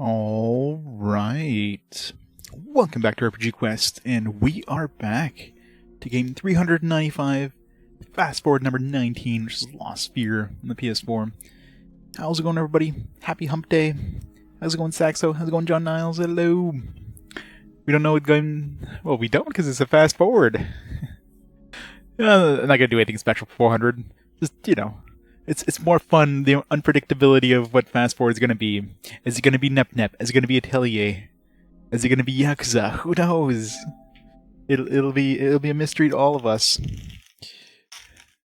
All right. Welcome back to RPG Quest, and we are back to game 395, fast forward number 19, which is Lost Sphear on the PS4. How's it going, everybody? Happy hump day. How's it going, Saxo? How's it going, John Niles? Hello. We don't know what's going... Well, we don't, because it's a fast forward. I'm not going to do anything special for 400. Just, it's more fun, the unpredictability of what fast forward is going to be. Is it going to be Nep Nep? Is it going to be Atelier? Is it going to be Yakuza? Who knows? It'll be a mystery to all of us.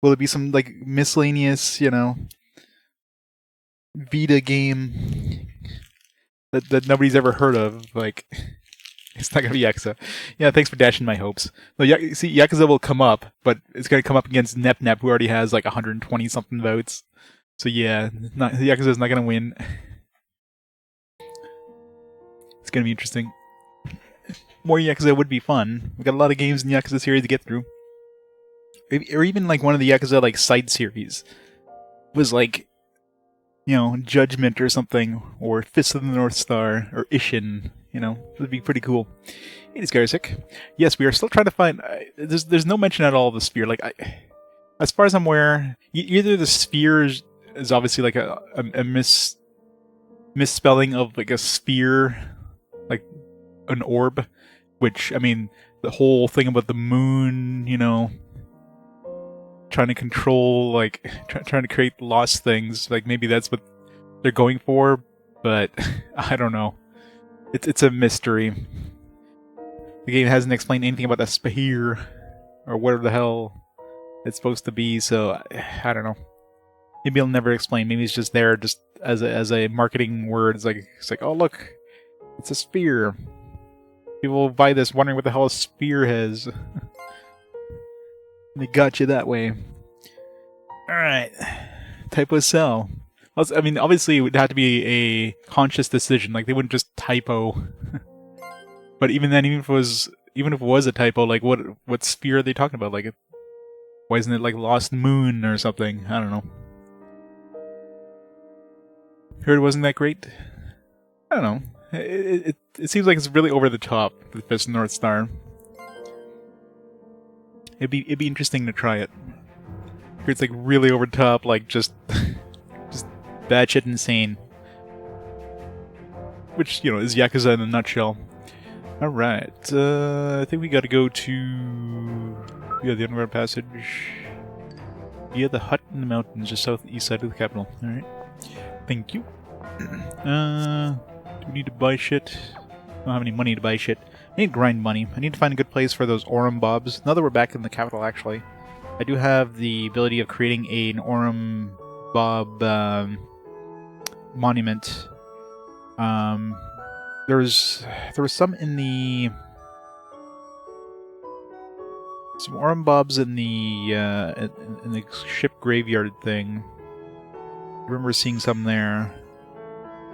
Will it be some like miscellaneous, Vita game that nobody's ever heard of? Like, it's not gonna be Yakuza. Yeah, thanks for dashing my hopes. No, see, Yakuza will come up, but it's gonna come up against Nep Nep, who already has like 120 something votes. So yeah, Yakuza's not gonna win. It's gonna be interesting. More Yakuza would be fun. We've got a lot of games in the Yakuza series to get through. Or even like one of the Yakuza like side series was like, Judgment or something, or Fist of the North Star, or Ishin. It'd be pretty cool. It is Garsic. Yes, we are still trying to find. There's no mention at all of the sphere. Like, as far as I'm aware, either the sphere is obviously like a misspelling of like a sphere, like an orb. Which, I mean, the whole thing about the moon, trying to control, like, trying to create lost things, like, maybe that's what they're going for, but I don't know. It's a mystery. The game hasn't explained anything about the sphere, or whatever the hell it's supposed to be, so I don't know. Maybe it'll never explain. Maybe it's just there just as a marketing word. It's like, oh look, it's a sphere. People will buy this wondering what the hell a sphere is. They got you that way. Alright. Typo cell. I mean, obviously it would have to be a conscious decision. Like, they wouldn't just typo. But even then, even if it was a typo, like, what sphere are they talking about? Like, why isn't it like Lost Moon or something? I don't know. Heard it wasn't that great? I don't know. It seems like it's really over the top with Fist North Star. It'd be interesting to try it. It's like really over the top, like just bad shit insane. Which, is Yakuza in a nutshell. Alright, I think we gotta go to the underground passage. Yeah, the hut in the mountains just southeast side of the capital. Alright. Thank you. Do we need to buy shit? I don't have any money to buy shit. I need grind money. I need to find a good place for those Aurum Bobs. Now that we're back in the capital, actually, I do have the ability of creating an Aurum Bob monument. There was some in the Aurum Bobs in the ship graveyard thing. I remember seeing some there.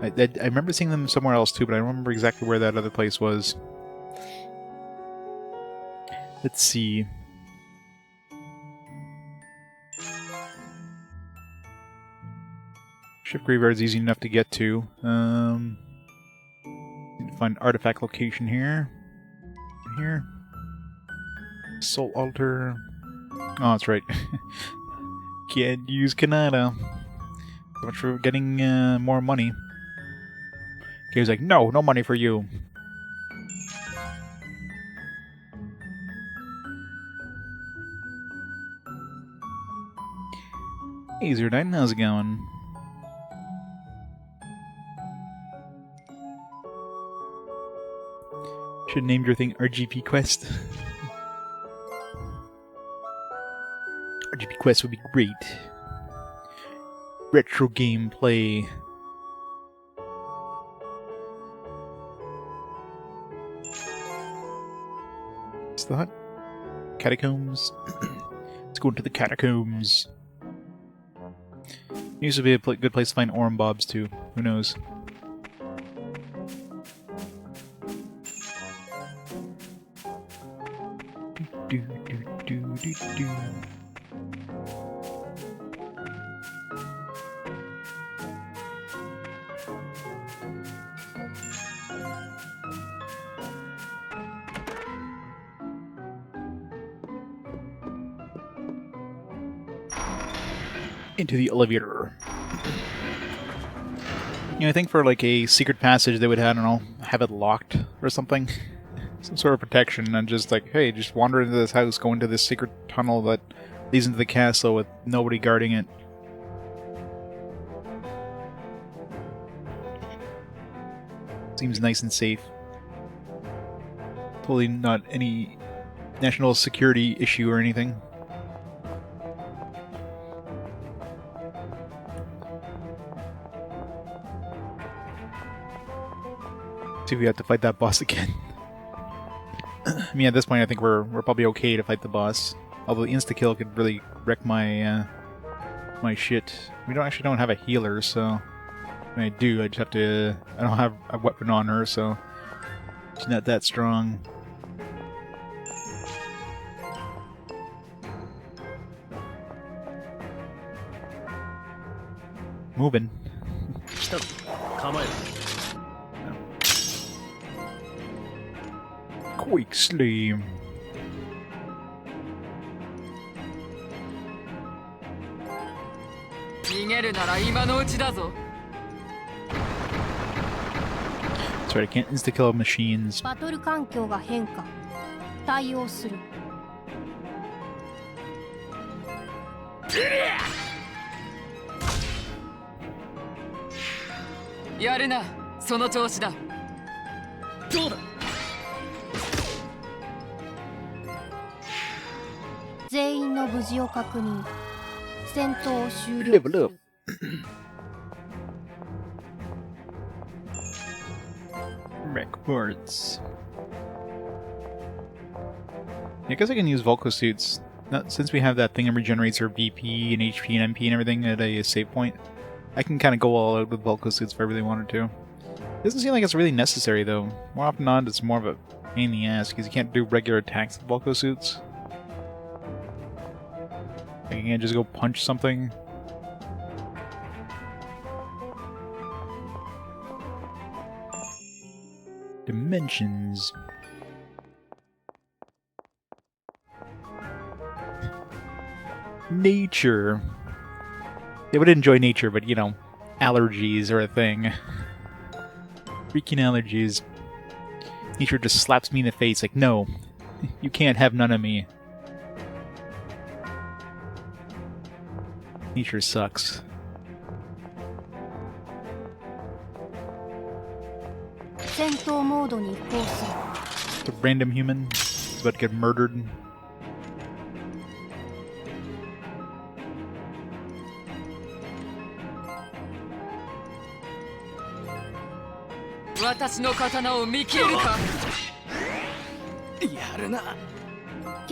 I remember seeing them somewhere else too, but I don't remember exactly where that other place was. Let's see. Ship graveyard is easy enough to get to. Need to find artifact location here. Here. Soul altar. Oh, that's right. Can't use Kanata. So much for getting more money. Game's like, no money for you. Hey, Zerdine, how's it going? Should have named your thing RGP Quest. RGP Quest would be great. Retro gameplay. What's the hut? Catacombs. Let's go into the catacombs. Used to be a good place to find Aurum Bobs too. Who knows? Do. into the elevator. You know, I think for like a secret passage they would, I don't know, have it locked or something. Some sort of protection, and just like, hey, just wander into this house, go into this secret tunnel that leads into the castle with nobody guarding it. Seems nice and safe. Totally not any national security issue or anything. See if we have to fight that boss again. I mean, at this point, I think we're probably okay to fight the boss. Although the insta-kill could really wreck my my shit. We actually don't have a healer, so when I do, I just have to. I don't have a weapon on her, so she's not that strong. Moving. Quick slam. Sorry, I can't insta-kill machines. バトル環境が変化。対応する。やるな、その調子だ。どうだ。全員の無事を確認。戦闘を終了。Level up. Wreck parts. I guess I can use Volco suits. Not, since we have that thing that regenerates our VP and HP and MP and everything at a save point. I can kind of go all out with Volco suits if I really wanted to. Doesn't seem like it's really necessary though. More often than not, it's more of a pain in the ass because you can't do regular attacks with Volco suits. Like you can't just go punch something. Dimensions. Nature. They would enjoy nature, but you know, allergies are a thing. Freaking allergies. Nature just slaps me in the face like, no, you can't have none of me. Nature sucks. The random human is about to get murdered.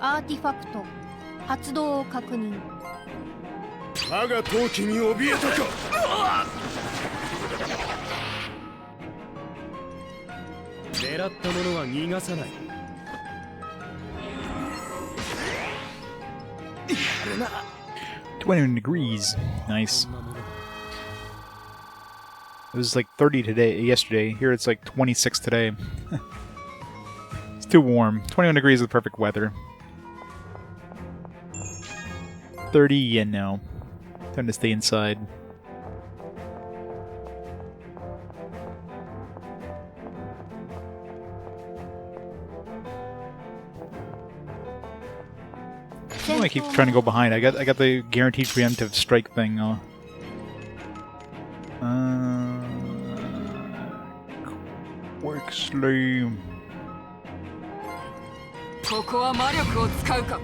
Artifact 発動を確認。我が闘気に怯えたか。狙ったものは逃がさない。やるな。21 degrees. Nice. It was like 30 yesterday. Here it's like 26 today. It's too warm. 21 degrees is the perfect weather. 30, yeah, no. Time to stay inside. I keep trying to go behind. I got the guaranteed preemptive strike thing. Quick slam. ここは魔力を使うか。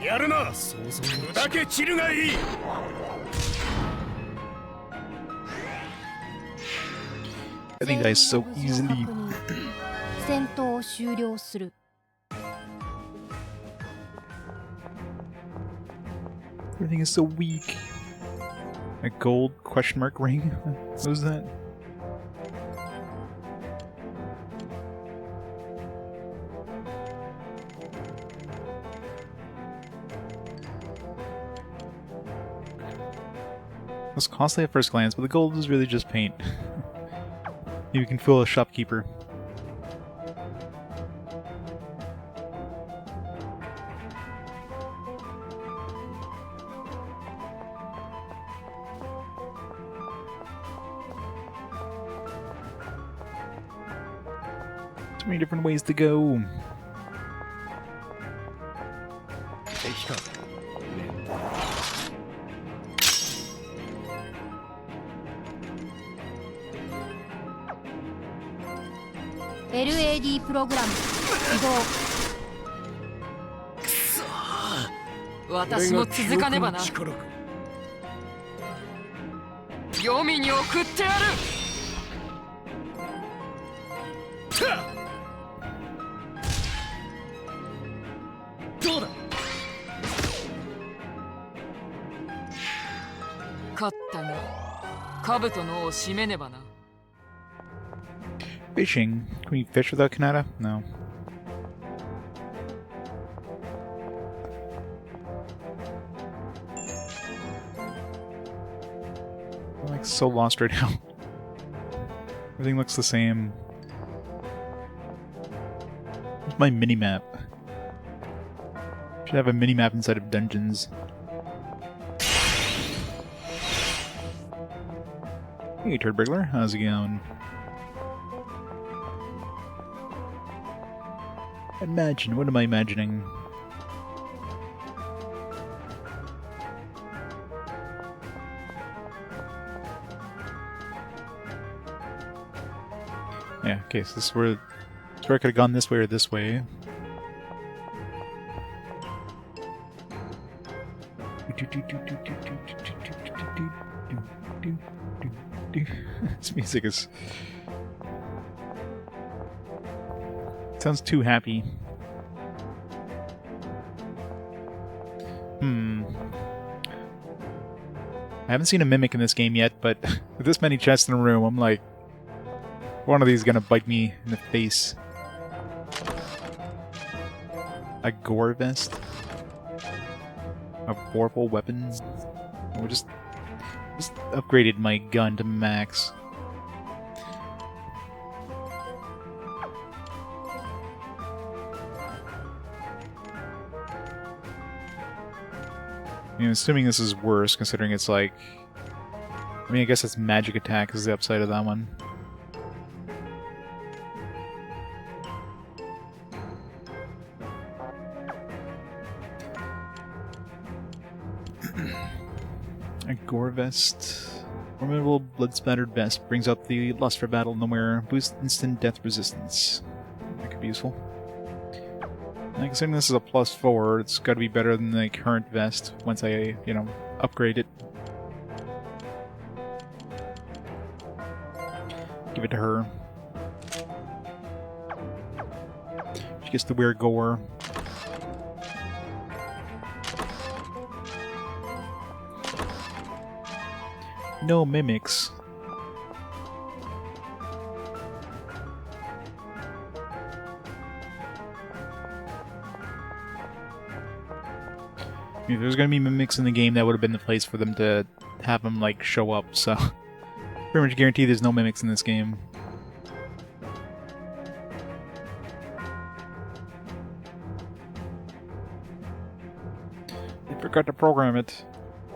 やるな。砕け散るがいい。I think dies so easily. 戦闘を終了する。Everything is so weak. A gold question mark ring? What was that? It was costly at first glance, but the gold is really just paint. You can fool a shopkeeper. So many different ways to go. 敵か。 LAD プログラム起動。私も続かねばな。黄泉に送ってやる。どうだ。勝ったが、兜の尾を締めねばな。 Fishing? Can we fish without Kanata? No. I'm like so lost right now. Everything looks the same. Where's my mini-map? Should have a mini-map inside of dungeons. Hey, Turd Burglar, how's it going? Imagine, what am I imagining? Yeah, okay, so this is where I could have gone this way or this way. This music is... sounds too happy. I haven't seen a mimic in this game yet, but with this many chests in a room, I'm like, one of these is gonna bite me in the face. A gore vest? A vorpal weapon? We just upgraded my gun to max. I'm assuming this is worse, considering it's like... I mean, I guess it's magic attack is the upside of that one. A gore vest. Formidable blood-spattered vest brings out the lust for battle nowhere. Boosts instant death resistance. That could be useful. And considering this is a +4, it's got to be better than the current vest once I, you know, upgrade it. Give it to her. She gets to wear gore. No mimics. If there's gonna be mimics in the game, that would have been the place for them to have them, like, show up, so... pretty much guarantee there's no mimics in this game. They forgot to program it.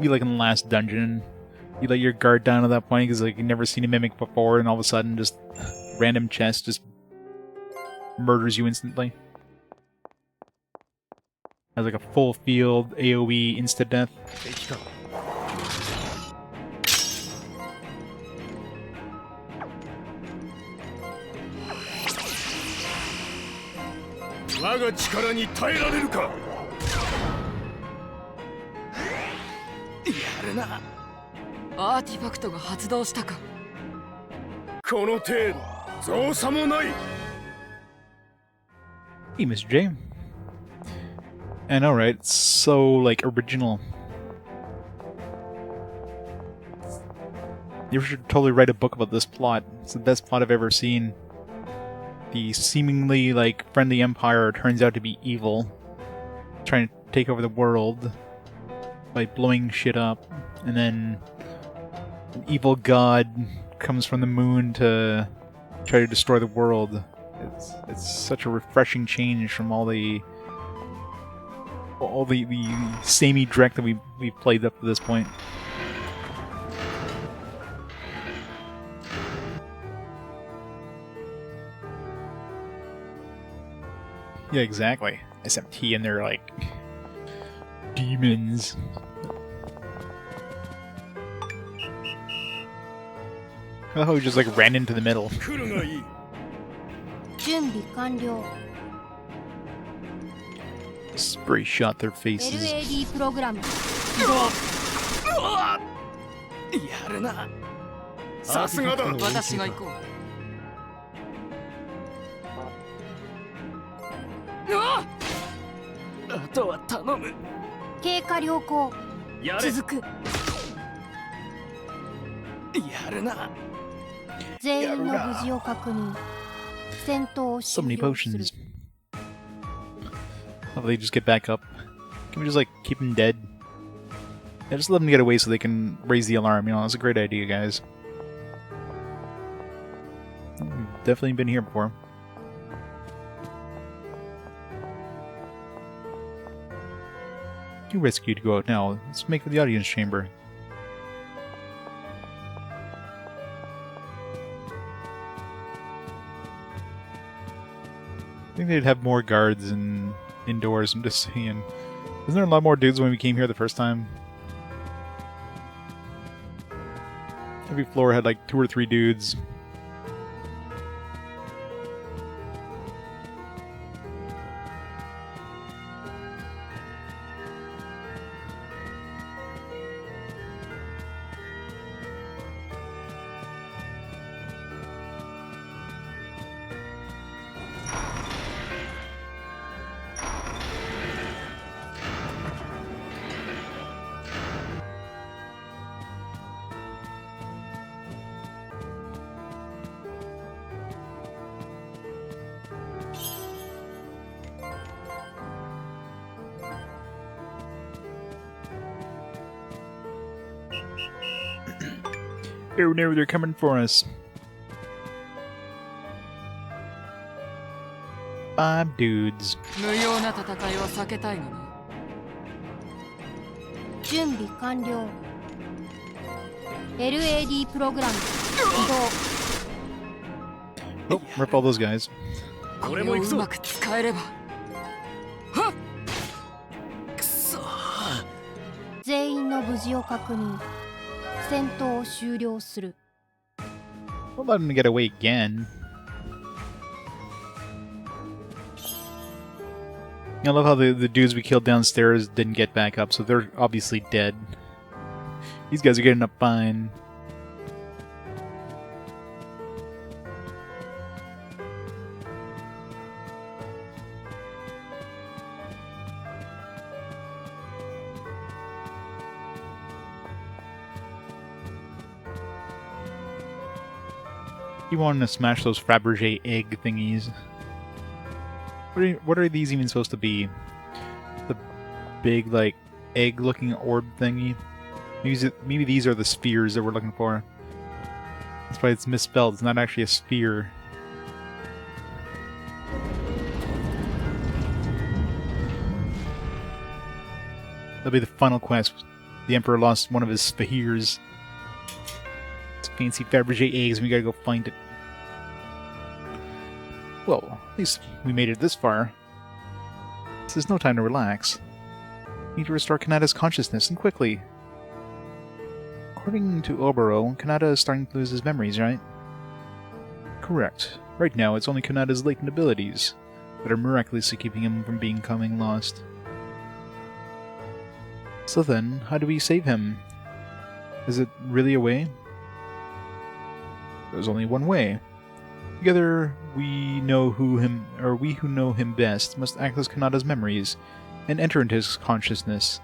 Be like in the last dungeon. You let your guard down at that point because, like, you've never seen a mimic before, and all of a sudden, just random chest just murders you instantly. Has like a full field AoE insta death. 我が力に耐えられるか。やるな。アーティファクトが発動したか。この程度、造作もない。Hey, Mr. J. I know, right? It's so, like, original. You should totally write a book about this plot. It's the best plot I've ever seen. The seemingly, like, friendly empire turns out to be evil. Trying to take over the world by blowing shit up. And then an evil god comes from the moon to try to destroy the world. It's such a refreshing change from all the samey dreck that we played up to this point. Yeah, exactly. SMT and they're like demons. I love how he just like ran into the middle. 来るがいい。準備完了。 Spray shot their faces. LAD プログラム起動。やるな。さすがだ。私が行こう。あとは頼む。経過良好。やれ。続く。やるな。全員の無事を確認。戦闘を So 終 many 了する。 potions. How about they just get back up? Can we just like keep them dead? Yeah, just let them get away so they can raise the alarm. You know, that's a great idea, guys. We've definitely been here before. Too risky to go out now. Let's make for the audience chamber. I think they'd have more guards and indoors. I'm just saying. Isn't there a lot more dudes when we came here the first time? Every floor had like 2 or 3 dudes. Oh no, they're coming for us. 5 dudes. 無用な戦いは避けたいがな。準備完了。LAD プログラム起動。 Oh, rip all those guys. これをうまく使えれば。はっ。くそ。全員の無事を確認。戦闘を終了する。 We'll let them get away again. I love how the dudes we killed downstairs didn't get back up, so they're obviously dead. These guys are getting up fine. You wanted to smash those Fabergé egg thingies. What are these even supposed to be? The big, like, egg-looking orb thingy? Maybe these are the spheres that we're looking for. That's why it's misspelled. It's not actually a sphere. That'll be the final quest. The Emperor lost one of his spheres. It's fancy Fabergé eggs, and we gotta go find it. Well, at least we made it this far. This is no time to relax. We need to restore Kanata's consciousness, and quickly. According to Oboro, Kanata is starting to lose his memories, right? Correct. Right now, it's only Kanata's latent abilities that are miraculously keeping him from becoming lost. So then, how do we save him? Is it really a way? There's only one way. Together, we who know him best must access Kanata's memories and enter into his consciousness.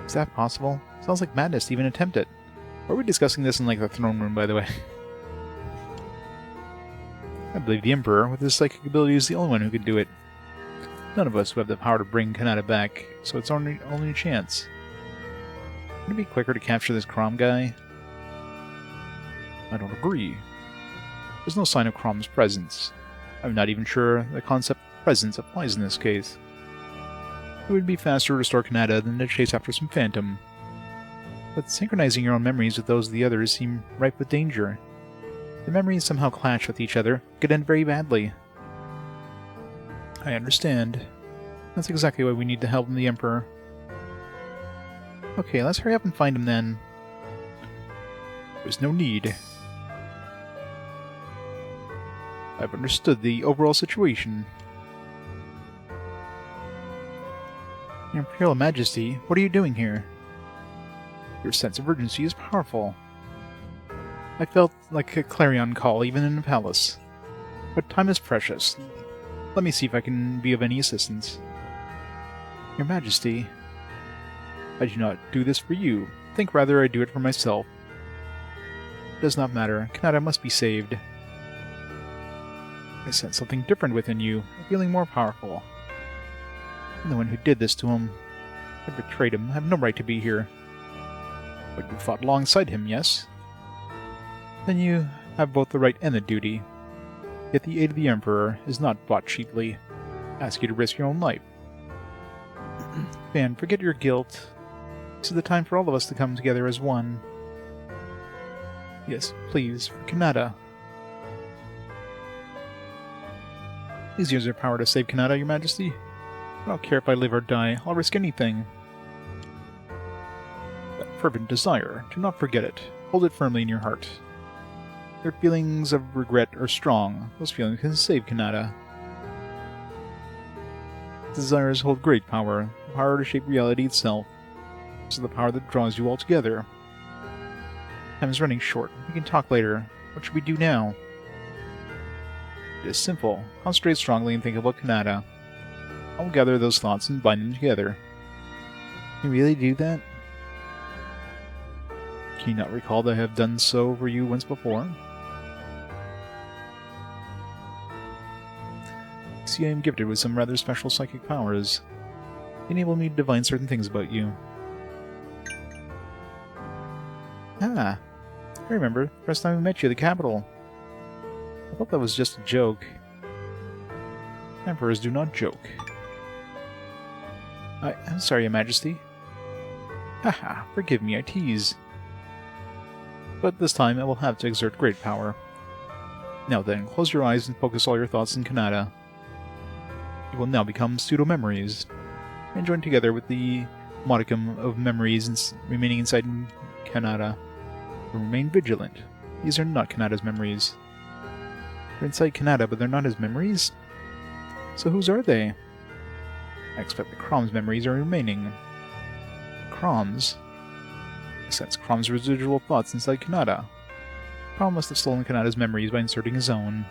Is that possible? Sounds like madness to even attempt it. Or are we discussing this in like the throne room, by the way? I believe the Emperor, with his psychic ability, is the only one who could do it. None of us who have the power to bring Kanata back, so it's only a chance. Wouldn't it be quicker to capture this Crom guy? I don't agree. There's no sign of Crom's presence. I'm not even sure the concept of presence applies in this case. It would be faster to restore Kanata than to chase after some phantom. But synchronizing your own memories with those of the others seem ripe with danger. The memories somehow clash with each other, could end very badly. I understand. That's exactly why we need to help the Emperor. Okay, let's hurry up and find him then. There's no need. I've understood the overall situation. Your Imperial Majesty, what are you doing here? Your sense of urgency is powerful. I felt like a clarion call even in the palace. But time is precious. Let me see if I can be of any assistance. Your Majesty, I do not do this for you. Think rather I do it for myself. It does not matter. Kanata must be saved. I sense something different within you, a feeling more powerful. I'm the one who did this to him. I betrayed him. I have no right to be here. But you fought alongside him, yes? Then you have both the right and the duty. Yet the aid of the Emperor is not bought cheaply. I ask you to risk your own life. Fan, forget your guilt. This is the time for all of us to come together as one. Yes, please, for Kanata. Please use your power to save Kanata, Your Majesty. I don't care if I live or die. I'll risk anything. That fervent desire, do not forget it. Hold it firmly in your heart. Your feelings of regret are strong. Those feelings can save Kanata. Desires hold great power, the power to shape reality itself. This is the power that draws you all together. Time is running short. We can talk later. What should we do now? It is simple. Concentrate strongly and think about Kanata. I will gather those thoughts and bind them together. Can you really do that? Can you not recall that I have done so for you once before? See, I am gifted with some rather special psychic powers. They enable me to divine certain things about you. Ah, I remember. The first time we met you at the capital. I thought that was just a joke. Emperors do not joke. I'm sorry, Your Majesty. Haha, forgive me, I tease. But this time I will have to exert great power. Now then, close your eyes and focus all your thoughts in Kanata. You will now become pseudo-memories, and join together with the modicum of memories remaining inside Kanata. But remain vigilant. These are not Kanata's memories. They're inside Kanata, but they're not his memories? So whose are they? I expect the Crom's memories are remaining. Crom's? I sense Crom's residual thoughts inside Kanata. Crom must have stolen Kanata's memories by inserting his own.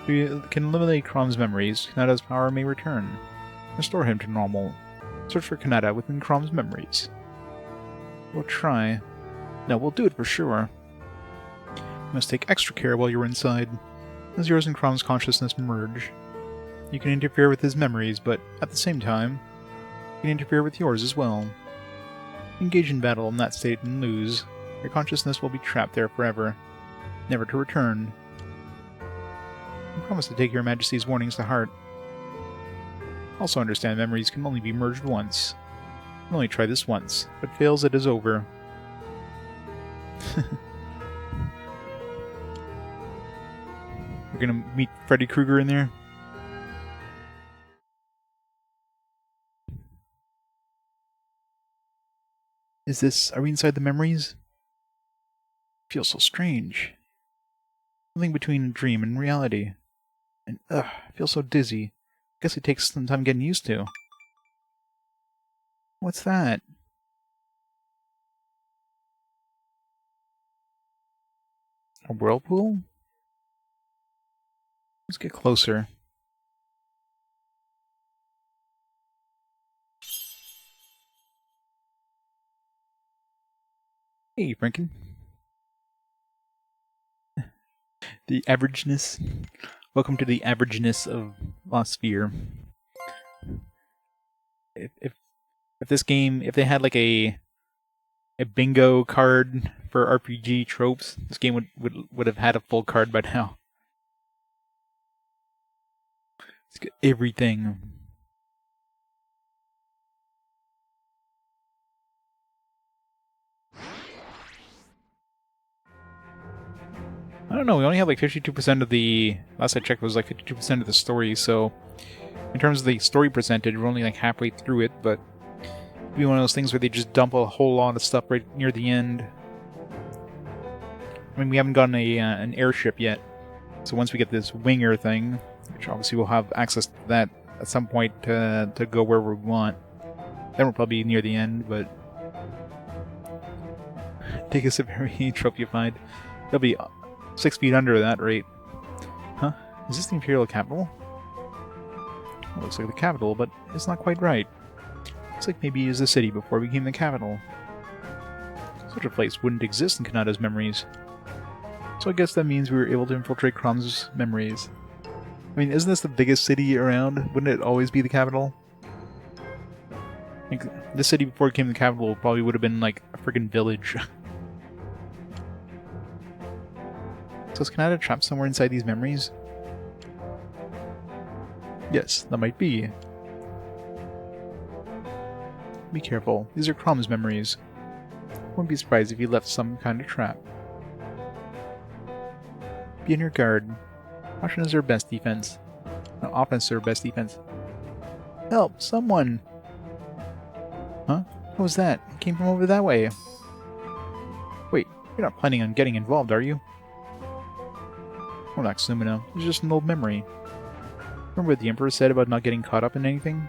If we can eliminate Crom's memories, Kanata's power may return. Restore him to normal. Search for Kanata within Crom's memories. We'll try. No, we'll do it for sure. You must take extra care while you're inside, as yours and Crom's consciousness merge. You can interfere with his memories, but at the same time, you can interfere with yours as well. Engage in battle in that state and lose. Your consciousness will be trapped there forever, never to return. I promise to take Your Majesty's warnings to heart. Also understand memories can only be merged once. You can only try this once. If it fails, it is over. We're gonna meet Freddy Krueger in there. Are we inside the memories? It feels so strange. Something between a dream and reality. And I feel so dizzy. Guess it takes some time getting used to. What's that? A whirlpool? Let's get closer. Hey, Franken. The averageness. Welcome to the averageness of Lost Sphear. If this game, if they had like a bingo card for RPG tropes, this game would have had a full card by now. It's got everything. I don't know, we only have like 52% of the... Last I checked, it was like 52% of the story, so... In terms of the story presented, we're only like halfway through it, but... It'd be one of those things where they just dump a whole lot of stuff right near the end. I mean, we haven't gotten an airship yet. So once we get this winger thing, which obviously we'll have access to that at some point to go where we want. Then we'll probably be near the end, but... Take us a very trophy-fied. They'll be 6 feet under that rate. Huh? Is this the Imperial Capital? It looks like the capital, but it's not quite right. Looks like maybe it was the city before it became the capital. Such a place wouldn't exist in Kanata's memories. So I guess that means we were able to infiltrate Crom's memories. I mean, isn't this the biggest city around? Wouldn't it always be the capital? Like, this city before it became the capital probably would have been like a friggin' village. So is Kanata trapped somewhere inside these memories? Yes, that might be. Be careful. These are Crom's memories. Wouldn't be surprised if he left some kind of trap. Be on your guard. Caution is our best defense. No, offense is our best defense. Help! Someone! Huh? What was that? It came from over that way. Wait, you're not planning on getting involved, are you? Relax, Lumina. It's just an old memory. Remember what the Emperor said about not getting caught up in anything?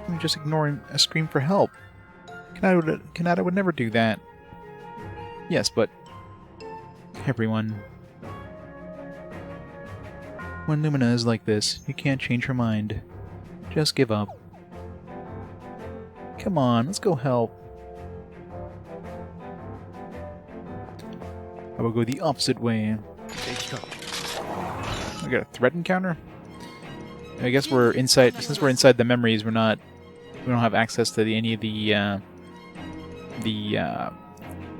I'm just ignoring a scream for help. Kanata would never do that. Yes, but... everyone. When Lumina is like this, you can't change her mind. Just give up. Come on, let's go help. I will go the opposite way. I got a threat encounter? I guess we're inside, since we're inside the memories, we don't have access to any of the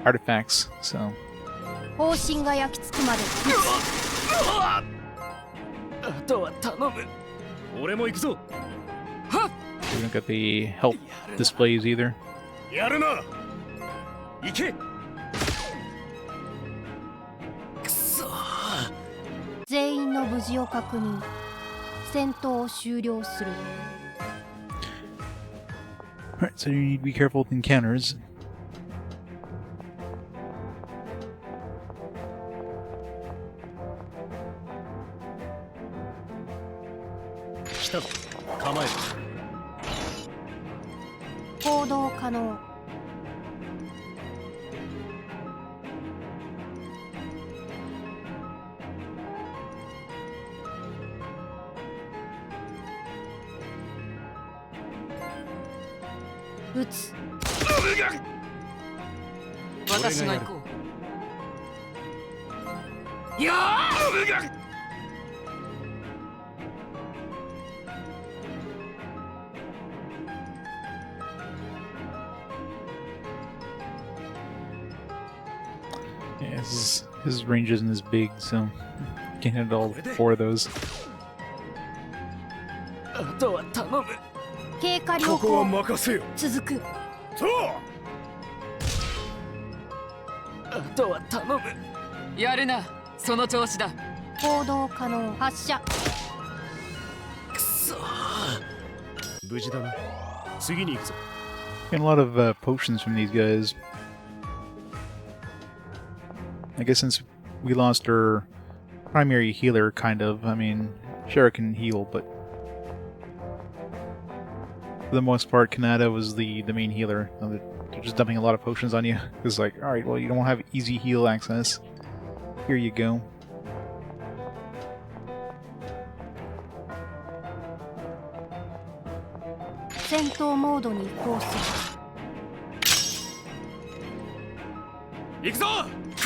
artifacts, so... 方針が焼き付くまであとは頼む。俺も行くぞ。 We don't get the health displays either. やるな。行け。くそ。全員の無事を確認戦闘を終了する Alright, so you need to be careful with encounters. Shita. 構える。行動可能撃つ私が行こう。やあ！ Yeah, his range isn't as big, so can't hit all 4 of those. あとは頼む。経過良ここは好任せよ。続くそう。あとは頼む。やるな。その調子だ。行動可能発射くそ。無事だな。次に行くぞ。 Getting a lot of potions from these guys. I guess since we lost our primary healer, kind of. I mean, Shara can heal, but for the most part, Kanata was the main healer. They're just dumping a lot of potions on you. It's like, alright, well, you don't have easy heal access. Here you go. Sento mode に移行する行くぞ。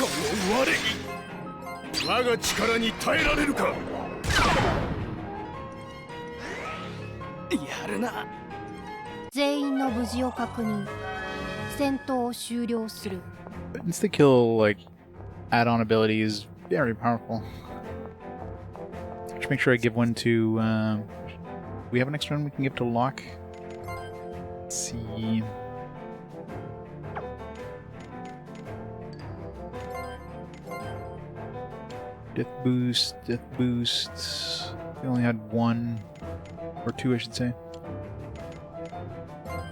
この我に我が力に耐えられるか。やるな。全員の無事を確認戦闘を終了する Insta-kill, like, add-on ability is very powerful. Should make sure I give one to, we have an extra one we can give to Locke? Let's see... Death boost, death boost. We only had one, or two I should say.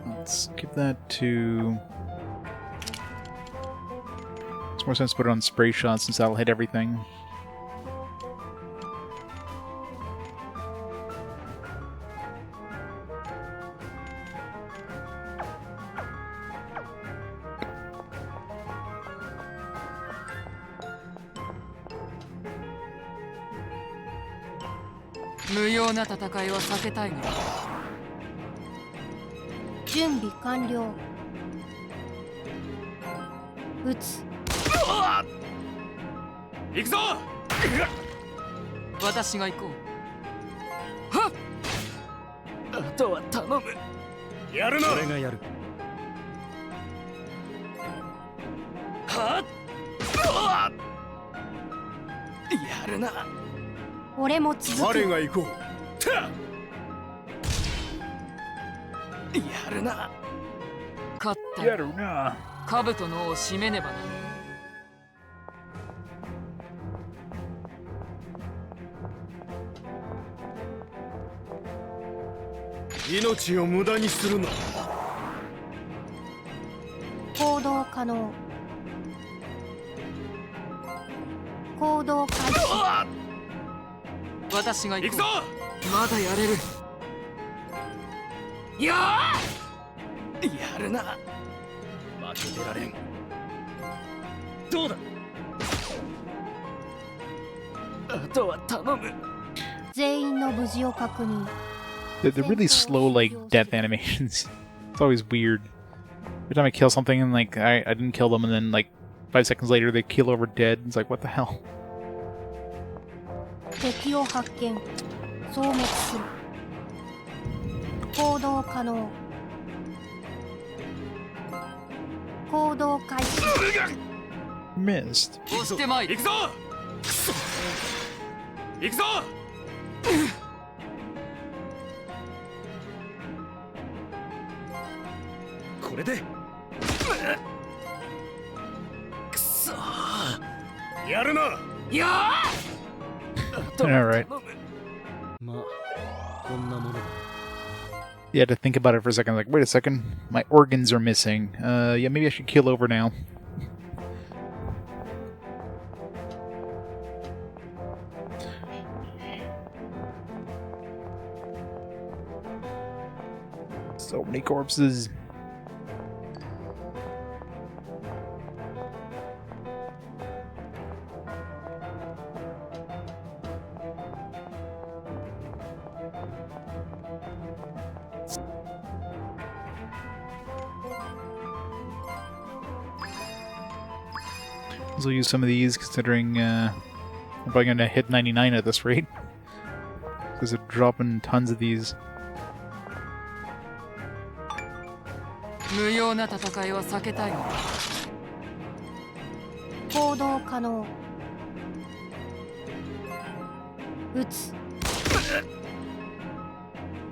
Let's give that to... It's more sense to put it on spray shot since that'll hit everything.準備完了。撃つ。行くぞ。私が行こう。はっ。あとは頼む。やるな。俺がやる。はっ。やるな。俺も続く。我が行こう。やるな。勝ったやるな。兜の尾を締めねばな。命を無駄にするな。行動可能。行動開始。私が行こう。行くぞ。まだやれる。やるな。負けてられん。どうだ。あとは頼む。全員の無事を確認。They're really slow, like, death animations. It's always weird. Every time I kill something and, like, I didn't kill them, and then, like, 5 seconds later they keel over dead. It's like, what the hell? 敵を発見。消滅する。行動可能。行動開始。Missed. 押してまいる。行くぞ。行くぞ。これで。くそ。やるな。やAlright. まあ、こんなものだ。You had to think about it for a second. Like, wait a second. My organs are missing. Yeah, maybe I should keel over now. So many corpses. I'll use some of these, considering I'm probably going to hit 99 at this rate. Because they're dropping tons of these. 無用な戦いは避けたいの。行動可能。撃つ。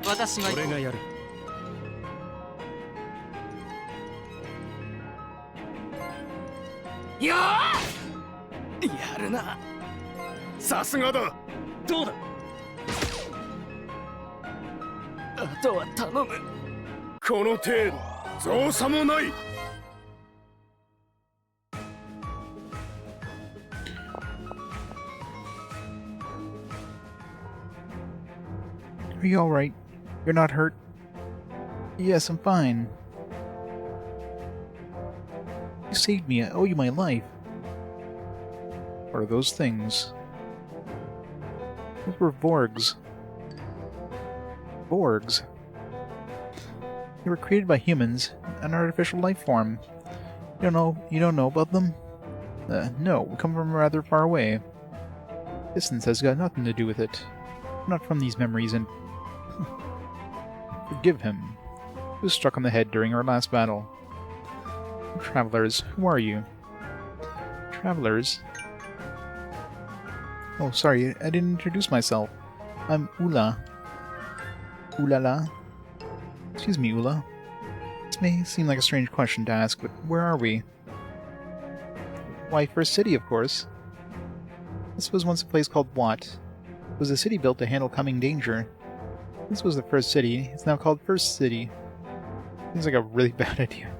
私が行こう。俺がやる。やるな。さすがだ。どうだ。あとは頼む。この程度造作もない。 Are you alright? You're not hurt? Yes, I'm fine. You saved me. I owe you my life. What are those things? Those were Vorgs. Vorgs? They were created by humans, an artificial life form. You don't know about them? No, we come from rather far away. Distance has got nothing to do with it. I'm not from these memories, and forgive him. He was struck on the head during our last battle. Travelers, who are you? Travelers? Oh, sorry, I didn't introduce myself. I'm Ula. Ulala? Excuse me, Ula. This may seem like a strange question to ask, but where are we? Why, First City, of course. This was once a place called Watt. It was a city built to handle coming danger. This was the first city. It's now called First City. Seems like a really bad idea.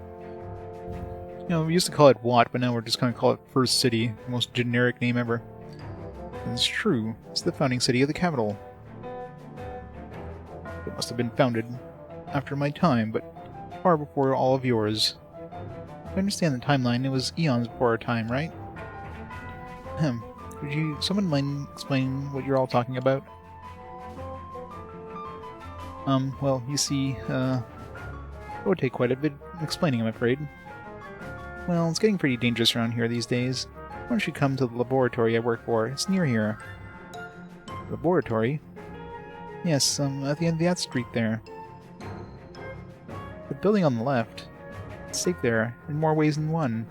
You know, we used to call it Watt, but now we're just going to call it First City. The most generic name ever. And it's true. It's the founding city of the capital. It must have been founded after my time, but far before all of yours. I understand the timeline. It was eons before our time, right? Would someone mind explaining what you're all talking about? Well, you see, it would take quite a bit of explaining, I'm afraid. Well, it's getting pretty dangerous around here these days. Why don't you come to the laboratory I work for? It's near here. Laboratory? Yes, at the end of that street there. The building on the left. It's safe there, in more ways than one.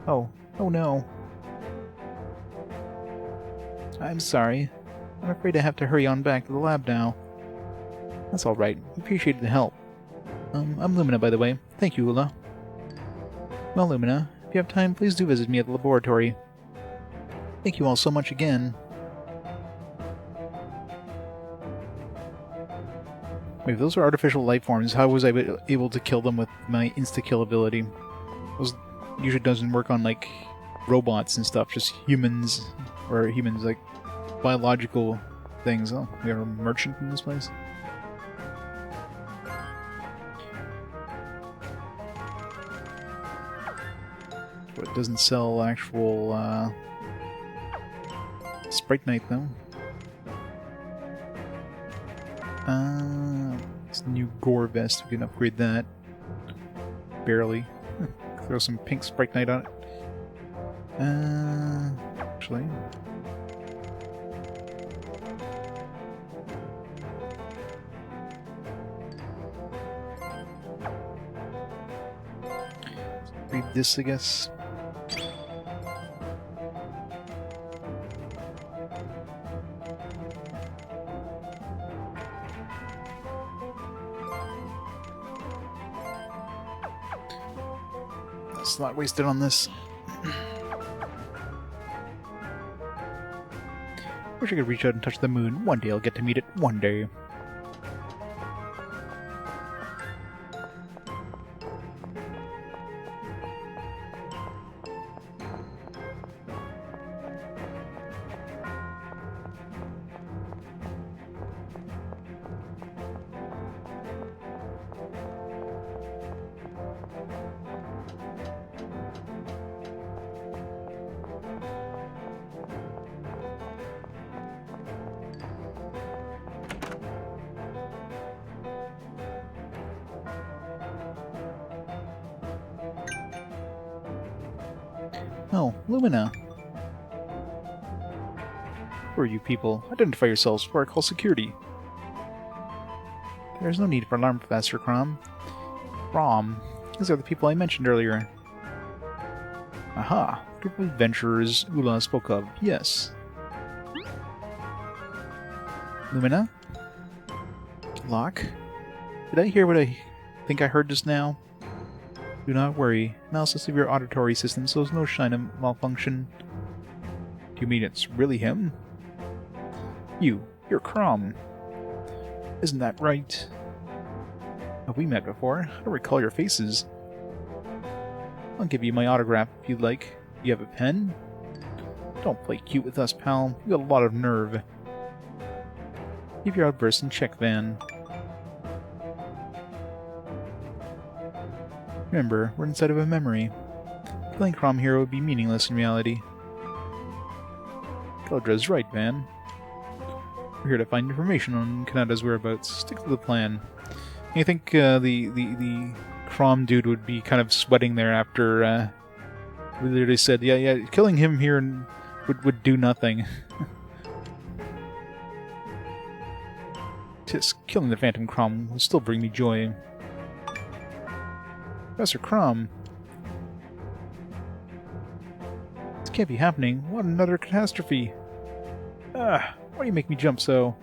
Oh no. I'm sorry. I'm afraid I have to hurry on back to the lab now. That's alright. Appreciate the help. I'm Lumina, by the way. Thank you, Ula. Well, Lumina, if you have time, please do visit me at the laboratory. Thank you all so much again. Wait, if those are artificial life forms, how was I able to kill them with my insta-kill ability? Those usually doesn't work on, like, robots and stuff, just humans, or humans, like, biological things. Oh, we have a merchant in this place? But it doesn't sell actual, Sprite Knight, though. This new gore vest, we can upgrade that. Barely. Throw some pink Sprite Knight on it. Actually... read this, I guess. It's not wasted on this. Wish I could reach out and touch the moon. One day I'll get to meet it. One day. Oh, Lumina. Who are you people? Identify yourselves before I call security. There is no need for alarm, Professor Crom. These are the people I mentioned earlier. Aha! Group of adventurers Ula spoke of. Yes. Lumina? Locke? Did I hear what I think I heard just now? Do not worry. Analysis of your auditory system shows no sign of malfunction. Do you mean it's really him? You're Crom. Isn't that right? Have we met before? I don't recall your faces. I'll give you my autograph if you'd like. You have a pen? Don't play cute with us, pal. You got a lot of nerve. Keep your outbursts in check, Van. Remember, we're inside of a memory. Killing Crom here would be meaningless in reality. Keldra's right, Van. We're here to find information on Kanata's whereabouts. Stick to the plan. You think the Crom dude would be kind of sweating there after we literally said, yeah, killing him here would do nothing. Tisk, killing the Phantom Crom will still bring me joy. Professor Crom. This can't be happening. What another catastrophe. Why do you make me jump so?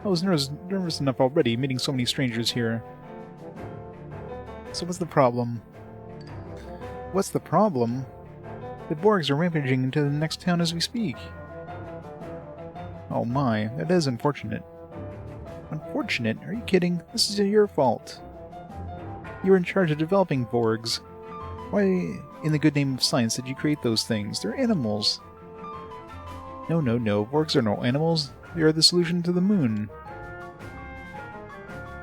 I was nervous enough already, meeting so many strangers here. So what's the problem? What's the problem? The Borgs are rampaging into the next town as we speak. Oh my, that is unfortunate. Unfortunate? Are you kidding? This is your fault. You were in charge of developing Borgs. Why, in the good name of science, did you create those things? They're animals. No, no, no. Borgs are no animals. They are the solution to the moon.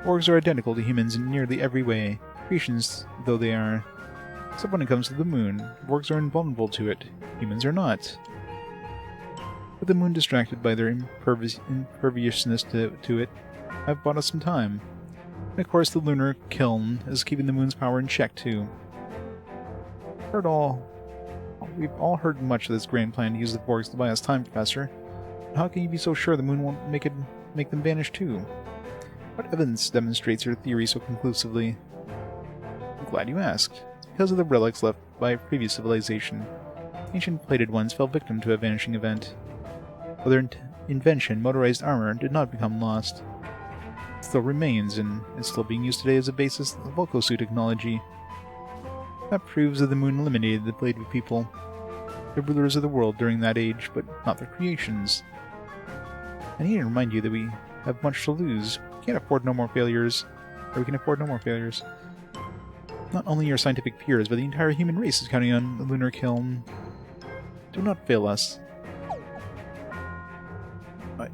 Borgs are identical to humans in nearly every way, creations though they are. Except when it comes to the moon. Borgs are invulnerable to it. Humans are not. With the moon distracted by their imperviousness to it, I've bought us some time. And of course the lunar kiln is keeping the moon's power in check too. We've all heard much of this grand plan to use the Borgs to buy us time, Professor. But how can you be so sure the moon won't make them vanish too? What evidence demonstrates your theory so conclusively? I'm glad you asked. It's because of the relics left by a previous civilization. Ancient plated ones fell victim to a vanishing event. But their invention, motorized armor, did not become lost. It still remains, and is still being used today as a basis of Volcosuit technology. That proves that the moon eliminated the Blade people, the rulers of the world during that age, but not their creations. I need to remind you that we have much to lose. We can't afford no more failures. Or we can afford no more failures. Not only your scientific peers, but the entire human race is counting on the lunar kiln. Do not fail us.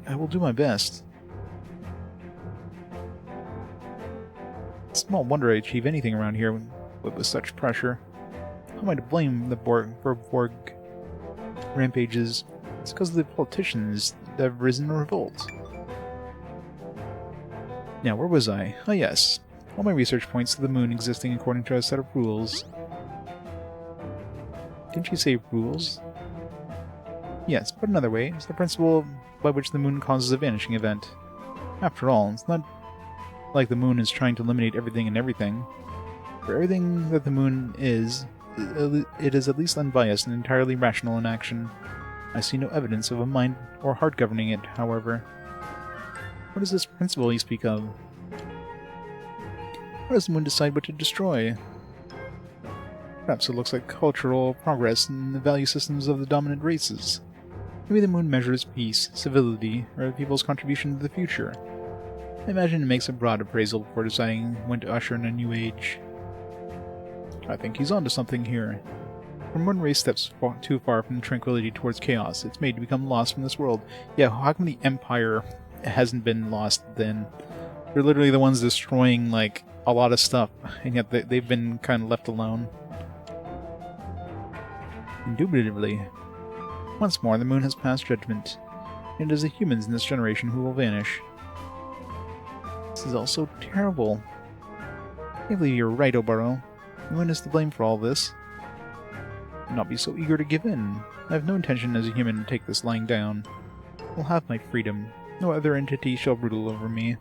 I will do my best. Small wonder I achieve anything around here with such pressure. How am I to blame the Borg rampages? It's because of the politicians that have risen in revolt. Now, where was I? Oh yes. All my research points to the moon existing according to a set of rules. Didn't you say rules? Yes, put another way, it's the principle by which the moon causes a vanishing event. After all, it's not like the moon is trying to eliminate everything and everything. For everything that the moon is, it is at least unbiased and entirely rational in action. I see no evidence of a mind or heart governing it, however. What is this principle you speak of? How does the moon decide what to destroy? Perhaps it looks like cultural progress in the value systems of the dominant races. Maybe the moon measures peace, civility, or the people's contribution to the future. I imagine it makes a broad appraisal before deciding when to usher in a new age. I think he's onto something here. When one race steps too far from tranquility towards chaos, it's made to become lost from this world. Yeah, how come the Empire hasn't been lost then? They're literally the ones destroying, like, a lot of stuff, and yet they've been kind of left alone. Indubitably. Once more, the moon has passed judgment. It is the humans in this generation who will vanish. This is all so terrible. I believe you're right, Obaro. The moon is to blame for all this. Do not be so eager to give in. I have no intention as a human to take this lying down. I'll have my freedom. No other entity shall rule over me.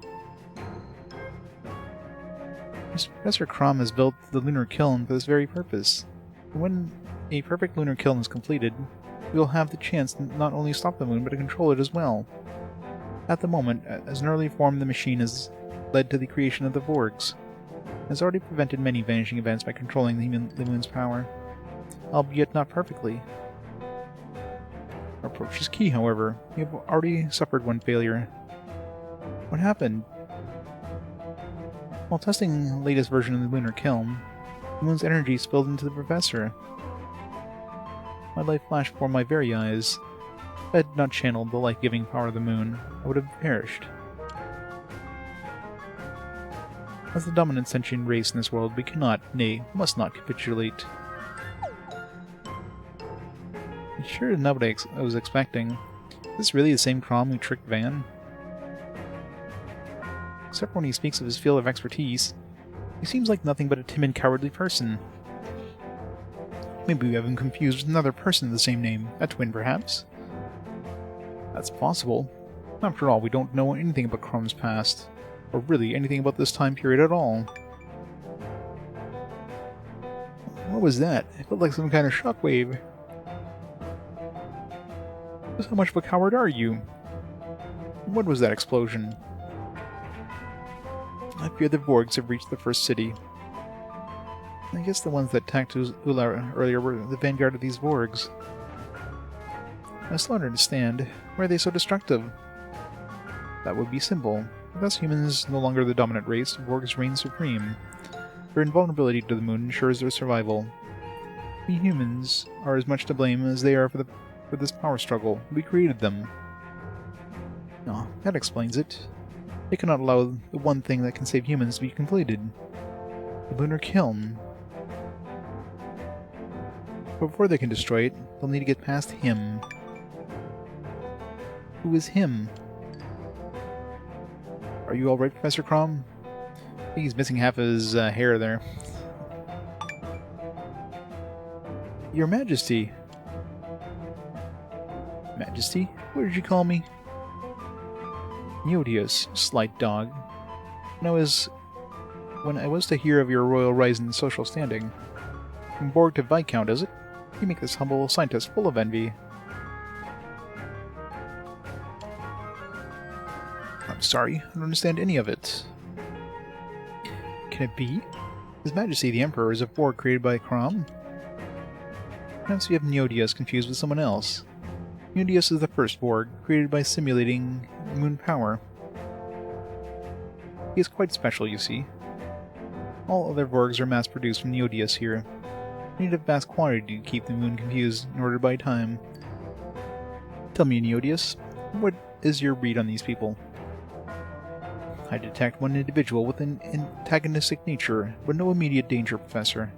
Professor Crom has built the lunar kiln for this very purpose. When a perfect lunar kiln is completed, we will have the chance to not only stop the moon, but to control it as well. At the moment, as an early form, the machine has led to the creation of the Borgs. It has already prevented many vanishing events by controlling the moon's power, albeit not perfectly. Our approach is key, however. We have already suffered one failure. What happened? While testing the latest version of the lunar kiln, the moon's energy spilled into the professor. My life flashed before my very eyes. If I had not channeled the life-giving power of the moon, I would have perished. As the dominant sentient race in this world, we cannot, nay, must not capitulate. It's sure not what I was expecting. Is this really the same Crom who tricked Van? Except when he speaks of his field of expertise, he seems like nothing but a timid, cowardly person. Maybe we have him confused with another person of the same name, a twin perhaps? That's possible. After all, we don't know anything about Crom's past, or really anything about this time period at all. What was that? It felt like some kind of shockwave. Just how much of a coward are you? What was that explosion? I fear the Borgs have reached the first city. I guess the ones that attacked Ula earlier were the vanguard of these Vorgs. I still don't understand. Why are they so destructive? That would be simple. With us humans no longer the dominant race, Vorgs reign supreme. Their invulnerability to the moon ensures their survival. We humans are as much to blame as they are for this power struggle. We created them. Oh, that explains it. They cannot allow the one thing that can save humans to be completed. The lunar kiln. But before they can destroy it, they'll need to get past him. Who is him? Are you alright, Professor Crom? I think he's missing half of his hair there. Your Majesty. Majesty? What did you call me? Neodius, slight dog. When I was to hear of your royal rise in social standing. From Borg to Viscount, is it? You make this humble scientist full of envy. I'm sorry, I don't understand any of it. Can it be? His Majesty the Emperor is a Borg created by Crom? Perhaps you have Neodius confused with someone else. Neodius is the first Borg, created by simulating moon power. He is quite special, you see. All other Borgs are mass-produced from Neodius here. We need a vast quantity to keep the moon confused in order to buy time. Tell me, Neodius, what is your read on these people? I detect one individual with an antagonistic nature, but no immediate danger, Professor.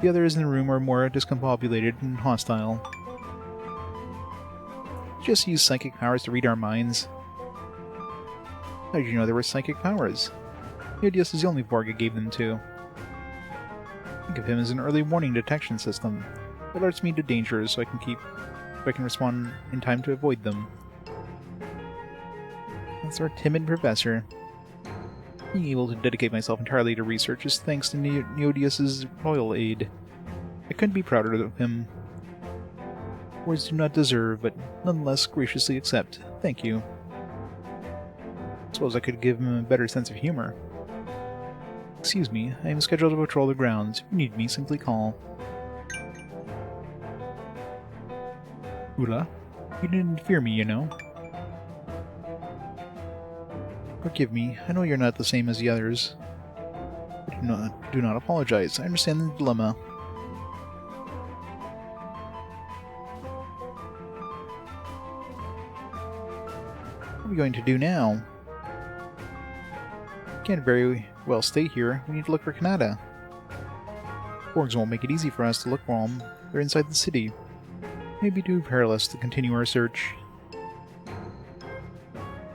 The others in the room are more discombobulated and hostile. Just use psychic powers to read our minds. How did you know there were psychic powers? Neodius is the only Borg I gave them to. Think of him as an early warning detection system. It alerts me to dangers so I can respond in time to avoid them. That's our timid professor. Being able to dedicate myself entirely to research is thanks to Neodius's royal aid. I couldn't be prouder of him. Words do not deserve, but nonetheless graciously accept. Thank you. Suppose I could give him a better sense of humor. Excuse me, I am scheduled to patrol the grounds. If you need me, simply call. Ula, you didn't fear me, you know. Forgive me, I know you're not the same as the others. Do not apologize, I understand the dilemma. What are we going to do now? Can't very well stay here. We need to look for Kanata. Borgs won't make it easy for us to look for them. They're inside the city. Maybe too perilous to continue our search.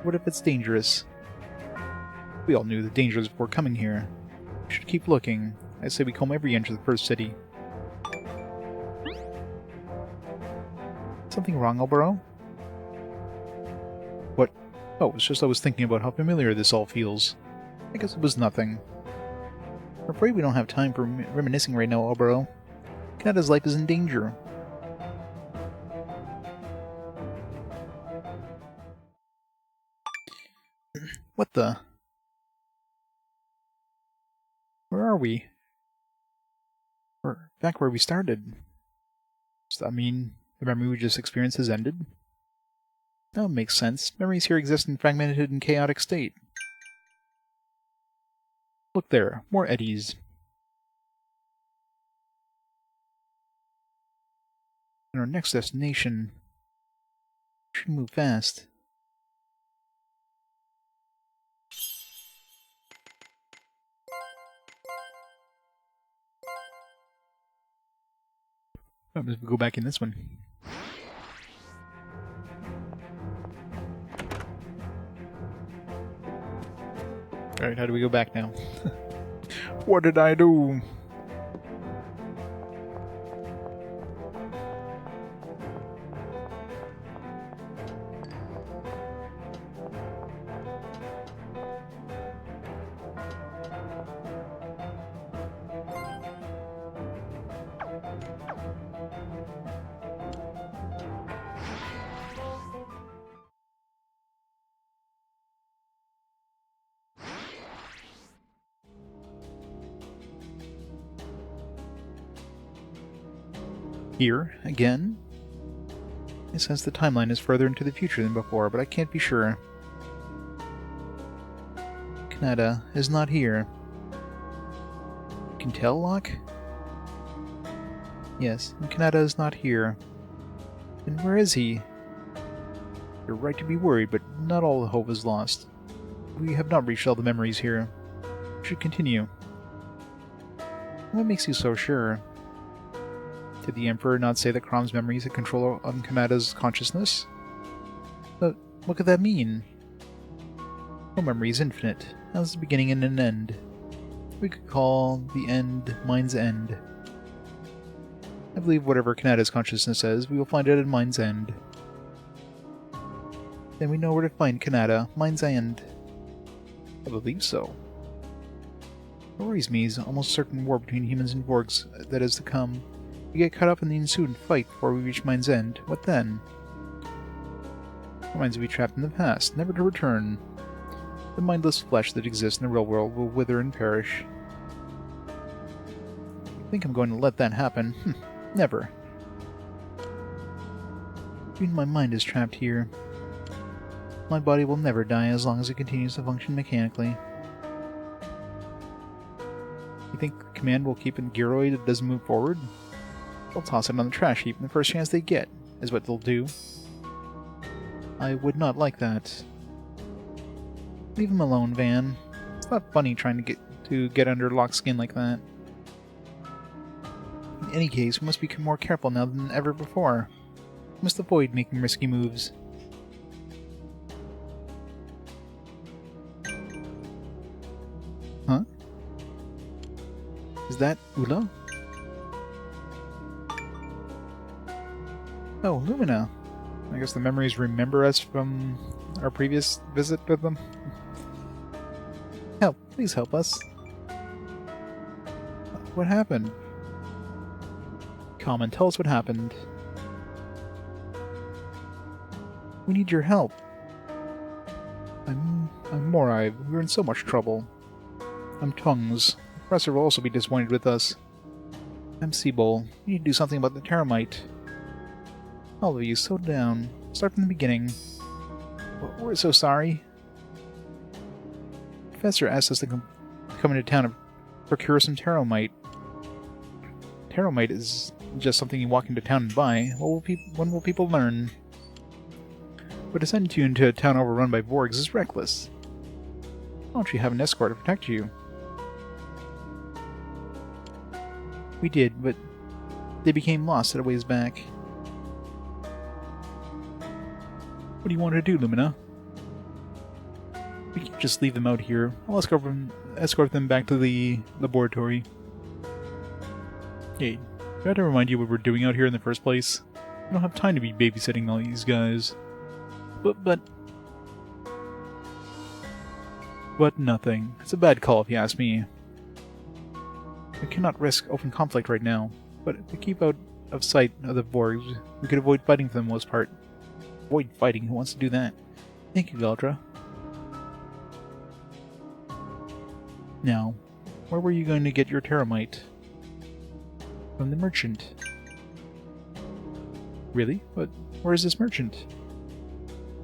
What if it's dangerous? We all knew the dangers before coming here. We should keep looking. I say we comb every inch of the first city. Something wrong, Albaro? What? Oh, it's just I was thinking about how familiar this all feels. I guess it was nothing. I'm afraid we don't have time for reminiscing right now, Albaro. Kanata's life is in danger. What the? Where are we? We're back where we started. Does that mean the memory we just experienced has ended? That makes sense. Memories here exist in fragmented and chaotic state. Look there, more eddies. And our next destination. We should move fast. Oh, let's go back in this one. Alright, how do we go back now? What did I do? Here, again? I sense the timeline is further into the future than before, but I can't be sure. Kanata is not here. You can tell, Locke? Yes, and Kanata is not here. Then where is he? You're right to be worried, but not all the hope is lost. We have not reached all the memories here. We should continue. What makes you so sure? Did the Emperor not say that Crom's memories had control on Kanata's consciousness? But what could that mean? No memory is infinite. Has a beginning and an end. We could call the end Mind's End. I believe whatever Kanata's consciousness says, we will find it at Mind's End. Then we know where to find Kanata, Mind's End. I believe so. What worries me is almost certain war between humans and Vorgs that is to come. We get caught up in the ensuing fight before we reach Mind's End. What then? Our minds will be trapped in the past, never to return. The mindless flesh that exists in the real world will wither and perish. I think I'm going to let that happen. Never. Even my mind is trapped here. My body will never die as long as it continues to function mechanically. You think command will keep a Giroid that doesn't move forward? They'll toss it on the trash heap the first chance they get, is what they'll do. I would not like that. Leave him alone, Van. It's not funny trying to get under Locke's skin like that. In any case, we must be more careful now than ever before. We must avoid making risky moves. Huh? Is that Ula? Oh, Lumina. I guess the memories remember us from our previous visit with them. Help, please help us. What happened? Come and tell us what happened. We need your help. I'm Morai. We're in so much trouble. I'm Tongues. The Professor will also be disappointed with us. I'm Seabull. We need to do something about the Terramite. All of you, slow down. Start from the beginning. We're so sorry. The Professor asked us to come into town to procure some Terramite. Terramite is just something you walk into town and buy. When will people learn? But to send you into a town overrun by Vorgs is reckless. Why don't you have an escort to protect you? We did, but they became lost at a ways back. What do you want to do, Lumina? We can't just leave them out here. I'll escort them back to the laboratory. Hey, do I have to remind you what we're doing out here in the first place? I don't have time to be babysitting all these guys. But nothing. It's a bad call if you ask me. We cannot risk open conflict right now, but if we keep out of sight of the Vorgs, we could avoid fighting for the most part. Avoid fighting? Who wants to do that? Thank you, Galdra. Now, where were you going to get your Terramite? From the merchant. Really? But where is this merchant?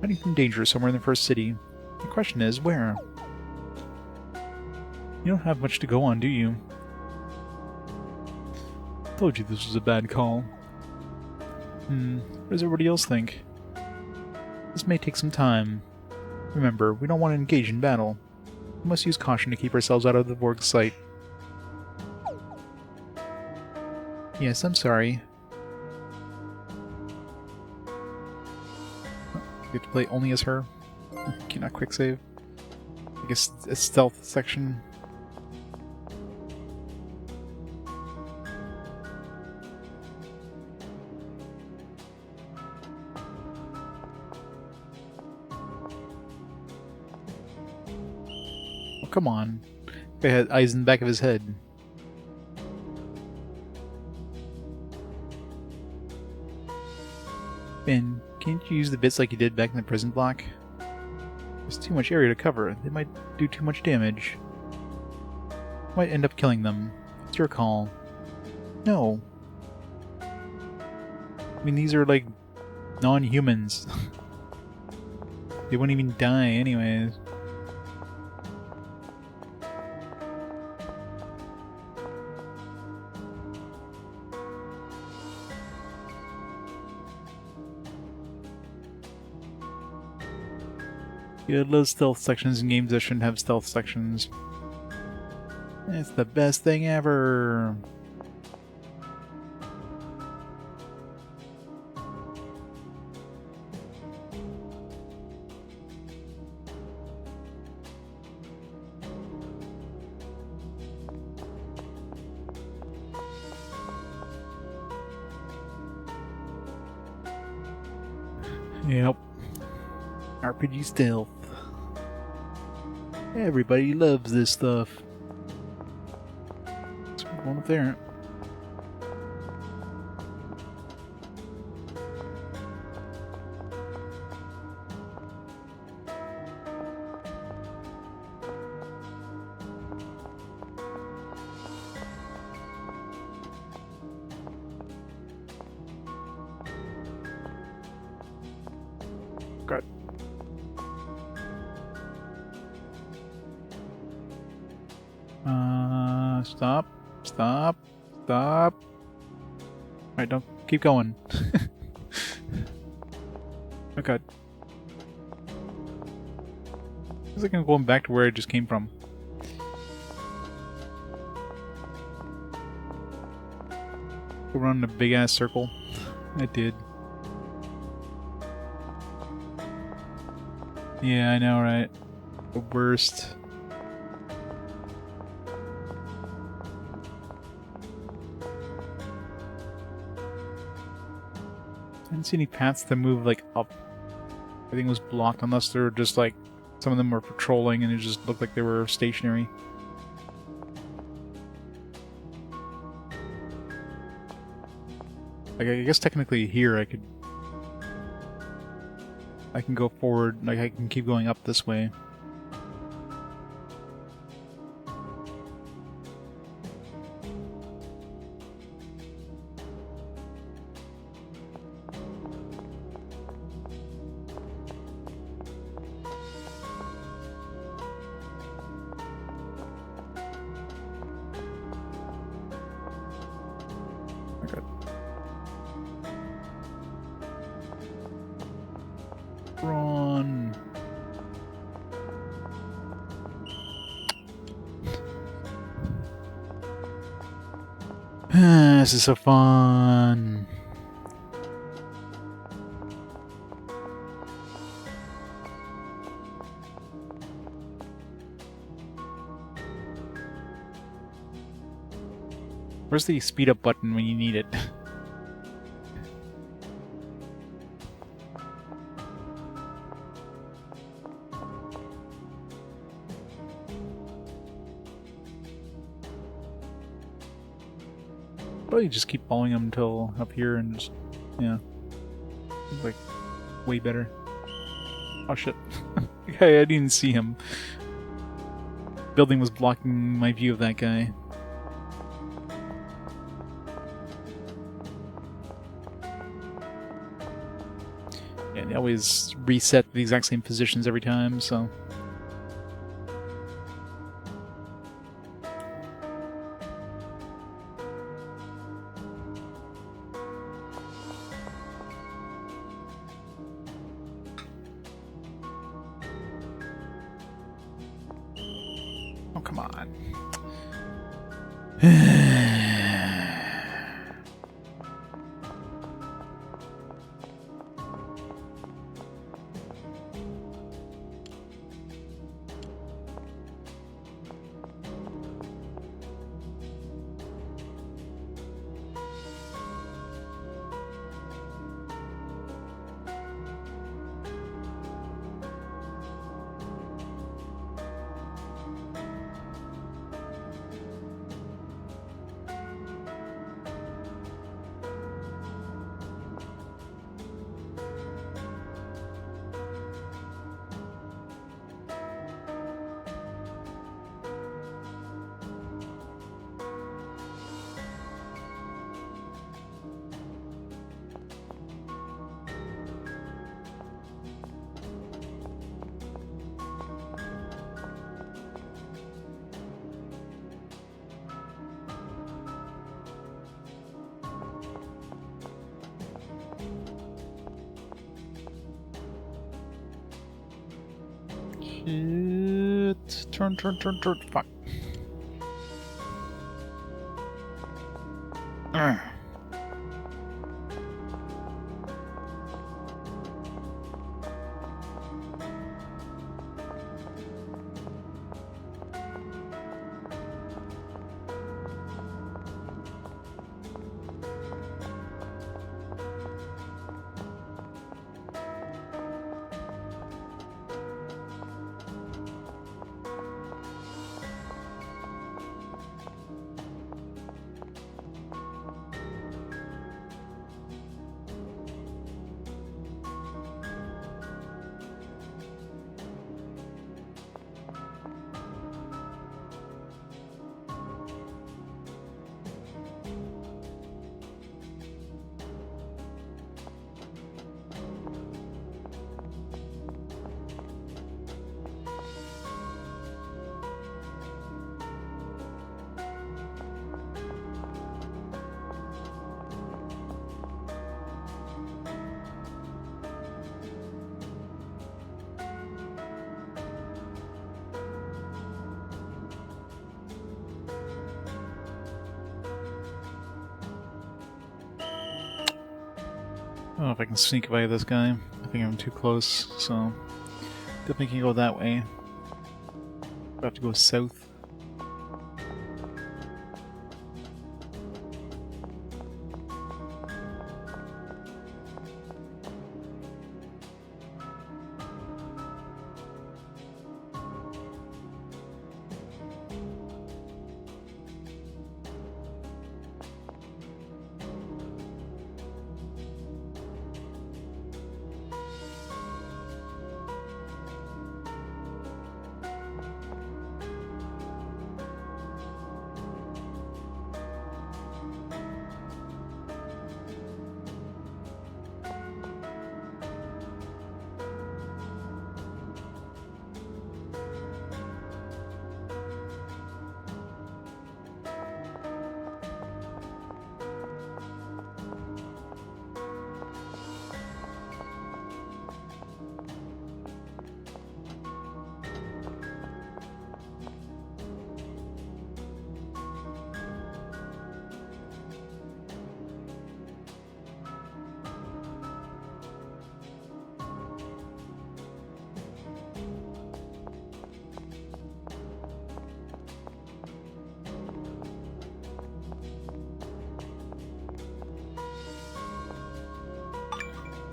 Hiding from danger somewhere in the first city. The question is, where? You don't have much to go on, do you? Told you this was a bad call. What does everybody else think? This may take some time. Remember, we don't want to engage in battle. We must use caution to keep ourselves out of the Vorg's sight. Yes, I'm sorry. You have to play only as her? Can you not quick save? I guess a stealth section. Oh, come on. Guy had eyes in the back of his head. Ben, can't you use the bits like you did back in the prison block? There's too much area to cover. They might do too much damage. Might end up killing them. It's your call. No. I mean, these are like non-humans. They wouldn't even die anyways. Yeah, those stealth sections in games that shouldn't have stealth sections. It's the best thing ever. Yep. RPG stealth. Everybody loves this stuff. What's going up there? God. Stop. Stop. Stop. Alright, don't keep going. Oh god. Feels like I'm going back to where I just came from. Go around a big ass circle. I did. Yeah, I know, right? The worst. I didn't see any paths to move, like, up. Everything was blocked unless they were just, like, some of them were patrolling and it just looked like they were stationary. Like, I guess technically here I can go forward, like I can keep going up this way. Okay. Run. This is so fun. Where's the speed up button when you need it? Probably just keep following him until up here and just, yeah. It's like, way better. Oh shit. Okay, I didn't see him. Building was blocking my view of that guy. Yeah, they always reset the exact same positions every time, so... Oh, come on. Shit. Turn. Fuck. Ugh. I don't know if I can sneak by this guy. I think I'm too close, so definitely can go that way. I have to go south.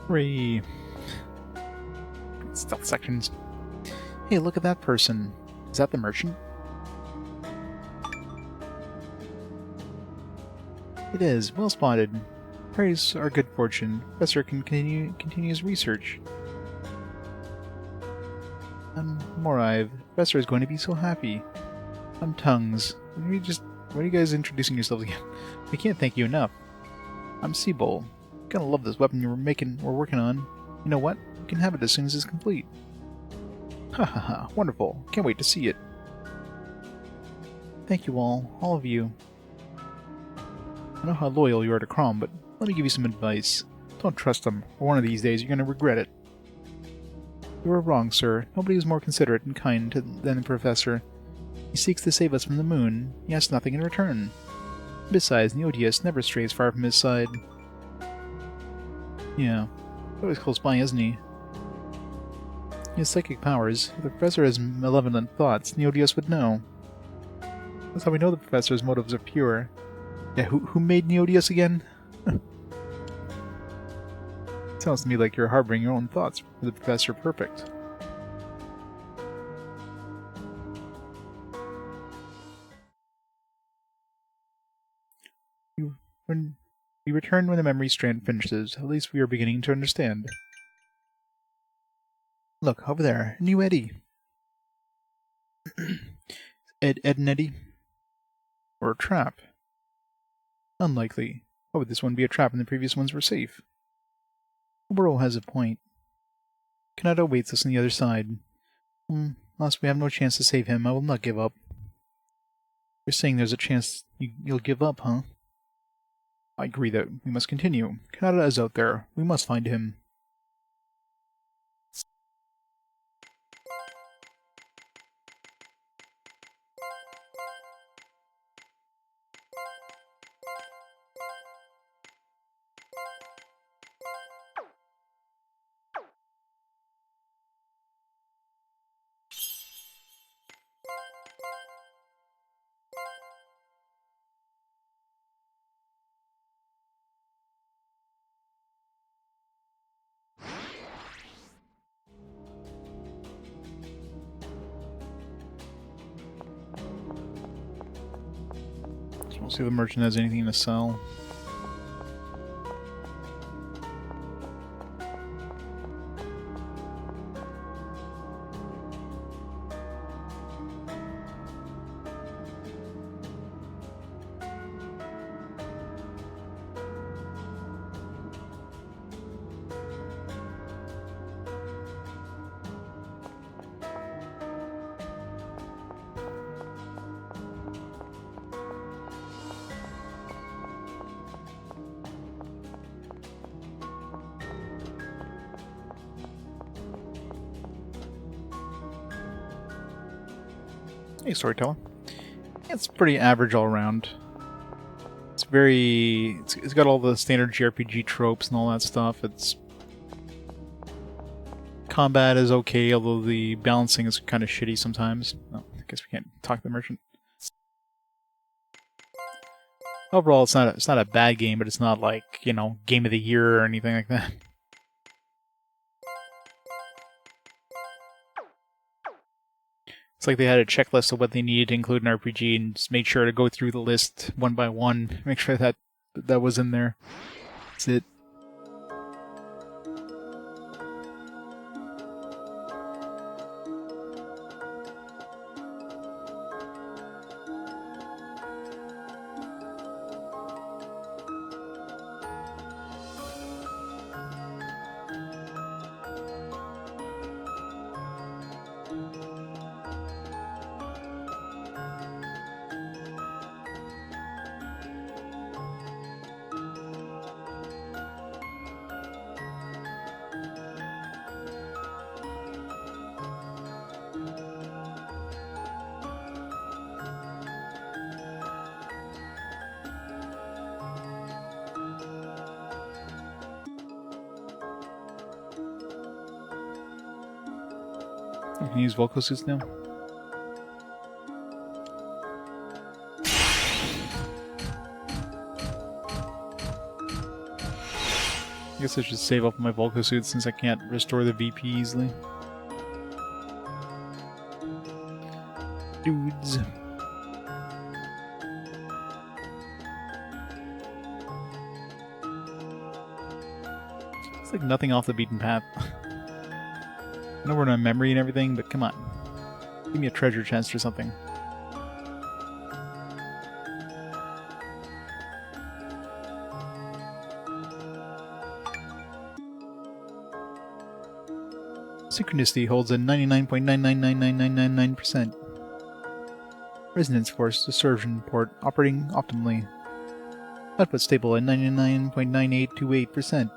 Hooray! Stealth sections. Hey, look at that person. Is that the merchant? It is. Well spotted. Praise our good fortune. Professor can continue his research. Morive. Professor is going to be so happy. I'm Tongues. Why are you guys introducing yourselves again? We can't thank you enough. I'm Seabowl. Gonna love this weapon we're working on. You know what? You can have it as soon as it's complete. Ha ha ha, wonderful. Can't wait to see it. Thank you all of you. I know how loyal you are to Crom, but let me give you some advice. Don't trust him, or one of these days you're gonna regret it. You are wrong, sir. Nobody is more considerate and kind than the Professor. He seeks to save us from the moon. He asks nothing in return. Besides, Neodius never strays far from his side. Yeah, always close by, isn't he? He has psychic powers. If the Professor has malevolent thoughts, Neodius would know. That's how we know the Professor's motives are pure. Yeah, who made Neodius again? Sounds to me like you're harboring your own thoughts for the Professor perfect. When we return when the memory strand finishes, at least we are beginning to understand. Look, over there, new Eddie. Ed and Eddie? Or a trap? Unlikely. Why would this one be a trap and the previous ones were safe? Oboro has a point. Kanata waits us on the other side. Unless we have no chance to save him, I will not give up. You're saying there's a chance you'll give up, huh? I agree that we must continue. Kanata is out there. We must find him. See if the merchant has anything to sell. Hey, storyteller. It's pretty average all around. It's very... It's got all the standard JRPG tropes and all that stuff. It's... Combat is okay, although the balancing is kind of shitty sometimes. Oh, I guess we can't talk to the merchant. Overall, it's not a bad game, but it's not like, you know, game of the year or anything like that. It's like they had a checklist of what they needed to include in RPG and just made sure to go through the list one by one, make sure that was in there. That's it. I can use vocal suits now. I guess I should save up my Volco suit since I can't restore the VP easily. Dudes. It's like nothing off the beaten path. I know we're in a memory and everything, but come on. Give me a treasure chest or something. Synchronicity holds a 99.999999%. Resonance force distortion port operating optimally. Output stable at 99.9828%.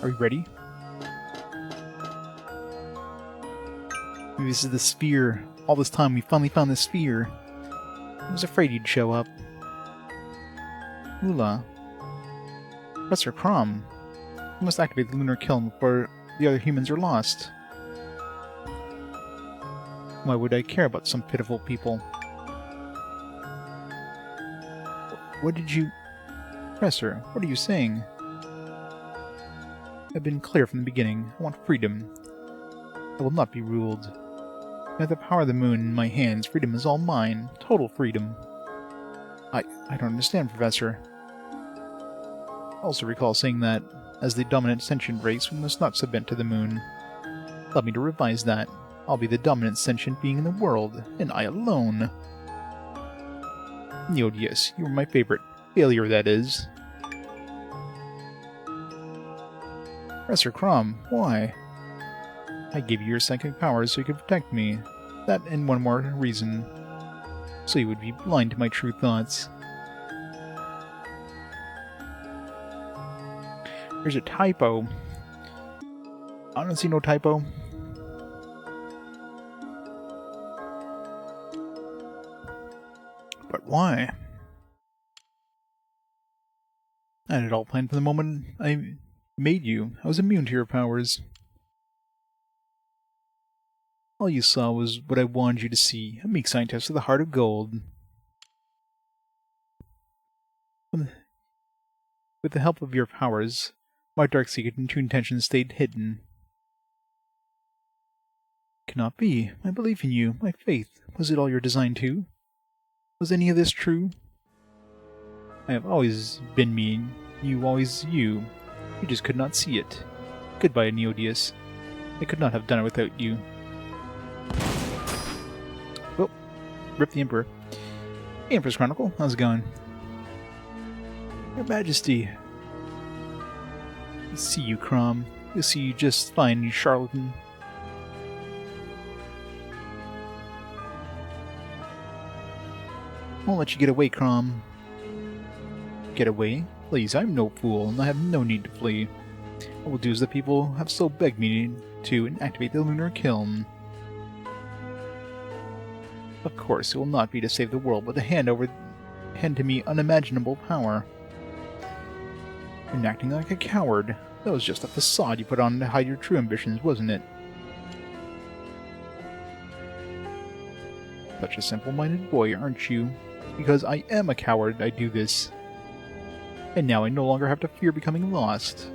Are we ready? Maybe this is the sphere. All this time we finally found the sphere. I was afraid you'd show up. Oola. Professor Crom. You must activate the lunar kiln before the other humans are lost. Why would I care about some pitiful people? What did you... Professor, what are you saying? I've been clear from the beginning. I want freedom. I will not be ruled. I have the power of the moon in my hands. Freedom is all mine. Total freedom. I don't understand, Professor. I also recall saying that, as the dominant sentient race, we must not submit to the moon. Allow me to revise that. I'll be the dominant sentient being in the world, and I alone. Oh yes, you were my favorite. Failure, that is. Professor Crom, why? I gave you your psychic powers so you could protect me. That and one more reason. So you would be blind to my true thoughts. There's a typo. I don't see no typo. But why? I had it all planned from the moment I made you. I was immune to your powers. All you saw was what I wanted you to see. A meek scientist with a heart of gold. With the help of your powers, my dark secret and true intentions stayed hidden. Cannot be. My belief in you, my faith, was it all your design too? Was any of this true? I have always been me, you always you. You just could not see it. Goodbye, Neodius. I could not have done it without you. Oh, rip the Emperor. Hey, Empress Chronicle, how's it going? Your Majesty. I see you, Crom. You'll see you just fine, you charlatan. Won't let you get away, Crom. Get away? Please, I'm no fool, and I have no need to flee. I will do as the people have so begged me to and activate the lunar kiln. Of course, it will not be to save the world, but to hand to me unimaginable power. You're acting like a coward. That was just a facade you put on to hide your true ambitions, wasn't it? Such a simple-minded boy, aren't you? Because I am a coward, I do this. And now I no longer have to fear becoming lost.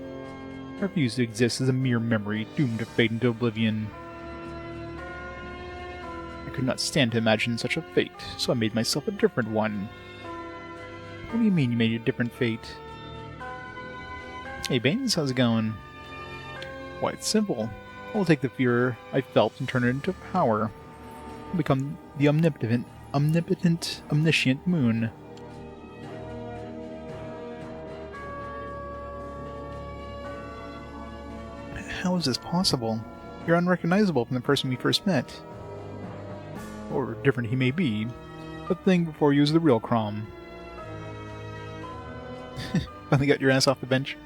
I refuse to exist as a mere memory, doomed to fade into oblivion. I could not stand to imagine such a fate, so I made myself a different one. What do you mean you made a different fate? Hey Baines, how's it going? Why, it's simple. I will take the fear I felt and turn it into power. I'll become the omnipotent, omniscient moon. How is this possible? You're unrecognizable from the person we first met. Or different he may be, but the thing before you is the real Crom. Finally got your ass off the bench.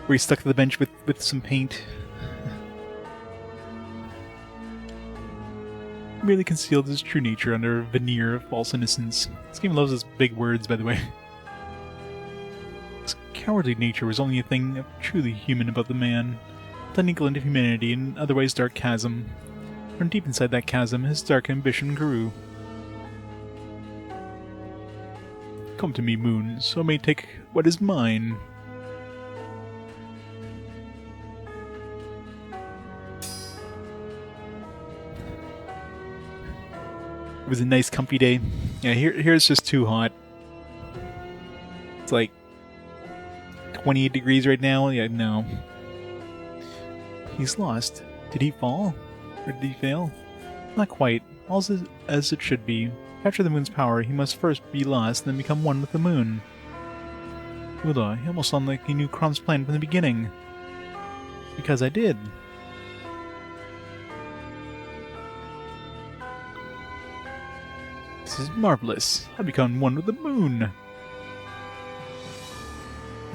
Were you stuck to the bench with some paint? Merely concealed his true nature under a veneer of false innocence. This game loves its big words, by the way. His cowardly nature was only a thing truly human about the man. A tiny glint of humanity in an otherwise dark chasm. From deep inside that chasm, his dark ambition grew. Come to me, Moon, so I may take what is mine. It was a nice comfy day. Yeah, here's just too hot. It's like 28 degrees right now. Yeah, no. He's lost. Did he fall? Or did he fail? Not quite. All's as it should be. Capture the moon's power, he must first be lost, then become one with the moon. Ula, he almost sounded like he knew Crom's plan from the beginning. Because I did. This is marvelous. I become one with the moon.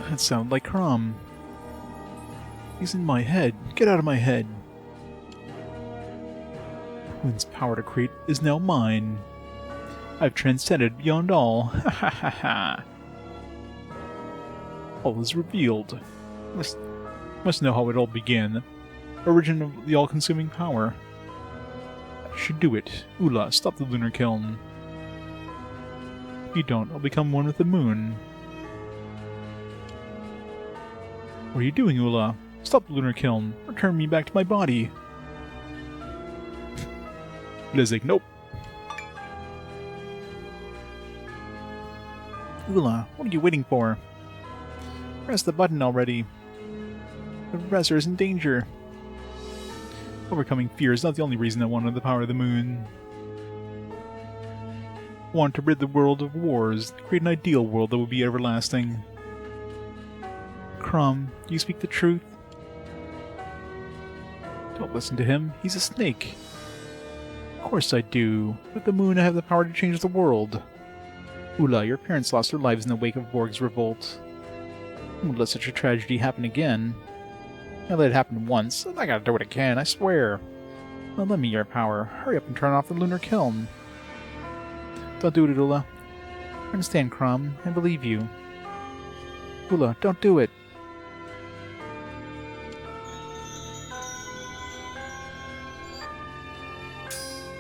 That sounded like Crom. He's in my head. Get out of my head. Moon's power to create is now mine. I've transcended beyond all. Ha ha ha ha. All is revealed. Must know how it all began. Origin of the all-consuming power. I should do it. Ula, stop the lunar kiln. If you don't, I'll become one with the moon. What are you doing, Ula? Stop the lunar kiln. Return me back to my body. Ula's like, nope. Ula, what are you waiting for? Press the button already. The professor is in danger. Overcoming fear is not the only reason I wanted the power of the moon. I want to rid the world of wars, create an ideal world that will be everlasting. Crom, do you speak the truth? Don't listen to him, he's a snake. Of course I do. With the moon I have the power to change the world. Ula, your parents lost their lives in the wake of Borg's revolt. I won't let such a tragedy happen again. I let it happen once, I gotta do it again, I swear. Well, lend me your power. Hurry up and turn off the lunar kiln. Don't do it, Ula. I understand, Crom. I believe you. Ula, don't do it.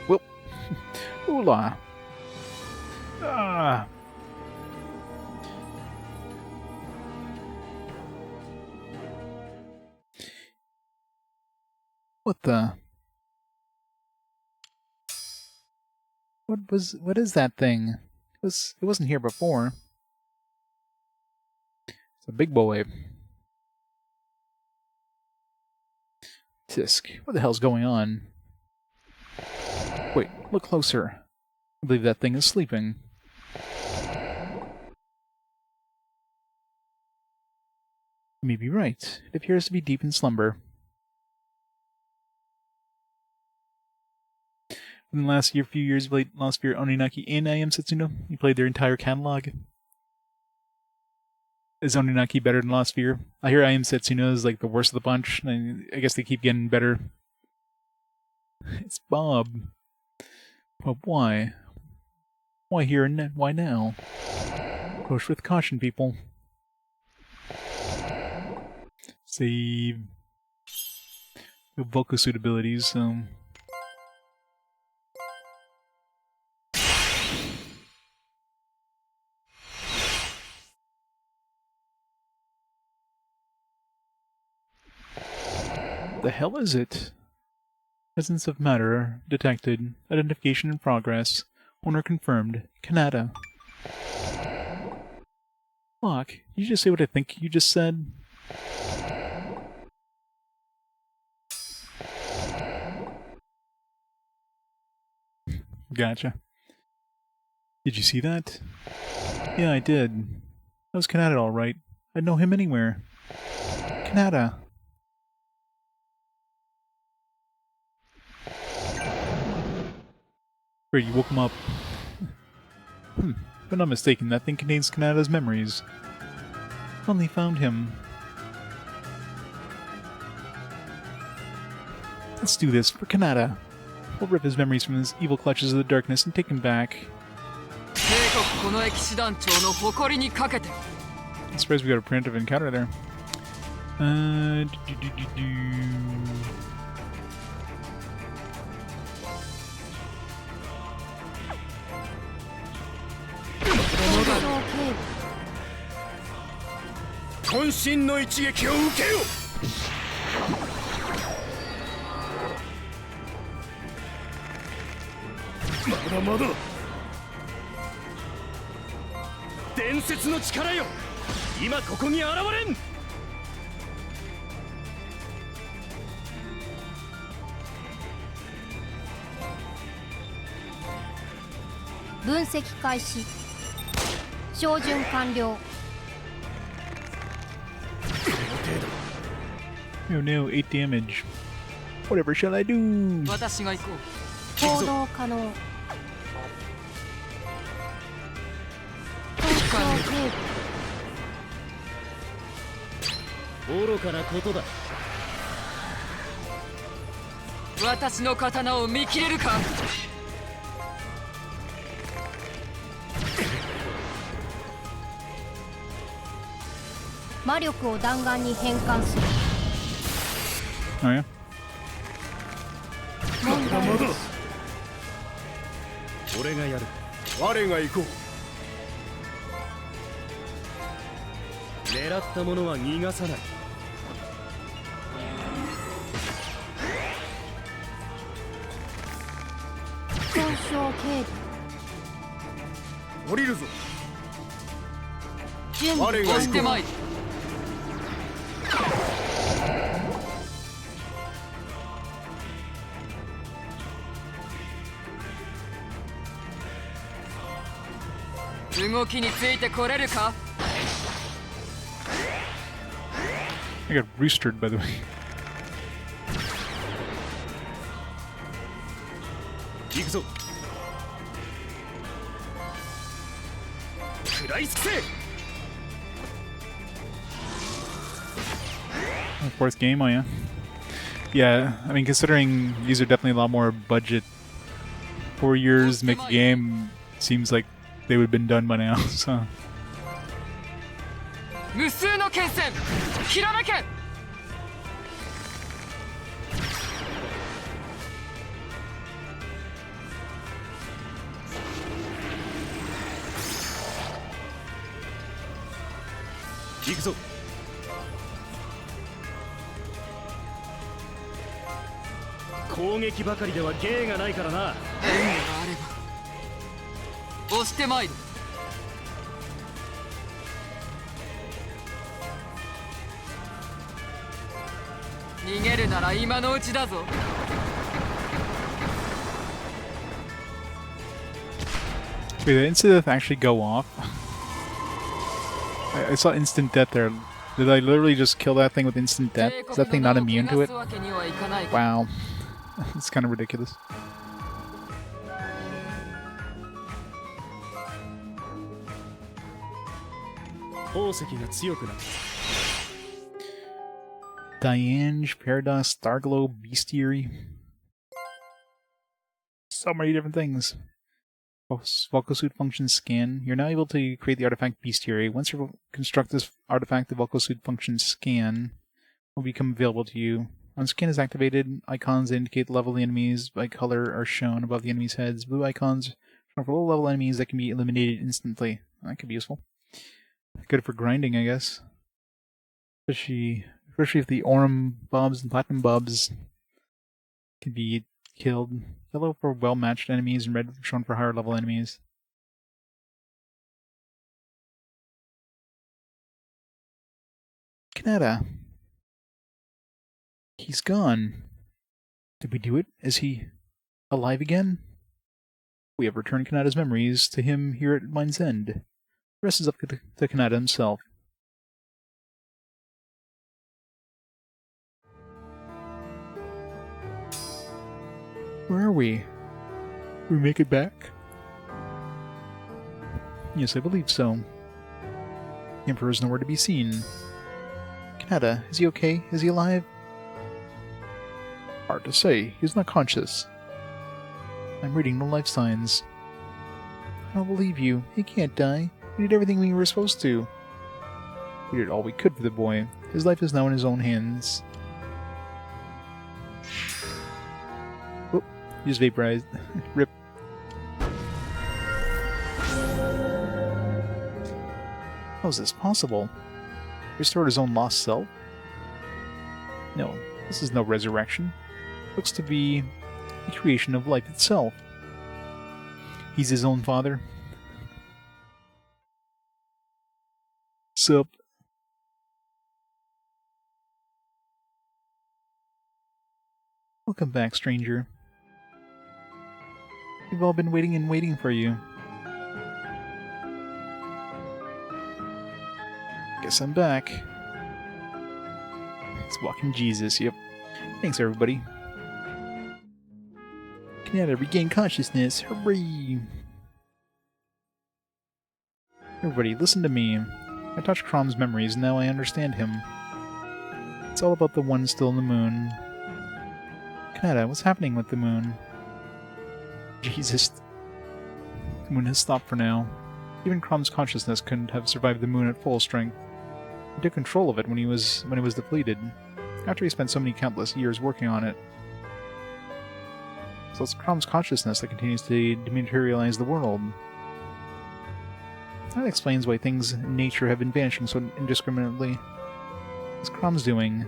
Well, Ula. Ah. What the? What is that thing? It wasn't here before. It's a big boy. Tisk. What the hell's going on? Wait, look closer. I believe that thing is sleeping. You may be right. It appears to be deep in slumber. In the last few years, you played Lost Sphear, Oninaki, and I Am Setsuna. You played their entire catalog. Is Oninaki better than Lost Sphear? I hear I Am Setsuna is like the worst of the bunch. I guess they keep getting better. It's Bob. But why? Why here and why now? Approach with caution, people. Save. The vocal suit abilities, so. The hell is it? Presence of matter detected. Identification in progress. Owner confirmed. Kanata. Locke, did you just say what I think you just said? Gotcha. Did you see that? Yeah, I did. That was Kanata, alright. I'd know him anywhere. Kanata. Great, you woke him up. If I'm not mistaken, that thing contains Kanata's memories. Finally found him. Let's do this for Kanata. We'll rip his memories from his evil clutches of the darkness and take him back. I'm surprised we got a preemptive encounter there.渾身の一撃を受けよ。まだまだ伝説の力よ、今ここに現れん。分析開始。照準完了。 Oh no, 8 damage. Whatever shall I do? 私が行こう。行動可能。交渉警備。愚かなことだ。私の刀を見切れるか。魔力を弾丸に変換する。 Oh yeah? 問題なし。俺がやる。我が行こう。狙ったものは逃がさない。交渉警備。降りるぞ。準備我が行こう。してまい。動きについてこれるか。 I got roostered, by the way. 行くぞ。食らいつけ。 Fourth game, oh yeah? Yeah, I mean, considering these are definitely a lot more budget. 4 years to make a game seems like they would have been done by now, so. 無数の剣線ひらめけ。行くぞ。攻撃ばかりでは芸がないからな。援護があれば押してまいる。逃げるなら今のうちだぞ。Wait, did instant death actually go off? I saw instant death there. Did I literally just kill that thing with instant death? Is that thing not immune to it? Wow. It's kind of ridiculous. 宝石が強くなった。 Diange, Paradox, Starglow, Bestiary. So many different things. Volcosuit function scan. You're now able to create the artifact Bestiary. Once you construct this artifact, the Volcosuit function scan will become available to you. When scan is activated, icons that indicate the level of the enemies by color are shown above the enemies' heads. Blue icons are for low-level enemies that can be eliminated instantly. That could be useful. Good for grinding, I guess. Especially if the Aurum Bobs and Platinum Bobs can be killed. Yellow for well-matched enemies and red shown for higher-level enemies. Kanata. He's gone. Did we do it? Is he alive again? We have returned Kanata's memories to him here at Mind's End. The rest is up to Kanata himself. Where are we? Did we make it back? Yes, I believe so. The Emperor is nowhere to be seen. Kanata, is he okay? Is he alive? Hard to say. He's not conscious. I'm reading no life signs. I don't believe you. He can't die. We did everything we were supposed to. We did all we could for the boy. His life is now in his own hands. Oh, he just vaporized. Rip. How is this possible? Restored his own lost self? No, this is no resurrection. Looks to be a creation of life itself. He's his own father. Sup? Welcome back, stranger. We've all been waiting and waiting for you. Guess I'm back. It's walking Jesus, yep. Thanks, everybody. Kanata regain consciousness, hooray! Everybody, listen to me. I touched Crom's memories, and now I understand him. It's all about the one still in the moon. Kanata, what's happening with the moon? Jesus. The moon has stopped for now. Even Crom's consciousness couldn't have survived the moon at full strength. He took control of it when it was depleted, after he spent so many countless years working on it. So it's Crom's consciousness that continues to dematerialize the world. That explains why things in nature have been vanishing so indiscriminately. What's Crom's doing?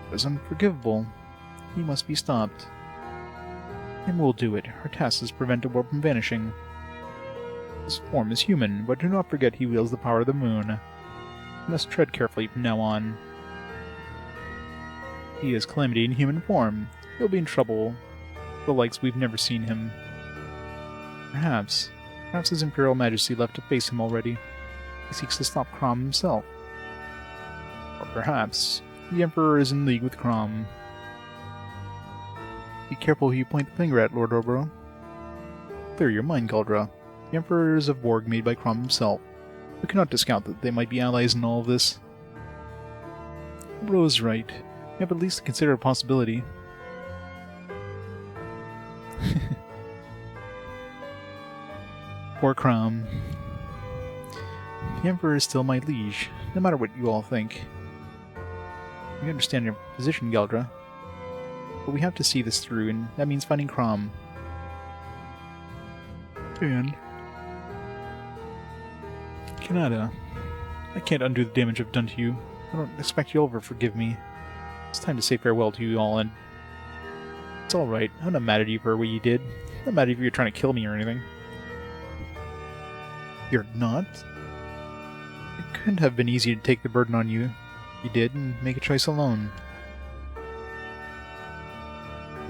It is unforgivable. He must be stopped. And we'll do it. Our task is to prevent the world from vanishing. His form is human, but do not forget he wields the power of the moon. You must tread carefully from now on. He is Calamity in human form. He'll be in trouble. The likes we've never seen him. Perhaps His Imperial Majesty left to face him already. He seeks to stop Crom himself. Or perhaps the Emperor is in league with Crom. Be careful who you point the finger at, Lord Obro. Clear your mind, Galdra. The Emperor is a Borg made by Crom himself. We cannot discount that they might be allies in all of this. Obro is right. We have at least to consider a possibility. Poor Crom. The Emperor is still my liege, no matter what you all think. We understand your position, Galdra. But we have to see this through, and that means finding Crom. And Kanata, I can't undo the damage I've done to you. I don't expect you'll ever forgive me. It's time to say farewell to you all, and it's alright. I'm not mad at you for what you did. I'm not mad if you're trying to kill me or anything. You're not? It couldn't have been easy to take the burden on you. You did, and make a choice alone.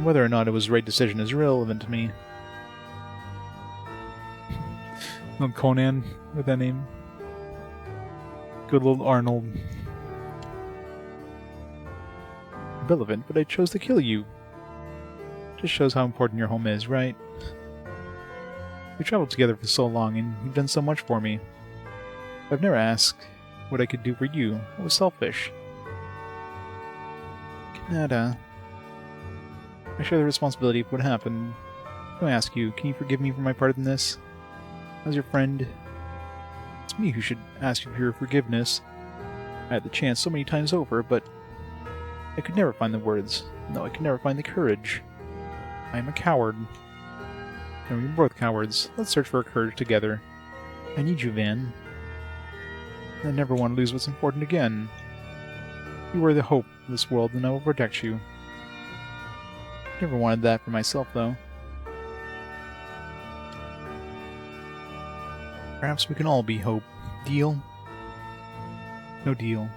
Whether or not it was the right decision is irrelevant to me. No Conan with that name. Good little Arnold. Irrelevant, but I chose to kill you. Just shows how important your home is, right? We traveled together for so long, and you've done so much for me. I've never asked what I could do for you. I was selfish. Kanata. I share the responsibility of what happened. I ask you, can you forgive me for my part in this? As your friend, it's me who should ask you for your forgiveness. I had the chance so many times over, but I could never find the words. No, I could never find the courage. I am a coward. And we're both cowards. Let's search for our courage together. I need you, Van. I never want to lose what's important again. You are the hope of this world, and I will protect you. Never wanted that for myself, though. Perhaps we can all be hope. Deal? No deal.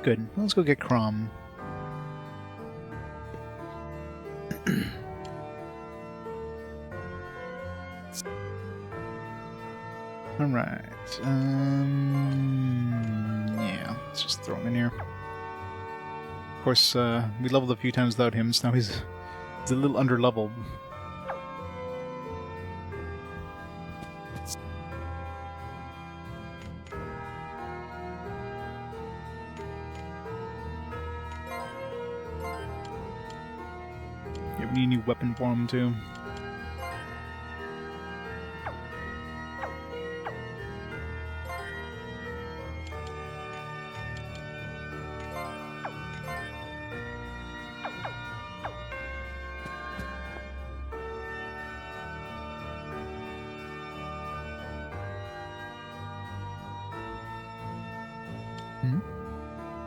Good. Let's go get Crom. Alright. Yeah, let's just throw him in here. Of course, we leveled a few times without him, so now he's a little under-leveled. Yeah, we need a new weapon for him, too.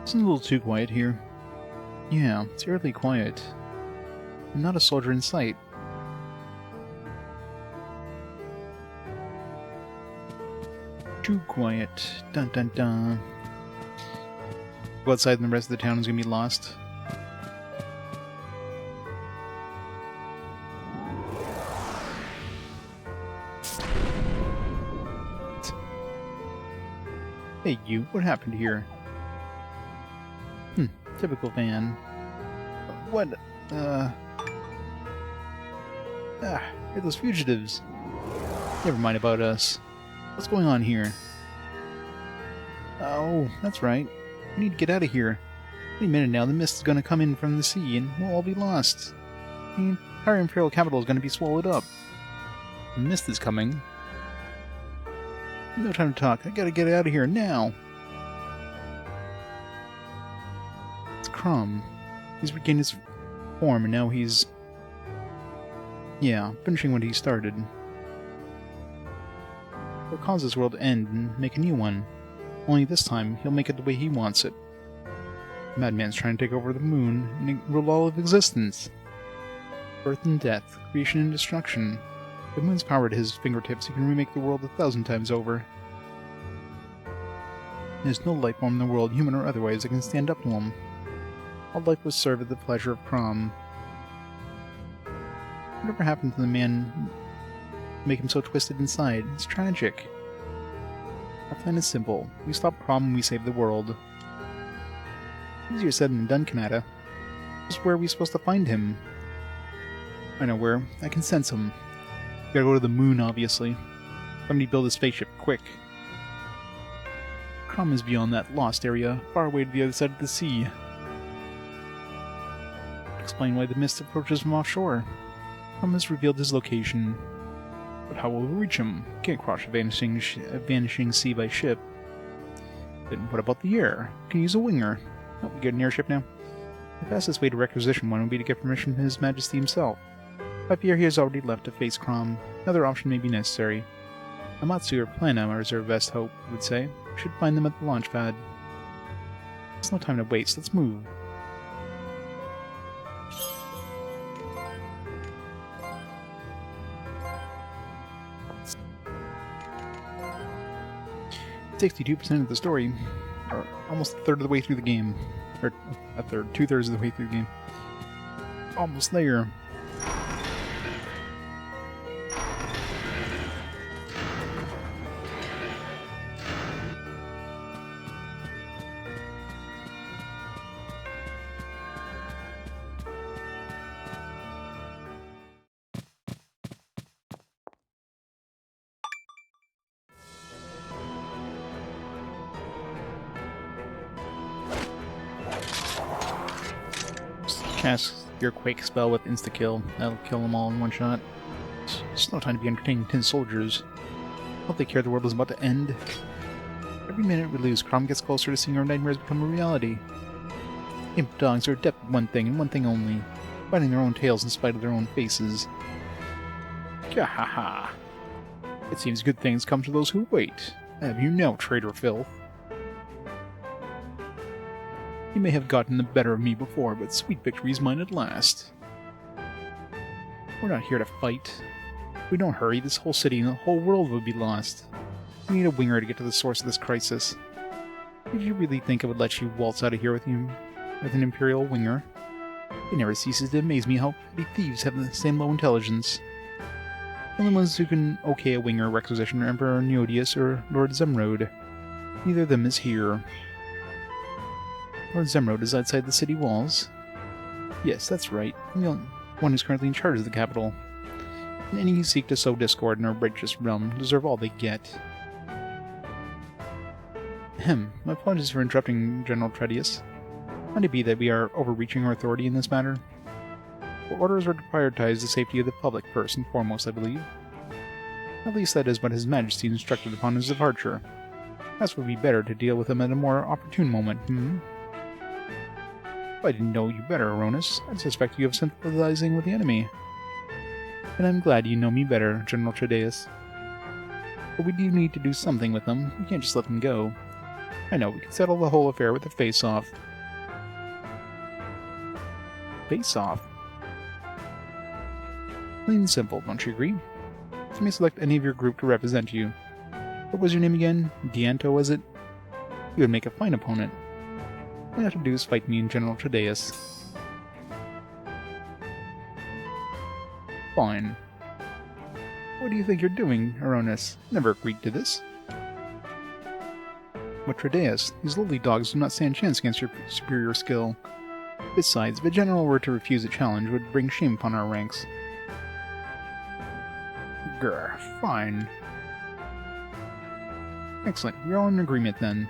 It's a little too quiet here. Yeah, it's eerily quiet. Not a soldier in sight. Too quiet. Dun dun dun. Go outside and the rest of the town is gonna be lost. Hey you, what happened here? Typical Van. What? They're those fugitives. Never mind about us. What's going on here? Oh, that's right. We need to get out of here. Any minute now, the mist is going to come in from the sea, and we'll all be lost. The entire Imperial capital is going to be swallowed up. The mist is coming. No time to talk. I gotta get out of here now. Crom. He's regained his form, and now he's... yeah, finishing what he started. He'll cause this world to end and make a new one. Only this time, he'll make it the way he wants it. The madman's trying to take over the moon and rule all of existence. Birth and death, creation and destruction. The moon's power at his fingertips, he can remake the world 1,000 times over. There's no life form in the world, human or otherwise, that can stand up to him. All life was served at the pleasure of Crom. Whatever happened to the man to make him so twisted inside? It's tragic. Our plan is simple. We stop Crom and we save the world. Easier said than done, Kanata. Just where are we supposed to find him? I know where. I can sense him. We gotta go to the moon, obviously. Somebody build a spaceship, quick. Crom is beyond that lost area, far away to the other side of the sea. Explain why the mist approaches from offshore. Crom has revealed his location. But how will we reach him? Can't cross a vanishing sea by ship. Then what about the air? Can use a winger. Oh, we get an airship now. The fastest way to requisition one would be to get permission from His Majesty himself. I fear he has already left to face Crom. Another option may be necessary. Amatsu or Plana are our best hope, I would say. We should find them at the launch pad. There's no time to waste. Let's move. 62% of the story, or almost a third of the way through the game. Or a third, 2/3 of the way through the game. Almost there. Cast your Quake spell with insta-kill. That'll kill them all in one shot. It's no time to be entertaining tin soldiers. Hope they care the world is about to end. Every minute we lose, Crom gets closer to seeing our nightmares become a reality. Imp dogs are adept at one thing and one thing only, biting their own tails in spite of their own faces. Gahaha! It seems good things come to those who wait. I have you now, traitor filth. You may have gotten the better of me before, but sweet victory is mine at last. We're not here to fight. If we don't hurry, this whole city and the whole world will be lost. We need a winger to get to the source of this crisis. Did you really think I would let you waltz out of here with an Imperial winger? It never ceases to amaze me how petty thieves have the same low intelligence. The only ones who can okay a winger requisition are Emperor Neodius or Lord Zemrode. Neither of them is here. Lord Zemrode is outside the city walls. Yes, that's right. The only one who's currently in charge of the capital. And any who seek to sow discord in our righteous realm deserve all they get. Ahem. My apologies for interrupting, General Tredius. Might it be that we are overreaching our authority in this matter? Our orders are to prioritize the safety of the public first and foremost, I believe. At least that is what His Majesty instructed upon his departure. Perhaps it would be better to deal with him at a more opportune moment, If I didn't know you better, Aronis, I'd suspect you of sympathizing with the enemy. And I'm glad you know me better, General Tredeus. But we do need to do something with them. We can't just let them go. I know, we can settle the whole affair with a face-off. Face-off? Plain and simple, don't you agree? You may select any of your group to represent you. What was your name again? Dianto, was it? You would make a fine opponent. All you have to do is fight me and General Tredeus. Fine. What do you think you're doing, Aronis? Never agreed to this. But Tredeus, these lowly dogs do not stand a chance against your superior skill. Besides, if a general were to refuse a challenge, it would bring shame upon our ranks. Grr, fine. Excellent, we're all in agreement then.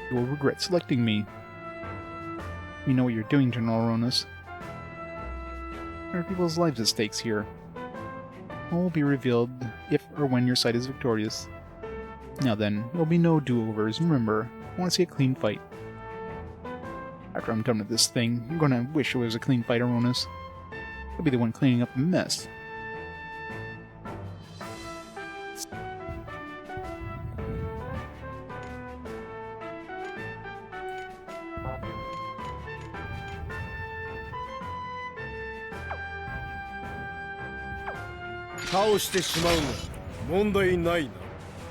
You will regret selecting me. You know what you're doing, General Aronis. There are people's lives at stakes here. All will be revealed if or when your side is victorious. Now then, there will be no do-overs, and remember, I want to see a clean fight. After I'm done with this thing, you're gonna wish it was a clean fight, Aronis. I'll be the one cleaning up the mess.倒してしまうが問題ないな。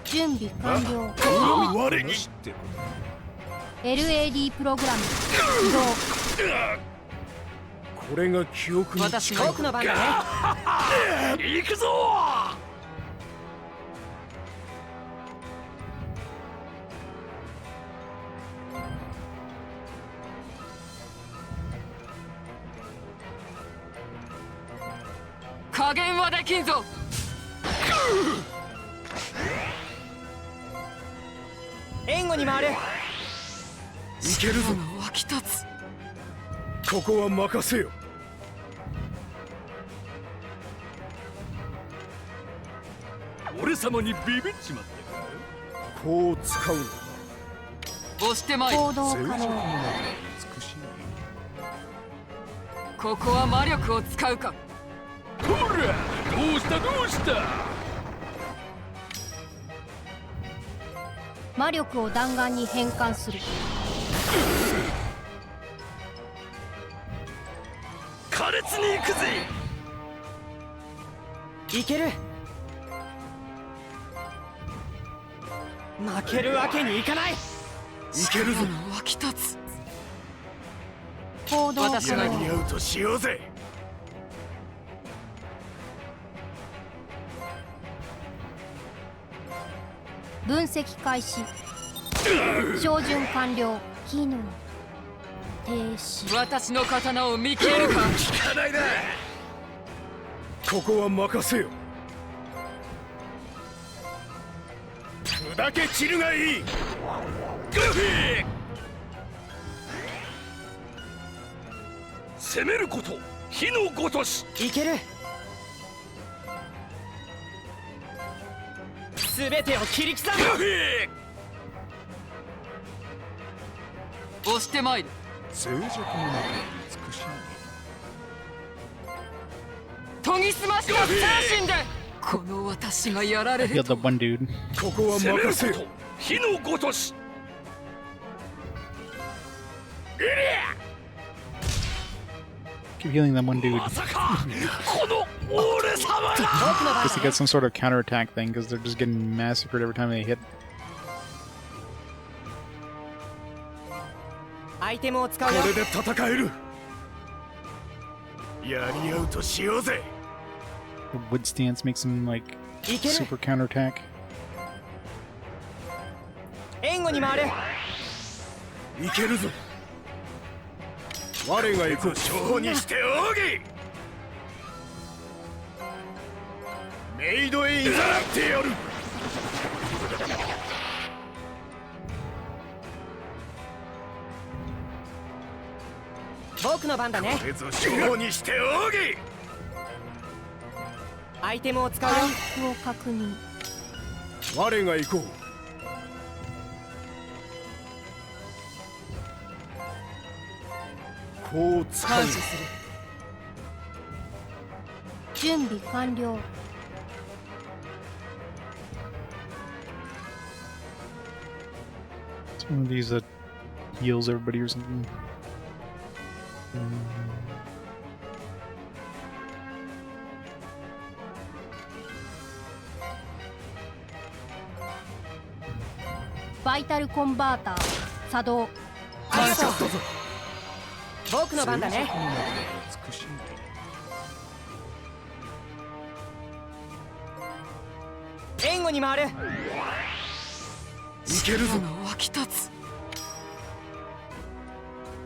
準備完了。我に知って LAD プログラム起動。これが記憶に私僕の番だね。行くぞ。加減はできんぞ。援護に回る。いけるぞ。力が湧き立つ。ここは任せよ。俺様にビビっちまったか。こう使うの。押してまい。行動可能。美しい。ここは魔力を使うか。ほら、どうしたどうした。魔力を弾丸に変換する。苛烈に行くぜ。いける。負けるわけにいかない。いけるぞ。力の湧き立つ。行動私が可能。やり合うとしようぜ。分析開始。照準完了。機能停止。私の刀を見切れるか。聞かないな。ここは任せよ。砕け散るがいい。グフィ攻めること火のごとし。いける。すべてを切り刻グむ。フィ押してまいる。静寂の中に美しい。研ぎ澄ました精神でこの私がやられ I る killed と the one dude. ここは任せよ。火のごとし。Keep healing that one dude. まさかこの俺様だ。僕の番 Guess they だ got ね。 some sort of counterattack thing because they're just getting massacred every time they hit. アイテムを使うよ。これで戦える。やり合うとしようぜ。 The wood stance makes them like いける。 super counterattack. 援護に回る。いけるぞ。我が行く将にして奥義。メイドへいざなってやる。僕の番だねこ。れぞ将にして奥義。アイテムを使うよ。回復を確認。我が行こう。こう使う。感謝する。準備完了。 It's one of these that heals everybody or something. バイタルコンバーター作動。ありがとう。僕の番だね。美しい。援護に回る。いけるぞ。力が湧き立つ。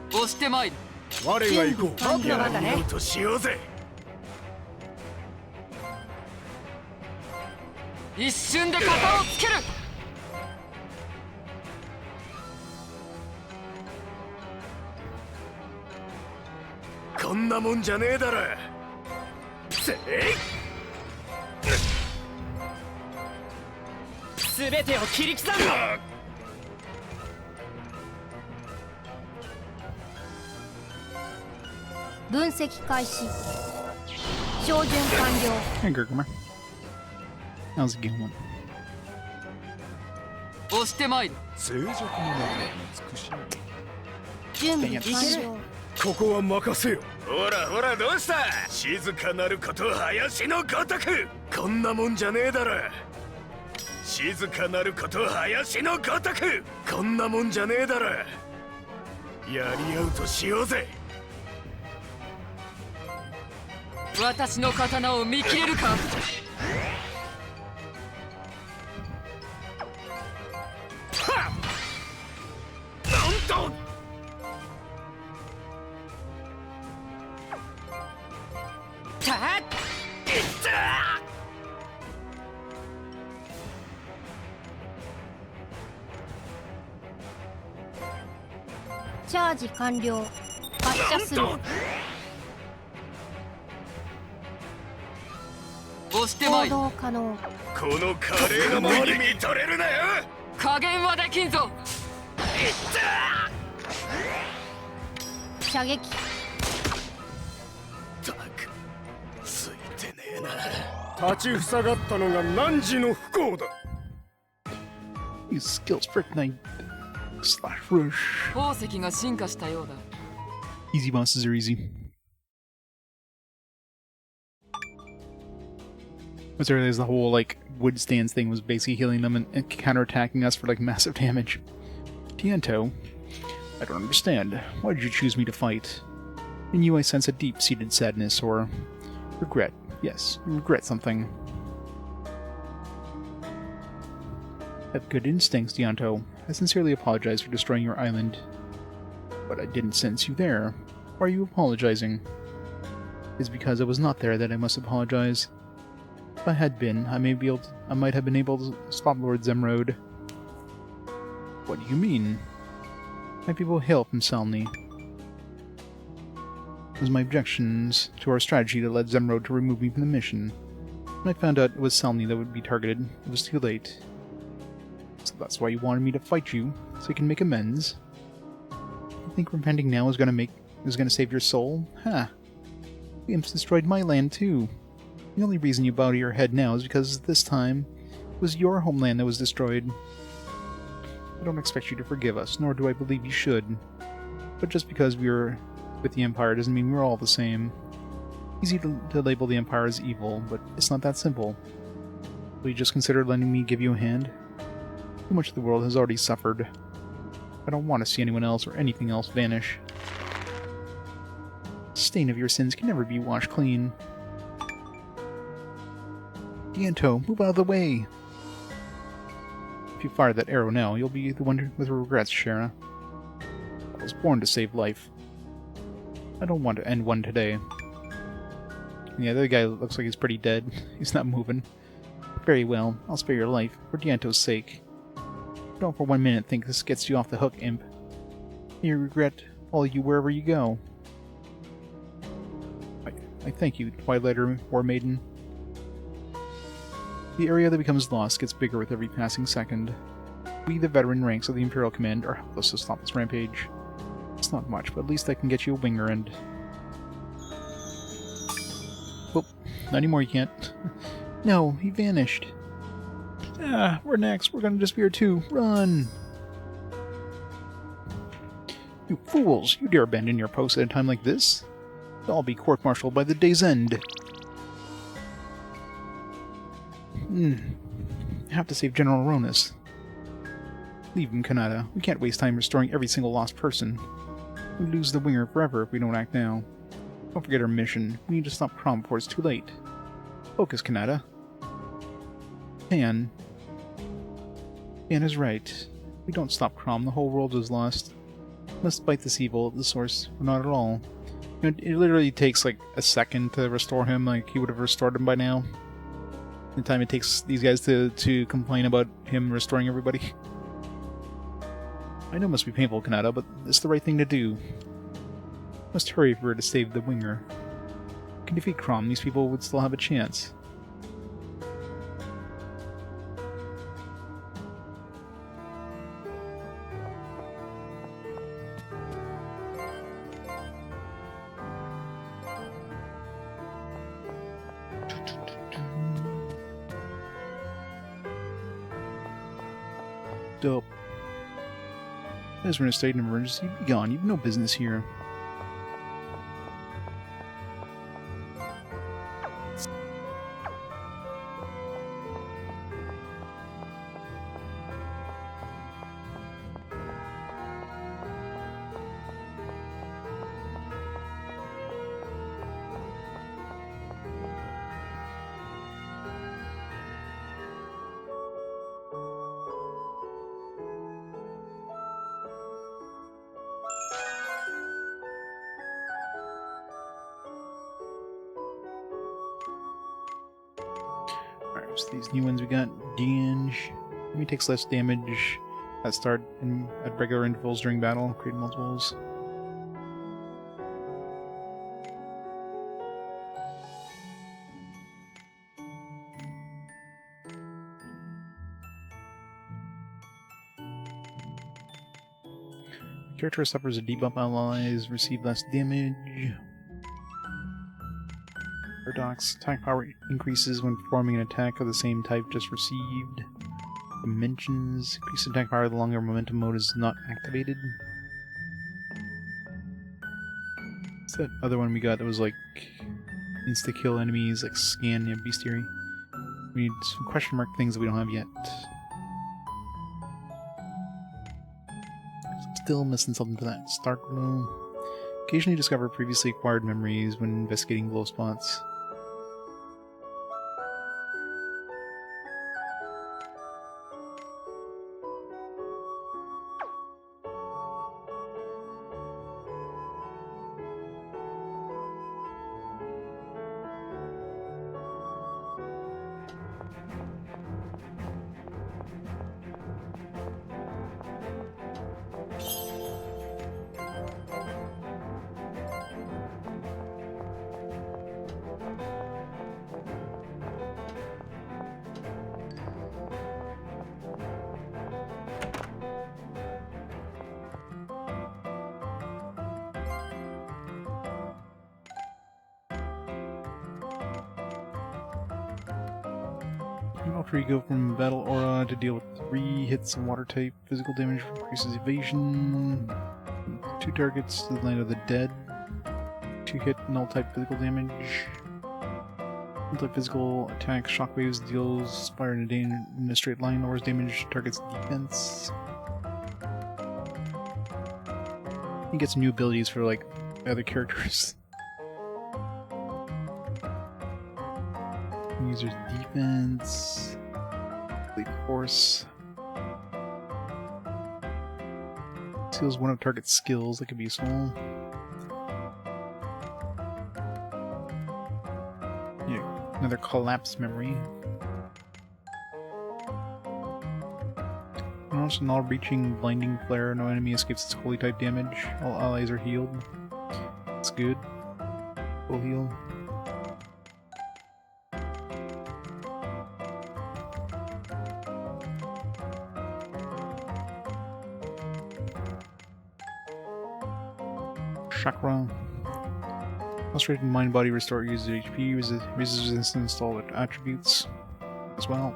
押してまいる。我が行こう。僕の番だねやり合うとしようぜ。一瞬で型をつける。こんなもんじゃねえだろ。せい。すべてを切り刻む。分析開始。照準完了。 Hey, Gurgler. That was a good one. 押してまいる。静寂の中美しい。準備 Dang it. 完了。ここは任せよ。ほらほらどうした。静かなること林のごとく。こんなもんじゃねえだろ。静かなること林のごとく。こんなもんじゃねえだろ。やり合うとしようぜ。私の刀を見切れるか。なんと。たっ。いったチャージ完了。発射する。押してま行いる。動可能。この華麗なものに見とれるなよ。加減はできんぞ。射撃。たくついてねえな。立ちふさがったのが何時の不幸だ。 These skills for night slash rush. 宝石が進化したようだ。 Easy bosses are easy. Was there the whole like wood stands thing was basically healing them and counterattacking us for like massive damage. Tiento, I don't understand. Why did you choose me to fight? In you I sense a deep-seated sadness or regret. Yes, you regret something. Have good instincts, Tiento. I sincerely apologize for destroying your island. But I didn't sense you there. Why are you apologizing? It's because I was not there that I must apologize. If I had been, I might have been able to stop Lord Zemrod. What do you mean? My people hail from Salni. It was my objections to our strategy that led Zemrod to remove me from the mission. When I found out it was Salni that would be targeted, it was too late. So that's why you wanted me to fight you, so you can make amends? You think repenting now is gonna save your soul? Ha! The imps destroyed my land too. The only reason you bow to your head now is because this time it was your homeland that was destroyed. I don't expect you to forgive us, nor do I believe you should. But just because we were with the Empire doesn't mean we're all the same. Easy to label the Empire as evil, but it's not that simple. Will you just consider letting me give you a hand? Too much of the world has already suffered. I don't want to see anyone else or anything else vanish. The stain of your sins can never be washed clean. Tiento, move out of the way! If you fire that arrow now, you'll be the one with regrets, Shara. I was born to save life. I don't want to end one today. Yeah, the other guy looks like he's pretty dead. He's not moving. Very well, I'll spare your life, for Tiento's sake. Don't for 1 minute think this gets you off the hook, imp. You regret all you wherever you go. I thank you, Twilight War Maiden. The area that becomes lost gets bigger with every passing second. We, the veteran ranks of the Imperial Command, are helpless to stop this rampage. It's not much, but at least I can get you a winger and... Oh, not anymore, you can't. No, he vanished. Ah, we're next. We're gonna disappear too. Run! You fools! You dare abandon your post at a time like this? You'll all be court-martialed by the day's end. I have to save General Ronus. Leave him, Kanata. We can't waste time restoring every single lost person. We lose the winger forever if we don't act now. Don't forget our mission. We need to stop Crom before it's too late. Focus, Kanata. Pan is right. If we don't stop Crom, the whole world is lost. We must fight this evil at the source, or not at all. You know, it literally takes like a second to restore him, like he would have restored him by now. The time it takes these guys to complain about him restoring everybody. I know it must be painful, Kanata, but it's the right thing to do. Must hurry if we're to save the winger. If we can defeat Crom, these people would still have a chance. Dope. As we're in a state of emergency, be gone. You've no business here. Alright, so these new ones we got. Gange. Enemy takes less damage at start and at regular intervals during battle. Create multiples. Character suffers a debuff, allies receive less damage. Paradox. Attack power increases when performing an attack of the same type just received. Dimensions. Increase attack power the longer momentum mode is not activated. What's that other one we got that was like insta-kill enemies, like scan and bestiary? We need some question mark things that we don't have yet. Still missing something for that start room. Occasionally discover previously acquired memories when investigating glow spots. After you go from battle aura to deal with 3 hits of water type, physical damage increases evasion, 2 targets to the land of the dead, 2 hit null type physical damage, null type physical attack, shockwaves deals fire in a straight line, lowers damage, targets defense. You get some new abilities for like other characters. User's defense, complete force, seals one of target skills that could be useful. Yeah, another collapse memory. Also, an all-reaching blinding flare. No enemy escapes its holy type damage. All allies are healed. That's good. Full heal. Chakra. Concentrated mind body restore user HP, raises resistance to all attributes as well.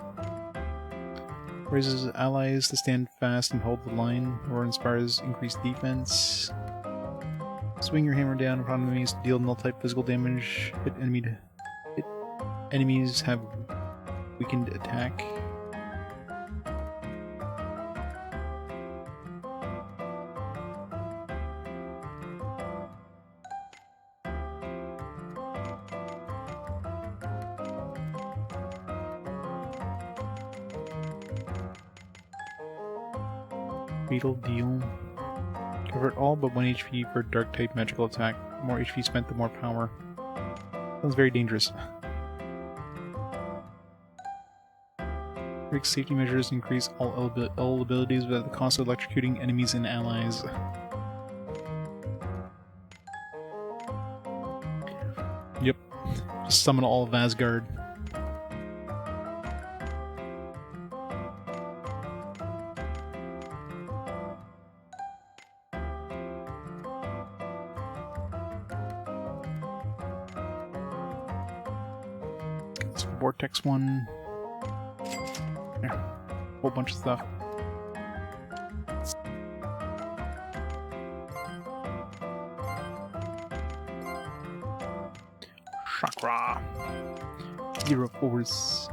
Raises allies to stand fast and hold the line, or inspires increased defense. Swing your hammer down upon enemies to deal null type physical damage. Hit enemies have weakened attack. Fatal deal. Convert all but 1 HP for dark type magical attack. The more HP spent, the more power. Sounds very dangerous. Rick's safety measures increase all abilities without the cost of electrocuting enemies and allies. Yep. Just summon all of Asgard. Vortex one. Yeah, whole bunch of stuff. Chakra. Zero force.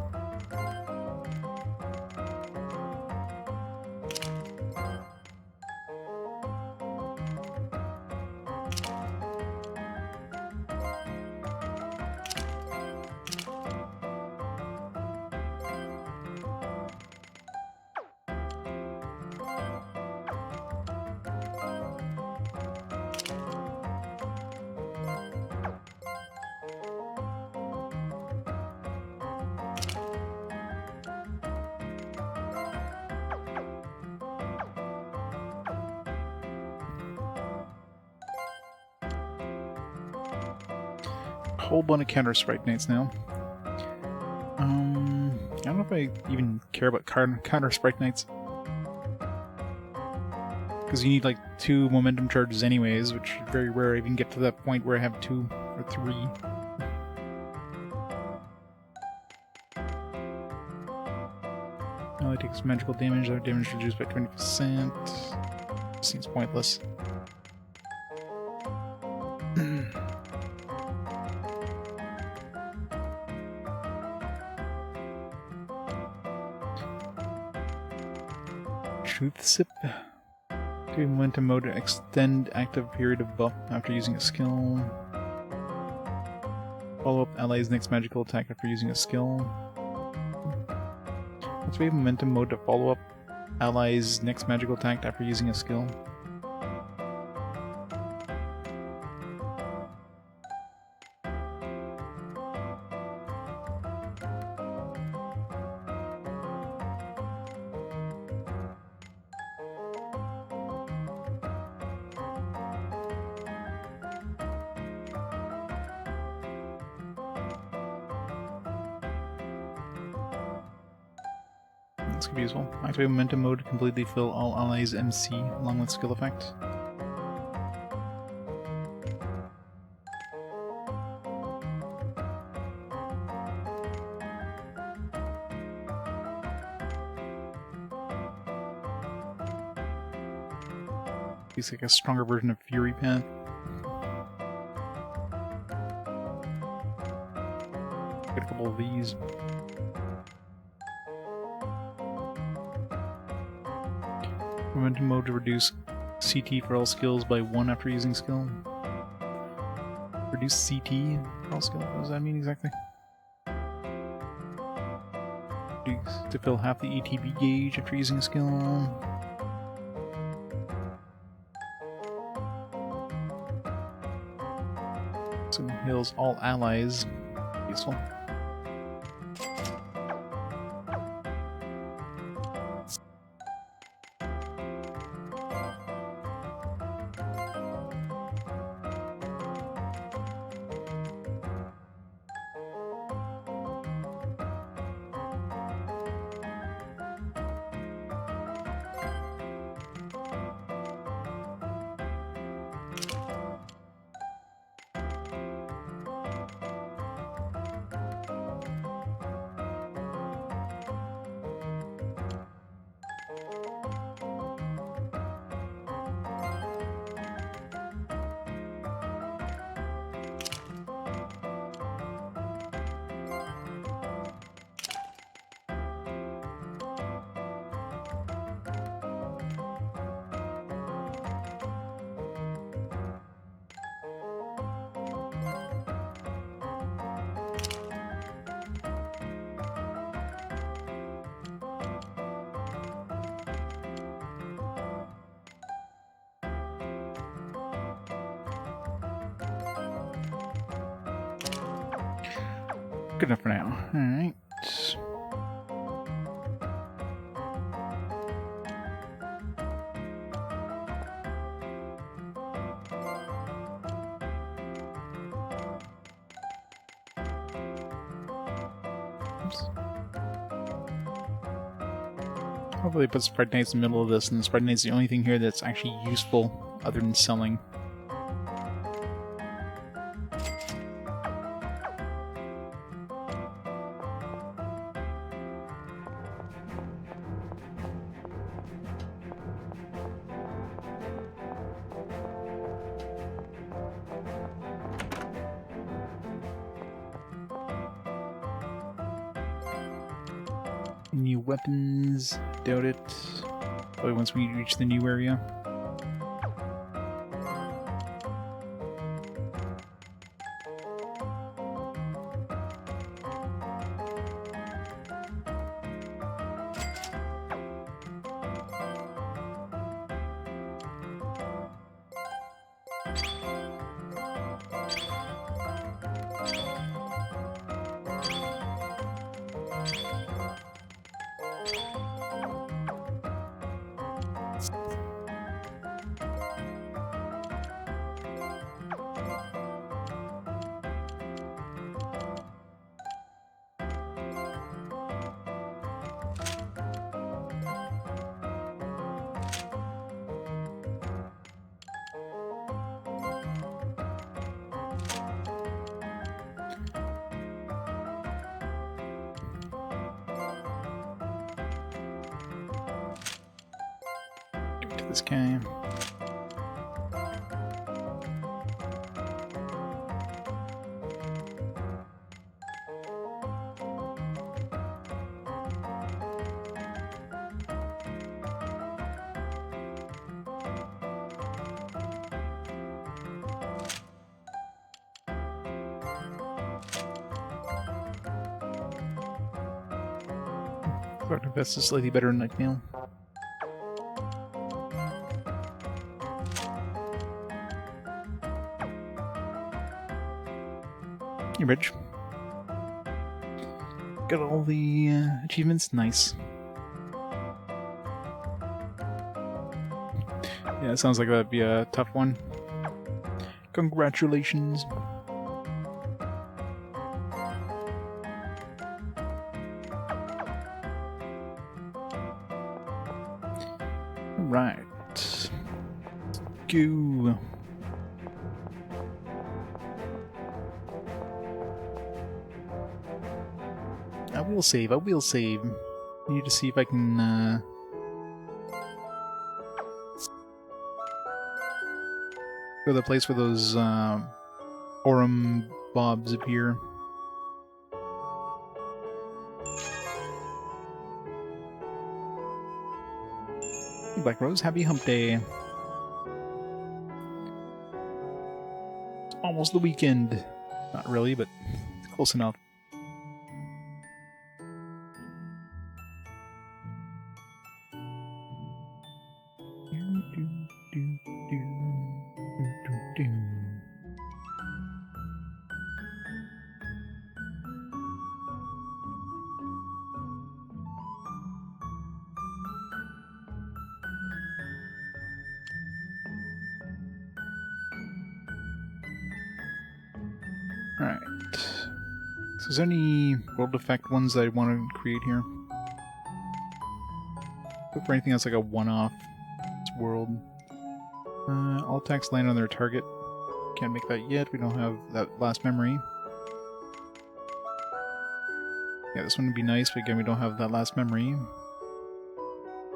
Whole bunch of counter sprite knights now. I don't know if I even care about counter sprite knights. Because you need like 2 momentum charges anyways, which is very rare I even get to that point where I have 2 or 3. Ally takes magical damage, their damage reduced by 20%. Seems pointless. Truth Sip. To momentum mode to extend active period of buff after using a skill. Follow up allies' next magical attack after using a skill. Let's wave momentum mode to follow up allies' next magical attack after using a skill. This could be useful. Activate momentum mode to completely fill all allies' MC along with skill effect. It's like a stronger version of Fury Path. Get a couple of these. Momentum mode to reduce CT for all skills by 1 after using skill. Reduce CT for all skills? What does that mean exactly? Reduce to fill half the ETB gauge after using a skill. So heals all allies. Useful. Good enough for now. Alright. Hopefully put Sprite Knight's in the middle of this, and Sprite Knight's the only thing here that's actually useful other than selling. New weapons, doubt it. Probably once we reach the new area. This guy. Sparkling Vest is slightly better than Night Mail. Hey, Rich. Got all the achievements? Nice. Yeah, it sounds like that'd be a tough one. Congratulations. Right. Go. I will save. I will save. I need to see if I can go to the place where those Aurum bobs appear. Hey, Black Rose, happy hump day. It's almost the weekend. Not really, but it's close enough. Alright. So is there any world effect ones that I want to create here? Look for anything that's like a one-off world. All attacks land on their target. Can't make that yet. We don't have that last memory. Yeah, this one would be nice, but again, we don't have that last memory.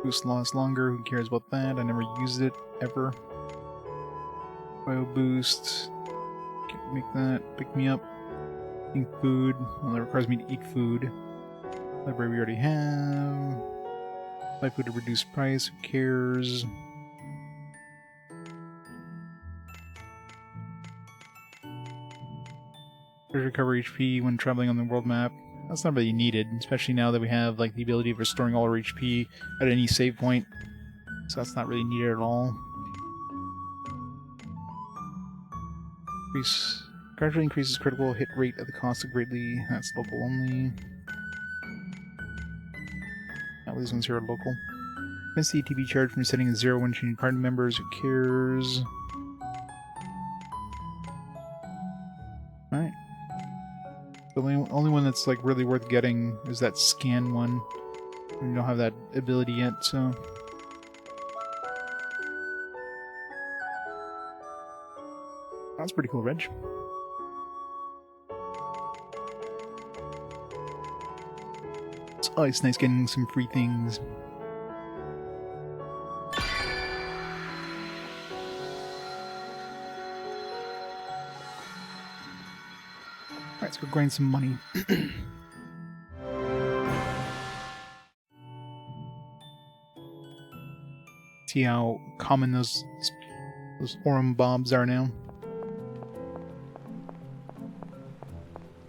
Boost lasts longer. Who cares about that? I never used it ever. Bio boost. Can't make that. Pick me up. Eating food. Well, that requires me to eat food. Library we already have. Buy food at reduced price. Who cares? Recover HP when traveling on the world map. That's not really needed, especially now that we have like the ability of restoring all our HP at any save point. So that's not really needed at all. Gradually increases critical hit rate at the cost of greatly. That's local only. Now these ones here are local. Miss the ATB charge from setting at 0 when changing party members. Who cares? Alright. The only one that's like really worth getting is that scan one. We don't have that ability yet, so. That's pretty cool, Reg. It's always nice getting some free things. Alright, so we're grind some money. See how common those Aurum bobs are now.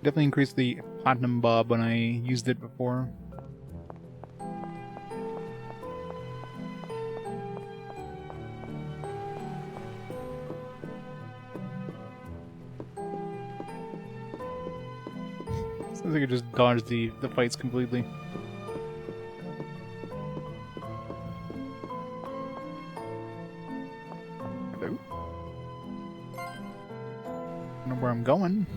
Definitely increased the platinum bob when I used it before. Sounds like it just dodged the fights completely. Hello? I don't know where I'm going.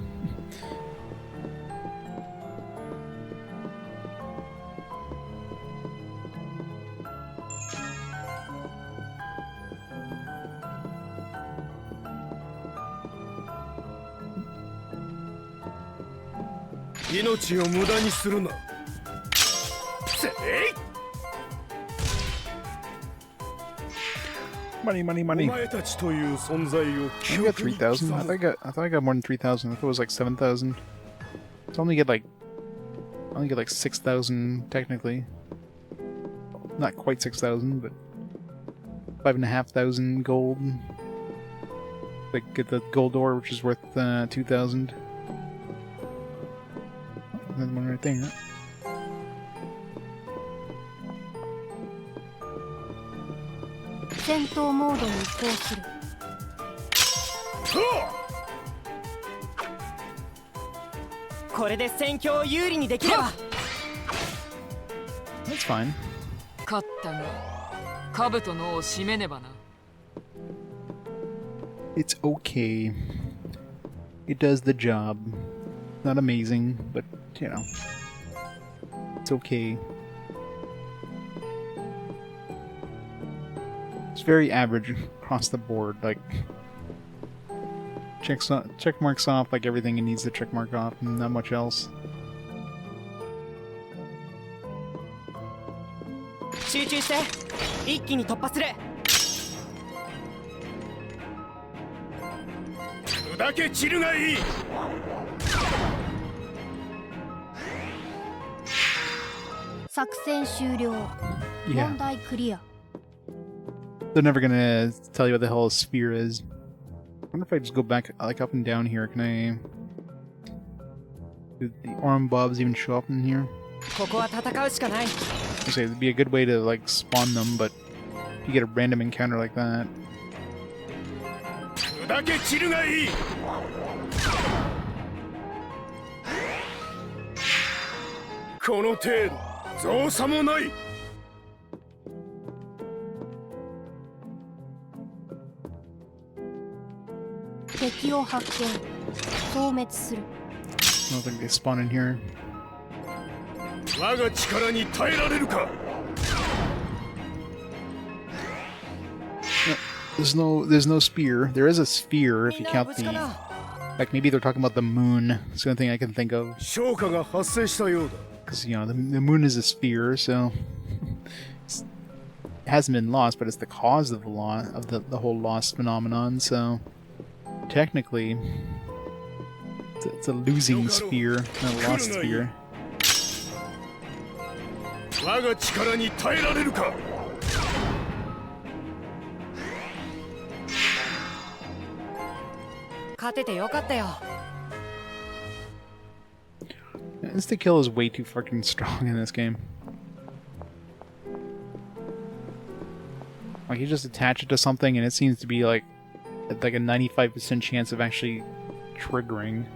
Money, money, money. I got 3,000. I thought I got more than 3,000. I thought it was like 7,000. So I only get like 6,000 technically. Not quite 6,000, but 5,500 gold. Like get the gold ore, which is worth 2,000. Another one right there. 戦闘モードに移行する。これで戦況を有利にできれば。 That's fine. 勝ったが兜の尾を締めねばな。 It's okay. It does the job. Not amazing, but you know, it's okay. It's very average across the board. Like check marks off like everything it needs to check mark off, and not much else. 集中して一気に突破する。砕け散るがいい。作戦終了。 Yeah. 問題クリア。 They're never gonna tell you what the hell a sphere is. I wonder if I just go back like up and down here. Can I? Do the arm bobs even show up in here? ここは戦うしかない。 I say it'd be a good way to like spawn them, but if you get a random encounter like that, 砕け散るがいい。この程度造作もない。敵を発見。消滅する。 I don't think they spawn in here. 我が力に耐えられるか。 There's no spear. There is a sphere if you count the. Like maybe they're talking about the moon. It's the only thing I can think of. 消化が発生したようだ。 Because you know the moon is a sphere, so it hasn't been lost, but it's the cause of the whole lost phenomenon. So technically, it's a losing sphere, not a lost sphere. 我が力に耐えられるか。 勝ててよかったよ。 Insta kill is way too fucking strong in this game. Like you just attach it to something and it seems to be like a 95% chance of actually triggering.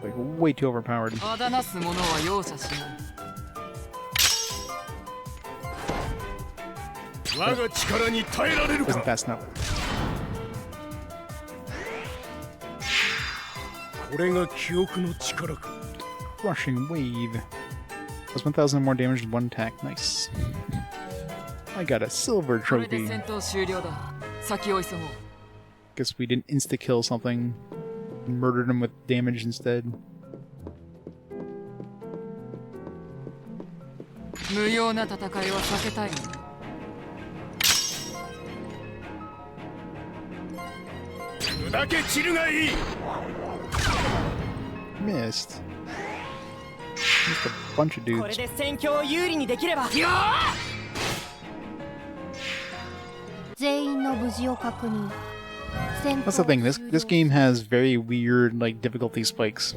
Like way too overpowered. あだなす者は容赦しない。 我が力に耐えられる Wasn't か。 fast enough. これが記憶の力か。 Rushing wave. Does 1,000 more damage in one attack. Nice. I got a silver これで trophy. 戦闘終了だ。先を急ごう。 Guess we didn't insta kill something. Murdered him with damage instead. 無用な戦いは避けたいな。 砕け散るがいい。 Missed. Just a bunch of これ dudes. で戦況を有利にできれば。全員の無事を確認。 That's the thing. This game has very weird like difficulty spikes.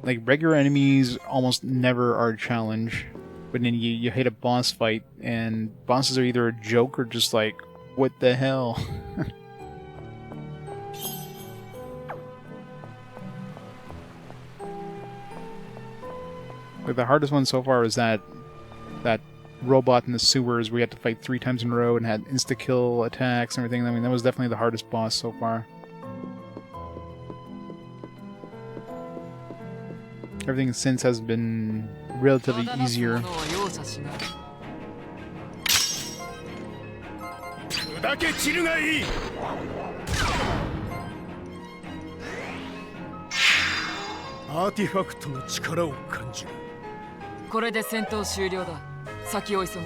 Like regular enemies almost never are a challenge, but then you hit a boss fight and bosses are either a joke or just like what the hell. Like the hardest one so far is that robot in the sewers where you had to fight 3 times in a row and had insta-kill attacks and everything. I mean, that was definitely the hardest boss so far. Everything since has been relatively あだなす easier. 者は容赦しない。 砕け散るがいい。アーティファクトの力を感じる。これで戦闘終了だ。先を急ごう。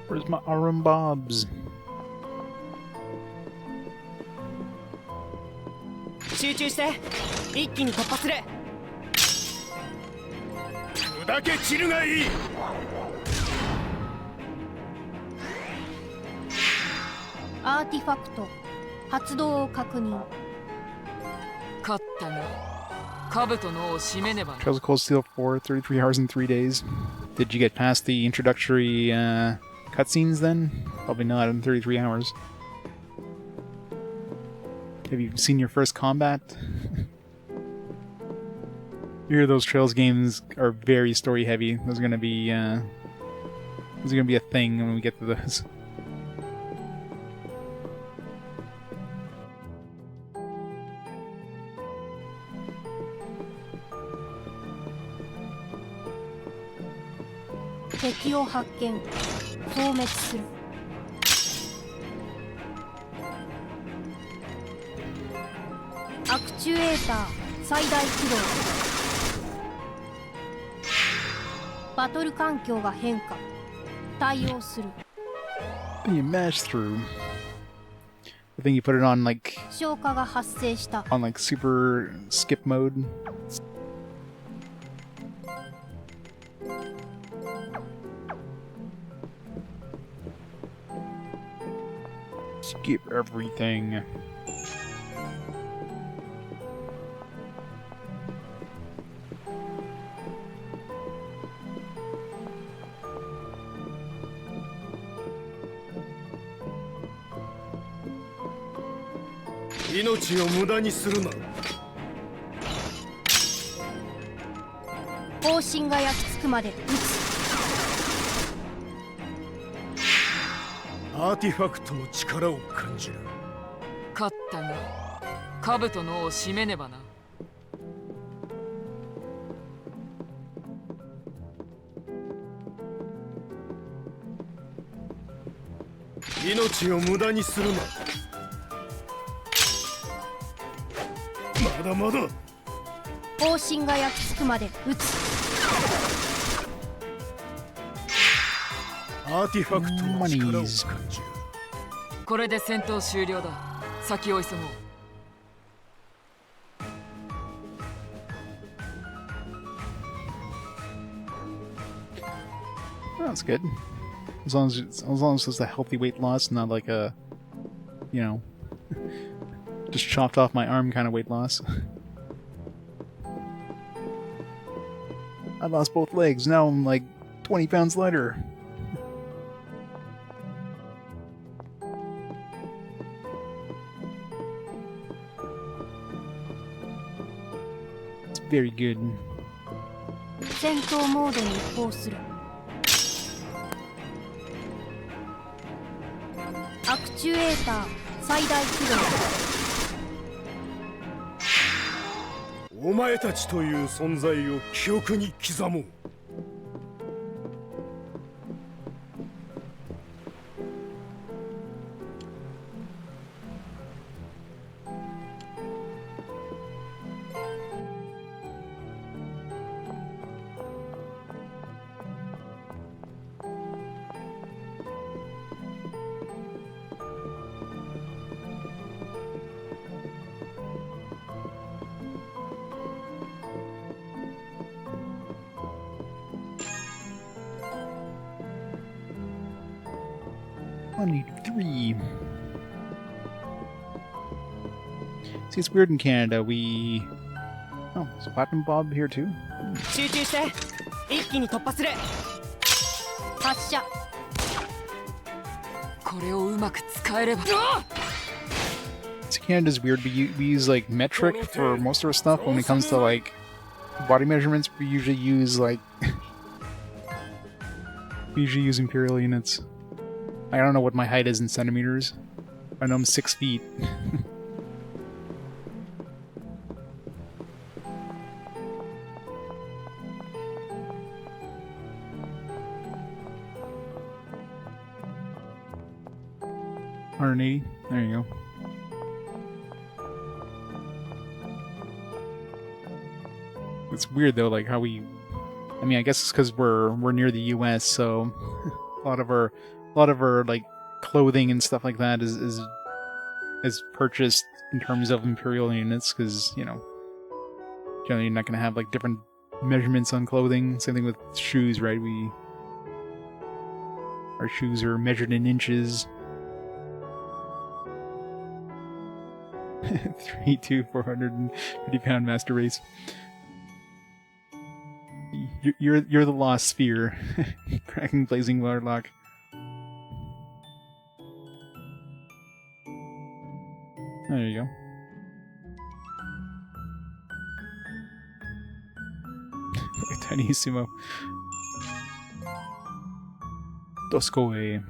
Where's my arm bobs? 集中して一気に突破する。砕け散るがいい。アーティファクト発動を確認。勝ったな。兜の尾を締めねばな。 Trails of Cold Steel 4, 33 hours in 3 days. Did you get past the introductory cutscenes then? Probably not in 33 hours. Have you seen your first combat? You hear those Trails games are very story heavy. There's gonna be a thing when we get to those. "敵を発見消滅する。アクチュエーター最大起動。バトル環境が変化対応する。 You mash through. I think you put it on like 消化が発生した。 on like super skip mode. Skip everything.「命を無駄にするな」。方針が焼き付くまで撃つ。アーティファクトの力を感じる。勝ったな。兜の尾を締めねばな。命を無駄にするな。まだまだ。方針が焼き付くまで撃つ。アーティファクトの力を感じる。これで戦闘終了だ。先を急ごう。 That's good. As long as it's a healthy weight loss, not like a, you know, just chopped off my arm kind of weight loss. I lost both legs. Now I'm like 20 pounds lighter. It's very good. 戦闘モードに移行する。アクチュエーター最大起動。お前たちという存在を記憶に刻もう。183. See, it's weird in Canada. We. Oh, there's a Platinum Bob here too. 集中して一気に突破する。発射。これをうまく使えれば。 See, Canada's weird. We use like metric for most of our stuff. When it comes to like body measurements, we usually use like we usually use imperial units. I don't know what my height is in centimeters. I know I'm 6 feet. $180. There you go. It's weird though, like how we. I mean, I guess it's because we're near the U.S., so a lot of our like clothing and stuff like that is as purchased in terms of Imperial units, because, you know, generally you're not going to have like different measurements on clothing. Same thing with shoes, right? Our shoes are measured in inches. 3-2, 450-pound master race. You're the Lost Sphear. Cracking blazing warlock. There you go. A tiny sumo. Doskoe.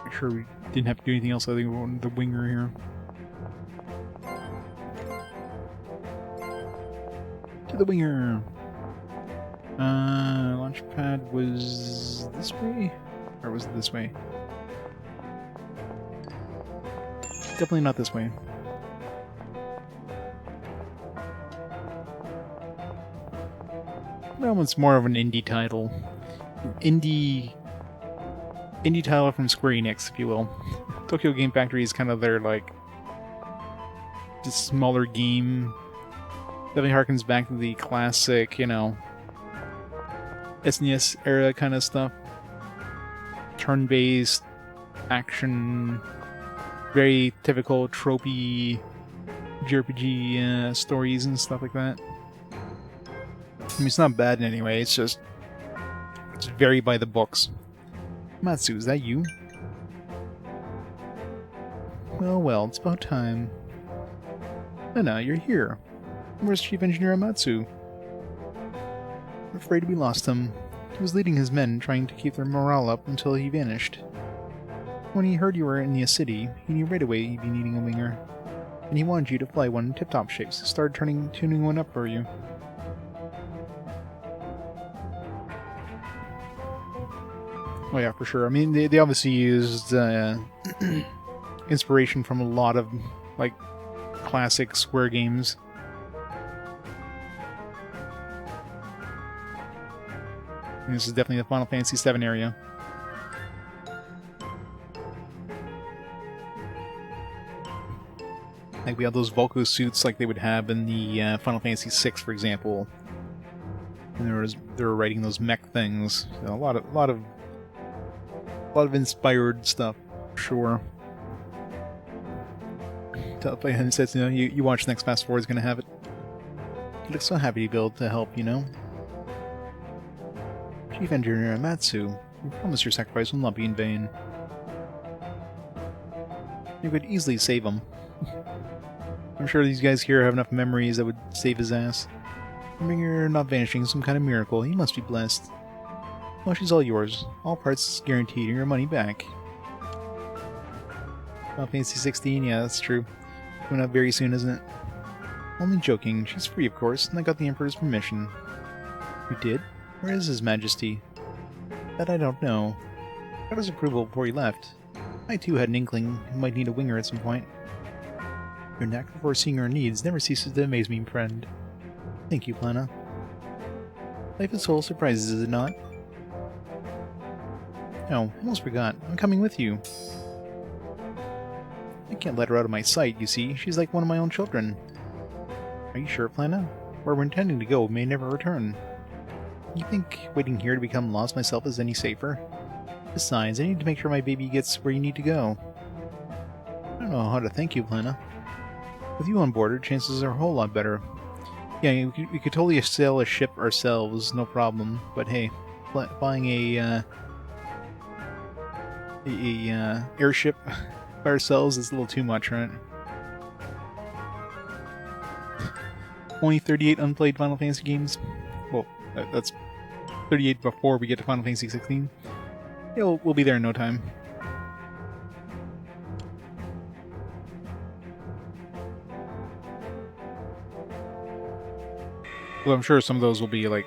Make sure we didn't have to do anything else other than the winger here. To the winger! Launchpad was this way? Or was it this way? Definitely not this way. That one's more of an indie title. Indie title from Square Enix, if you will. Tokyo Game Factory is kind of their, like, just smaller game. Definitely harkens back to the classic, you know, SNES era kind of stuff. Turn-based, action, very typical tropey JRPG stories and stuff like that. I mean, it's not bad in any way, it's just very by the books. Matsu, is that you? Well, it's about time. Anna, you're here. Where's Chief Engineer Amatsu? I'm afraid we lost him. He was leading his men, trying to keep their morale up until he vanished. When he heard you were in the city, he knew right away you'd be needing a winger. And he wanted you to fly one in tip-top shape, so started tuning one up for you. Oh yeah, for sure. I mean, they obviously used inspiration from a lot of, like, classic Square games. And this is definitely the Final Fantasy VII area. Like, we have those Volko suits like they would have in the Final Fantasy VI, for example. And they were writing those mech things. So a lot of inspired stuff, sure. Teleplay says, you know, you watch the next Fast Forward is going to have it. He looks so happy to be able to help, you know. Chief Engineer Matsu, you promised your sacrifice will not be in vain. You could easily save him. I'm sure these guys here have enough memories that would save his ass. You're not vanishing, some kind of miracle. He must be blessed. Well, she's all yours. All parts guaranteed and your money back. Final Fantasy 16, yeah, that's true. Coming up very soon, isn't it? Only joking. She's free, of course, and I got the Emperor's permission. You did? Where is His Majesty? That I don't know. Got his approval before he left. I too had an inkling he might need a winger at some point. Your knack for foreseeing our needs never ceases to amaze me, friend. Thank you, Plana. Life is full of surprises, is it not? No, I almost forgot. I'm coming with you. I can't let her out of my sight, you see. She's like one of my own children. Are you sure, Plana? Where we're intending to go may never return. You think waiting here to become lost myself is any safer? Besides, I need to make sure my baby gets where you need to go. I don't know how to thank you, Plana. With you on board, chances are a whole lot better. Yeah, we could totally sail a ship ourselves, no problem. But hey, flying a airship by ourselves is a little too much, right? Only 38 unplayed Final Fantasy games. Well, that's 38 before we get to Final Fantasy 16. Yeah, we'll be there in no time. Well, I'm sure some of those will be like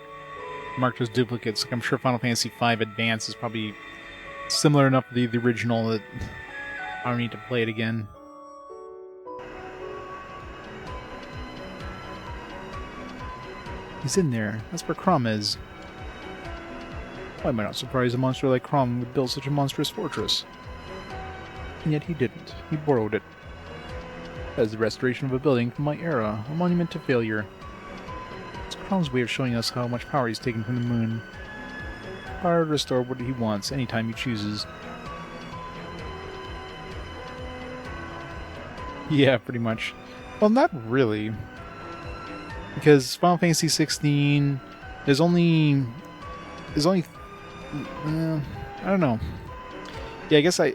marked as duplicates. Like I'm sure Final Fantasy V Advance is probably similar enough to the original that I don't need to play it again. He's in there. That's where Crom is. Why am I not surprised a monster like Crom would build such a monstrous fortress? And yet he didn't. He borrowed it. That is the restoration of a building from my era, a monument to failure. It's Crom's way of showing us how much power he's taken from the moon. Power to restore what he wants, anytime he chooses. Yeah, pretty much. Well, not really. Because Final Fantasy 16 is only... I don't know. Yeah, I guess I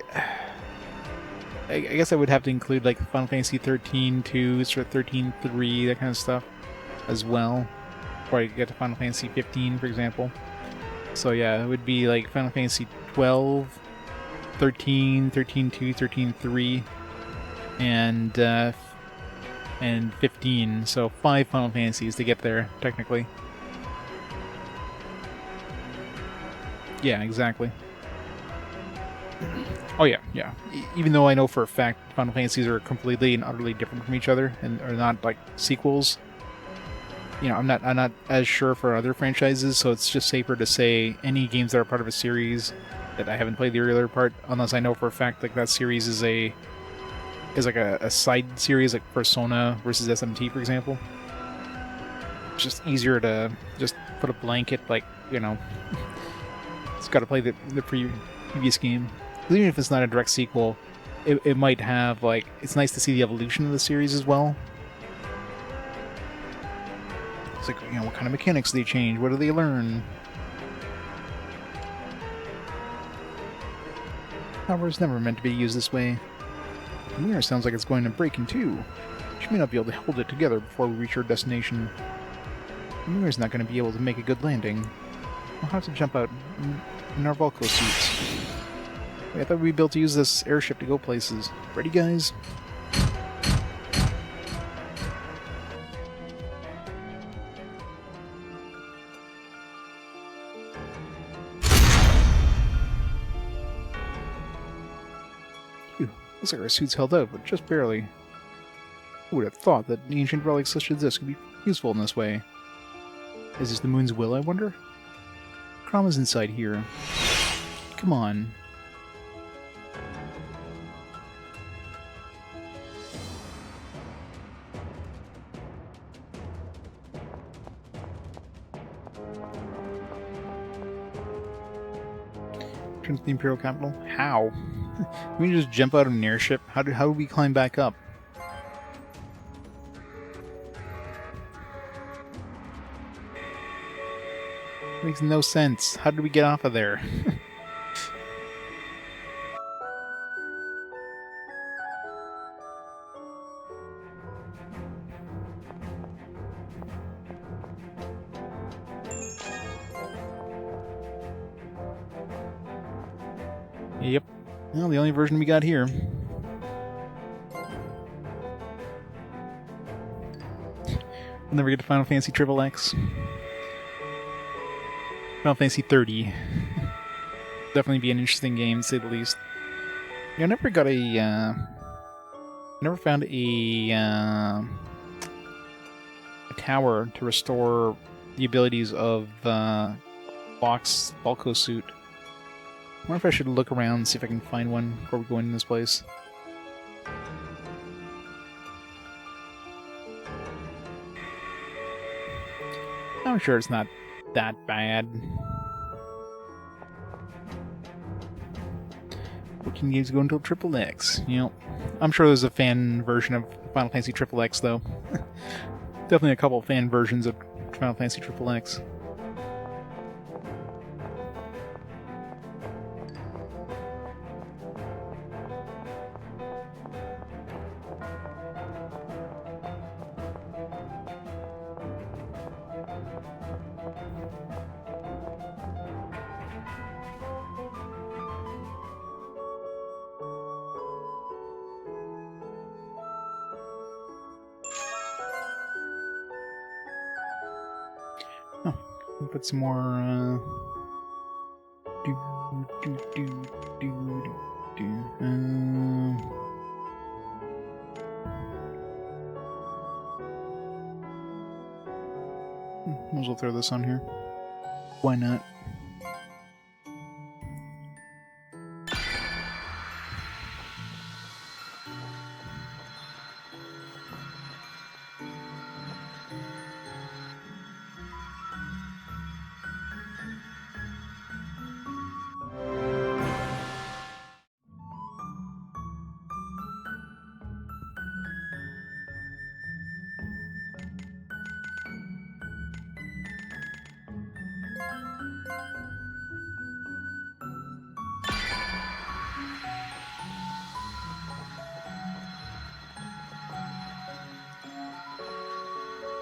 guess I would have to include like Final Fantasy 13 2, sort of 13 3, that kind of stuff as well. Before I get to Final Fantasy 15, for example. So yeah, it would be like Final Fantasy 12, 13, 13 2, 13 3, and 15. So 5 Final Fantasies to get there, technically. Yeah, exactly. Oh yeah, yeah. Even though I know for a fact Final Fantasies are completely and utterly different from each other and are not like sequels, you know, I'm not as sure for other franchises, so it's just safer to say any games that are part of a series that I haven't played the earlier part, unless I know for a fact like that series is like a side series like Persona versus SMT, for example. It's just easier to just put a blanket, like, you know, it's got to play the previous game. Even if it's not a direct sequel, it might have, like, it's nice to see the evolution of the series as well. It's like, you know, what kind of mechanics do they change? What do they learn? Power is never meant to be used this way. The mirror sounds like it's going to break in two. She may not be able to hold it together before we reach our destination. The mirror's not going to be able to make a good landing. We'll have to jump out in our Volco suits. Wait, I thought we'd be able to use this airship to go places. Ready, guys? Phew, looks like our suits held out, but just barely. Who would have thought that ancient relics such as this could be useful in this way? Is this the moon's will, I wonder? Crom is inside here. Come on. Return to the Imperial capital? How? Can we just jump out of an airship? How do we climb back up? Makes no sense. How did we get off of there? Yep. Well, the only version we got here. We'll never get to Final Fantasy XXX. Final Fantasy 30. Definitely be an interesting game, to say the least. Yeah, I never got a, never found a tower to restore the abilities of Locke's Volco suit. I wonder if I should look around and see if I can find one before we go into this place. I'm sure it's not that bad. 14 games ago until XXX. You know, I'm sure there's a fan version of Final Fantasy XXX, though. Definitely a couple fan versions of Final Fantasy XXX. Oh, put some more. Might as well throw this on here. Why not?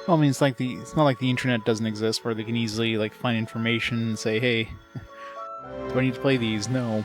Well, I mean, it's not like the internet doesn't exist where they can easily like find information and say, "Hey, do I need to play these?" No.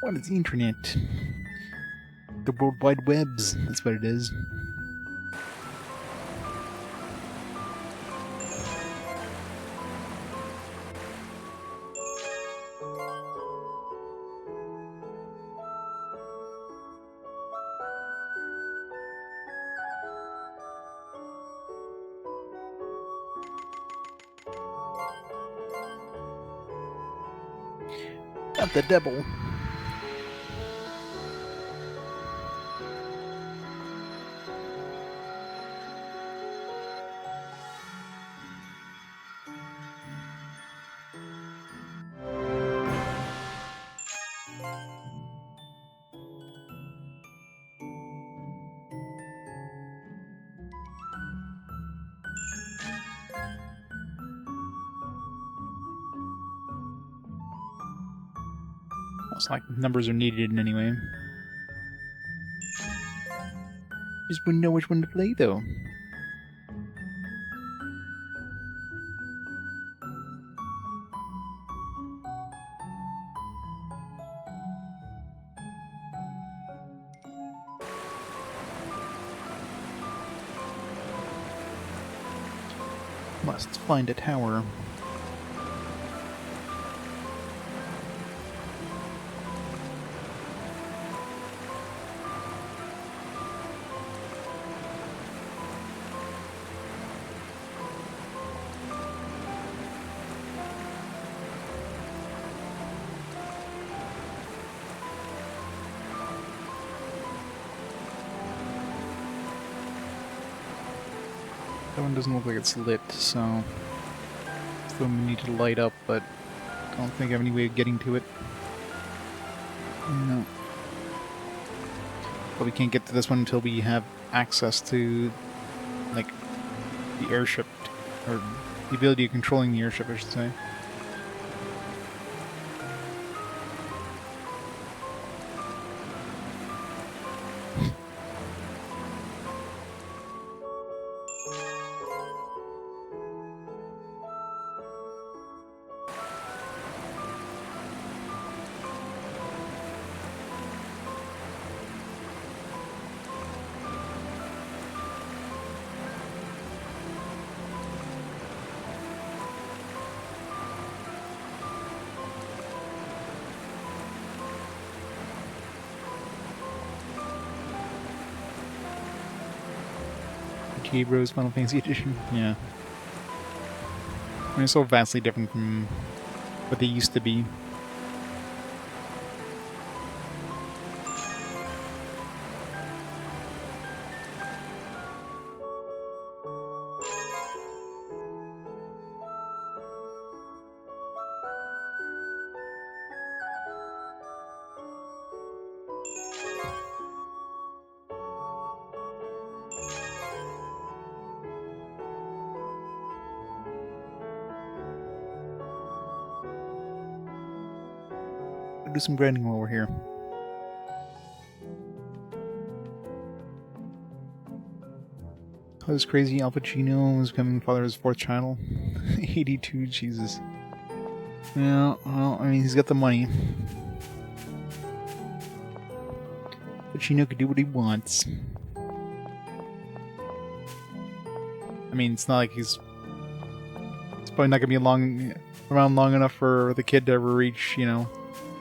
What is the internet? The World Wide Webs. That's what it is. Not the devil. It's like numbers are needed in any way. Just wouldn't know which one to play though. Must find a tower. That one doesn't look like it's lit, so still need to light up, but I don't think I have any way of getting to it. No. But we can't get to this one until we have access to, like, the airship, or the ability of controlling the airship, I should say. GTA Bros. Final Fantasy Edition. Yeah. I mean, it's so vastly different from what they used to be. We'll do some grinding while we're here. Oh, this crazy Al Pacino is becoming father of his fourth child. 82, Jesus. Yeah, well, I mean, he's got the money. Pacino could do what he wants. I mean, it's not like it's probably not gonna be around long enough for the kid to ever reach, you know,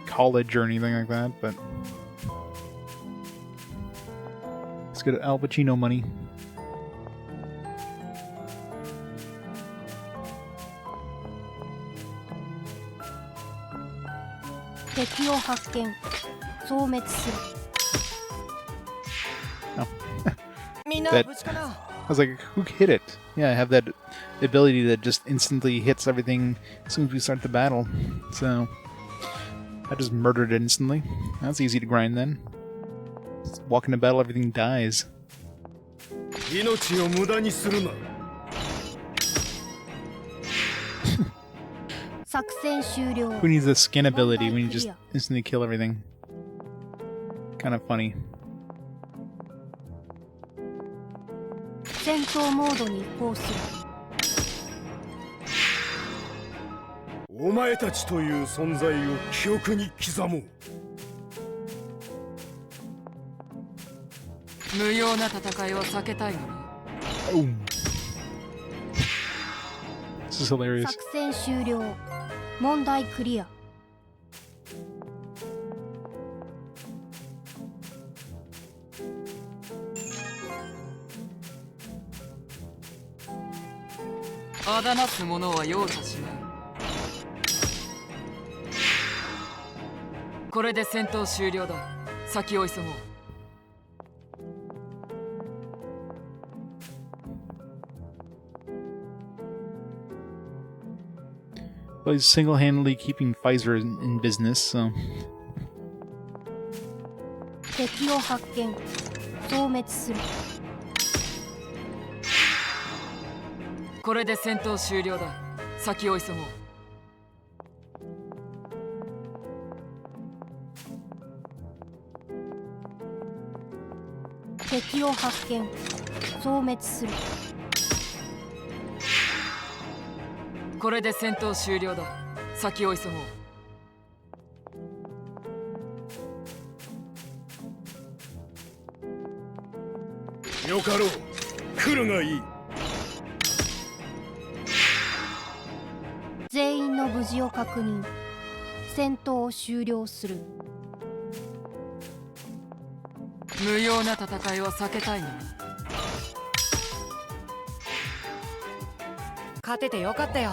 college or anything like that, but it's good Al Pacino money. That, I was like, who hit it? Yeah, I have that ability that just instantly hits everything as soon as we start the battle. So, I just murdered it instantly. That's easy to grind then. Just walk into battle, everything dies. Who needs a skin ability when you just instantly kill everything? Kind of funny. 戦闘モードに移行する。お前たちという存在を記憶に刻もう。無用な戦いを避けたいのに。Oh. This is hilarious. 作戦終了。問題クリア。あだなす者は容赦しない。これで戦闘終了だ。先を急ごう。Well, he's single-handedly keeping Pfizer in business, so... 敵を発見。消滅する。これで戦闘終了だ。先を急ごう。敵を発見。消滅する。これで戦闘終了だ。先を急ごう。よかろう。来るがいい。全員の無事を確認。戦闘を終了する。無用な戦いを避けたいのに。勝ててよかったよ。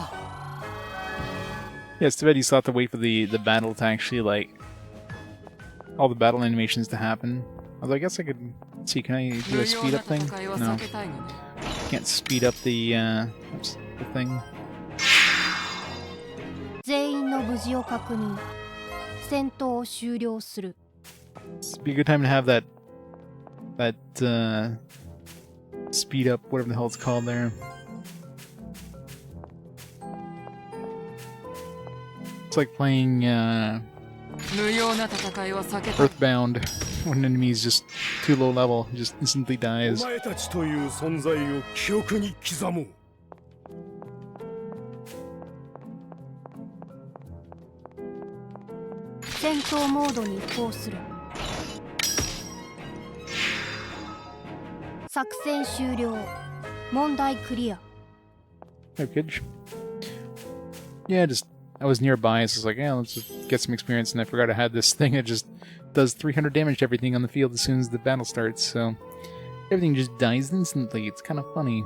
Yeah, it's too bad you still have to wait for the battle to actually, like, all the battle animations to happen. Although I guess I could, let's see, can I do a speed up thing? No. Can't speed up the thing. 全員の無事を確認。戦闘を終了する。 It'd be a good time to have that speed up, whatever the hell it's called there. It's like playing Earthbound when an enemy is just too low level, just instantly dies. お前たちという存在を記憶に刻もう。戦闘モードに移行する。作戦終了。問題クリア。Package. Yeah, I was nearby, so I was like, yeah, let's just get some experience, and I forgot I had this thing that just does 300 damage to everything on the field as soon as the battle starts, so everything just dies instantly. It's kind of funny.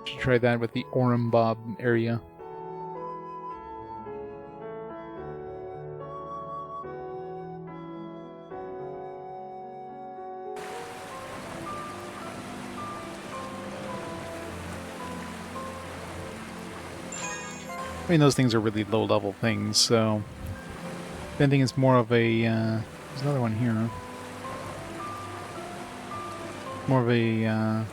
Should try that with the Orumbob area. I mean, those things are really low-level things, so... I think it's more of a... there's another one here. More of a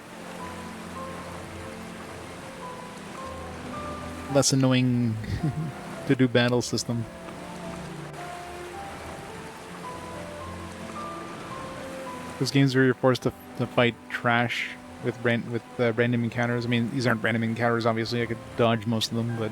less annoying to do battle system. Those games where you're forced to fight trash with random encounters. I mean, these aren't random encounters, obviously. I could dodge most of them, but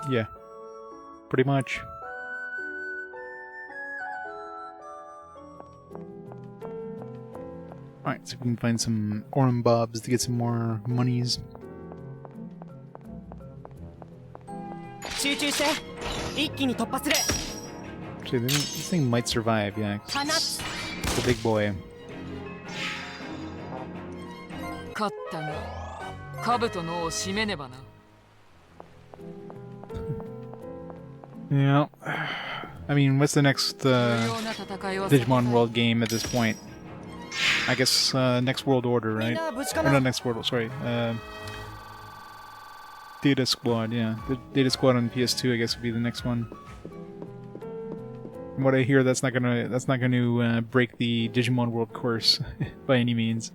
yeah, pretty much. Alright, so we can find some Orum Bobs to get some more monies. 集中して一気に突破する Actually, this thing might survive, yeah. 放つ It's a big boy. 勝ったが兜の尾を締めねばな Yeah. I mean, what's the next 重要な戦いは Digimon World game at this point? I guess next World Order, みん right? な無事か Or な not next World, sorry. Data Squad, yeah. The Data Squad on PS2, I guess, would be the next one. From what I hear, that's not gonna break the Digimon World course by any means.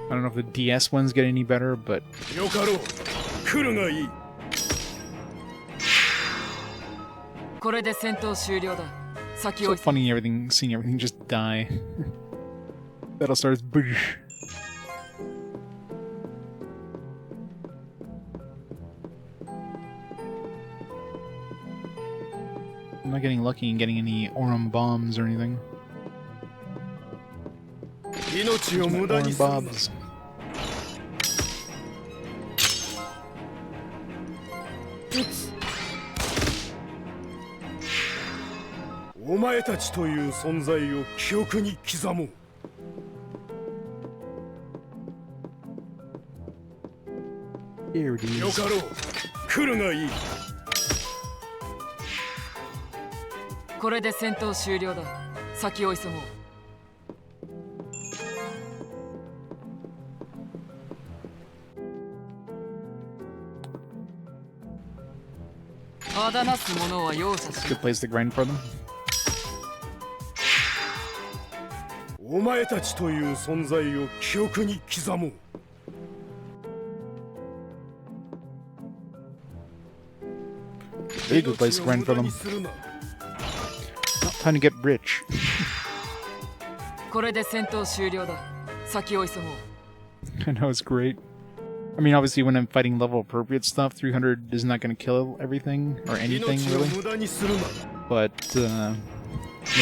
I don't know if the DS ones get any better, but よかろう来るがいいこれで戦闘終了だ先 it's を so funny seeing everything just die. Battle starts boosh. I'm not getting lucky and getting any Orum bombs or anything. 命を無駄 Orum にするな bobs. 撃つお前たちという存在を記憶に刻もう Here it よ is. かろう来るがいいこれで戦闘終了だ先を急ごう あだなす者は容赦し Good place to grind for them. お前たちという存在を記憶に刻もう Very good place to grind for them. 命を無駄にするな Time to get rich. これで戦闘終了だ先を急ごう I know, it's great. I mean, obviously, when I'm fighting level appropriate stuff, 300 is not going to kill everything or anything, 命を really. 無駄にするな But when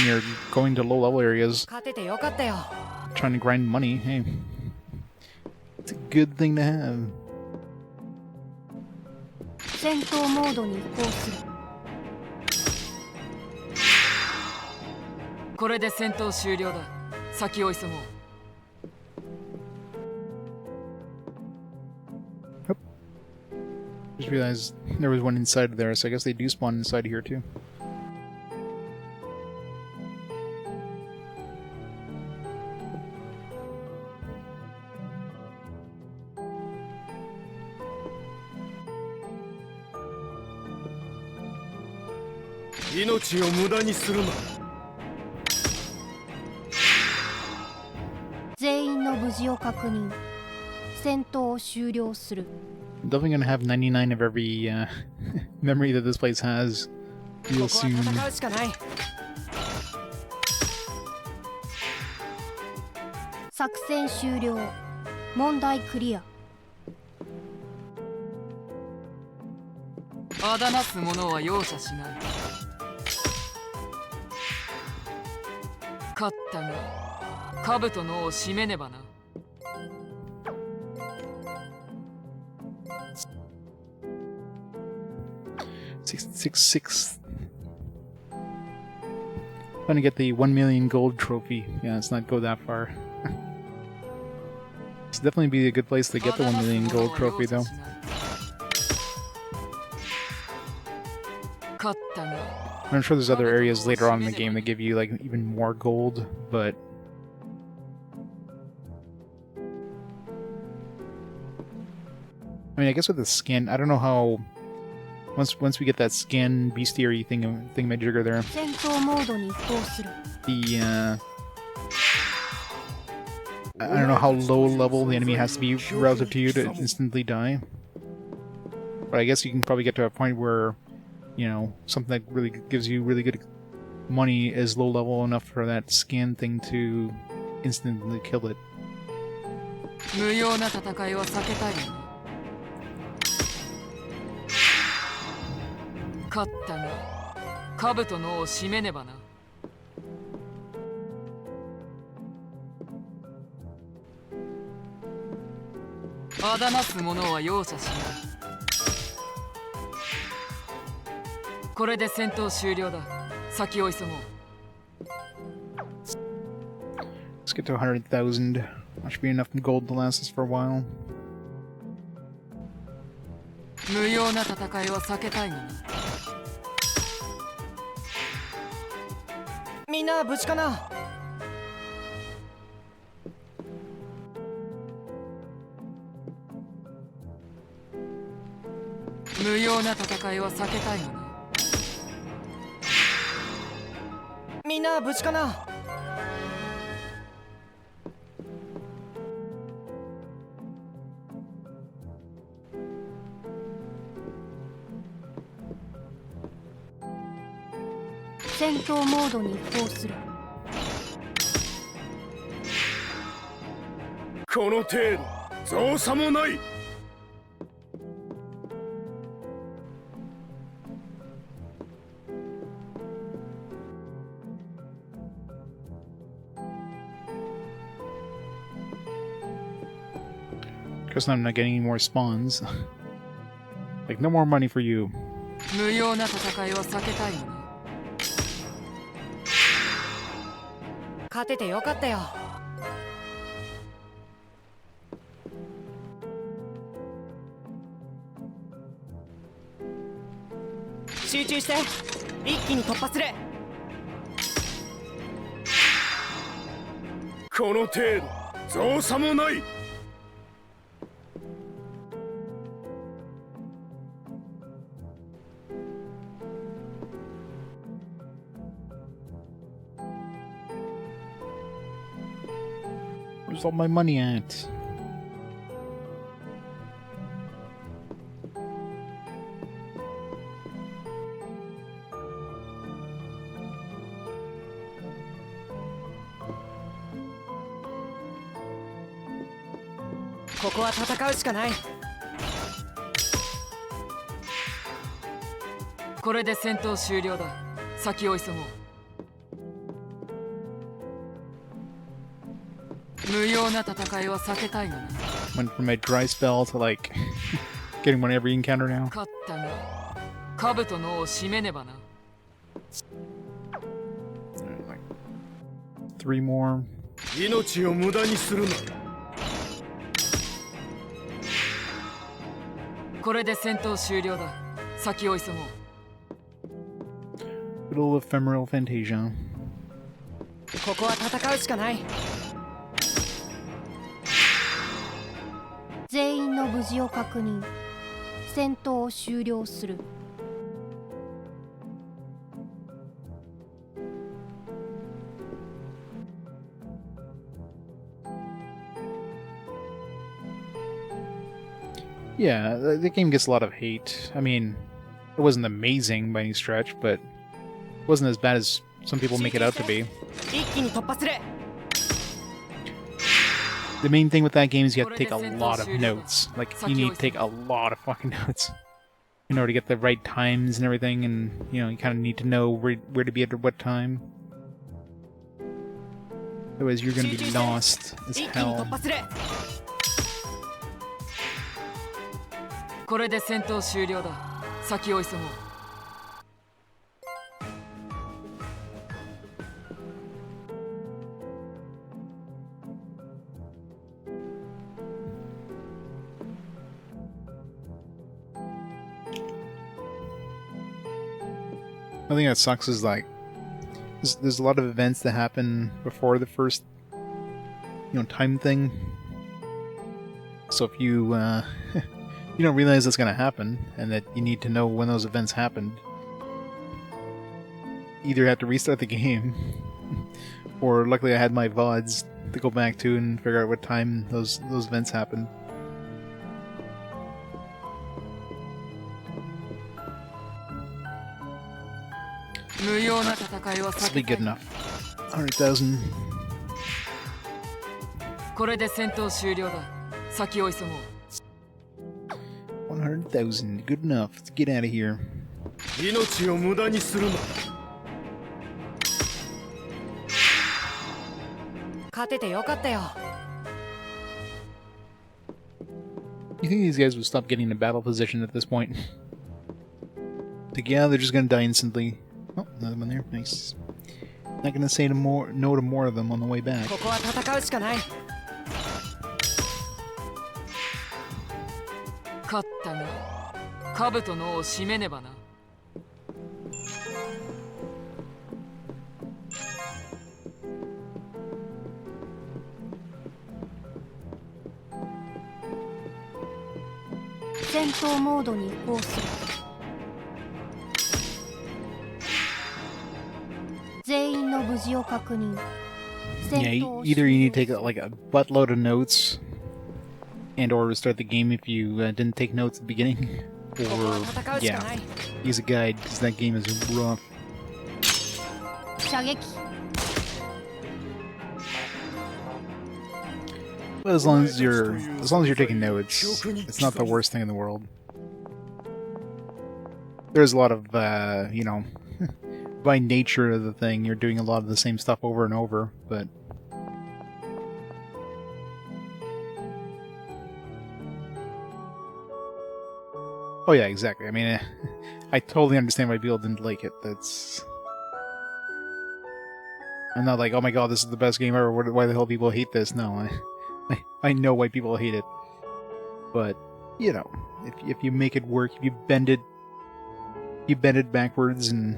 you're going to low level areas, 勝ててよかったよ trying to grind money, hey, it's a good thing to have. 戦闘モードに移行するこれで戦闘終了だ先を急ごう Just realized there was one inside there, so I guess they do spawn inside here too.「命を無駄にするな」全員の無事を確認戦闘を終了する I'm definitely gonna have 99 of every memory that this place has こ real こは soon. 戦うしかない 作戦終了問題クリア あだなす者は容赦しない勝ったが兜の尾を締めねばな 666. Trying to get the 1 million gold trophy. Yeah, let's not go that far. This would definitely be a good place to get the 1 million gold trophy, though. 勝ったが I'm sure there's other areas later on in the game that give you like even more gold, but I mean, I guess with the skin, I don't know how. Once we get that skin bestiary thingamajigger there, 戦闘モードに移行する the I don't know how low level the enemy has to be relative to you to instantly die. But I guess you can probably get to a point where, you know, something that really gives you really good money is low level enough for that skin thing to instantly kill it. 無用な戦いは避けたいよな勝ったが兜の尾を締めねばなあだなす者は容赦しないこれで戦闘終了だ先を急ごう Let's get to 100,000. That should be enough gold to last us for a while. 無用な戦いは避けたいがなみんな無事かな無用な戦いは避けたいがなみんな無事かな戦闘モードに移行するこの程度造作もない Because I'm not getting any more spawns. Like, no more money for you. 無用な戦いは避けたいがな勝ててよかったよ集中して一気に突破するこの程度造作もない Where's all my money at? This ここは戦うしかないこれで戦闘終了だ先を急ごう無用な戦いは避けたいがな Went from my dry spell to like getting money every encounter now. 勝ったが兜の尾を締めねばな Like 3 more. 命を無駄にするなこれで戦闘終了だ先を急ごう Little ephemeral Fantasia. ここは戦うしかない全員の無事を確認戦闘を終了する Yeah, the game gets a lot of hate. I mean, it wasn't amazing by any stretch, but it wasn't as bad as some people make it out to be. 一気に突破する The main thing with that game is you have to take a lot of notes. Like, you need to take a lot of fucking notes in order to get the right times and everything, and, you know, you kind of need to know where to be at what time. Otherwise, you're going to be lost as 一気に突 hell. 破するこれで戦闘終了だ先を急ごう I I think that sucks is like there's a lot of events that happen before the first time thing. So if you you don't realize that's gonna happen and that you need to know when those events happened, either have to restart the game or luckily I had my VODs to go back to and figure out what time those events happened. This will be good enough. 100,000. これで戦闘終了だ。先を急ごう。 100,000. Good enough. Let's get out of here. 命を無駄にするな。勝ててよかったよ。 You think these guys would stop getting in battle position at this point? Like, yeah, they're just gonna die instantly. Oh, another one there. Nice. Not gonna say no to more of them on the way back. ここは戦うしかない。勝ったが、兜の尾を締めねばな。戦闘モードに移行する。全員の無事を確認。 Yeah, either you need to take like a buttload of notes and or restart the game if you didn't take notes at the beginning, or yeah, use a guide because that game is rough. 射撃。 But as long as you're taking notes, it's not the worst thing in the world. There's a lot of by nature of the thing, you're doing a lot of the same stuff over and over, but oh yeah, exactly. I mean, I totally understand why people didn't like it. I'm not like, oh my god, this is the best game ever. Why the hell people hate this? No, I know why people hate it. But if you make it work, if you bend it backwards, and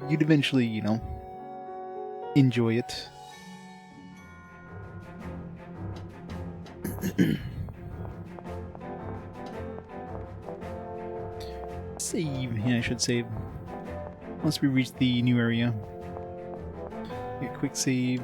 you'd eventually, enjoy it. Save. Yeah, I should save. Once we reach the new area. Get a quick save.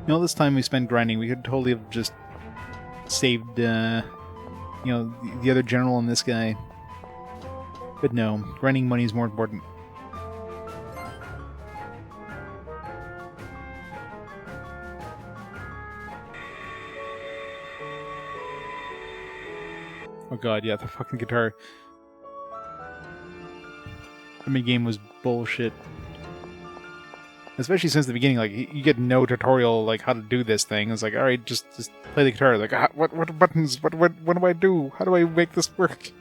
All this time we spent grinding, we could totally have just saved, the other general and this guy. But no, grinding money is more important. Oh god, yeah, the fucking guitar. The mid-game was bullshit. Especially since the beginning, like, you get no tutorial, like, how to do this thing. It's like, alright, just play the guitar. Like, what buttons? What do I do? How do I make this work?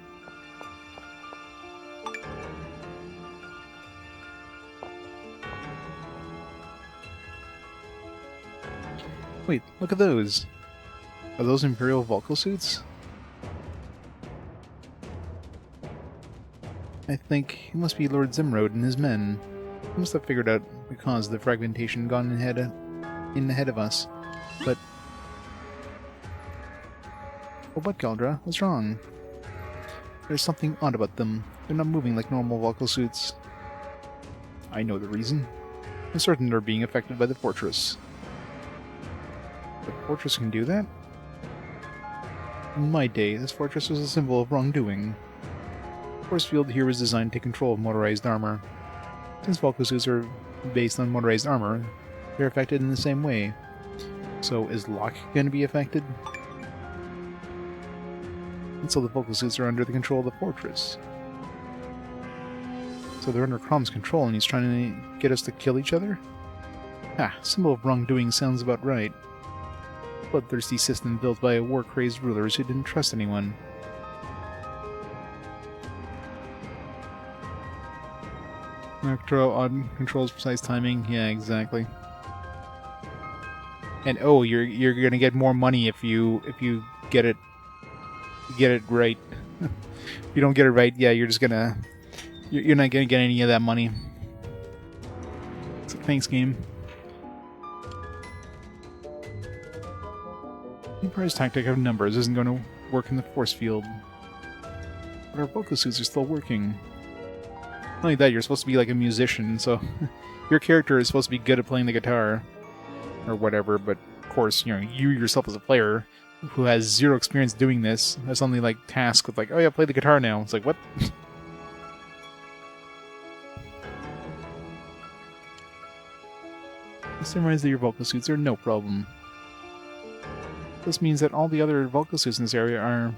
Wait, look at those. Are those Imperial Vulcal suits? I think it must be Lord Zimrod and his men. He must have figured out the cause of the fragmentation gone in ahead of us. But... oh, what, Galdra? What's wrong? There's something odd about them. They're not moving like normal Vulcal suits. I know the reason. I'm certain they're being affected by the fortress. The fortress can do that? In my day, this fortress was a symbol of wrongdoing. The force field here was designed to take control of motorized armor. Since Vulcal suits are based on motorized armor, they're affected in the same way. So is Locke going to be affected? And so the Vulcal suits are under the control of the fortress. So they're under Crom's control and he's trying to get us to kill each other? Ah, symbol of wrongdoing sounds about right. Bloodthirsty system built by war-crazed rulers who didn't trust anyone. On controls precise timing. Yeah, exactly. And oh, you're gonna get more money if you get it right. If you don't get it right, yeah, you're not gonna get any of that money. It's a thanks game. The Empire's tactic of numbers isn't going to work in the force field. But our vocal suits are still working. Not only that, you're supposed to be like a musician, so your character is supposed to be good at playing the guitar. Or whatever, but of course, you yourself as a player who has zero experience doing this, has only like tasked with like, oh yeah, play the guitar now. It's like, what? Summarize that your vocal suits are no problem. This means that all the other vocal suits in this area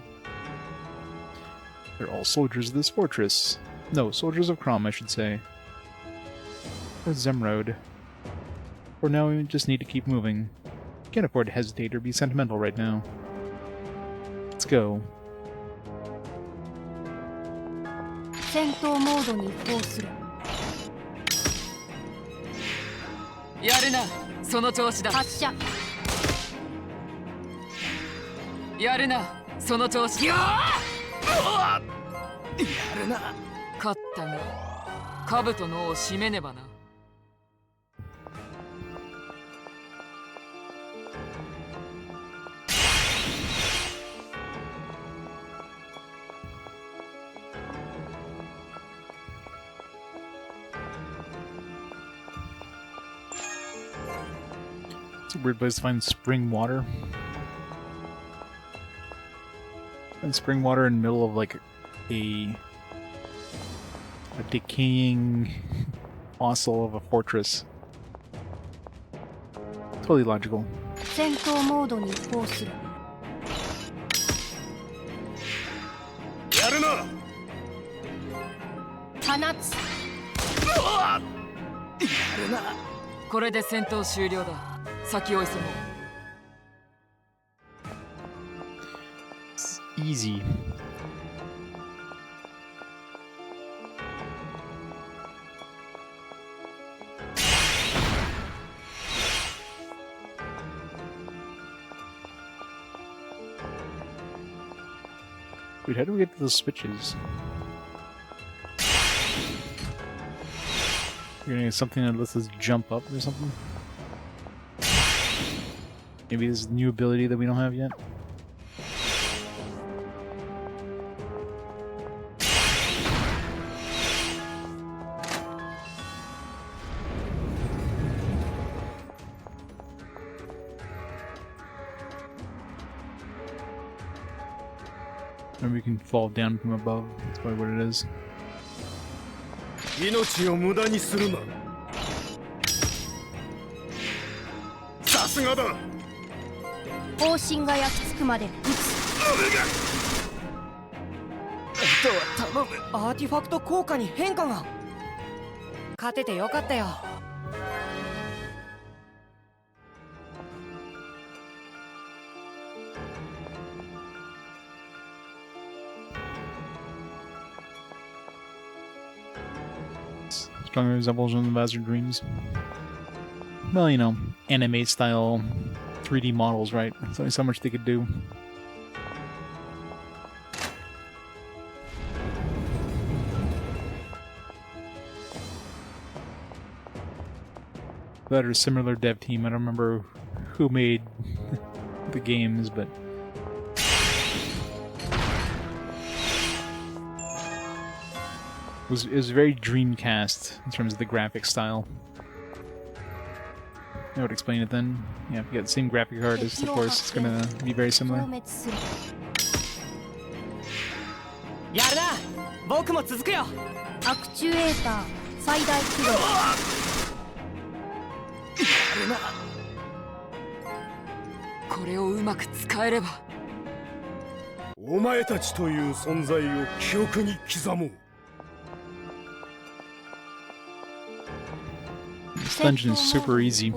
they're all soldiers of this fortress. No, soldiers of Crom, I should say. Or Zemrod. For now, we just need to keep moving. Can't afford to hesitate or be sentimental right now. Let's go. 戦闘モードに移行する。やるな、その調子だ。発射。やるな、その調子だ。やるな。勝ったが、兜の尾を締めねばな。It's a weird place to find spring water. And spring water in the middle of like a decaying fossil of a fortress. Totally logical. 戦闘モードに移行する。やるな。放つ。やるな。これで戦闘終了だ。先を急ごう。It's easy. Wait, how do we get to those switches? You're gonna get something that lets us jump up or something? Maybe this is a new ability that we don't have yet? Or we can fall down from above. That's probably what it is. 命を無駄にするな。さすがだ。方針が焼き付くまで撃つ。頼む。アーティファクト効果に変化が。勝ててよかったよ。Stronger resembles one of the Bastard Dreams. Well, you know, anime style 3D models, right? There's only so much they could do. That or a similar dev team. I don't remember who made the games, but it was very Dreamcast in terms of the graphic style. I would explain it then. Yeah, if you got the same graphic artist, of course, it's gonna be very 消 similar. 滅する。やるな。僕も続くよ。アクチュエーター最大起動。これをうまく使えれば。お前たちという存在を記憶に刻もう。This dungeon is super easy.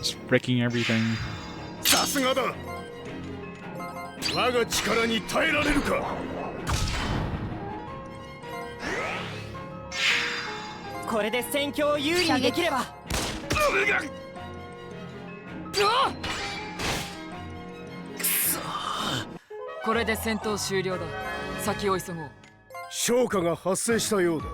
Just breaking everything. さすがだ。我が力に耐えられるか。これで戦況を有利にできれば。これで戦闘終了だ。先を急ごう。消火が発生したようだ。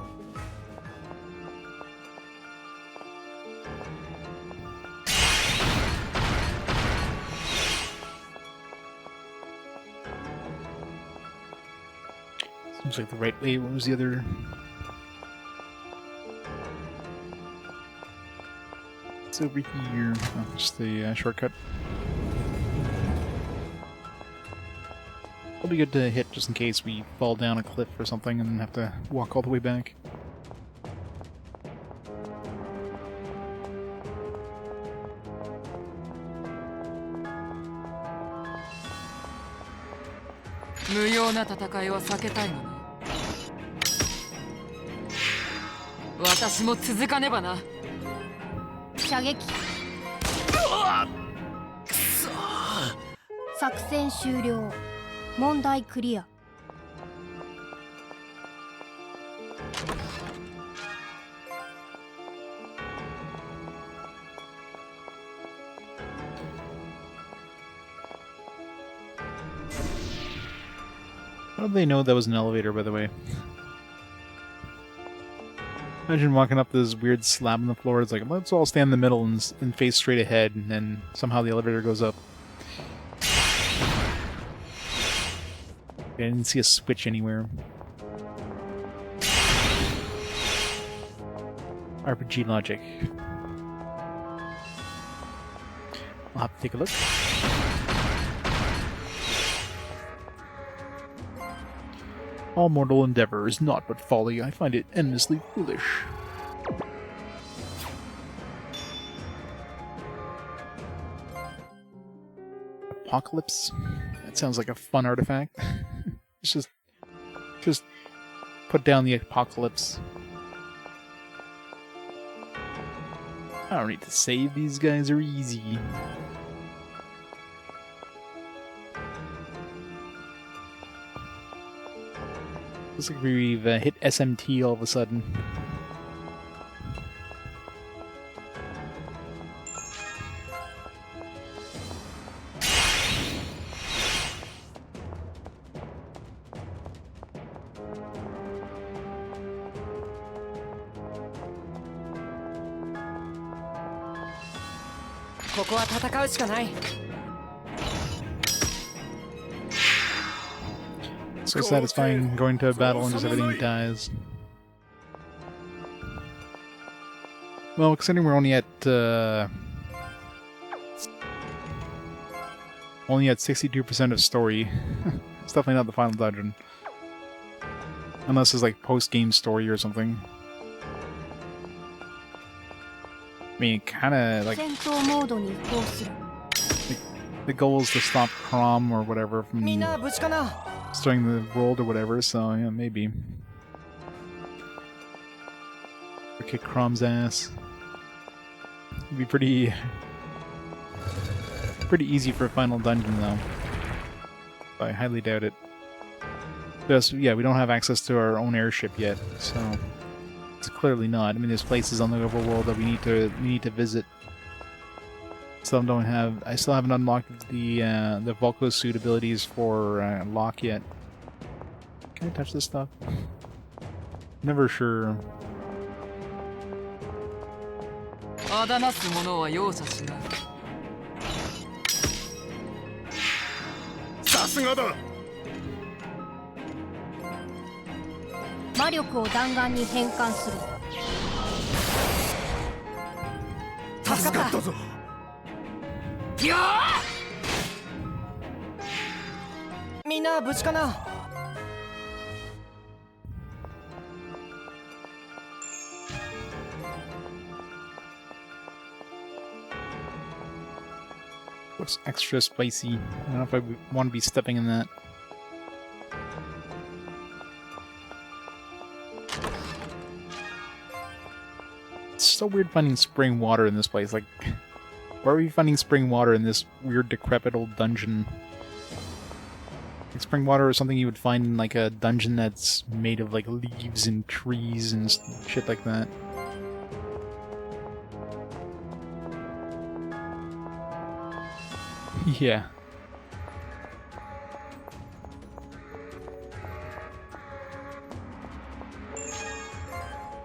Seems like the right way. What was the other? It's over here. Oh, just the shortcut. It'll be good to hit just in case we fall down a cliff or something and have to walk all the way back. 無用な戦いは避けたいのね。私も続かねばな。射撃。作戦終了。問題クリア。How did they know that was an elevator, by the way? Imagine walking up this weird slab on the floor. It's like, let's all stand in the middle and face straight ahead, and then somehow the elevator goes up. I didn't see a switch anywhere. RPG logic. I'll have to take a look. All mortal endeavor is naught but folly. I find it endlessly foolish. Apocalypse? That sounds like a fun artifact. just put down the apocalypse. I don't need to save, these guys are easy. Looks like we've hit SMT all of a sudden. So satisfying going to a battle and just everything dies. Well, considering we're only at 62% of story, it's definitely not the final dungeon. Unless it's like post-game story or something. I mean, kinda like the goal is to stop Crom or whatever from destroying the world or whatever, so yeah, maybe. Or kick Crom's ass. It'd be pretty easy for a final dungeon though. I highly doubt it. Just, yeah, we don't have access to our own airship yet, so it's clearly not. I mean, there's places on the overworld that we need to visit. I still haven't unlocked the Vulko suit abilities for Locke yet. Can I touch this stuff? Never sure. Looks extra spicy. I don't know if I want to be stepping in that. It's so weird finding spring water in this place. Like, why are we finding spring water in this weird decrepit old dungeon? Like, spring water is something you would find in like a dungeon that's made of like leaves and trees and shit like that. Yeah.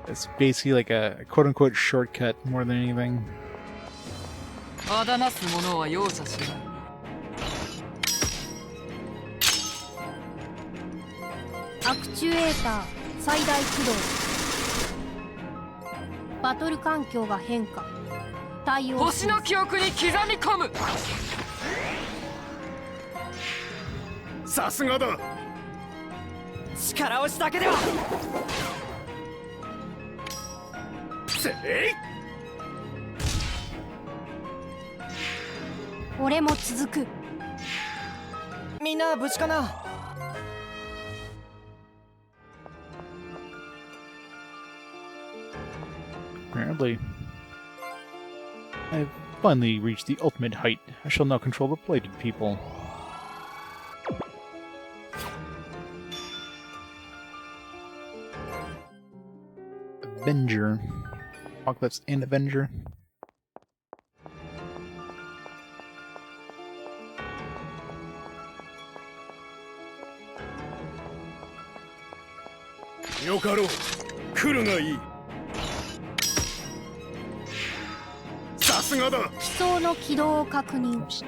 It's basically like a quote-unquote shortcut more than anything. あだなす者は容赦しない。アクチュエーター最大駆動。バトル環境が変化。対応星の記憶に刻み込む。さすがだ。力押しだけでは。せい。俺も続く。みんな無事かな。Apparently. I've finally reached the ultimate height. I shall now control the plated people. Avenger. Apocalypse and Avenger.よかろう。来るがいい。さすがだ。機装の起動を確認。 Oops.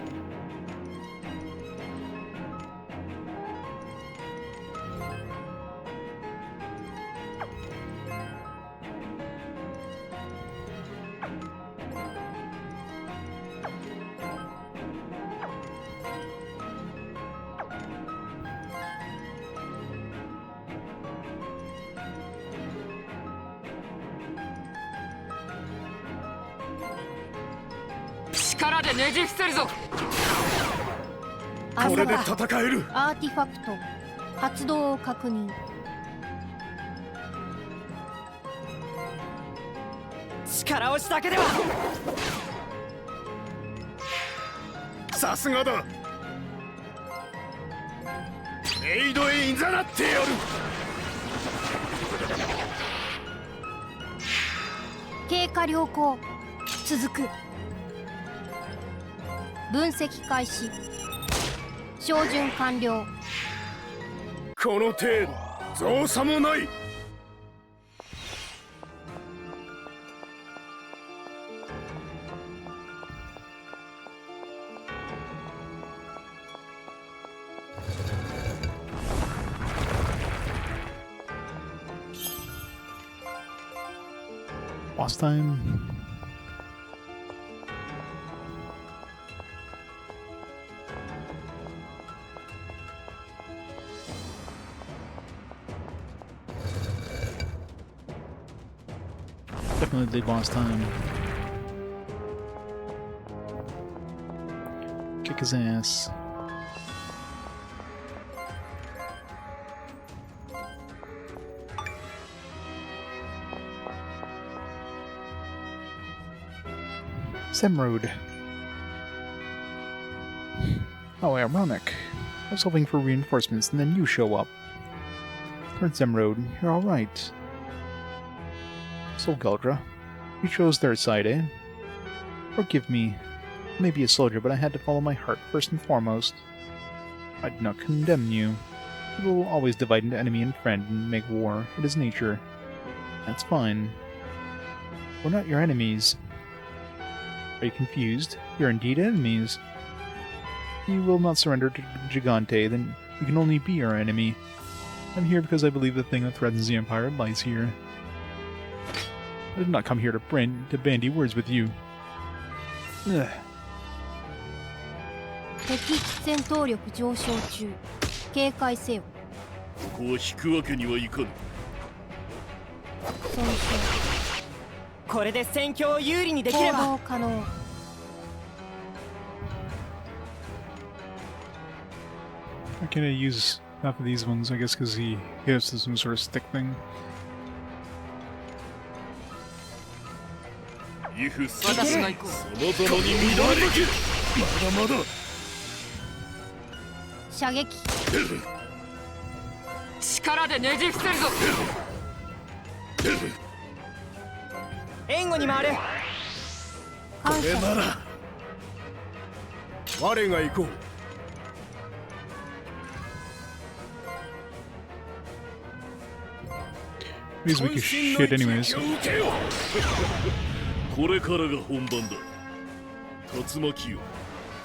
力でねじ伏せるぞ。これで朝だ。戦える。アーティファクト発動を確認。力押しだけでは。さすがだ。メイドへいざなってやる。経過良好。続く。分析開始。照準完了。この程度造作もない。Boss time. Definitely boss time. Kick his ass. Semroad. How ironic. I was hoping for reinforcements and then you show up. Lord Semroad, you're alright. So Geldra, you chose their side, eh? Forgive me. I may be a soldier, but I had to follow my heart first and foremost. I do not condemn you. People will always divide into enemy and friend and make war. It is nature. That's fine. We're not your enemies. Are you confused? You're indeed enemies. You will not surrender to Gigante, then you can only be our enemy. I'm here because I believe the thing that threatens the Empire lies here. I did not come here to bandy words with you. Ugh. 敵戦闘力上昇中。警戒せよ。ここを引くわけにはいかぬ。損傷。これで戦況を有利にでき行れば。動可能。 Why can't I use half of these ones? I guess because he has some sort of stick thing. イフス私が行こう。そのざまに乱れる。まだまだ。射撃。力でねじ伏せるぞ。援護に回る。感謝。これなら我が行こう Means we can shit anyways. これからが本番だ竜巻よ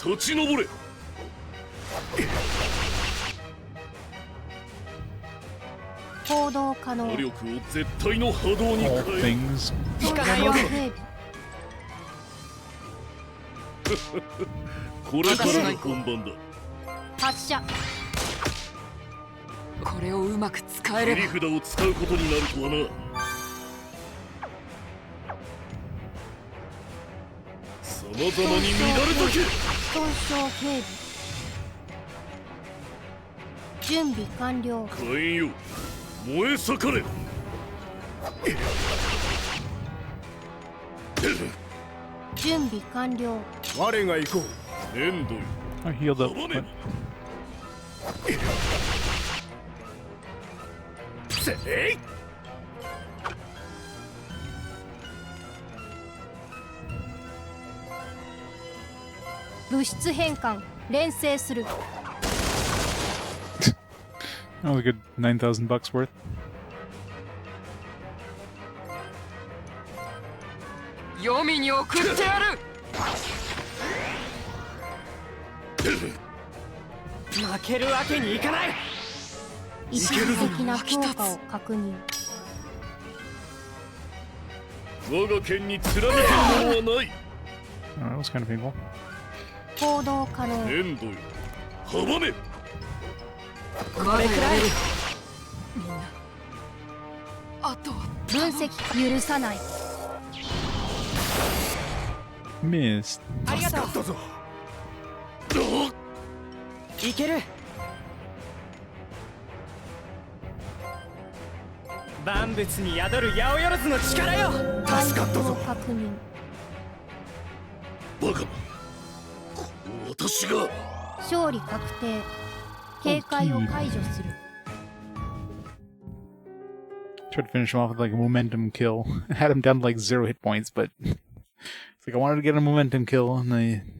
立ち上れ 行動可能。魔力を絶対の波動に All 変え things. 引かないよ警備。これからが本番だ発射。これをうまく使えれば切り札を使うことになるとはな様々に乱れとけ損傷警備。準備完了。火炎よ燃え盛れ準備完了。我が行こう粘土よ I healed up. 阻め But せい物質変換。連成する。 that was a good $9,000 worth. 黄泉に送ってやる負けるわけにいかない。一時的な効果を確認。我が剣に貫けるものはない Oh, that was kind of painful. 行動可能。粘土よ阻めまだやれるみんなあとは分析許さない。 Missed. ありがとう。だぞいける。万物に宿る八百万の力よ。回復を確認。バカなこの私が勝利確定。警戒を解除する。 Tried to finish him off with like a momentum kill. I had him down to like 0 hit points, but it's like I wanted to get a momentum kill, and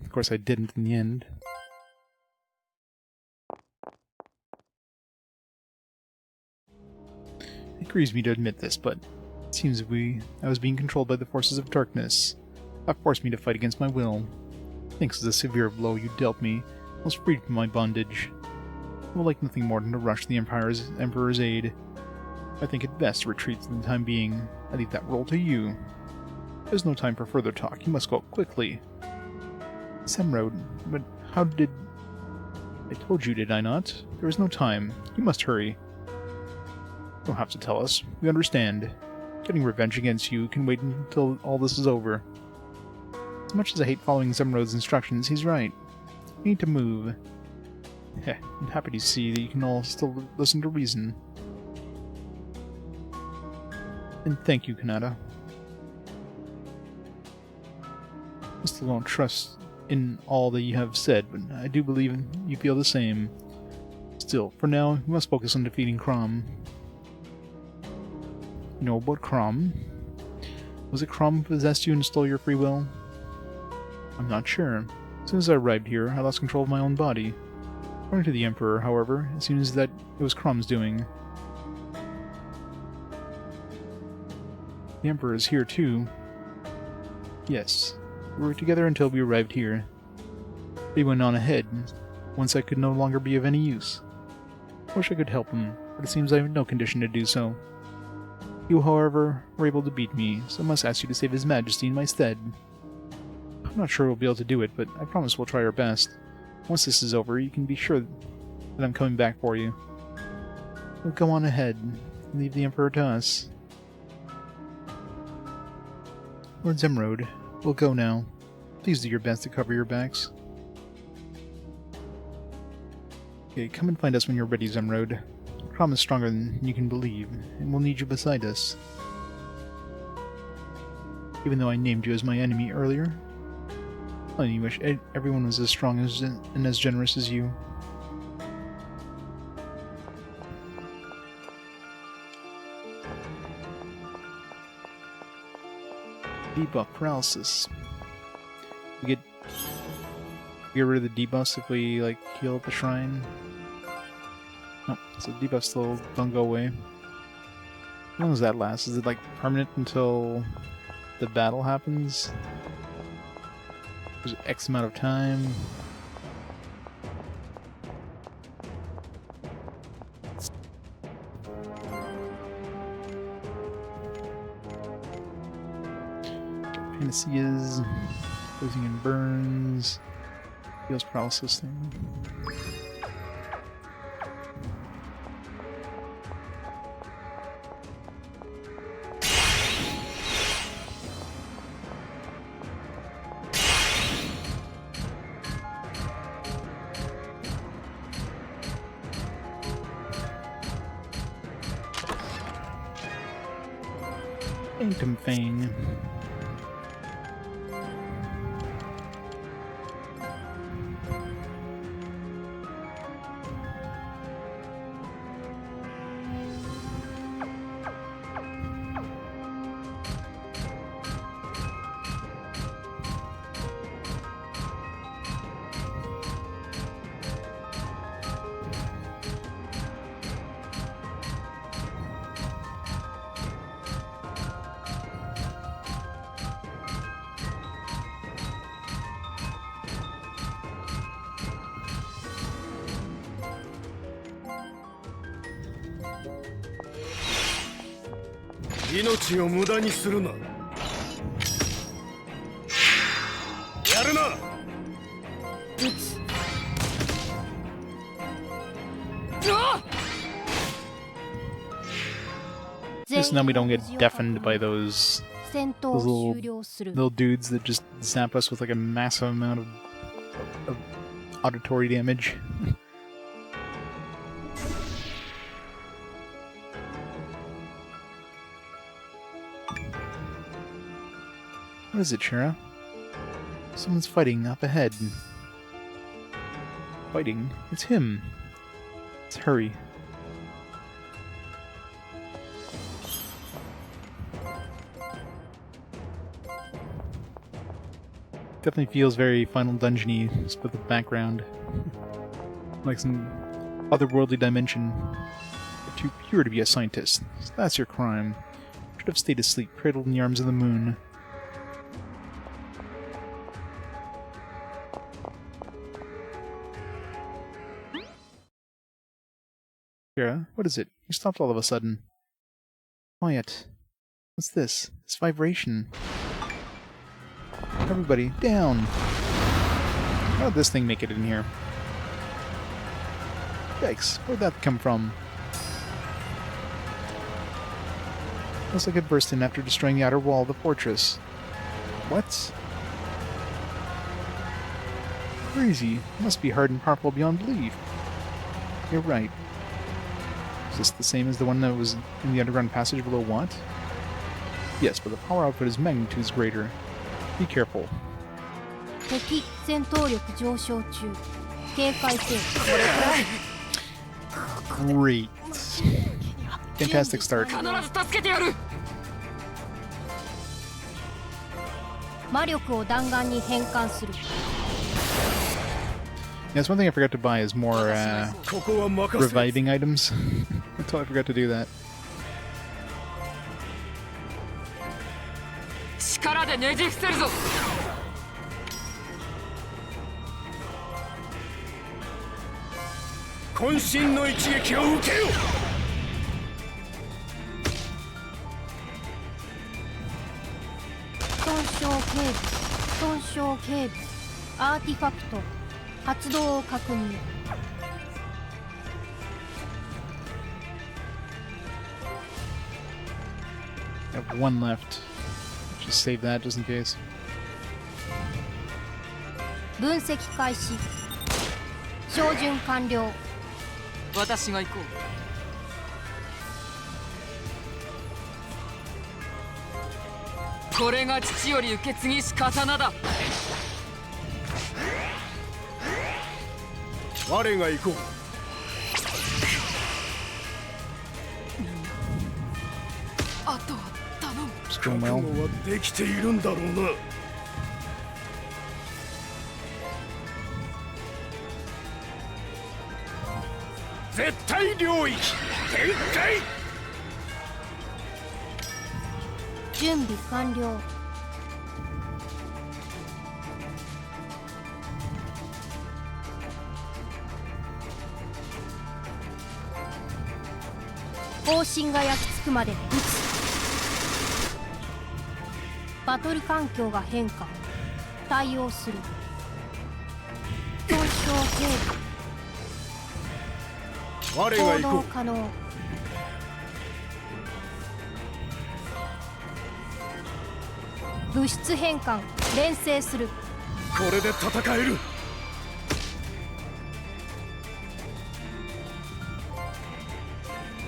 of course I didn't in the end. It grieves me to admit this, but it seems I was being controlled by the forces of darkness. That forced me to fight against my will. Thanks to the severe blow you dealt me, I was freed from my bondage. I would like nothing more than to rush the Emperor's aid. I think it best to retreat for the time being. I leave that role to you. There's no time for further talk. You must go quickly. Semrode, but how did... I told you, did I not? There is no time. You must hurry. You don't have to tell us. We understand. Getting revenge against you can wait until all this is over. As much as I hate following Semrode's instructions, he's right. We need to move. I'm happy to see that you can all still listen to reason. And thank you, Kanata. I still don't trust in all that you have said, but I do believe you feel the same. Still, for now, we must focus on defeating Crom. You know about Crom? Was it Crom who possessed you and stole your free will? I'm not sure. As soon as I arrived here, I lost control of my own body. According to the Emperor, however, it seems that it was Crom's doing. The Emperor is here too. Yes, we were together until we arrived here. He went on ahead, once I could no longer be of any use. I wish I could help him, but it seems I am in no condition to do so. You, however, were able to beat me, so I must ask you to save His Majesty in my stead. I'm not sure we'll be able to do it, but I promise we'll try our best. Once this is over, you can be sure that I'm coming back for you. We'll go on ahead and leave the Emperor to us. Lord Zemrode, we'll go now. Please do your best to cover your backs. Okay, come and find us when you're ready, Zemrode. Crom is stronger than you can believe, and we'll need you beside us. Even though I named you as my enemy earlier, I only wish everyone was as strong and as generous as you. Debuff paralysis. We get rid of the debuffs if we like heal at the shrine? Oh, so debuffs still don't go away. How long does that last? Is it like permanent until the battle happens? There's X amount of time. Panaceas, posing in burns, heals paralysis thing. Phantom Fang.命を無駄にするな。やるな。撃つ。Just now we don't get deafened by those 戦闘を終了する。 little dudes that just zap us with like a massive amount of auditory damage. What is it, Shira? Someone's fighting up ahead. Fighting? It's him. Let's hurry. Definitely feels very Final Dungeon-y, just with the background. Like some otherworldly dimension. You're too pure to be a scientist. So that's your crime. Should have stayed asleep, cradled in the arms of the moon. Kira, what is it? You stopped all of a sudden. Quiet. What's this? This vibration. Everybody, down! How did this thing make it in here? Yikes, where'd that come from? Looks like it burst in after destroying the outer wall of the fortress. What? Crazy. It must be hard and powerful beyond belief. You're right. Is this the same as the one that was in the underground passage below Watt? Yes, but the power output is magnitudes greater. Be careful. 敵戦闘力上昇中。警戒せよ。これくらい。 Great. Fantastic start. 必ず助けてやる。魔力を弾丸に変換する。 Yes, one thing I forgot to buy is more ここは任せ。 reviving items. I totally forgot to do that. 力でねじ伏せるぞ。渾身の一撃を受けよ。損傷警備。損傷警備。アーティファクト。発動を確認。 I have one left. Just save that just in case. 分析開始。照準完了。私が行こう。これが父より受け継ぎし刀だ。我が行こう。あとは頼む。 Just 覚 doing 悟 well. はできているんだろうな。絶対領域展開。準備完了。方針が焼き付くまで撃つ。バトル環境が変化。対応する。損傷我が警備。行こ行動可能。物質変換連成する。う。これで戦える。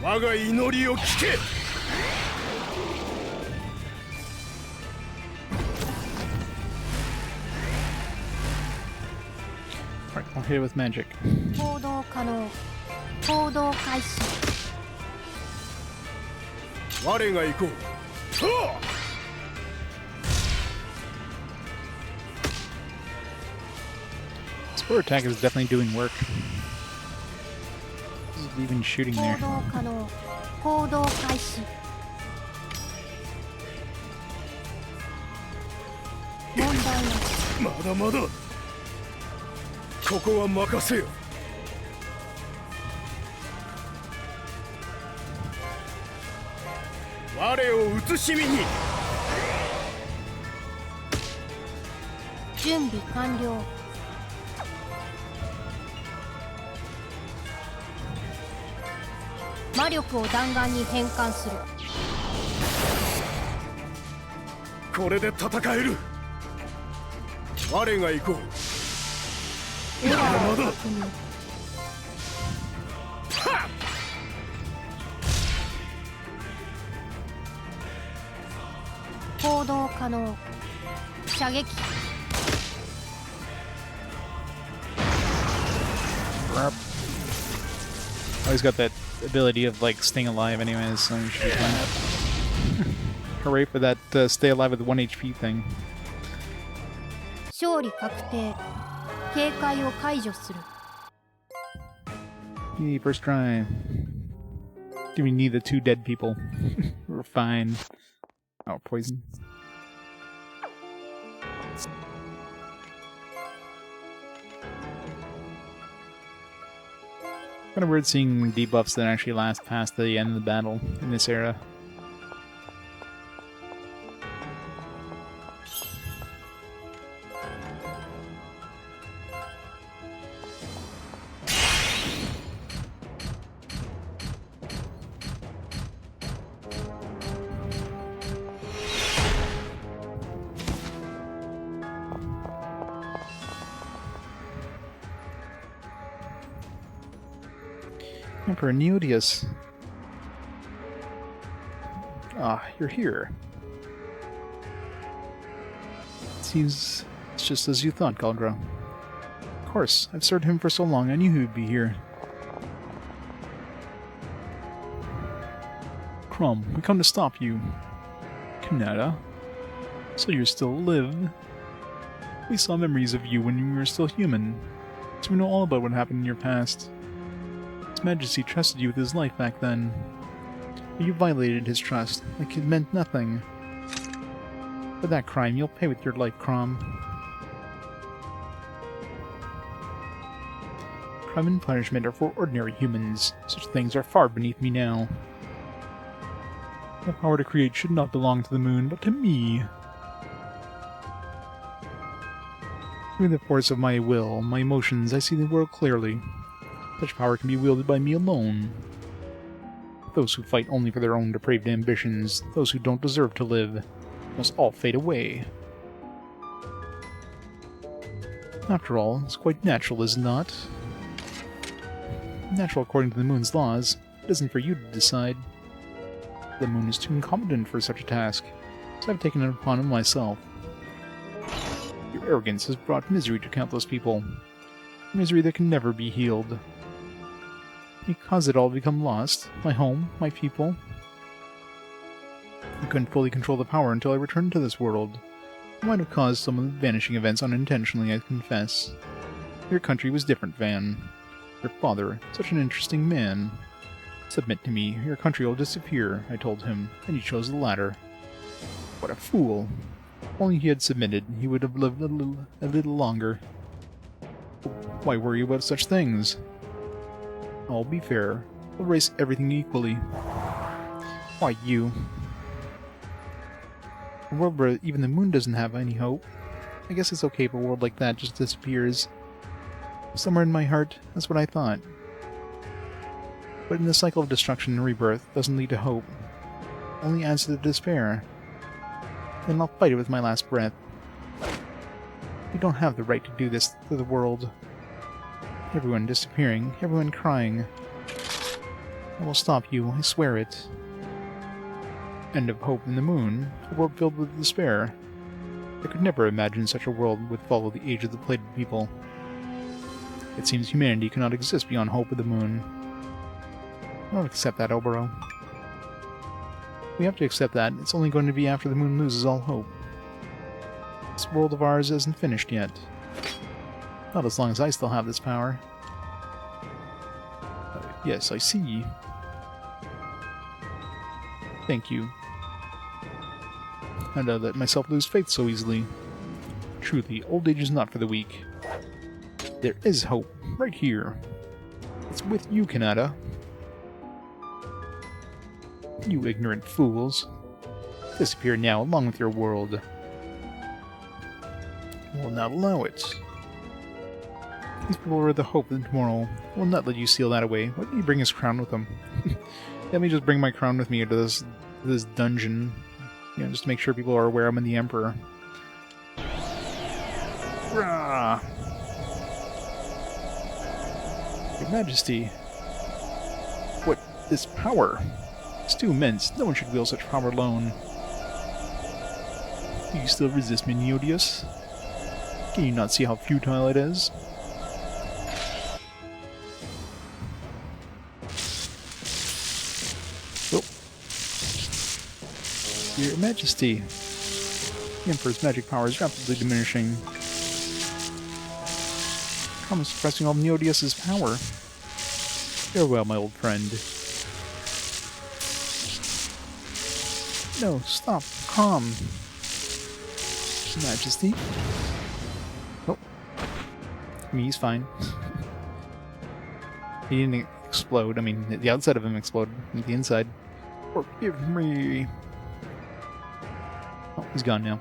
我が祈りを聞け。Alright, I'll hit it with magic. 行動可能。行動開始。我が行こう。はあ Spore attack is definitely doing work. This is even shooting 行 there. 動可能。行動開始。問題ない。まだまだ。ここは任せよ。我を映し見に。準備完了。魔力を弾丸に変換する。これで戦える。我が行こう。エラーをまだ確認。行動可能。射撃。 Always got that ability of like staying alive anyways, so you should be fine. Hooray for that stay alive with 1 HP thing. 勝利確定。警戒を解除する。 Yay, first try. Do we need the 2 dead people? We're fine. Oh, poison. Kind of weird seeing debuffs that actually last past the end of the battle in this era. Emperor Neodius. Ah, you're here. Seems it's just as you thought, Galdra. Of course, I've served him for so long, I knew he would be here. Crumb, we come to stop you. Kanata. So you still live. We saw memories of you when you were still human, so we know all about what happened in your past. His Majesty trusted you with his life back then. But you violated his trust, like it meant nothing. For that crime, you'll pay with your life, Crom. Crime and punishment are for ordinary humans. Such things are far beneath me now. The power to create should not belong to the moon, but to me. Through the force of my will, my emotions, I see the world clearly. Such power can be wielded by me alone. Those who fight only for their own depraved ambitions, those who don't deserve to live, must all fade away. After all, it's quite natural, is it not? Natural according to the moon's laws. It isn't for you to decide. The moon is too incompetent for such a task, so I've taken it upon myself. Your arrogance has brought misery to countless people. Misery that can never be healed. You caused it all to become lost. My home, my people. I couldn't fully control the power until I returned to this world. I might have caused some of the vanishing events unintentionally, I confess. Your country was different, Van. Your father, such an interesting man. Submit to me, your country will disappear, I told him, and he chose the latter. What a fool. If only he had submitted, he would have lived a little longer. Why worry about such things? I'll be fair. We'll race everything equally. Why you? A world where even the moon doesn't have any hope. I guess it's okay if a world like that just disappears. Somewhere in my heart, that's what I thought. But in the cycle of destruction and rebirth doesn't lead to hope. It only adds to the despair. Then I'll fight it with my last breath. You don't have the right to do this to the world. Everyone disappearing, everyone crying. I will stop you, I swear it. End of hope in the moon, a world filled with despair. I could never imagine such a world would follow the age of the plated people. It seems humanity cannot exist beyond hope of the moon. I don't accept that, Oboro. We have to accept that. It's only going to be after the moon loses all hope. This world of ours isn't finished yet. Not as long as I still have this power. Yes, I see. Thank you. I don't let myself lose faith so easily. Truly, old age is not for the weak. There is hope, right here. It's with you, Kanata. You ignorant fools. Disappear now, along with your world. I will not allow it. These people are the hope of tomorrow. I will not let you steal that away. Why didn't you bring his crown with him? Let me just bring my crown with me into this dungeon. You know, just to make sure people are aware I'm in the Emperor. Rah! Your Majesty. What? This power? It's too immense. No one should wield such power alone. Do you still resist me, Neodius? Can you not see how futile it is? Oh. Your Majesty. The Emperor's magic power is rapidly diminishing. I'm suppressing all Neodius's power. Farewell, my old friend. No, stop. Calm. Majesty. Oh. I mean, he's fine. He didn't explode. I mean, the outside of him exploded. The inside. Forgive me. Oh, he's gone now.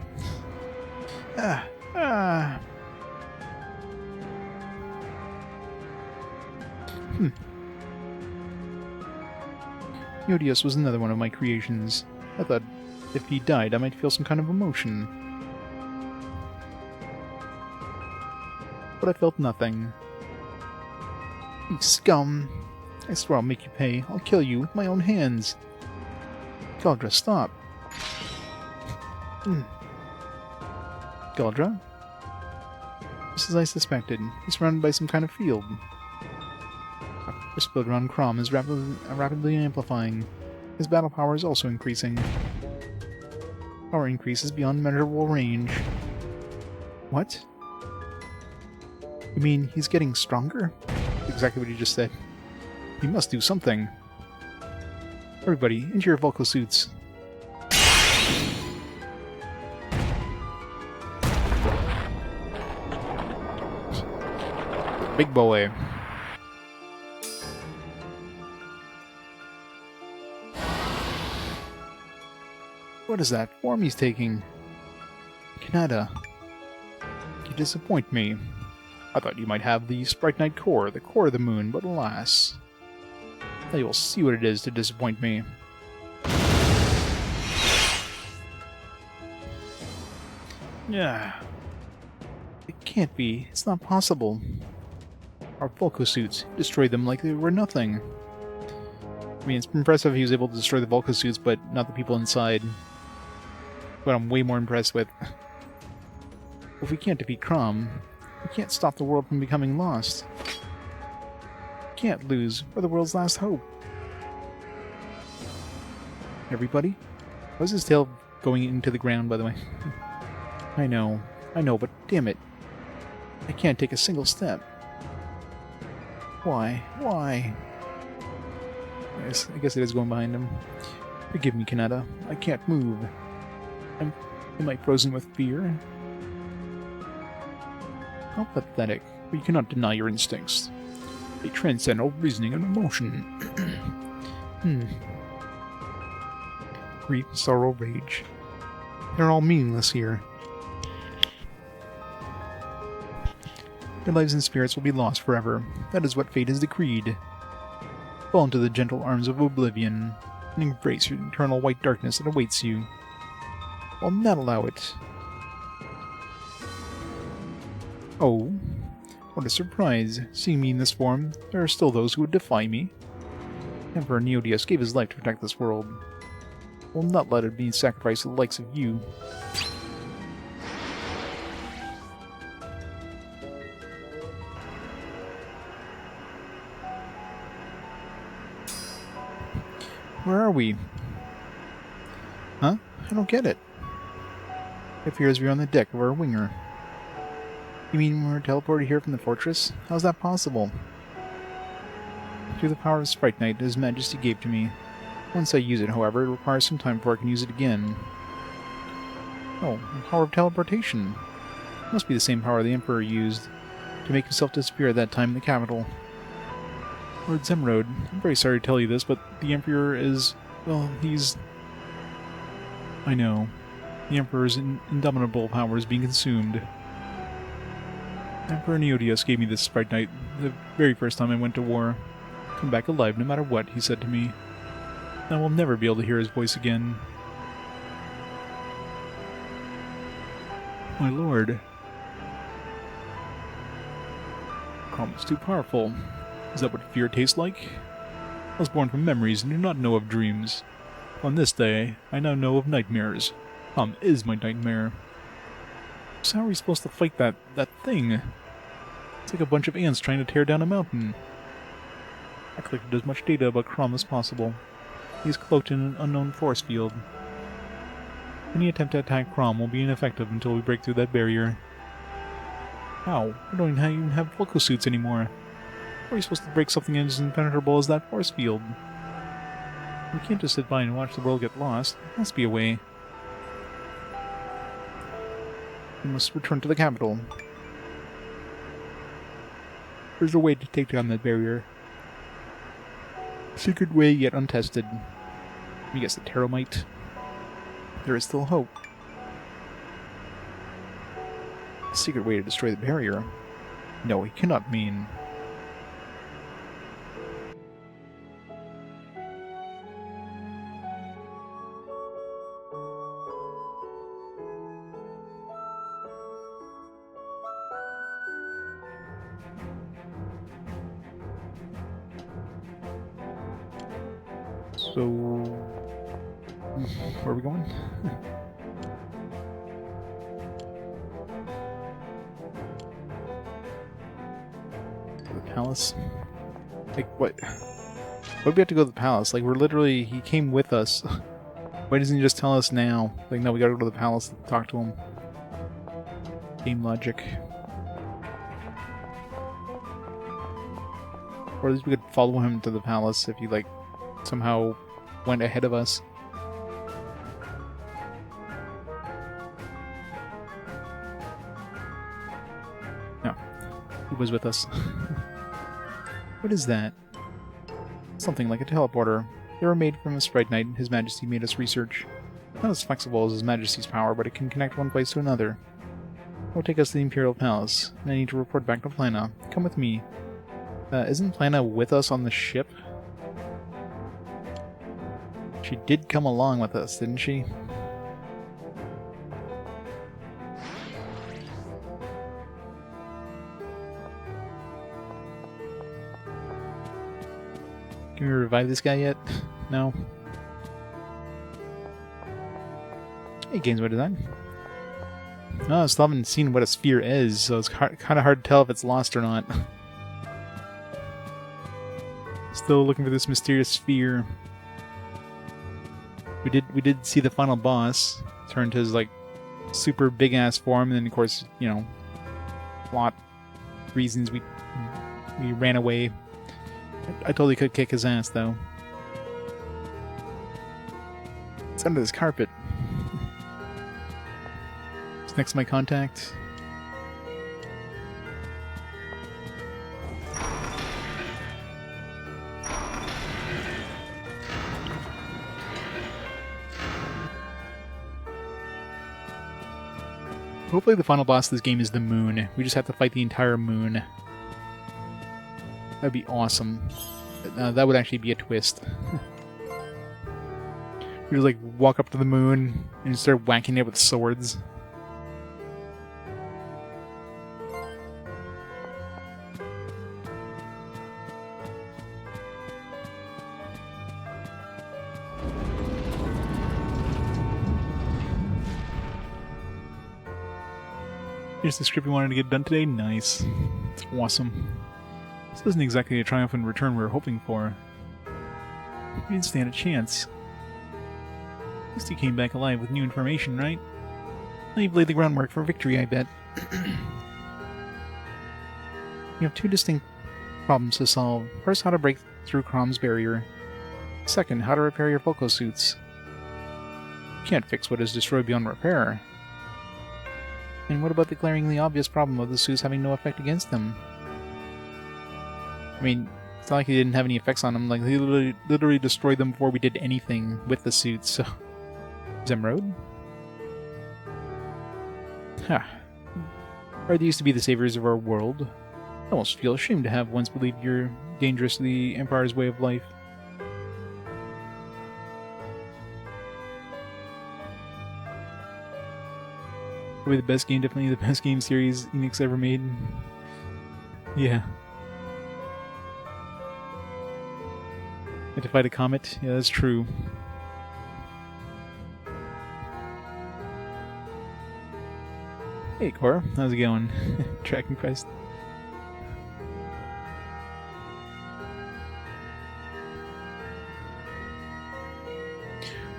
Neodius was another one of my creations. I thought if he died, I might feel some kind of emotion. But I felt nothing. You scum! I swear I'll make you pay. I'll kill you with my own hands. Galdra, stop. Galdra? Just as I suspected, he's surrounded by some kind of field. Our spilled around Crom is rapidly amplifying. His battle power is also increasing. Power increases beyond measurable range. What? You mean he's getting stronger? Exactly what he just said. He must do something. Everybody, into your Vulko suits. Big boy. What is that form he's taking? Kanata. You disappoint me. I thought you might have the Sprite Knight core, the core of the moon, but alas. Now you will see what it is to disappoint me. Yeah. It can't be. It's not possible. Our Vulko suits destroyed them like they were nothing. I mean, it's impressive he was able to destroy the Vulko suits, but not the people inside. What I'm way more impressed with. If we can't defeat Crom, we can't stop the world from becoming lost. We can't lose. We're the world's last hope. Everybody? Why is his tail going into the ground, by the way? I know, but damn it. I can't take a single step. Why? Why? I guess it is going behind him. Forgive me, Kanata. I can't move. Am I frozen with fear? How pathetic. But you cannot deny your instincts. They transcend all reasoning and emotion. Grief, sorrow, rage. They're all meaningless here. Your lives and spirits will be lost forever. That is what fate has decreed. Fall into the gentle arms of oblivion, and embrace your eternal white darkness that awaits you. I'll not allow it. Oh, what a surprise. Seeing me in this form, there are still those who would defy me. Emperor Neodius gave his life to protect this world. Will not let it be sacrificed to the likes of you. Where are we? Huh? I don't get it. It appears we're on the deck of our winger. You mean we were teleported here from the fortress? How's that possible? Through the power of Sprite Knight His Majesty gave to me. Once I use it, however, it requires some time before I can use it again. Oh, the power of teleportation. It must be the same power the Emperor used to make himself disappear at that time in the capital. Lord Zemrode, I'm very sorry to tell you this, but the Emperor is... well, he's... I know. The Emperor's indomitable power is being consumed. Emperor Neodius gave me this Sprite Knight the very first time I went to war. Come back alive no matter what, he said to me. I will never be able to hear his voice again. My lord. Calm is too powerful. Is that what fear tastes like? I was born from memories and do not know of dreams. On this day, I now know of nightmares. Calm is my nightmare. So how are we supposed to fight that thing? It's like a bunch of ants trying to tear down a mountain. I collected as much data about Crom as possible. He is cloaked in an unknown force field. Any attempt to attack Crom will be ineffective until we break through that barrier. How? We don't even have vocal suits anymore. How are we supposed to break something as impenetrable as that force field? We can't just sit by and watch the world get lost. There must be a way. We must return to the capital. There's a way to take down that barrier. Secret way yet untested. We guess the Terramite. There is still hope. A secret way to destroy the barrier? No, he cannot mean... So... where are we going? To the palace? Like, what? Why do we have to go to the palace? Like, we're literally... he came with us. Why doesn't he just tell us now? Like, no, we gotta go to the palace to talk to him. Game logic. Or at least we could follow him to the palace if he, like, somehow went ahead of us. No. He was with us. What is that? Something like a teleporter. They were made from a Sprite Knight His Majesty made us research. Not as flexible as His Majesty's power, but it can connect one place to another. It will take us to the Imperial Palace, and I need to report back to Plana. Come with me. Isn't Plana with us on the ship? She did come along with us, didn't she? Can we revive this guy yet? No? Hey, games, what is that? Oh, I still haven't seen what a sphere is, so it's kind of hard to tell if it's lost or not. Still looking for this mysterious sphere. We did see the final boss turn to his, like, super big ass form, and then of course, you know, plot reasons we ran away I totally could kick his ass, though. It's under this carpet. It's next to my contact. Hopefully the final boss of this game is the moon. We just have to fight the entire moon. That'd be awesome. That would actually be a twist. We just like walk up to the moon and start whacking it with swords. Here's the script we wanted to get done today. Nice. It's awesome. This isn't exactly a triumphant return we were hoping for. We didn't stand a chance. At least he came back alive with new information, right? Now you've laid the groundwork for victory, I bet. You have two distinct problems to solve. First, how to break through Crom's barrier. Second, how to repair your Foco suits. You can't fix what is destroyed beyond repair. And what about the glaringly obvious problem of the suits having no effect against them? I mean, it's not like he didn't have any effects on them. Like, he literally destroyed them before we did anything with the suits, so... Zemrode? Ha. Right, they used to be the saviors of our world. I almost feel ashamed to have once believed you're dangerous to the Empire's way of life. Probably the best game, definitely the best game series Enix ever made. Yeah. Had to fight a comet? Yeah, that's true. Hey, Cora. How's it going? Tracking quest.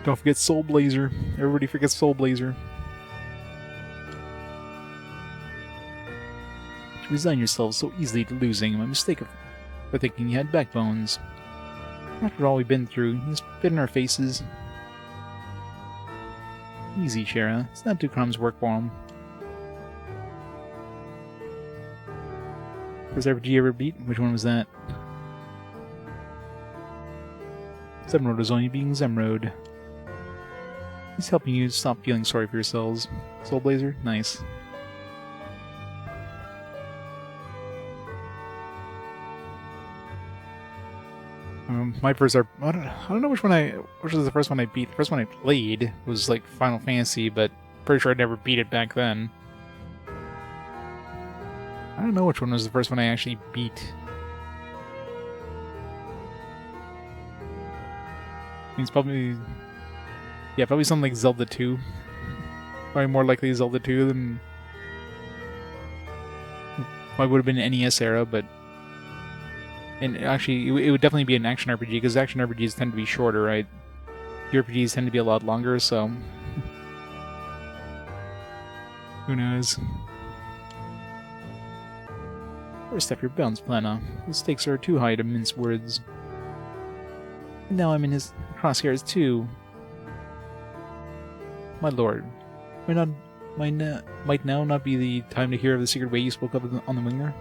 Don't forget Soul Blazer. Everybody forgets Soul Blazer. To resign yourselves so easily to losing, my mistake for thinking you had backbones. After all we've been through, you spit in our faces. Easy, Shara. It's not do Crom's work for him. First RPG you ever beat? Which one was that? Zemrode was only being Zemrode. He's helping you stop feeling sorry for yourselves. Soul Blazer? Nice. My first I don't know which was the first one I beat. The first one I played was like Final Fantasy, but pretty sure I never beat it back then. I don't know which one was the first one I actually beat. It's probably... Yeah, probably something like Zelda 2. Probably more likely Zelda 2 than... Probably would have been NES era, but... And actually, it would definitely be an action RPG, because action RPGs tend to be shorter, right? JRPGs tend to be a lot longer, so... Who knows? First step your balance plan off. The stakes are too high to mince words. And now I'm in his crosshairs too. My lord, might now not be the time to hear of the secret way you spoke of on the winger?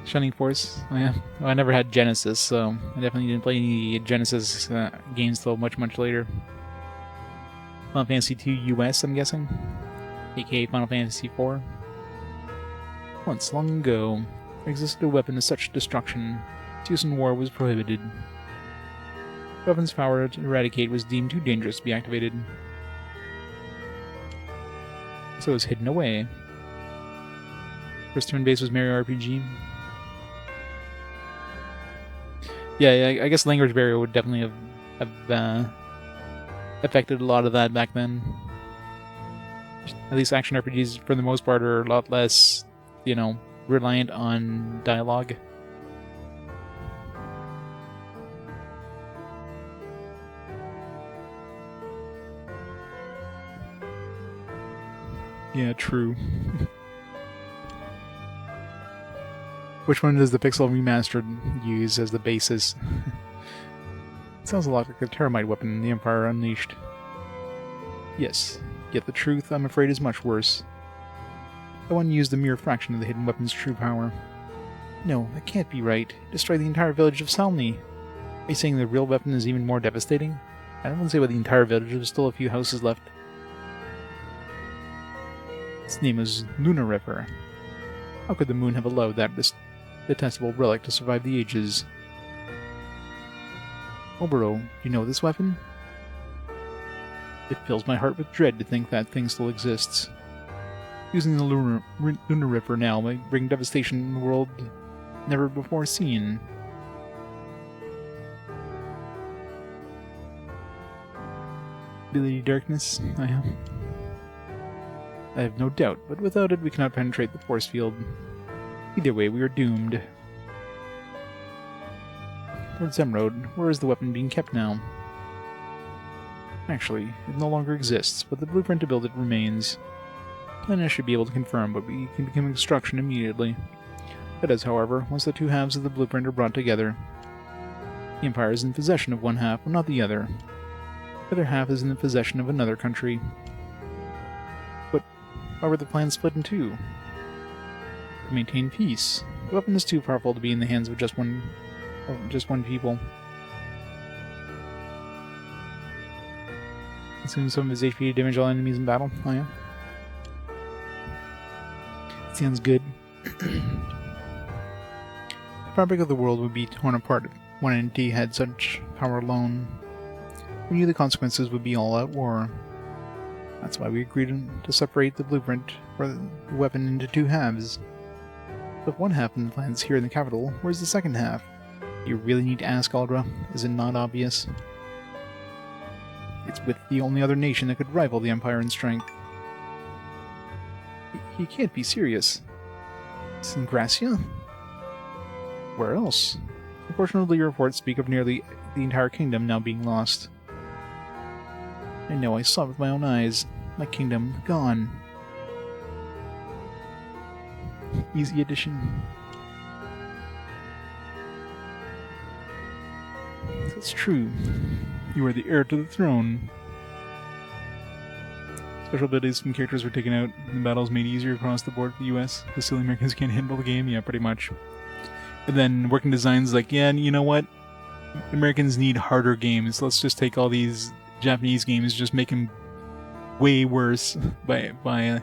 Shunning Force? Oh yeah. Well, I never had Genesis, so I definitely didn't play any Genesis games till much later. Final Fantasy II US, I'm guessing? aka Final Fantasy IV. Once, long ago, there existed a weapon of such destruction, its use in war was prohibited. The weapon's power to eradicate was deemed too dangerous to be activated, so it was hidden away. First turn-based was Mario RPG. Yeah, I guess language barrier would definitely have affected a lot of that back then. At least action RPGs, for the most part, are a lot less, you know, reliant on dialogue. Yeah, true. Which one does the Pixel Remastered use as the basis? It sounds a lot like the Terramite weapon in the Empire Unleashed. Yes, yet the truth, I'm afraid, is much worse. The one used a mere fraction of the hidden weapon's true power. No, that can't be right. Destroy the entire village of Salni. Are you saying the real weapon is even more devastating? I don't want to say about the entire village, there's still a few houses left. Its name is Lunar River. How could the moon have allowed that detestable relic to survive the ages? Oboro, do you know this weapon? It fills my heart with dread to think that thing still exists. Using the Lunar River now might bring devastation in the world never before seen. Ability Darkness? I have no doubt, but without it we cannot penetrate the force field. Either way, we are doomed. Lord Zemrod, where is the weapon being kept now? Actually, it no longer exists, but the blueprint to build it remains. Kanata should be able to confirm, but we can begin construction immediately. That is, however, once the two halves of the blueprint are brought together. The Empire is in possession of one half, but not the other. The other half is in the possession of another country. But why were the plans split in two? To maintain peace. The weapon is too powerful to be in the hands of just one people. Consume some of his HP to damage all enemies in battle. Oh yeah. Sounds good. The fabric of the world would be torn apart if one entity had such power alone. We knew the consequences would be all-out war. That's why we agreed to separate the blueprint for the weapon into two halves. If one half lands here in the capital, where's the second half? You really need to ask, Aldra. Is it not obvious? It's with the only other nation that could rival the Empire in strength. You can't be serious. It's in Gracia? Where else? Unfortunately, reports speak of nearly the entire kingdom now being lost. I know, I saw it with my own eyes. My kingdom gone. Easy addition. That's true. You are the heir to the throne. Special abilities from characters were taken out, and the battles made easier across the board for the US. The silly Americans can't handle the game? Yeah, pretty much. And then working designs like, yeah, you know what? Americans need harder games. Let's just take all these Japanese games, just make them way worse by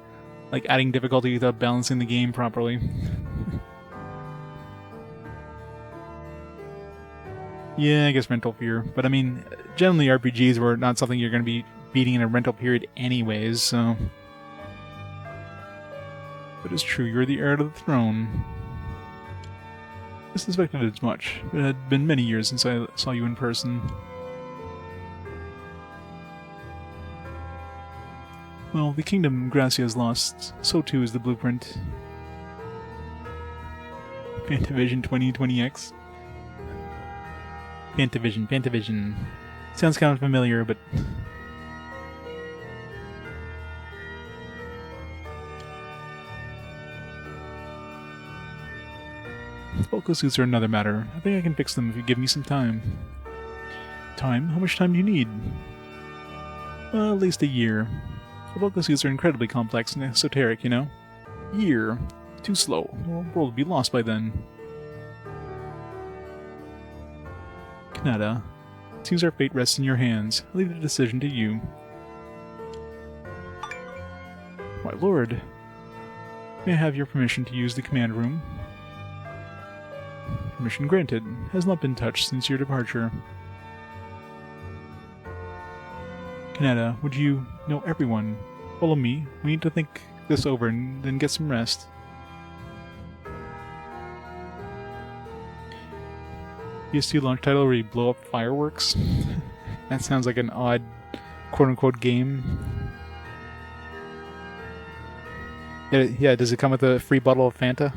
like adding difficulty without balancing the game properly. Yeah, I guess rental fear. But I mean, generally RPGs were not something you're going to be beating in a rental period anyways, so... But it's true, you're the heir to the throne. I suspected as much. It had been many years since I saw you in person. Well, the kingdom Gracia is lost, so too is the blueprint. Fantavision 2020X? Fantavision. Sounds kind of familiar, but... Vocal suits are another matter. I think I can fix them if you give me some time. Time? How much time do you need? Well, at least a year. The vocal suits are incredibly complex and esoteric, you know? Year. Too slow. The world will be lost by then. Kanata, it seems our fate rests in your hands. I leave the decision to you. My lord. May I have your permission to use the command room? Permission granted. Has not been touched since your departure. Kanata, would you know everyone? Follow me. We need to think this over and then get some rest. PS2 launch title where you blow up fireworks? That sounds like an odd quote-unquote game. Yeah, does it come with a free bottle of Fanta?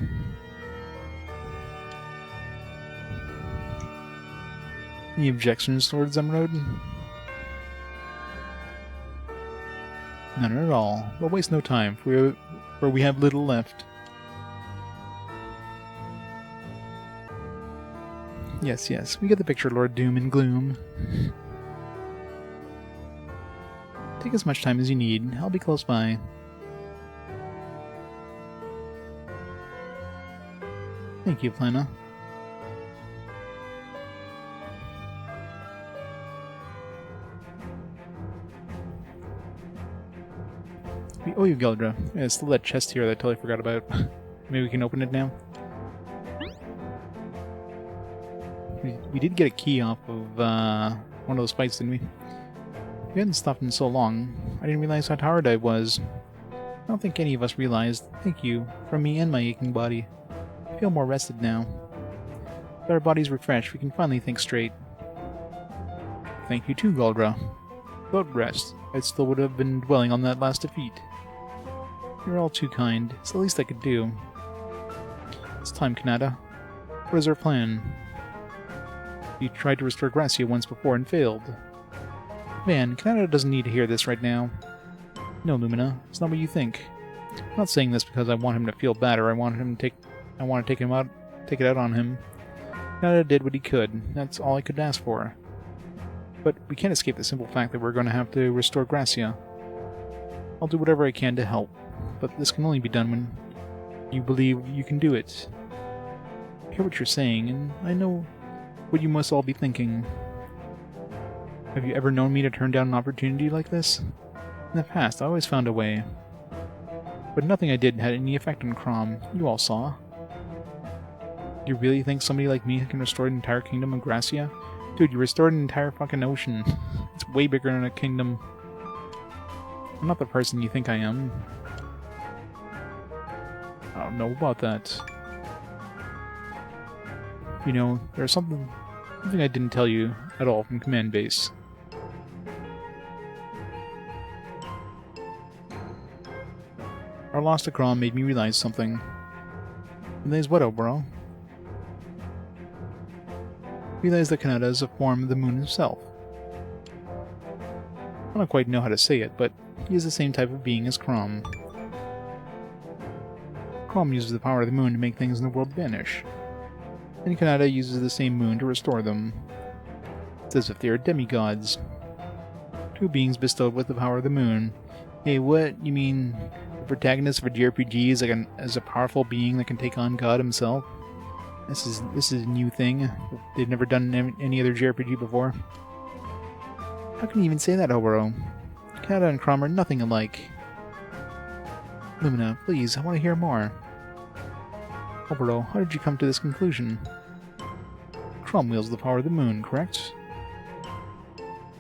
Any objections towards Zemrod? None at all. We'll waste no time, for we have little left. Yes, yes, we get the picture, Lord Doom and Gloom. Take as much time as you need. I'll be close by. Thank you, Plana. We owe you, Geldra. There's still that chest here that I totally forgot about. Maybe we can open it now? We did get a key off of one of those fights, didn't we? We hadn't stopped in so long. I didn't realize how tired I was. I don't think any of us realized. Thank you, from me and my aching body. I feel more rested now. With our bodies refreshed, we can finally think straight. Thank you too, Geldra. Without rest, I still would have been dwelling on that last defeat. You're all too kind. It's the least I could do. It's time, Kanata. What is our plan? You tried to restore Gracia once before and failed. Man, Kanata doesn't need to hear this right now. No, Lumina, it's not what you think. I'm not saying this because I want him to feel bad or I want to take it out on him. Kanata did what he could. That's all I could ask for. But we can't escape the simple fact that we're going to have to restore Gracia. I'll do whatever I can to help, but this can only be done when you believe you can do it. I hear what you're saying, and I know what you must all be thinking. Have you ever known me to turn down an opportunity like this? In the past, I always found a way. But nothing I did had any effect on Crom. You all saw. Do you really think somebody like me can restore an entire kingdom of Gracia? Dude, you restored an entire fucking ocean. It's way bigger than a kingdom. I'm not the person you think I am. I don't know about that. You know, there's something I didn't tell you at all from Command Base. Our loss to Crom made me realize something. Realize what, Oboro? Realize that Kanata is a form of the moon himself. I don't quite know how to say it, but he is the same type of being as Crom. Crom uses the power of the moon to make things in the world vanish. And Kanata uses the same moon to restore them. It's as if they are demigods. Two beings bestowed with the power of the moon. Hey, what? You mean the protagonist of a JRPG is a powerful being that can take on God himself? This is a new thing. They've never done any other JRPG before. How can you even say that, Oboro? Kanata and Crom are nothing alike. Lumina, please, I want to hear more. Oboro, how did you come to this conclusion? Crom wields the power of the moon, correct?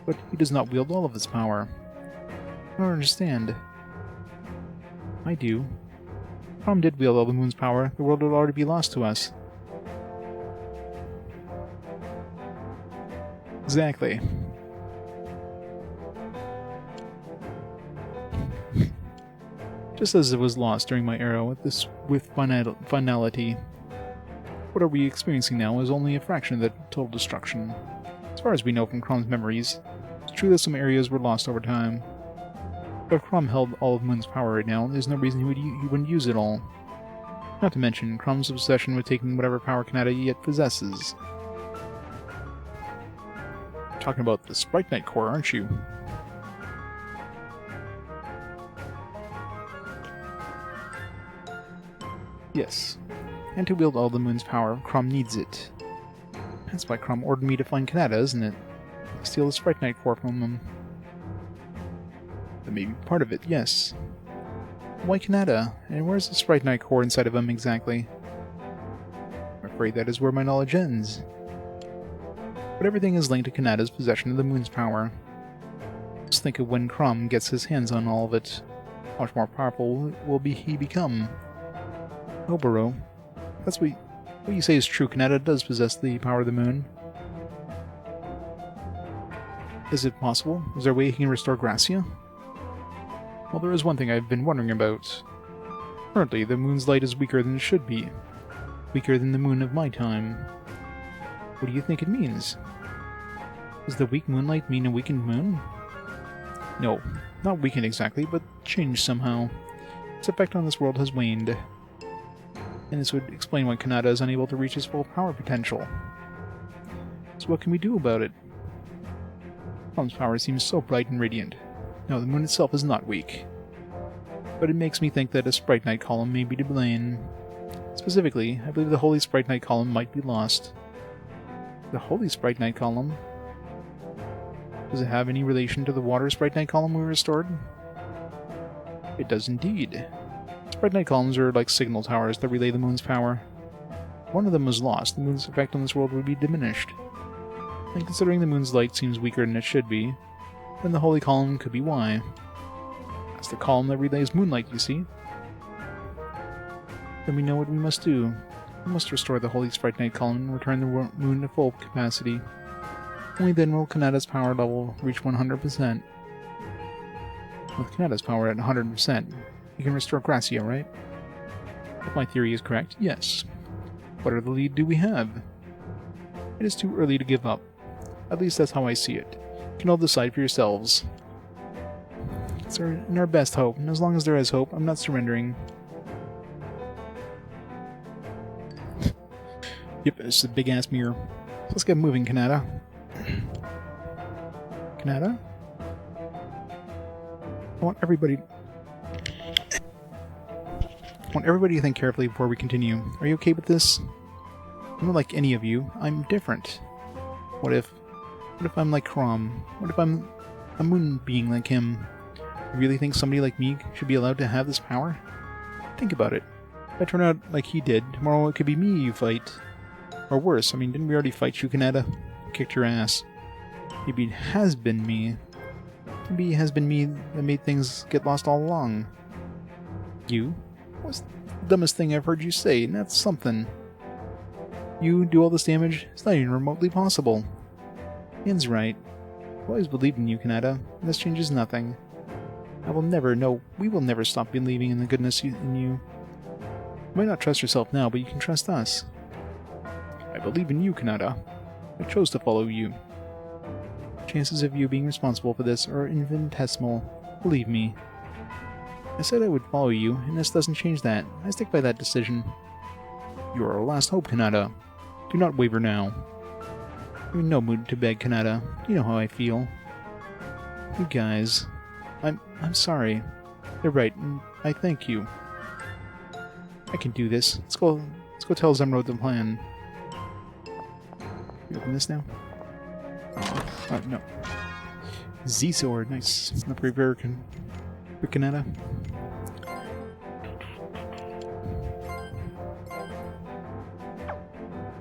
But he does not wield all of its power. I don't understand. I do. Crom did wield all the moon's power, the world would already be lost to us. Exactly. Just as it was lost during my era with finality. What are we experiencing now is only a fraction of the total destruction. As far as we know from Crom's memories, it's true that some areas were lost over time. But if Crom held all of Moon's power right now, there's no reason he wouldn't use it all. Not to mention Crom's obsession with taking whatever power Kanata yet possesses. Talking about the Sprite Knight core, aren't you? Yes. And to wield all the moon's power, Crom needs it. That's why Crom ordered me to find Kanata, isn't it? Steal the Sprite Knight core from him. That may be part of it, yes. Why Kanata? And where's the Sprite Knight core inside of him exactly? I'm afraid that is where my knowledge ends. But everything is linked to Kanata's possession of the moon's power. Just think of when Crom gets his hands on all of it. How much more powerful will he become? Oboro, that's what you say is true. Kanata does possess the power of the moon. Is it possible? Is there a way he can restore Gracia? Well, there is one thing I've been wondering about. Currently, the moon's light is weaker than it should be. Weaker than the moon of my time. What do you think it means? Does the weak moonlight mean a weakened moon? No, not weakened exactly, but changed somehow. Its effect on this world has waned. And this would explain why Kanata is unable to reach his full power potential. So what can we do about it? Column's power seems so bright and radiant. No, the moon itself is not weak. But it makes me think that a Sprite Knight column may be to blame. Specifically, I believe the Holy Sprite Knight column might be lost. The Holy Sprite Knight column? Does it have any relation to the Water Sprite Knight column we restored? It does indeed. Sprite Knight columns are like signal towers that relay the moon's power. If one of them was lost, the moon's effect on this world would be diminished. And considering the moon's light seems weaker than it should be, then the Holy Column could be why. That's the column that relays moonlight, you see. Then we know what we must do. We must restore the Holy Sprite Knight column and return the moon to full capacity. Only then will Kanata's power level reach 100%. With Kanata's power at 100%, you can restore Gracia, right? If my theory is correct, yes. What other lead do we have? It is too early to give up. At least that's how I see it. You can all decide for yourselves. It's in our best hope, and as long as there is hope, I'm not surrendering. Yep, it's a big-ass mirror. So let's get moving, Kanata. Kanata? I want everybody to think carefully before we continue. Are you okay with this? I'm not like any of you. I'm different. What if I'm like Chrom? What if I'm a moon being like him? You really think somebody like me should be allowed to have this power? Think about it. If I turn out like he did, tomorrow it could be me you fight. Or worse, I mean, didn't we already fight you, Kanata? Kicked your ass. Maybe it has been me. Maybe it has been me that made things get lost all along. You? What's the dumbest thing I've heard you say, and that's something. You do all this damage? It's not even remotely possible. Ian's right. I've always believed in you, Kanata, and this changes nothing. I will never, no, we will never stop believing in the goodness in you. You might not trust yourself now, but you can trust us. I believe in you, Kanata. I chose to follow you. Chances of you being responsible for this are infinitesimal. Believe me. I said I would follow you, and this doesn't change that. I stick by that decision. You are our last hope, Kanata. Do not waver now. I'm in no mood to beg, Kanata. You know how I feel. You guys... I'm sorry. You're right, and I thank you. I can do this. Let's go tell Zemrod the plan. You open this now? Oh, no. Z-Sword, nice. An upgrade for Kanata.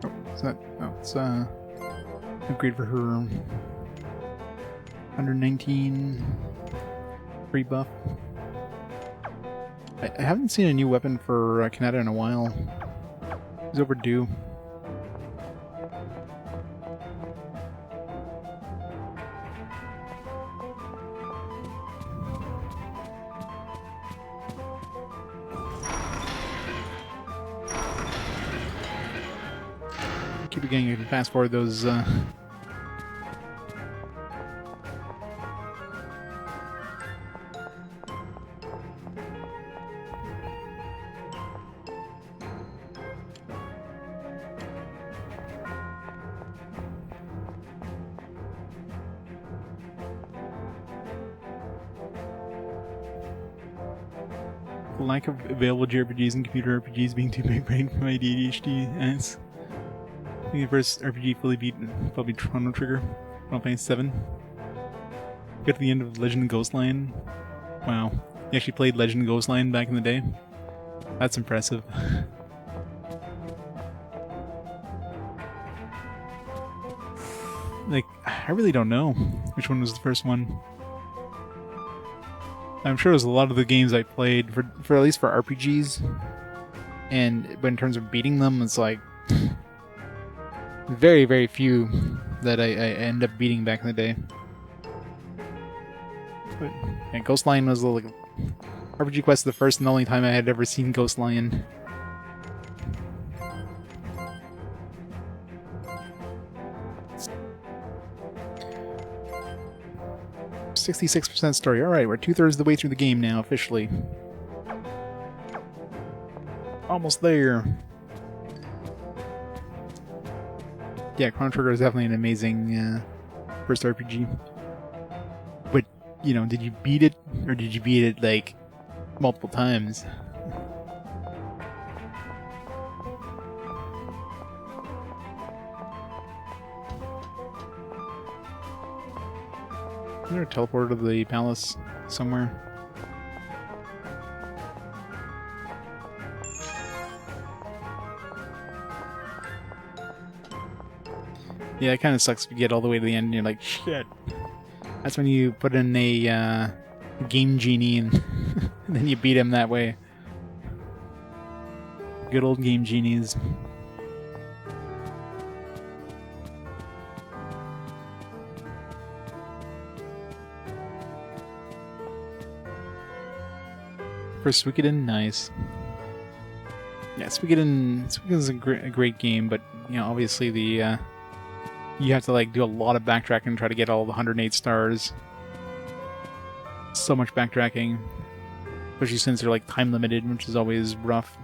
Oh, is that... Oh, it's, upgrade for her... 119... free buff. I haven't seen a new weapon for Kanata in a while. It's overdue. Keep it getting fast forward those lack of available JRPGs and computer RPGs being too big brain for my ADHD ass. I think the first RPG fully beat probably Chrono Trigger, Final Fantasy 7. Got to the end of Legend of Ghostline. Wow. You actually played Legend of Ghostline back in the day? That's impressive. Like, I really don't know which one was the first one. I'm sure it was a lot of the games I played for at least for RPGs, but in terms of beating them, it's like very, very few that I end up beating back in the day. But yeah, Ghostline was like RPG Quest, the first and only time I had ever seen Ghostline. 66% story. Alright, we're 2/3 of the way through the game now, officially. Almost there. Yeah, Chrono Trigger is definitely an amazing first RPG. But, you know, did you beat it? Or did you beat it, like, multiple times? Is there a teleporter to the palace somewhere? Yeah, it kind of sucks if you get all the way to the end and you're like, shit. That's when you put in a game genie and, and then you beat him that way. Good old game genies. For Suikoden, nice. Yeah, Suikoden is a great game, but you know, obviously the you have to like do a lot of backtracking and try to get all the 108 stars. So much backtracking, especially since they're like time limited, which is always rough.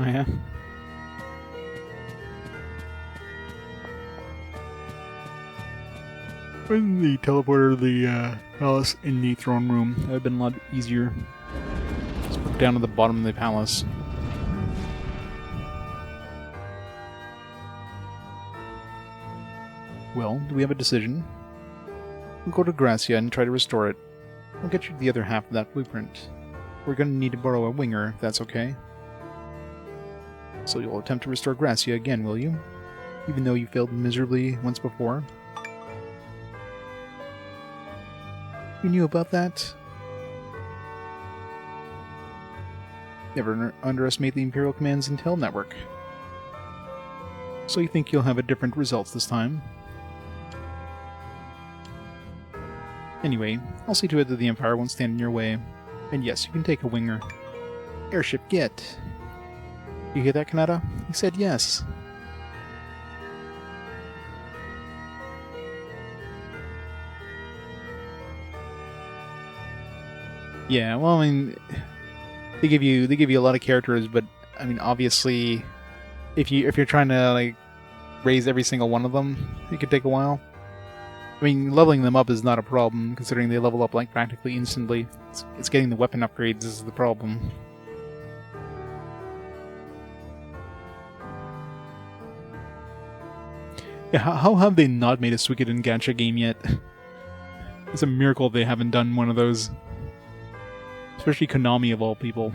Oh yeah. When the teleporter to the palace in the throne room, that would have been a lot easier. Just put it down to the bottom of the palace. Well, do we have a decision? We'll go to Gracia and try to restore it. I'll get you the other half of that blueprint. We're gonna need to borrow a winger, if that's okay. So you'll attempt to restore Gracia again, will you? Even though you failed miserably once before? You knew about that? Never underestimate the Imperial Command's intel network. So you think you'll have a different results this time? Anyway, I'll see to it that the Empire won't stand in your way. And yes, you can take a winger. Airship get. You hear that, Kanata? He said yes. Yeah, well, I mean, they give you a lot of characters, but I mean, obviously, if you're trying to like raise every single one of them, it could take a while. I mean, leveling them up is not a problem, considering they level up like practically instantly. It's getting the weapon upgrades is the problem. Yeah, how have they not made a Suikoden gacha game yet? It's a miracle they haven't done one of those. Especially Konami of all people.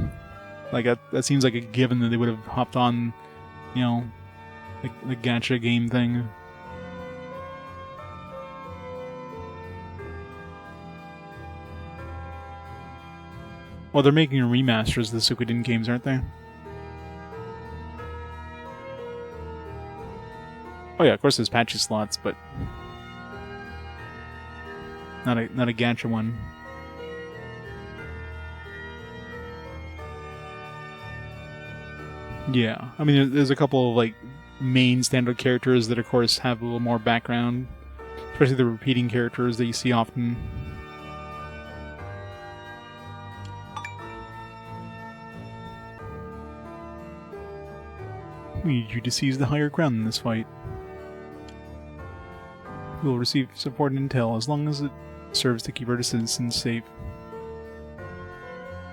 Like, that seems like a given that they would have hopped on, you know, the gacha game thing. Well, they're making remasters of the Suikoden games, aren't they? Oh yeah, of course there's patchy slots, but not a gacha one. Yeah, I mean there's a couple of like main standard characters that of course have a little more background, especially the repeating characters that you see often. We need you to seize the higher ground in this fight. We will receive support and intel as long as it serves to keep our citizens safe.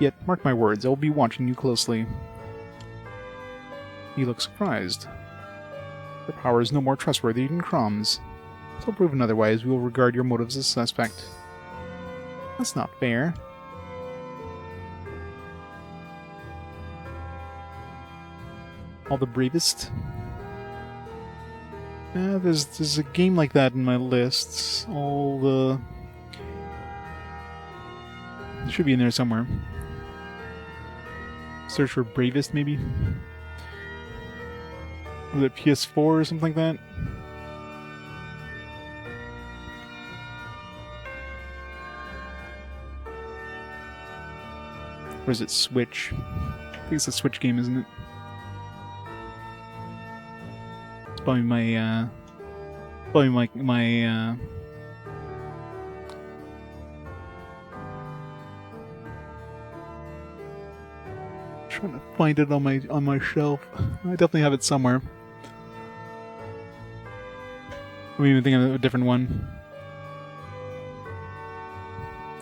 Yet, mark my words, I will be watching you closely. You look surprised. Your power is no more trustworthy than Crom's. Until proven otherwise, we will regard your motives as suspect. That's not fair. All the bravest? There's a game like that in my lists. It should be in there somewhere. Search for bravest, maybe? Was it PS4 or something like that? Or is it Switch? I think it's a Switch game, isn't it? It's probably my trying to find it on my shelf. I definitely have it somewhere. I'm even thinking of a different one.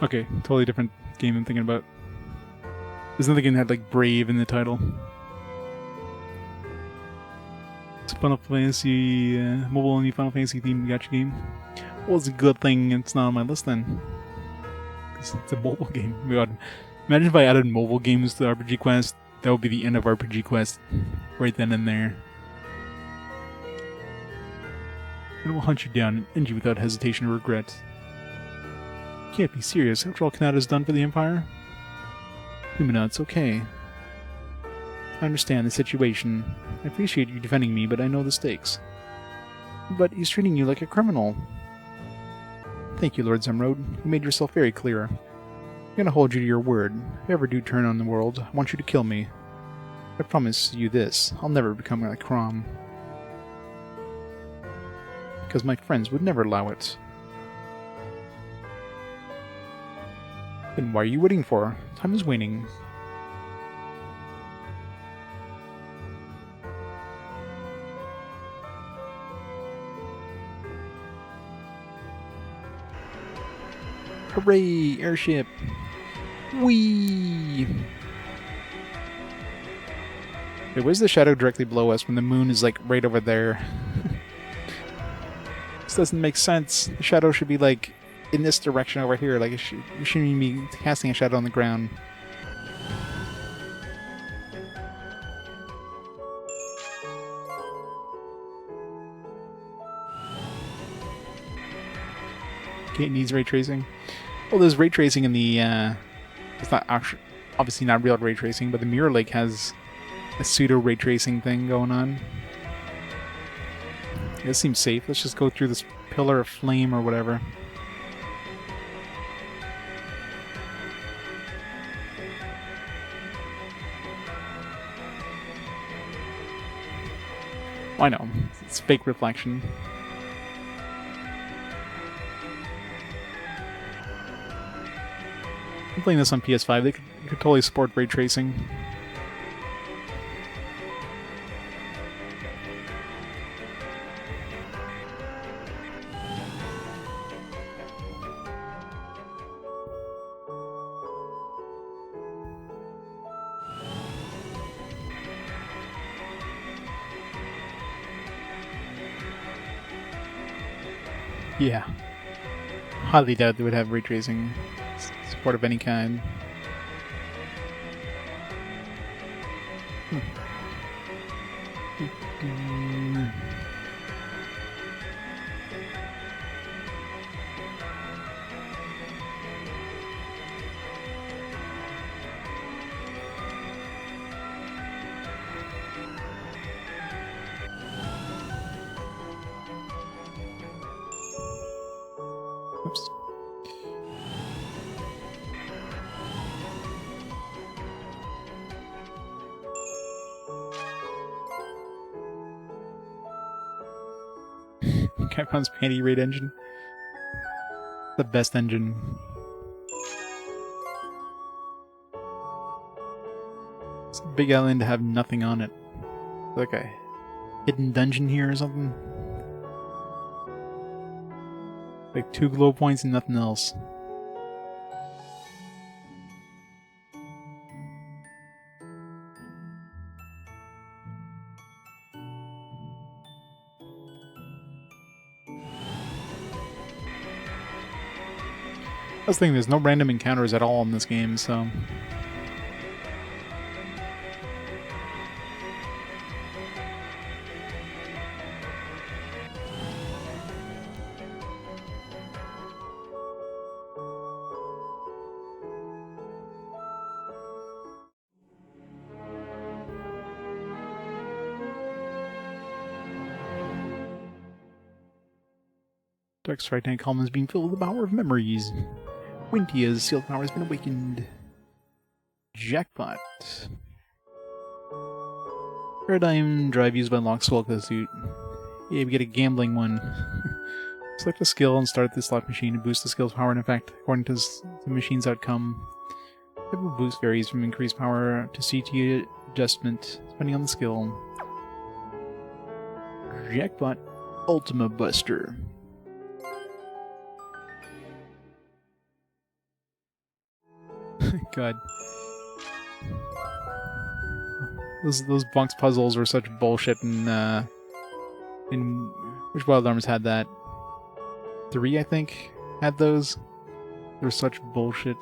Okay, totally different game I'm thinking about. There's nothing that had like Brave in the title. It's a Final Fantasy mobile only Final Fantasy themed gacha game. Well, it's a good thing it's not on my list then. It's a mobile game. God. Imagine if I added mobile games to RPG Quest. That would be the end of RPG Quest. Right then and there. It will hunt you down and end you without hesitation or regret. You can't be serious. After all Kanata's done for the Empire? Lumina, it's okay. I understand the situation. I appreciate you defending me, but I know the stakes. But he's treating you like a criminal. Thank you, Lord Zemrode. You made yourself very clear. I'm gonna hold you to your word. If you ever do turn on the world, I want you to kill me. I promise you this. I'll never become like Crom. Because my friends would never allow it. Then why are you waiting for? Time is waning. Hooray! Airship! Whee! Wait, where's the shadow directly below us when the moon is like right over there? This doesn't make sense. The shadow should be like in this direction over here. Like you shouldn't be casting a shadow on the ground. Okay, it needs ray tracing. Well, there's ray tracing in the. It's not actually, obviously not real ray tracing, but the Mirror Lake has a pseudo ray tracing thing going on. This seems safe. Let's just go through this pillar of flame or whatever. Oh, I know. It's fake reflection. I'm playing this on PS5. They could totally support ray tracing. Yeah. Highly doubt they would have ray tracing support of any kind. Oops. Capcom's Panty Raid engine. The best engine. It's a big island to have nothing on it. Like a hidden dungeon here or something. Like 2 glow points and nothing else. I was thinking there's no random encounters at all in this game, so... Dark's right-hand column is being filled with the power of memories. Wintia's sealed power has been awakened. Jackpot. Paradigm drive used by Locke's Welcome suit. Yeah, we get a gambling one. Select a skill and start the slot machine to boost the skill's power and effect according to the machine's outcome. Type of boost varies from increased power to CT adjustment, depending on the skill. Jackpot Ultima Buster. God. Those box puzzles were such bullshit in which Wild Arms had that? 3, I think, had those. They were such bullshit.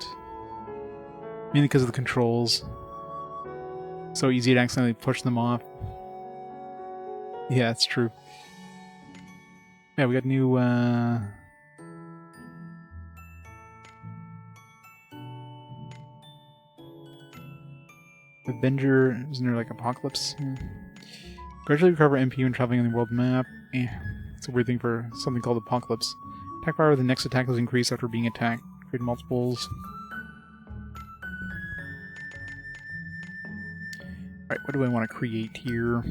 Mainly because of the controls. So easy to accidentally push them off. Yeah, it's true. Yeah, we got new, Avenger, isn't there like Apocalypse? Gradually recover MP when traveling on the world map. It's a weird thing for something called Apocalypse. Attack power of the next attack is increased after being attacked. Create multiples. Alright, what do I want to create here?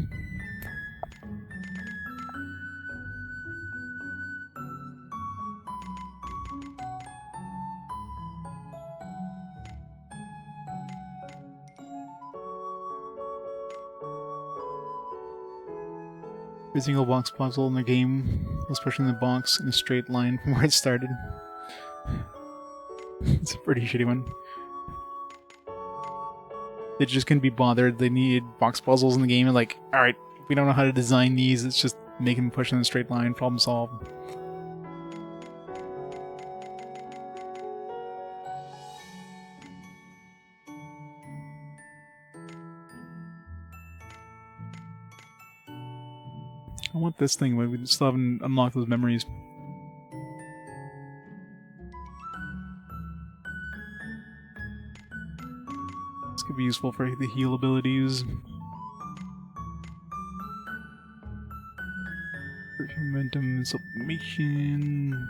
Every single box puzzle in the game was pushing the box in a straight line from where it started. It's a pretty shitty one. They just couldn't be bothered. They needed box puzzles in the game and like, alright, we don't know how to design these, let's just make them push in a straight line, problem solved. I want this thing, but we still haven't unlocked those memories. This could be useful for the heal abilities. Momentum, sublimation.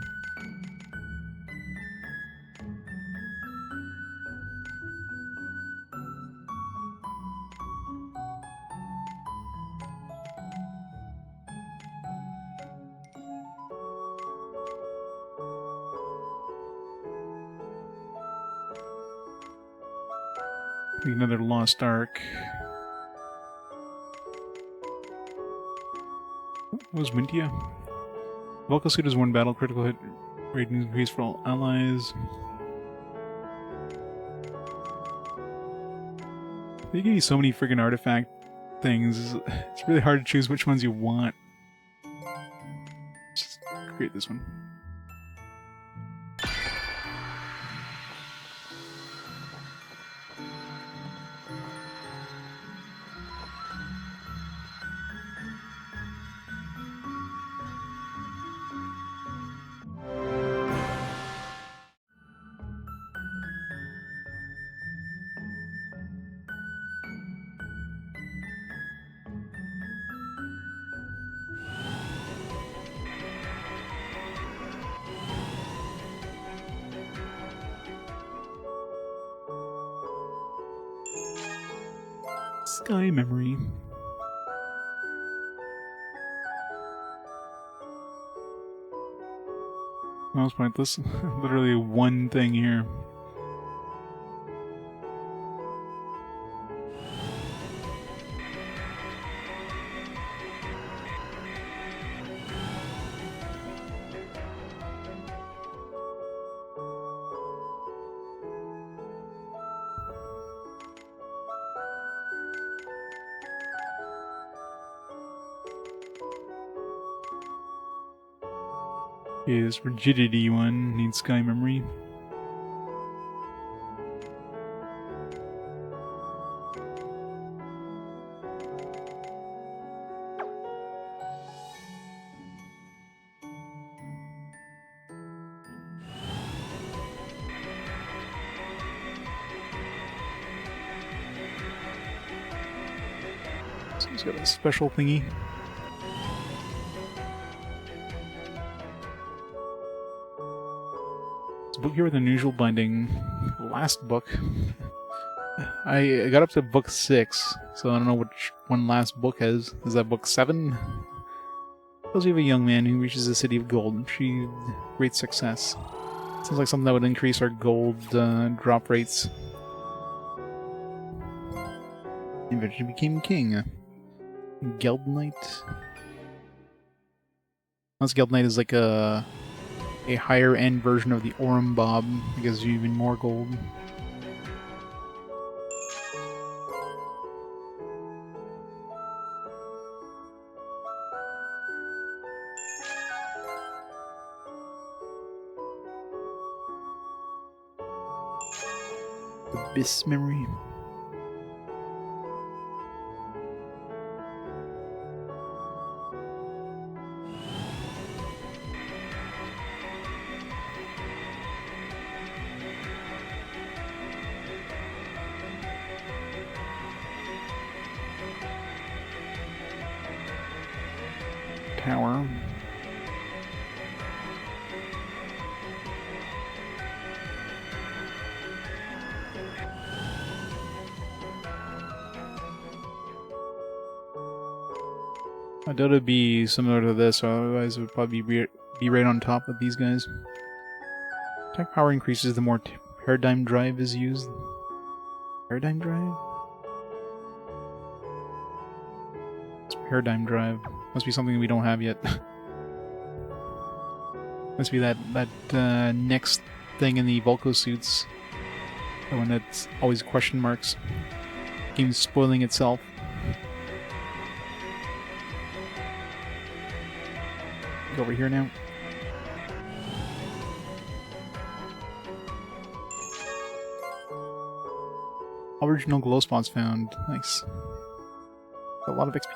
Another Lost Ark. What was Wintia? Vocal suit is one battle, critical hit rating increase for all allies. They give you so many freaking artifact things, it's really hard to choose which ones you want. Just create this one. Sky memory. That was pointless. Literally one thing here. Okay, this rigidity one needs sky memory. So he's got a special thingy. Book here with unusual binding. Last book. I got up to book 6, so I don't know which one last book is. Is that book 7? Tells you of a young man who reaches the city of gold and achieved great success. Sounds like something that would increase our gold drop rates. He eventually became king. Geld Knight. This Geld Knight is like a higher end version of the Aurum Bob. It gives you even more gold. Abyss memory. Tower. I doubt it'd be similar to this, otherwise it would probably be right on top of these guys. Attack power increases the more paradigm drive is used. Paradigm drive? It's paradigm drive. Must be something we don't have yet. Must be that next thing in the Volko suits. The one that's always question marks. Game's spoiling itself. Go over here now. Original glow spots found. Nice. A lot of XP.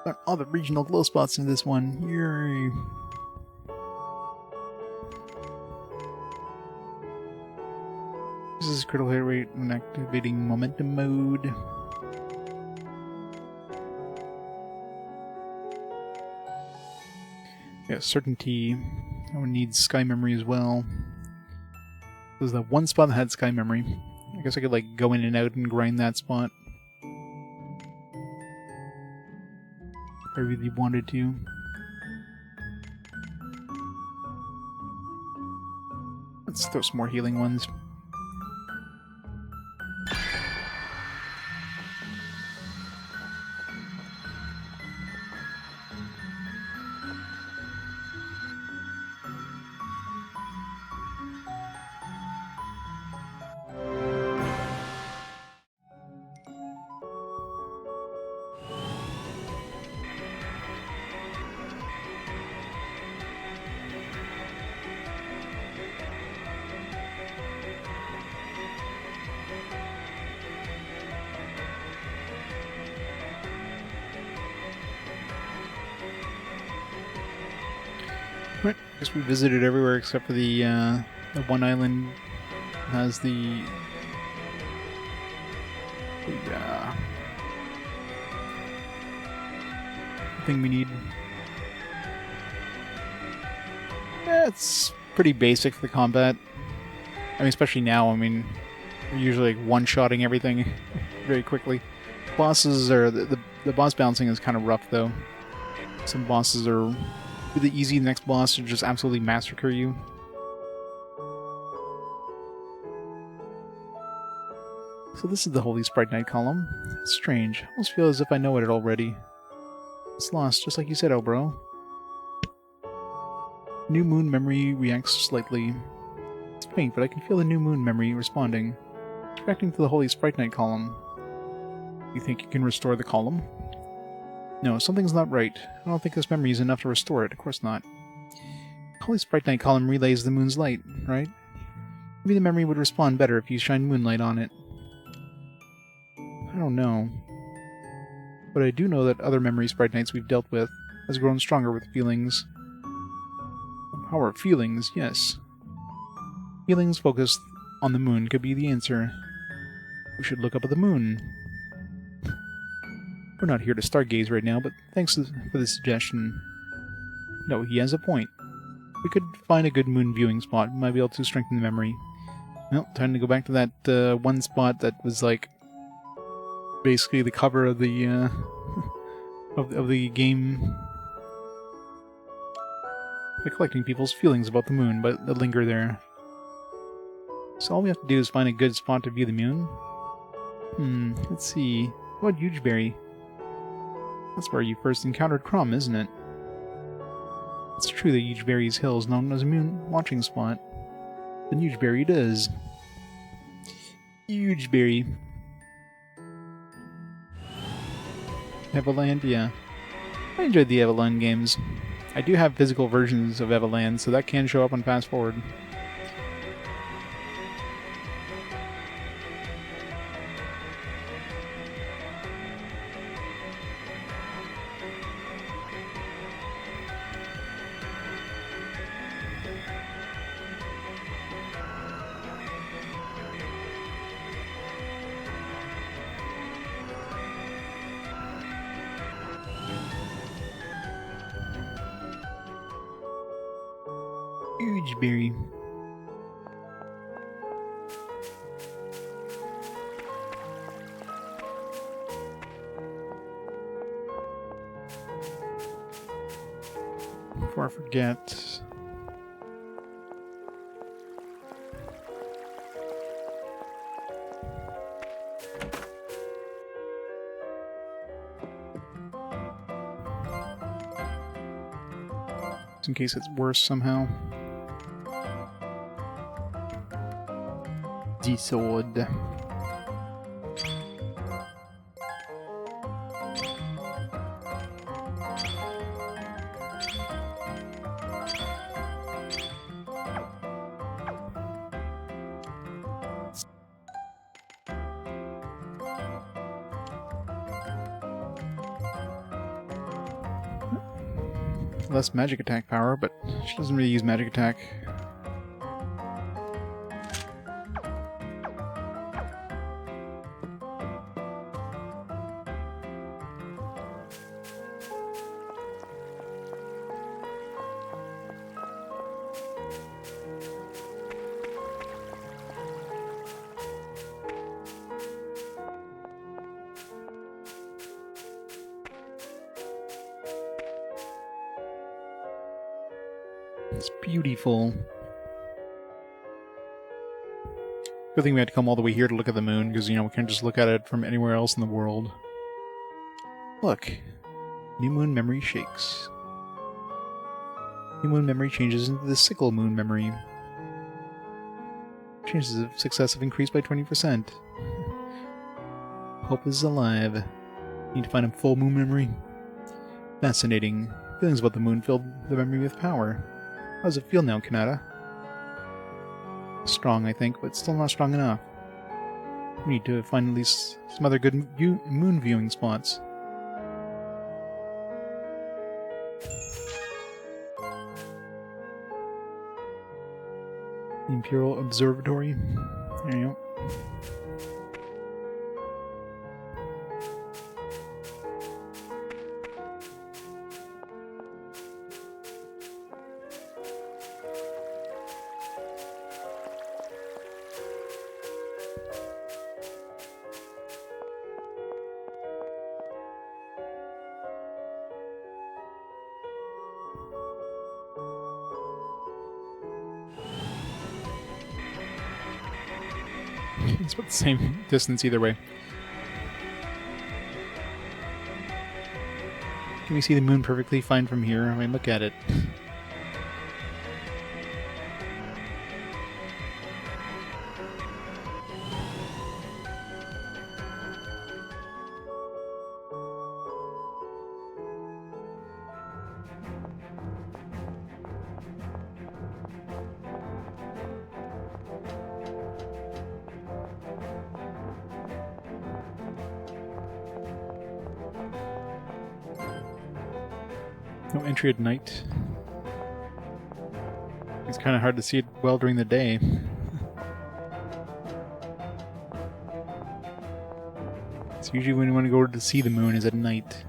Got all the regional glow spots in this one. Yay. This is critical hit rate when activating momentum mode. Yeah, certainty. That one needs sky memory as well. There's that one spot that had sky memory. I guess I could like go in and out and grind that spot. If I really wanted to. Let's throw some more healing ones. Right, guess we visited everywhere except for the one island has the thing we need. Yeah, it's pretty basic for the combat. I mean, especially now. I mean, we're usually like one-shotting everything very quickly. Bosses are the boss bouncing is kind of rough though. Some bosses are really easy. The next boss should just absolutely massacre you. So this is the Holy Sprite Knight column. It's strange. I almost feel as if I know it already. It's lost, just like you said, oh bro. New moon memory reacts slightly. It's faint, but I can feel the new moon memory responding. It's reacting to the Holy Sprite Knight column. You think you can restore the column? No, something's not right. I don't think this memory is enough to restore it. Of course not. Holy Sprite Knight column relays the moon's light, right? Maybe the memory would respond better if you shine moonlight on it. I don't know. But I do know that other memory Sprite Knights we've dealt with has grown stronger with feelings. The power of feelings, yes. Feelings focused on the moon could be the answer. We should look up at the moon. We're not here to stargaze right now, but thanks for the suggestion. No, he has a point. We could find a good moon viewing spot. We might be able to strengthen the memory. Well, time to go back to that one spot that was like basically the cover of the of the game. By collecting people's feelings about the moon, but they linger there. So all we have to do is find a good spot to view the moon. Let's see. What about Hugeberry? That's where you first encountered Crom, isn't it? It's true that Hugeberry's hill is known as a moon watching spot. Then Hugeberry it is. Hugeberry. Evaland, yeah. I enjoyed the Evaland games. I do have physical versions of Evaland, so that can show up on Fast Forward. Hugeberry. Before I forget, just in case it's worse somehow. Sword. Less magic attack power, but she doesn't really use magic attack. It's beautiful. Good thing we had to come all the way here to look at the moon, because, you know, we can't just look at it from anywhere else in the world. Look. New moon memory shakes. New moon memory changes into the sickle moon memory. Chances of success have increased by 20%. Hope is alive. Need to find a full moon memory. Fascinating. Feelings about the moon filled the memory with power. How does it feel now, Kanata? Strong, I think, but still not strong enough. We need to find at least some other good moon viewing spots. Imperial Observatory. There you go. It's about the same distance either way. Can we see the moon perfectly fine from here? I mean, look at it. No entry at night. It's kind of hard to see it well during the day. It's usually when you want to go to see the moon is at night.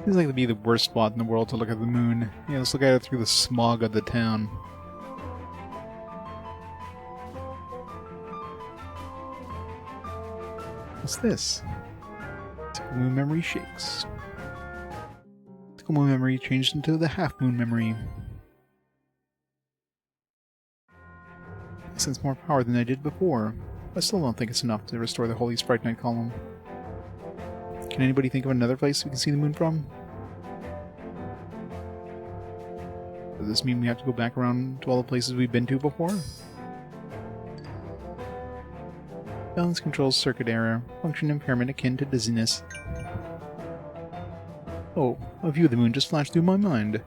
Seems like it'd be the worst spot in the world to look at the moon. Yeah, let's look at it through the smog of the town. What's this? Typical moon memory shakes. Typical moon memory changed into the half moon memory. I sense more power than I did before. I still don't think it's enough to restore the Holy Sprite Night column. Can anybody think of another place we can see the moon from? Does this mean we have to go back around to all the places we've been to before? Balance controls circuit error. Function impairment akin to dizziness. Oh, a view of the moon just flashed through my mind.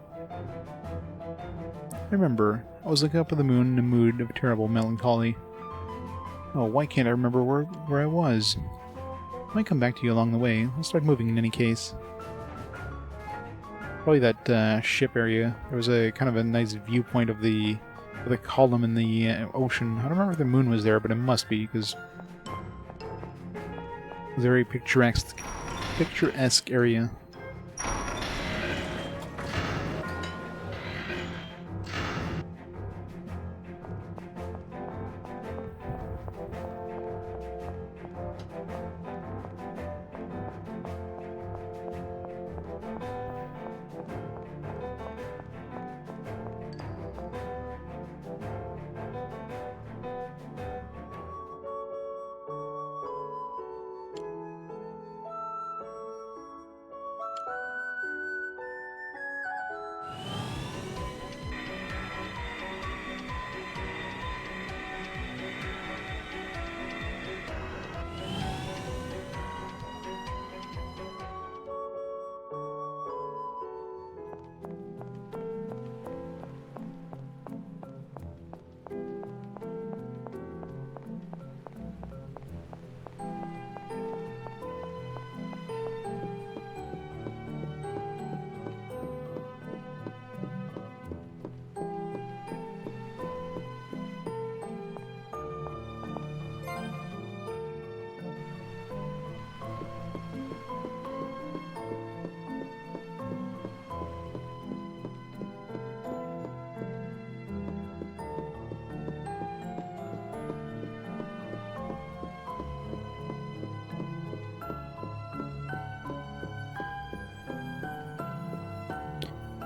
I remember, I was looking up at the moon in a mood of terrible melancholy. Oh, why can't I remember where I was? I might come back to you along the way. I'll start moving in any case. Probably that ship area. There was a kind of a nice viewpoint of the column in the ocean. I don't remember if the moon was there, but it must be, because it was a very picturesque area.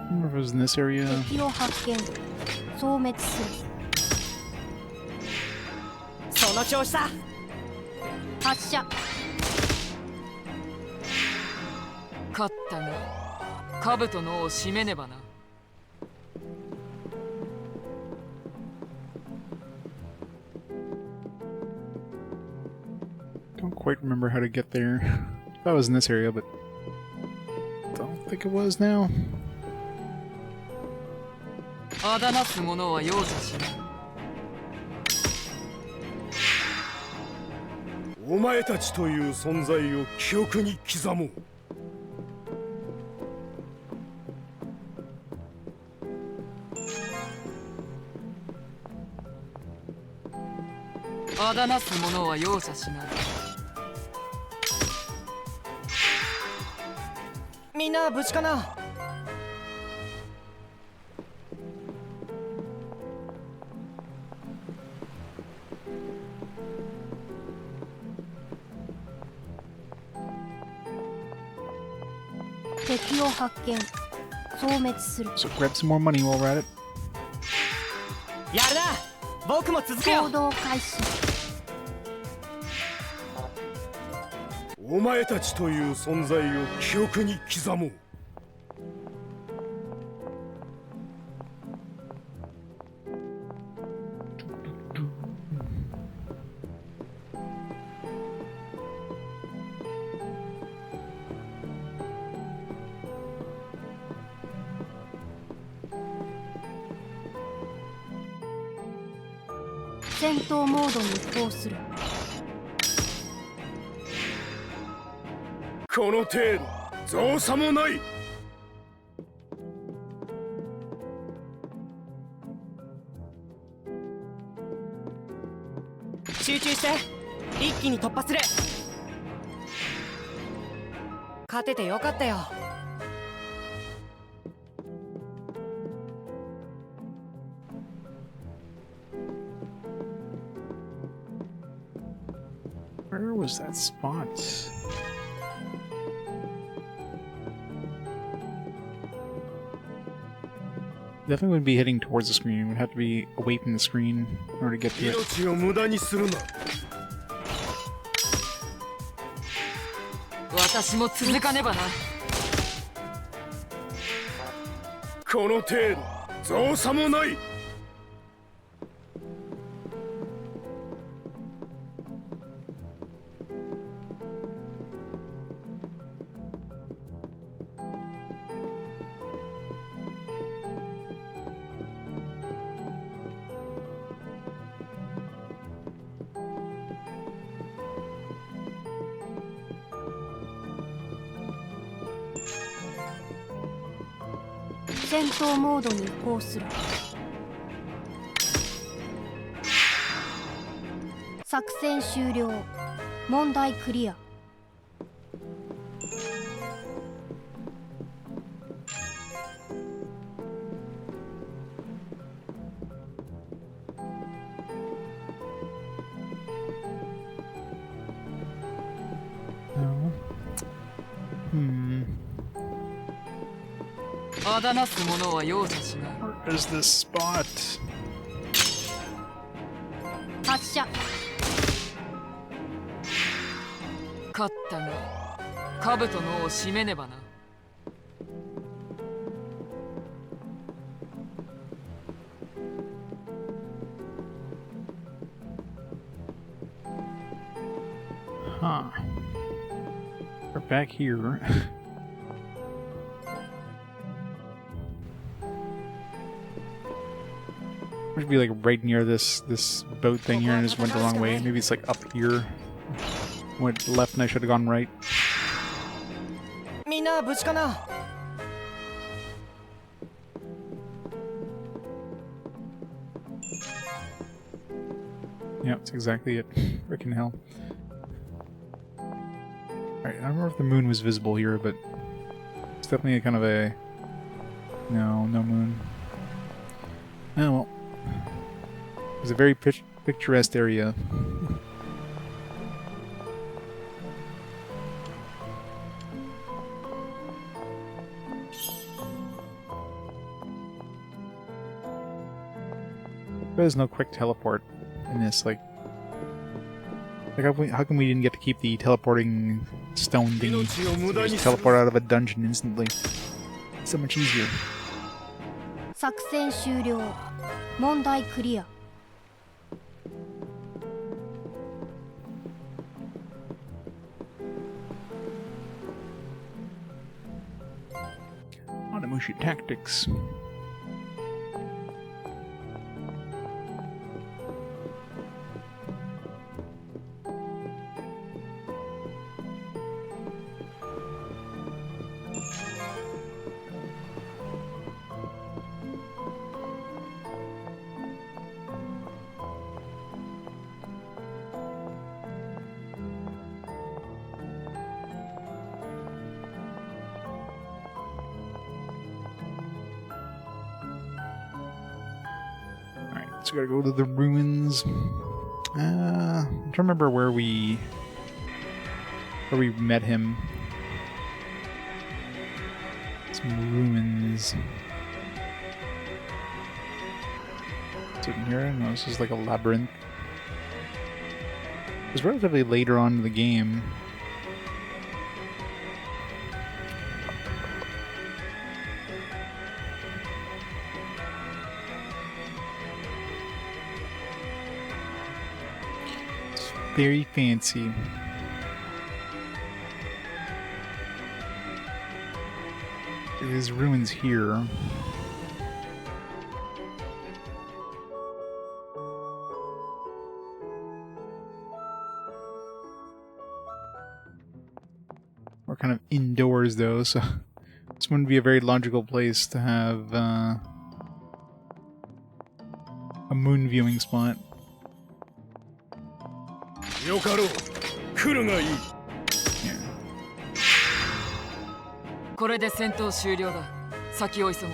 I remember if it was in this area. 敵を発見消滅するその調子だ。発射勝ったが兜の尾を締めねばな。Don't quite remember how to get there. I thought it was in this area, but don't think it was now. あだなす者は容赦しない。お前たちという存在を記憶に刻もう。あだなす者は容赦しない。みんな無事かな。敵を発見消滅する So grab some more money while we're at it. やるな。僕も続くよ行。動開始お前たちという存在を記憶に刻もう。戦闘モードに移行するこの程度造作もない。集中して一気に突破する。勝ててよかったよ。Where was that spot? Definitely wouldn't be heading towards the screen. It would have to be away from the screen in order to get to it. 命を無駄にするな。私も続かねばな。この程度造作もない。戦闘モードに移行する。作戦終了。問題クリア。あだなす者は容赦しない。 Where is this spot? 発射。勝ったが、兜の尾を締めねばな。Huh. We're back here. Should be like right near this boat thing here and just went the wrong way. Maybe it's like up here. Went left and I should have gone right. みんな無事かな。 Yeah, that's exactly it. Frickin' hell. Alright, I don't remember if the moon was visible here, but it's definitely a kind of a... No moon. Oh well. It's a very picturesque area. There's no quick teleport in this, like how come we didn't get to keep the teleporting stone thingy? So just teleport out of a dungeon instantly. It's so much easier. 作戦終了。問題クリア。Onimushi tactics. So we gotta go to the ruins. I'm trying to remember where we met him. Some ruins. Is it in here? No, this is like a labyrinth. It was relatively later on in the game. Very fancy. There's ruins here. We're kind of indoors though, so this wouldn't be a very logical place to have a moon viewing spot. よかろう。来るがいい。Yeah. これで戦闘終了だ。先を急ごう。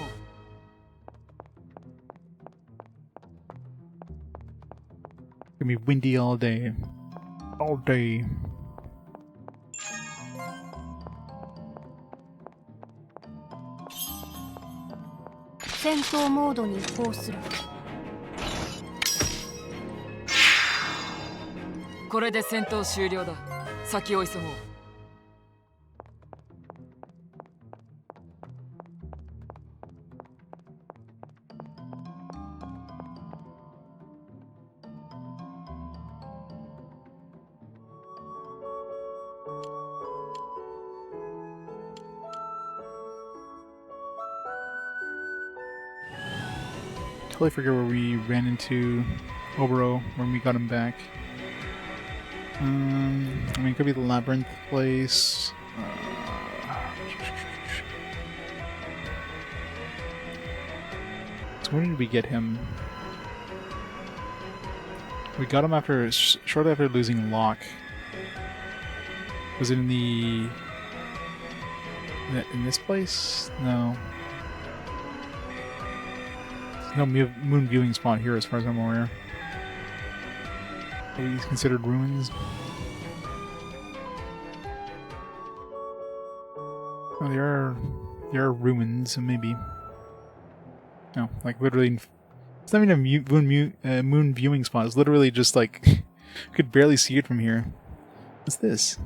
It's gonna be windy all day. All day.戦闘モードに移行する。これで戦闘終了だ。先を急ごう。Totally forget where we ran into Obero when we got him back. I mean, it could be the labyrinth place. So when did we get him? We got him after shortly after losing Locke. Was it in the in this place? No. No moon viewing spot here, as far as I'm aware. Are these considered ruins? Oh, there are ruins, so maybe. No, like literally, it's not even a moon viewing spot. It's literally just like you could barely see it from here. What's this?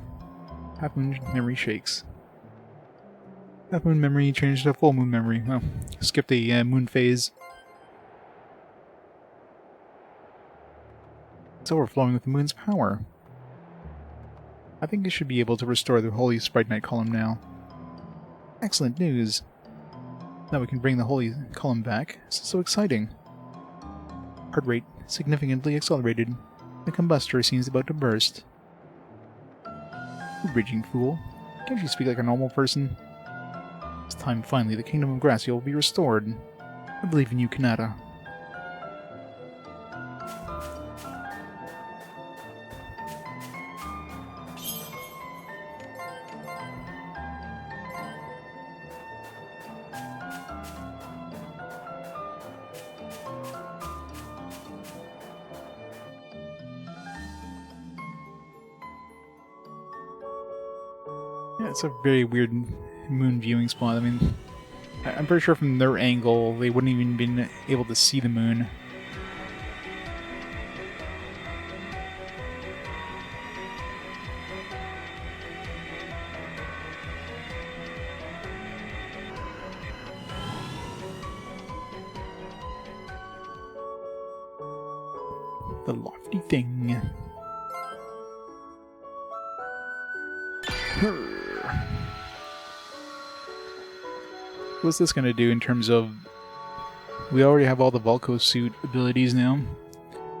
Half moon memory shakes. Half moon memory changed to full moon memory. Oh, skipped a moon phase. It's overflowing with the moon's power. I think it should be able to restore the Holy Sprite Knight column now. Excellent news! Now we can bring the Holy column back. This is so exciting. Heart rate significantly accelerated. The combustor seems about to burst. You raging fool. Can't you speak like a normal person? It's time finally the Kingdom of Gracia will be restored. I believe in you, Kanata. Yeah, it's a very weird moon viewing spot. I mean, I'm pretty sure from their angle, they wouldn't even been able to see the moon. The lofty thing. What's this going to do in terms of... We already have all the Volko suit abilities now.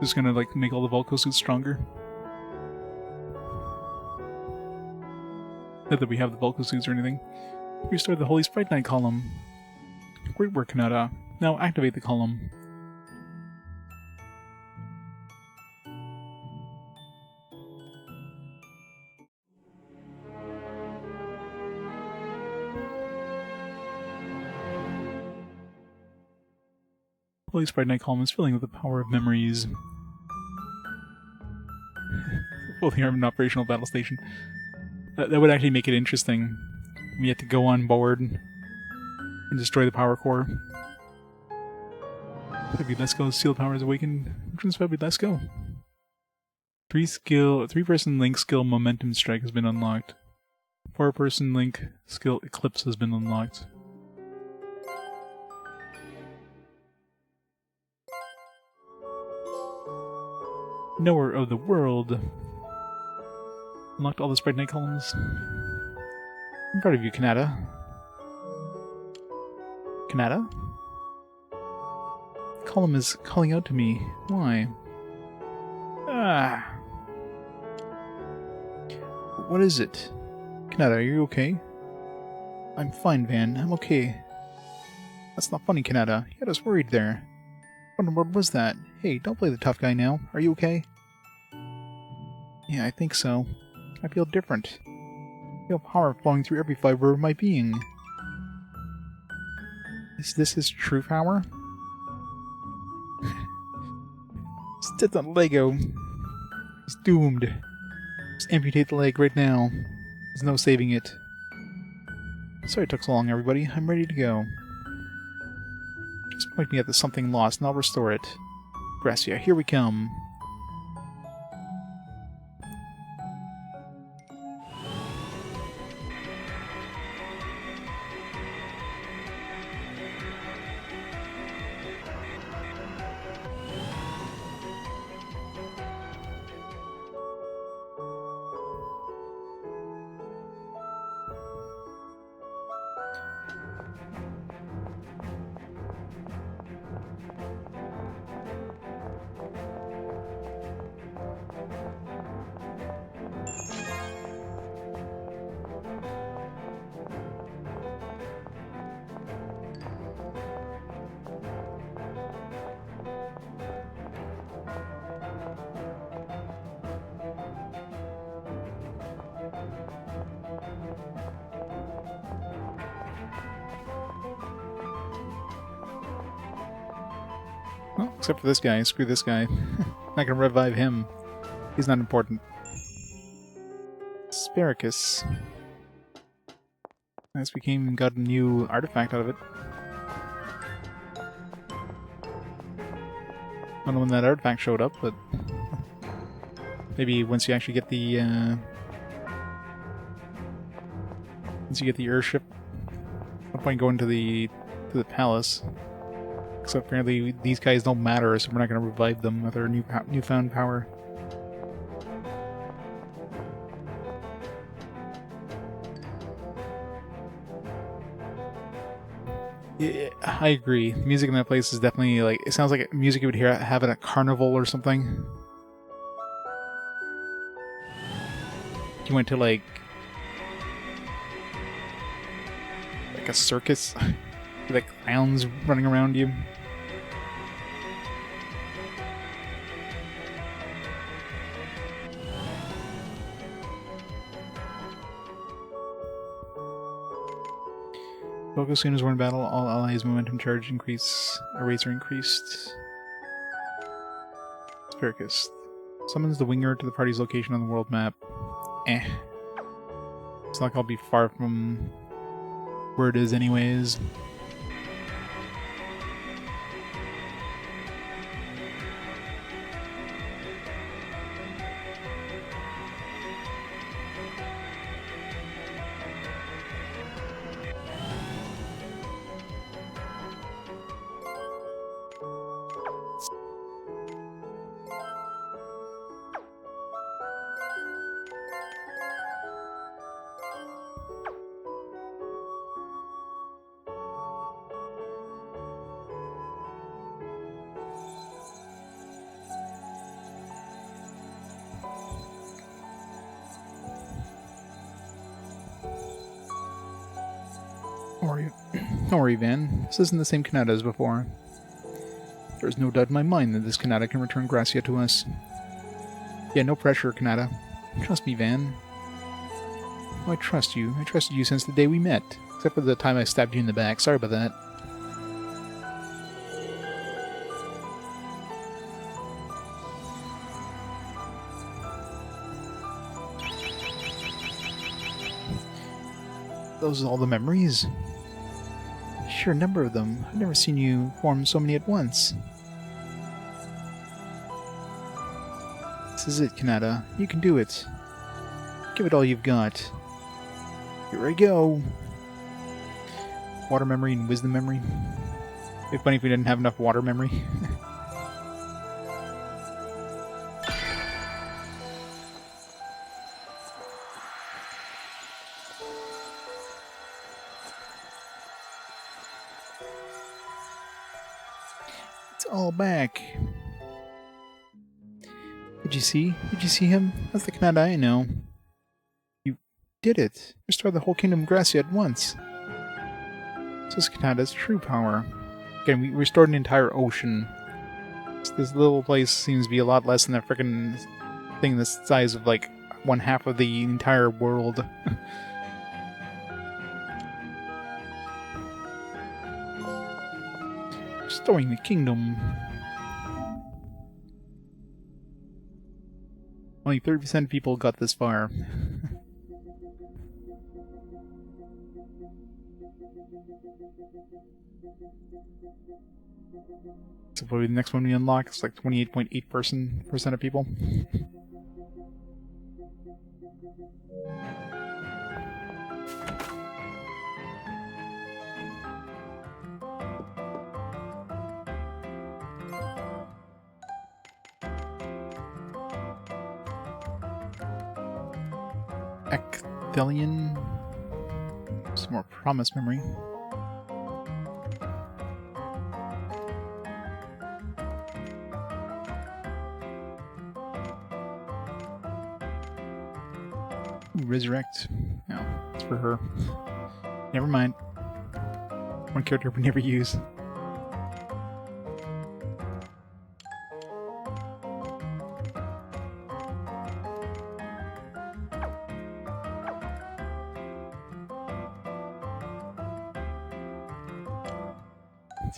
This is going to like make all the Volko suits stronger. Not that we have the Volko suits or anything. Restore the Holy Sprite Knight column. Great work, Kanata. Now activate the column. Holy Sprite Knight column is filling with the power of memories. Fully armed operational battle station. That would actually make it interesting. We have to go on board and destroy the power core. Maybe let's go. Seal power is awakened. Which one's Febby? Let's go. 3-person link skill momentum strike has been unlocked. 4-person link skill eclipse has been unlocked. Knower of the world. Unlocked all the Sprite Knight columns. I'm proud of you, Kanata. Kanata? The column is calling out to me. Why? Ah. What is it? Kanata, are you okay? I'm fine, Van. I'm okay. That's not funny, Kanata. You had us worried there. What was that? Hey, don't play the tough guy now. Are you okay? Yeah, I think so. I feel different. I feel power flowing through every fiber of my being. Is this his true power? Stepped on Lego. He's doomed. Just amputate the leg right now. There's no saving it. Sorry it took so long, everybody. I'm ready to go. Just point me at the something lost, and I'll restore it. Gracia, here we come. Well, except for this guy. Screw this guy. Not gonna revive him. He's not important. Sparicus. Nice, we came and got a new artifact out of it. I don't know when that artifact showed up, but maybe once you actually get the airship. No point going to the palace. Except apparently these guys don't matter, so we're not going to revive them with our newfound power. Yeah, I agree. The music in that place is definitely like, it sounds like music you would have at a carnival or something. If you went to like a circus with like clowns running around you. Focus soon as we're in battle, all allies' momentum charge rates are increased. Sparicus. Summons the winger to the party's location on the world map. It's not like I'll be far from where it is anyways. Don't worry, Van. This isn't the same Kanata as before. There's no doubt in my mind that this Kanata can return Gracia to us. Yeah, no pressure, Kanata. Trust me, Van. Oh, I trust you. I trusted you since the day we met. Except for the time I stabbed you in the back. Sorry about that. Those are all the memories? Sure number of them. I've never seen you form so many at once. This is it, Kanata. You can do it. Give it all you've got. Here I go. Water memory and wisdom memory. It'd be funny if we didn't have enough water memory. It's all back. Did you see? Did you see him? That's the Kanata I know. You did it. Restore the whole kingdom of Gracia at once. This is Kanata's true power. Again, we restored an entire ocean. This little place seems to be a lot less than that frickin' thing the size of, like, 1/2 of the entire world. Restoring the kingdom. Only 30% of people got this far. So probably the next one we unlock is like 28.8% of people. Ecthelion. Some more promise memory. Resurrect. No, it's for her. Never mind. One character we never use.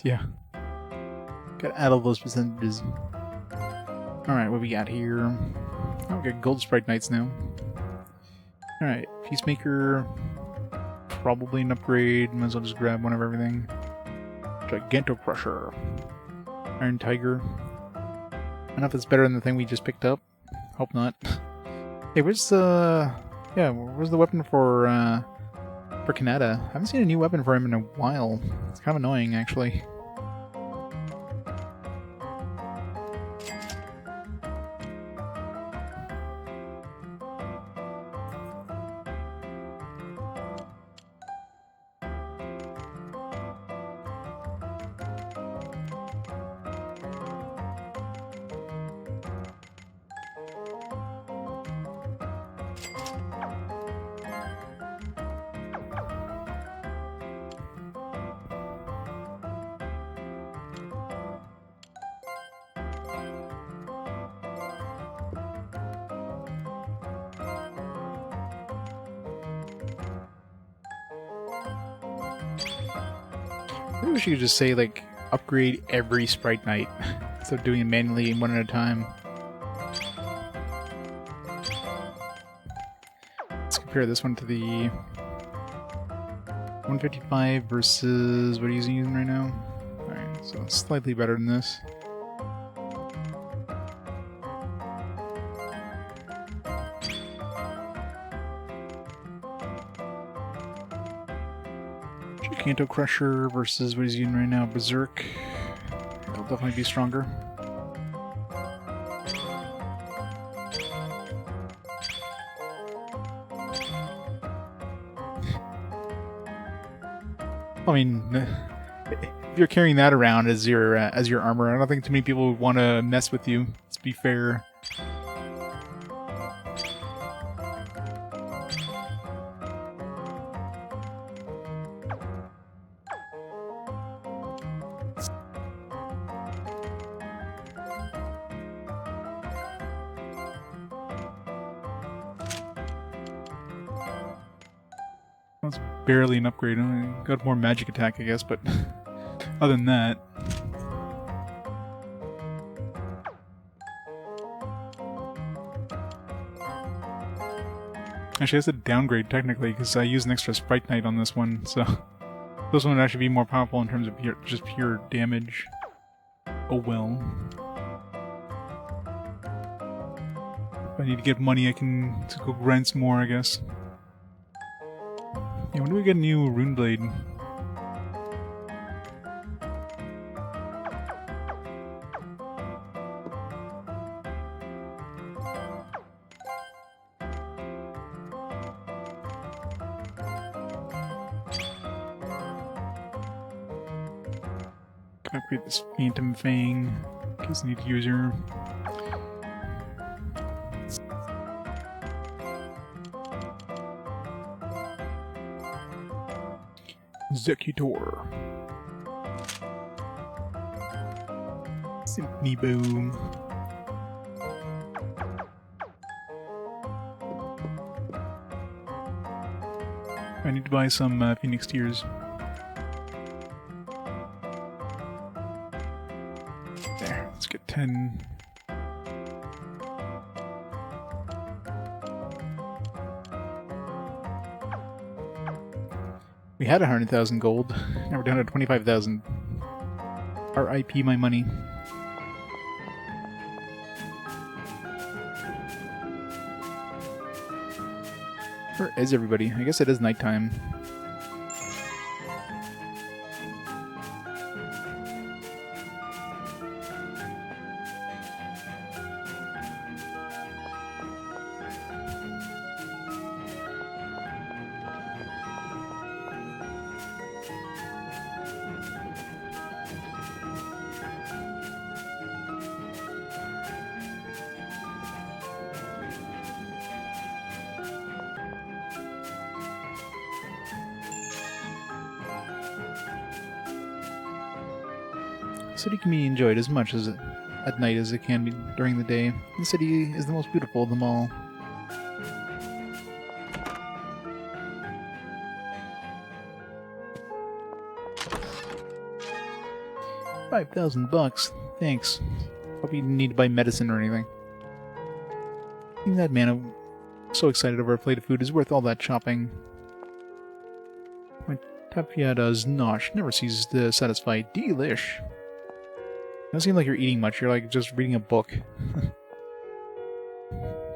Yeah. Gotta add all those percentages. Alright, what we got here? Oh, we got gold sprite knights now. Alright, Peacemaker. Probably an upgrade. Might as well just grab one of everything. Giganto Crusher. Iron Tiger. I don't know if it's better than the thing we just picked up. Hope not. Hey, where's the... Yeah, where's the weapon for Kanata? I haven't seen a new weapon for him in a while. It's kind of annoying, actually. Maybe we should just say, like, upgrade every sprite knight instead of doing it manually one at a time. Let's compare this one to the 155 versus what he's using right now. Alright, so slightly better than this. Giganto Crusher versus what he's using right now, Berserk. They'll definitely be stronger. I mean, if you're carrying that around as your armor, I don't think too many people would want to mess with you. Let's be fair. That's barely an upgrade. I got more magic attack, I guess, but other than that. Actually, that's a downgrade technically, because I use an extra Sprite Knight on this one, so this one would actually be more powerful in terms of just pure damage. Oh well. If I need to get money, I can go grind some more, I guess. Yeah, when do we get a new Rune Blade? Can upgrade this Phantom Fang in case I need to use her. Executor. Symphony Boom. I need to buy some Phoenix Tears. There, let's get 10. We had 100,000 gold. Now we're down to 25,000. RIP my money. Where is everybody? I guess it is nighttime. The city can be enjoyed as much as at night as it can be during the day. The city is the most beautiful of them all. $5,000. Thanks. Hope you didn't need to buy medicine or anything. Seeing that man, I'm so excited over a plate of food is worth all that shopping. My tapiada's nosh never ceases to satisfy. Delish. Doesn't seem like you're eating much. You're like just reading a book.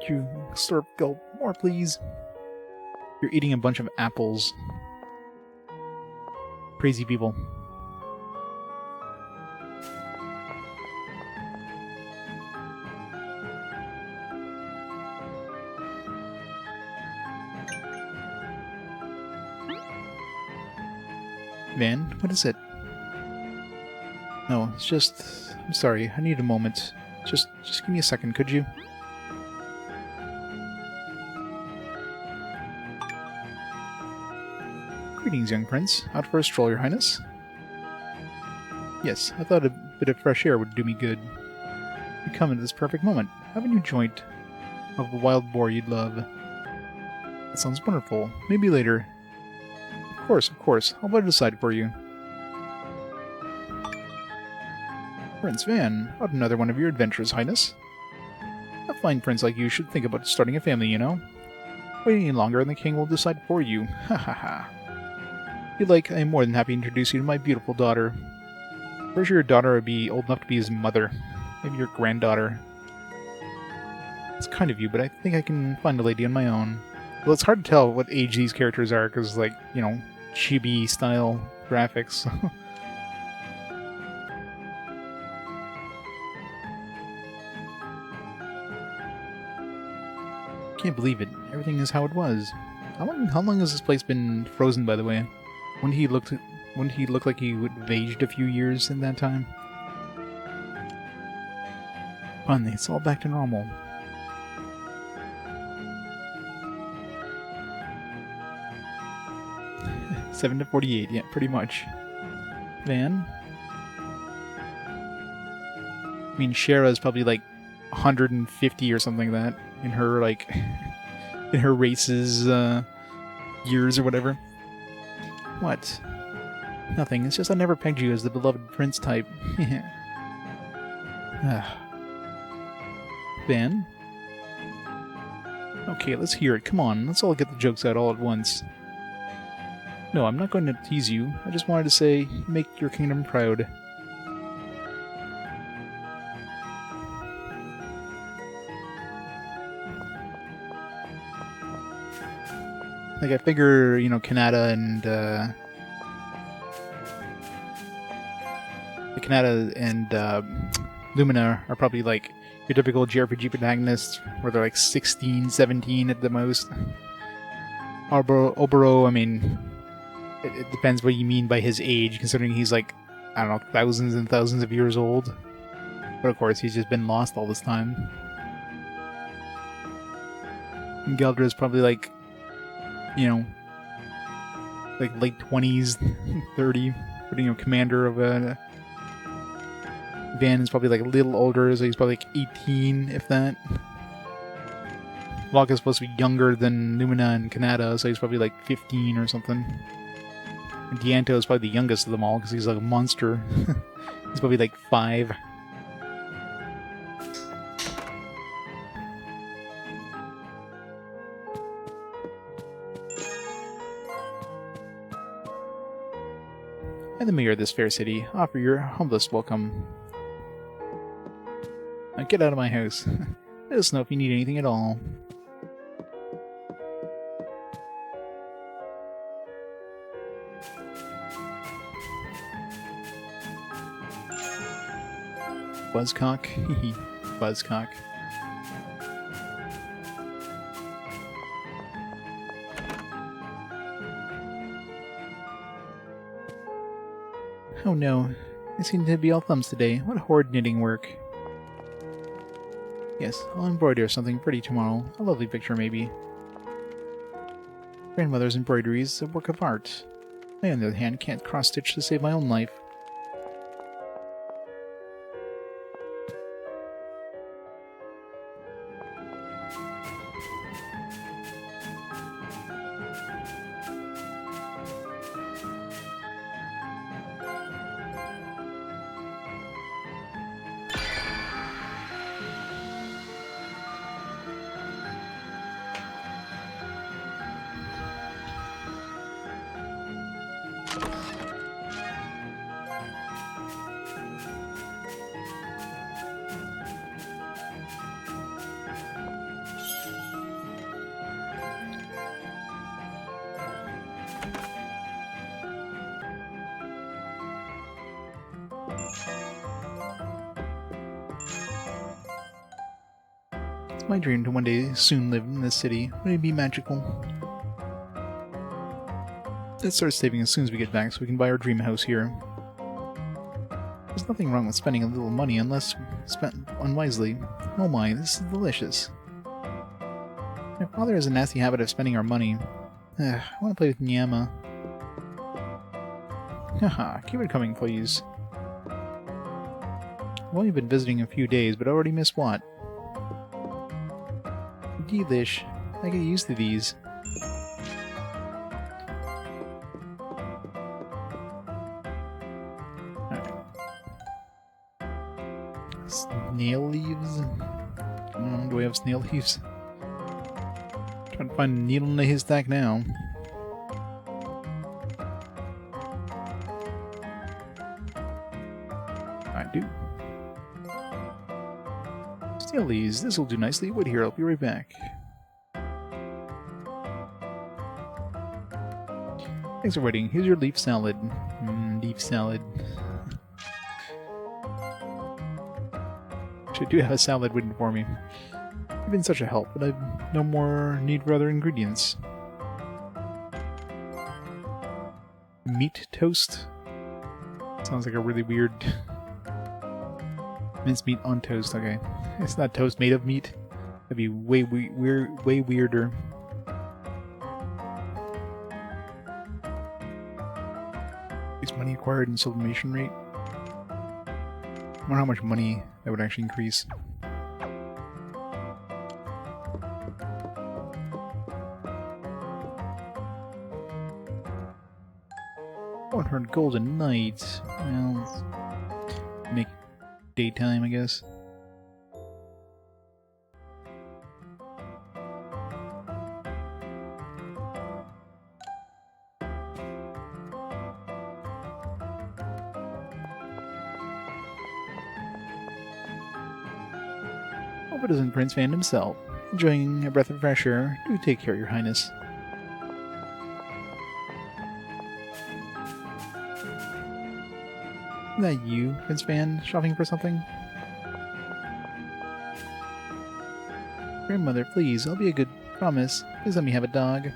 You slurp, gulp, more please. You're eating a bunch of apples. Crazy people. Van, what is it? No, it's just... I'm sorry, I need a moment. Just give me a second, could you? Greetings, young prince. Out for a stroll, your highness? Yes, I thought a bit of fresh air would do me good. You come at this perfect moment. Have a new joint of a wild boar you'd love. That sounds wonderful. Maybe later. Of course. I'll put it aside for you. Prince Van, out another one of your adventures, Highness. A fine prince like you should think about starting a family, you know? Wait any longer and the king will decide for you. Ha ha ha. If you'd like, I am more than happy to introduce you to my beautiful daughter. Pretty sure your daughter would be old enough to be his mother. Maybe your granddaughter. It's kind of you, but I think I can find a lady on my own. Well, it's hard to tell what age these characters are, because, like, you know, chibi-style graphics. Can't believe it. Everything is how it was. How long has this place been frozen, by the way? Wouldn't he look like he would have aged a few years in that time? Finally, it's all back to normal. 7 to 48, yeah, pretty much. Van? I mean, Shara's probably like 150 or something like that in her, like, in her race's years or whatever. What? Nothing, it's just I never pegged you as the beloved prince type. Van? Okay, let's hear it. Come on, let's all get the jokes out all at once. No, I'm not going to tease you. I just wanted to say, make your kingdom proud. Like, I figure, you know, Kanata and Lumina are probably like your typical JRPG protagonists, where they're like 16, 17 at the most. Oboro, I mean, it depends what you mean by his age, considering he's like, I don't know, thousands and thousands of years old. But of course, he's just been lost all this time. And Geldra is probably like, you know, like late 20s, 30, but, you know, commander of a... Van is probably like a little older, so he's probably like 18, if that. Locke is supposed to be younger than Lumina and Kanata, so he's probably like 15 or something. And Dianto is probably the youngest of them all, because he's like a monster. He's probably like 5. and the mayor of this fair city offer your humblest welcome. Now get out of my house. Let us know if you need anything at all. Buzzcock? Hehe. Buzzcock. Oh no, I seem to be all thumbs today. What horrid knitting work. Yes, I'll embroider something pretty tomorrow. A lovely picture, maybe. Grandmother's embroidery is a work of art. I, on the other hand, can't cross-stitch to save my own life. It's my dream to one day soon live in this city. Wouldn't it be magical? Let's start saving as soon as we get back so we can buy our dream house here. There's nothing wrong with spending a little money unless spent unwisely. Oh my, this is delicious. My father has a nasty habit of spending our money. I want to play with Nyama. Haha, keep it coming, please. I've only been visiting a few days, but I already missed what? Delish. I get used to these. Alright. Snail leaves? Do we have snail leaves? Trying to find a needle in the haystack now. I do. Snail leaves. This will do nicely. Wait here, I'll be right back. Thanks for waiting. Here's your leaf salad. Leaf salad. Actually, I do have a salad waiting for me. You've been such a help, but I've no more need for other ingredients. Meat toast? Sounds like a really weird... Mincemeat on toast, okay. It's not toast made of meat. That'd be way weirder. Increase money acquired and sublimation rate. I wonder how much money that would actually increase. $100 gold a night. Well, make daytime, I guess. Hope it isn't Prince Van himself. Enjoying a breath of fresh air. Do take care, Your Highness. Is that you, Prince Van, shopping for something? Grandmother, please, I'll be a good promise. Please let me have a dog.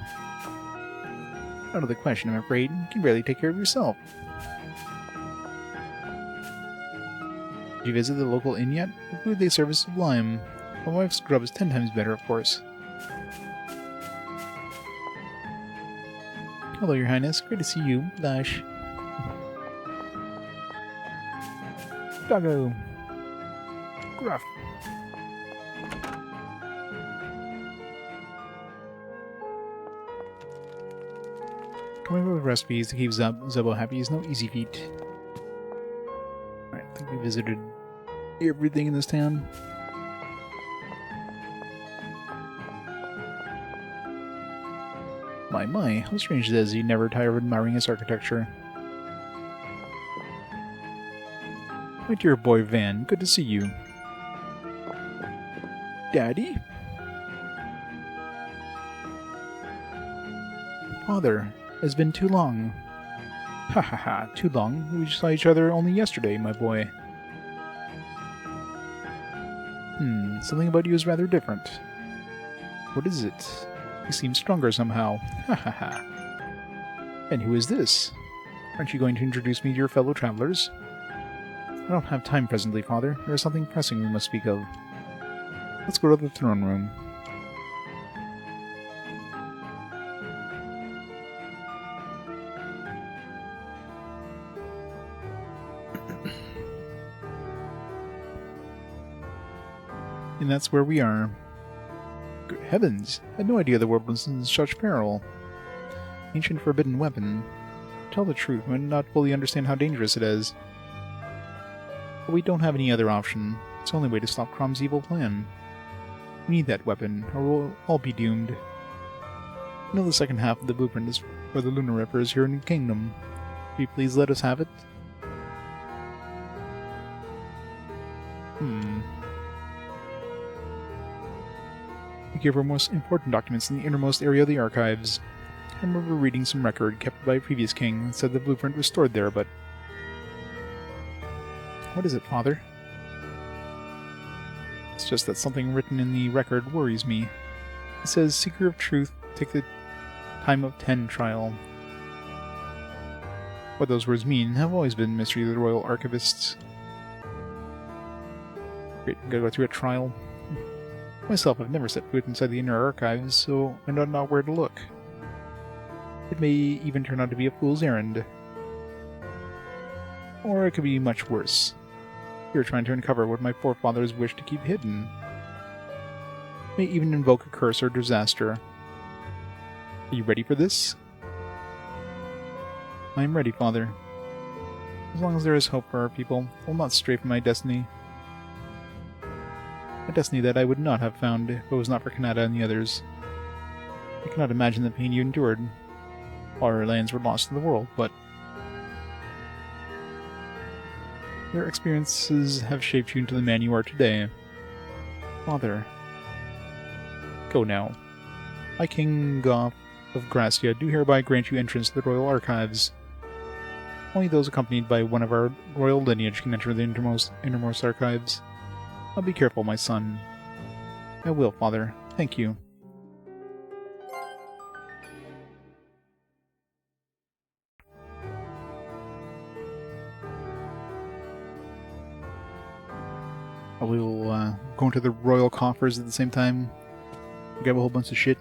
Out of the question, I'm afraid. You can barely take care of yourself. Did you visit the local inn yet? The food they serve is sublime. My wife's grub is 10 times better, of course. Hello, Your Highness. Great to see you. Blush. Doggo. Gruff. Coming up with recipes to keep Zebo happy is no easy feat. Alright, I think we visited everything in this town. My, how strange it is you never tire of admiring its architecture. My dear boy Van, good to see you. Daddy? Father, it's been too long. Ha ha ha, too long? We saw each other only yesterday, my boy. Something about you is rather different. What is it? You seem stronger somehow. Ha ha ha. And who is this? Aren't you going to introduce me to your fellow travelers? I don't have time presently, Father. There is something pressing we must speak of. Let's go to the throne room. And that's where we are. Good heavens! I had no idea the world was in such peril. Ancient forbidden weapon. To tell the truth, I do not fully understand how dangerous it is. But we don't have any other option. It's the only way to stop Crom's evil plan. We need that weapon, or we'll all be doomed. I know the second half of the blueprint is for the lunar reappears here in the kingdom. Will you please let us have it? We gave our most important documents in the innermost area of the archives. I remember reading some record kept by a previous king that said the blueprint was stored there, but... What is it, Father? It's just that something written in the record worries me. It says, Seeker of Truth, take the time of 10 trial. What those words mean have always been a mystery to the royal archivists. Great, gotta go through a trial. Myself, I've never set foot inside the inner archives, so I don't know where to look. It may even turn out to be a fool's errand. Or it could be much worse. You're trying to uncover what my forefathers wished to keep hidden. It may even invoke a curse or disaster. Are you ready for this? I am ready, Father. As long as there is hope for our people, I will not stray from my destiny. A destiny that I would not have found if it was not for Kanata and the others. I cannot imagine the pain you endured. All our lands were lost to the world, but their experiences have shaped you into the man you are today. Father. Go now. I, King Goth of Gracia, do hereby grant you entrance to the royal archives. Only those accompanied by one of our royal lineage can enter the innermost archives. I'll be careful, my son. I will, Father. Thank you. I will go into the royal coffers at the same time. Grab a whole bunch of shit.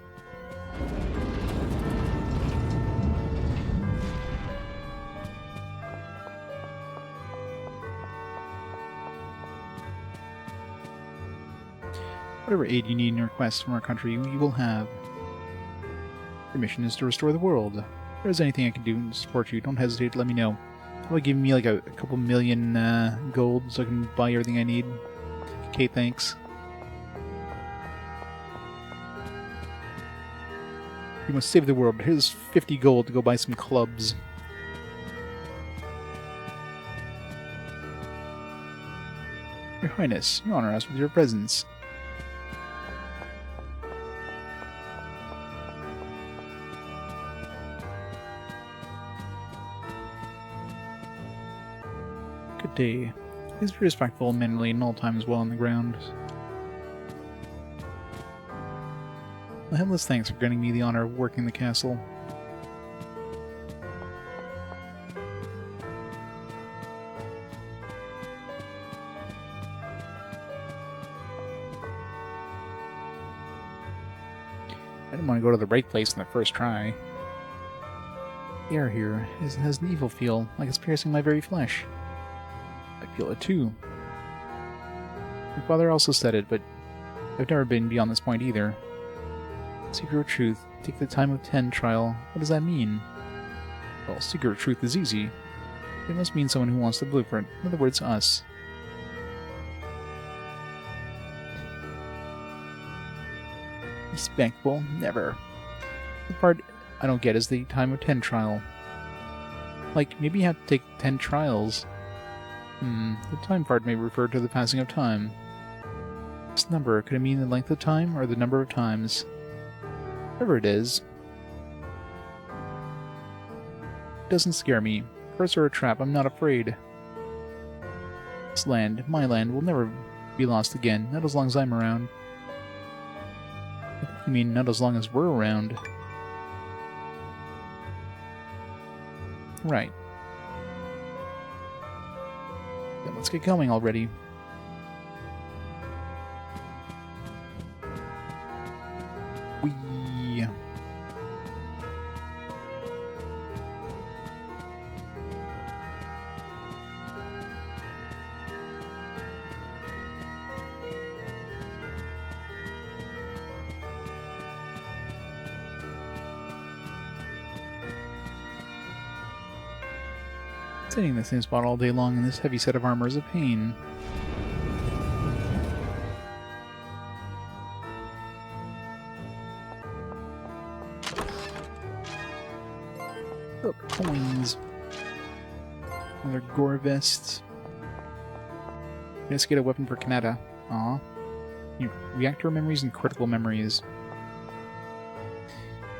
Whatever aid you need in your quest from our country, you will have. Your mission is to restore the world. If there's anything I can do to support you, don't hesitate to let me know. Will give me like a couple million gold so I can buy everything I need. Okay, thanks. You must save the world. Here's 50 gold to go buy some clubs. Your Highness, you honor us with your presence. Good day. Please be respectful and mannerly in all times while on the ground. A headless thanks for granting me the honor of working the castle. I didn't want to go to the right place in the first try. The air here has an evil feel, like it's piercing my very flesh. I feel it too. My father also said it, but I've never been beyond this point either. Seeker of Truth, take the time of 10 trial. What does that mean? Well, Seeker of Truth is easy. It must mean someone who wants the blueprint. In other words, us. Respectful? Never. The part I don't get is the time of 10 trial. Like, maybe you have to take 10 trials. The time card may refer to the passing of time. This number, could it mean the length of time or the number of times? Whatever it is. It doesn't scare me. Curse or a trap, I'm not afraid. This land, my land, will never be lost again, not as long as I'm around. I mean, not as long as we're around. Right. Yeah, let's get going already. Whee! Sitting in the same spot all day long in this heavy set of armor is a pain. Look, coins. Another gore vest. Let's get a weapon for Kanata. Aw. Reactor memories and critical memories.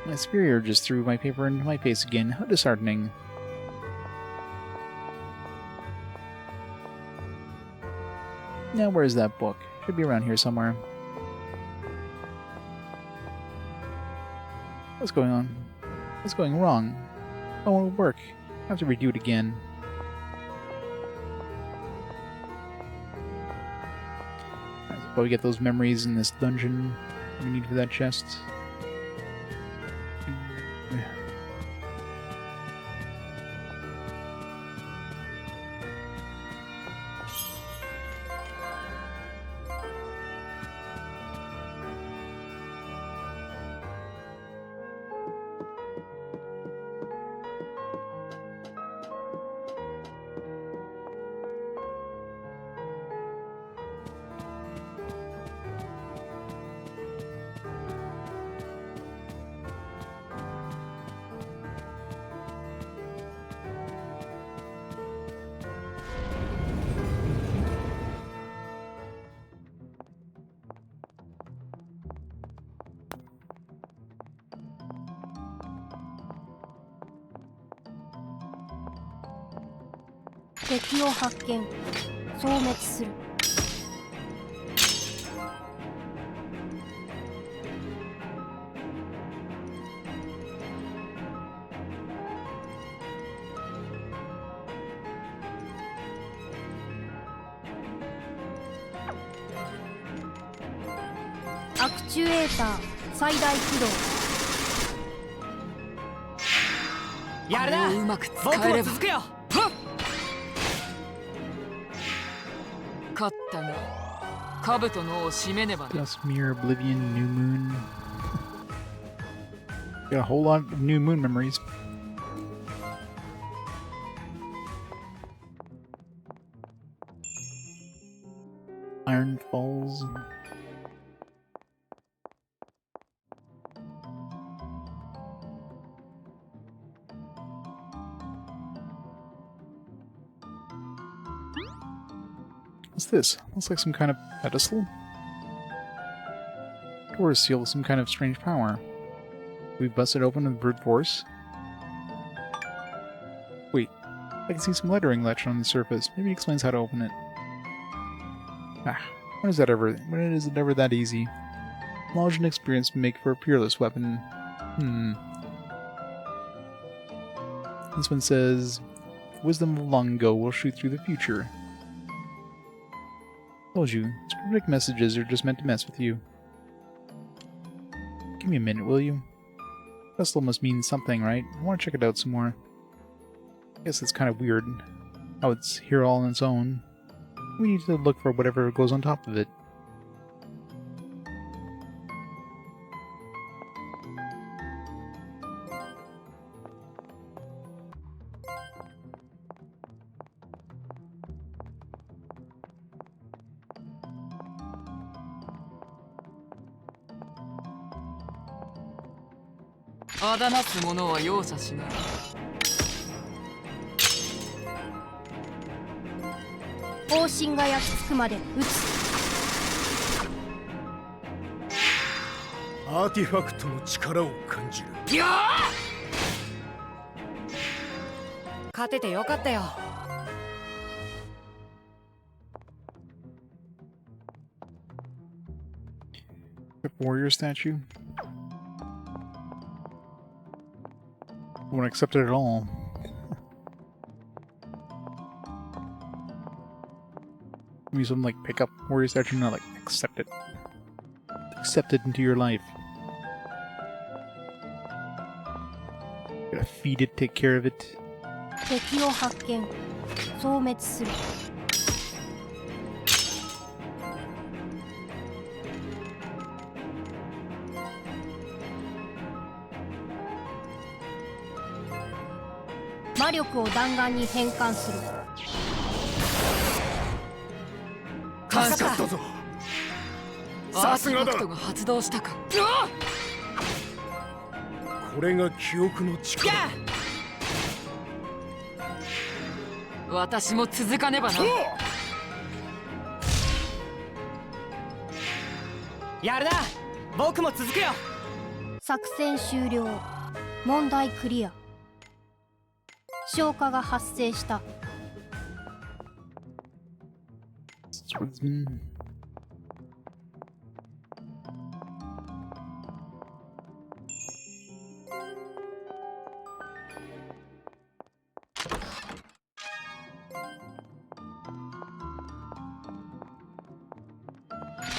My superior just threw my paper into my face again. How disheartening. Now where's that book? Should be around here somewhere. What's going on? What's going wrong? Oh, it won't work. I have to redo it again. But we get those memories in this dungeon we need for that chest.敵を発見消滅するアクチュエーター最大起動やるなあれをうまく使僕えればも続くよ勝ったが兜の尾を締めねばね Lost Sphear, Oblivion, New Moon. Got a whole lot of New Moon memories. Iron Falls. What's this? Looks like some kind of pedestal? Door is sealed with some kind of strange power. We busted open with brute force? Wait, I can see some lettering latched on the surface. Maybe it explains how to open it. Ah, when is it ever that easy? Knowledge and experience make for a peerless weapon. This one says, wisdom of long ago will shoot through the future. Told you, cryptic messages are just meant to mess with you. Give me a minute, will you? Pestle must mean something, right? I want to check it out some more. I guess it's kind of weird how it's here all on its own. We need to look for whatever goes on top of it.あだなす者は容赦しない方針が焼き付くまで撃つ。アーティファクトの力を感じる。勝ててよかったよ。Warrior statue? Won't accept it at all. Maybe something like pick up warrior statue, not like accept it. Accept it into your life. Gotta feed it, take care of it. 敵を発見、消滅する。魔力を弾丸に変換する。助かったぞ。さすがだ。アーティファクトが発動したか。これが記憶の力。私も続かねばな。やるな。僕も続くよ。作戦終了。問題クリア。消化が発生した。Swordsman.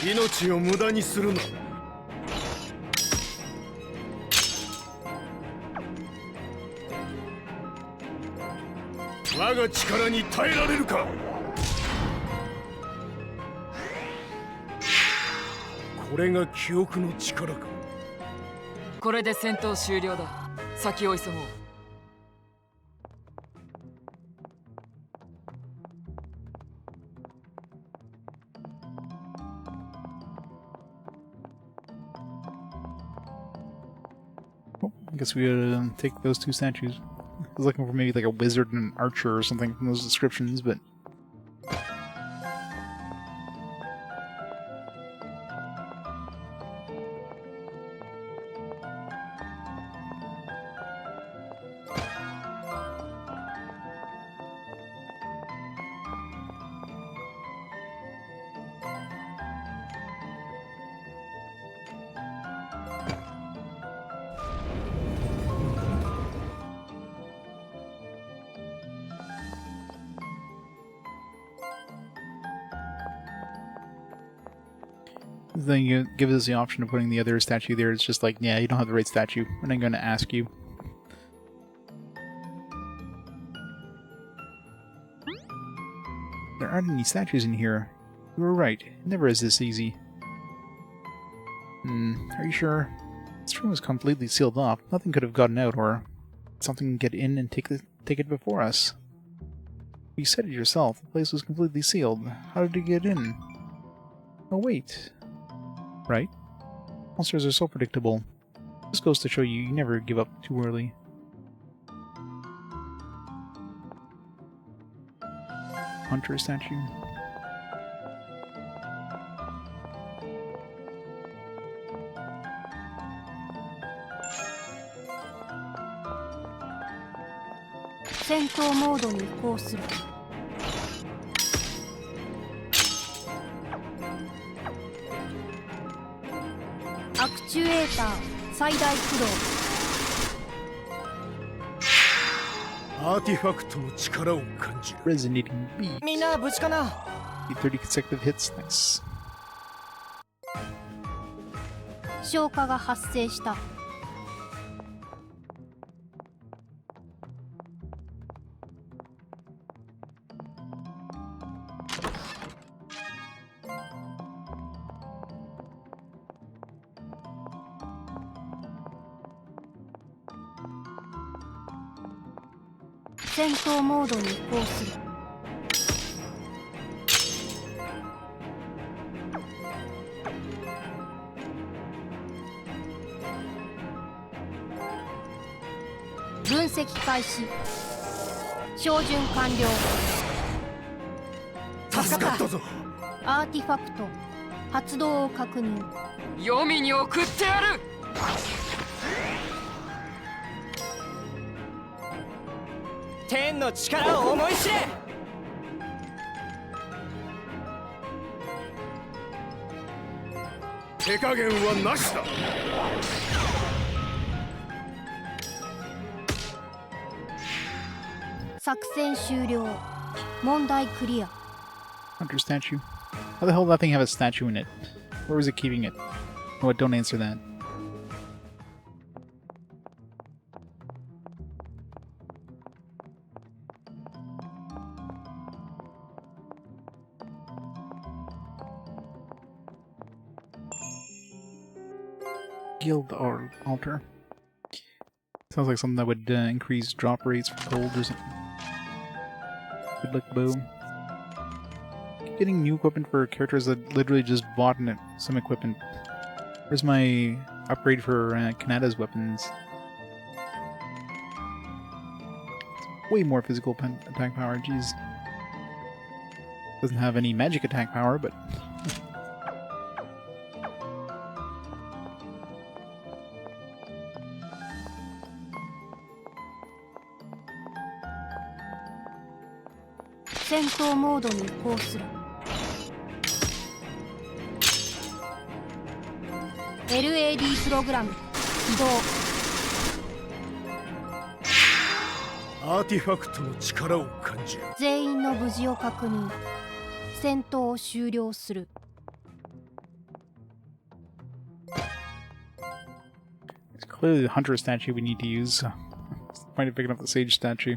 命を無駄にするな。我が力に耐えられるか。これが記憶の力か。これで戦闘終了だ。先を急ごう。I guess we gotta take those two statues. I was looking for maybe like a wizard and an archer or something from those descriptions, but... Then you give us the option of putting the other statue there. It's just like, yeah, you don't have the right statue. We're not going to ask you. There aren't any statues in here. You were right. It never is this easy. Are you sure? This room was completely sealed off. Nothing could have gotten out, or something get in and take it before us. You said it yourself. The place was completely sealed. How did it get in? Oh, wait. Right? Monsters are so predictable. This goes to show you never give up too early. Hunter statue. Sento mode に移行する。アクチュエーター最大駆動。アーティファクトの力を感じる。 Resonating beat. みんな無事かな。 30 consecutive hits. Nice. 消化が発生した。戦闘モードに移行する。分析開始。照準完了。助かったぞ。アーティファクト発動を確認。黄泉に送ってやる。天の力を思い知れ。手加減はなしだ。作戦終了。問題クリア。 Hunter statue. How the hell did that thing have a statue in it? Where was it keeping it? Oh, don't answer that. Guild altar. Sounds like something that would increase drop rates for gold or something. Good luck, bow. Getting new equipment for characters that literally just bought some equipment. Where's my upgrade for Kanata's weapons? It's way more physical attack power, jeez. Doesn't have any magic attack power, but...戦闘モードに移行する。LAD プログラム起動。アーティファクトの力を感じる。全員の無事を確認。戦闘を終了する。It's clearly the hunter statue we need to use. Might have picking up the sage statue.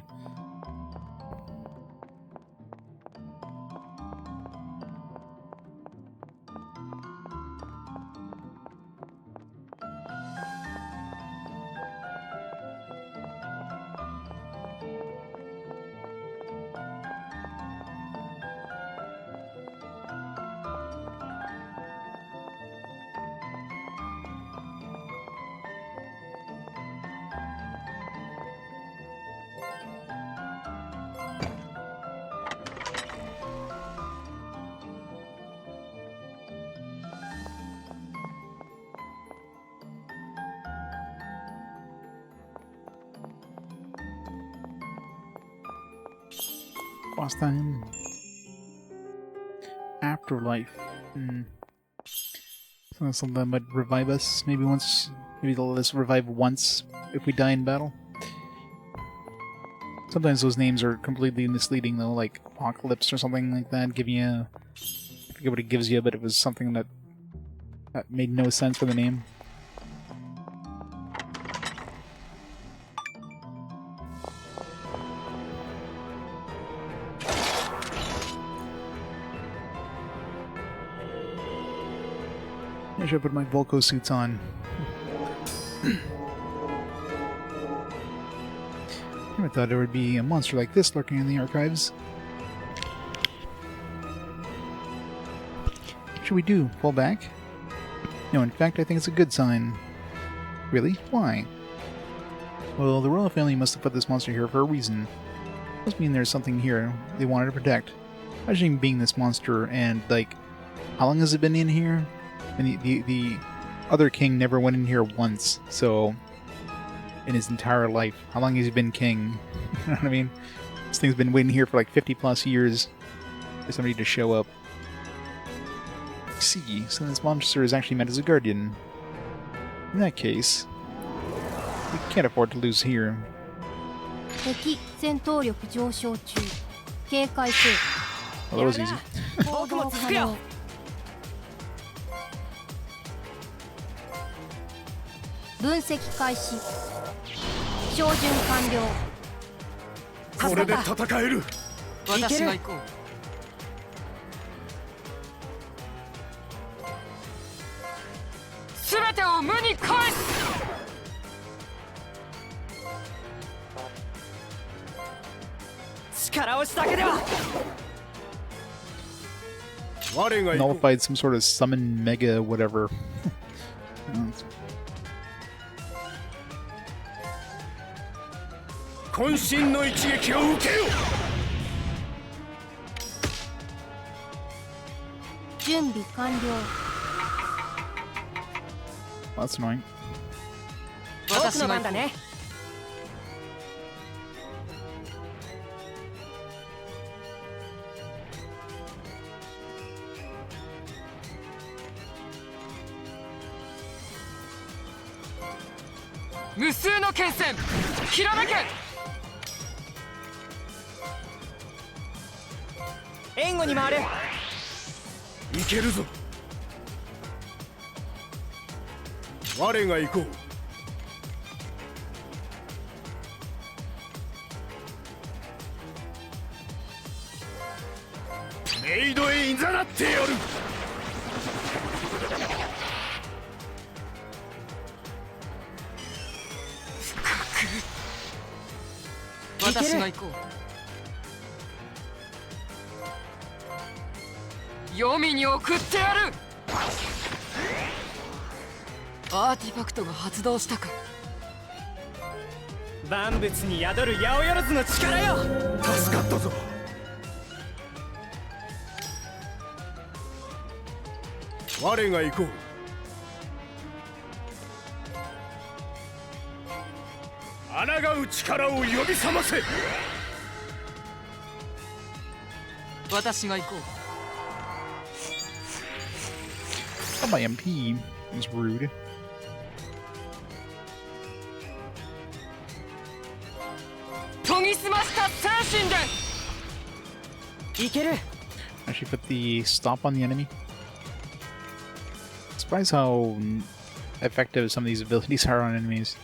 Boss time. Afterlife. So that's something that might revive us. Maybe once. Maybe they'll let us revive once if we die in battle. Sometimes those names are completely misleading though, like Apocalypse or something like that. Give you a, I forget what it gives you, but it was something that made no sense for the name. I should put my Volko suits on. I thought there would be a monster like this lurking in the archives. What should we do? Fall back? No, in fact, I think it's a good sign. Really? Why? Well, the royal family must have put this monster here for a reason. Must mean there's something here they wanted to protect. Imagine being this monster and, like, how long has it been in here? And the other king never went in here once, so in his entire life. How long has he been king? You know what I mean? This thing's been waiting here for like 50 plus years for somebody to show up. See, so this monster is actually meant as a guardian. In that case, we can't afford to lose here. 敵戦闘力上昇中。警戒せよ。 Well, that was easy. 僕もつくよ。分析開始。照準完了。これで戦える。私が行こう。すべてを無に返す。力押しだけでは。我が行こう。 Nullified some sort of summon mega whatever. Oh, 渾身の一撃を受けよ。準備完了。 Well, that's annoying. 僕の番だね。無数の剣線きらめけ。援護に回る。いけるぞ。我が行こう。メイドへいざなってやる。私が行こう。黄泉に送ってやる。アーティファクトが発動したか。万物に宿る八百万の力よ。助かったぞ。我が行こう。抗う力を呼び覚ませ。私が行こう。 Oh, my MP was rude. 研ぎ澄ました精神で。いける。 Actually, put the stop on the enemy. Surprised how effective some of these abilities are on enemies.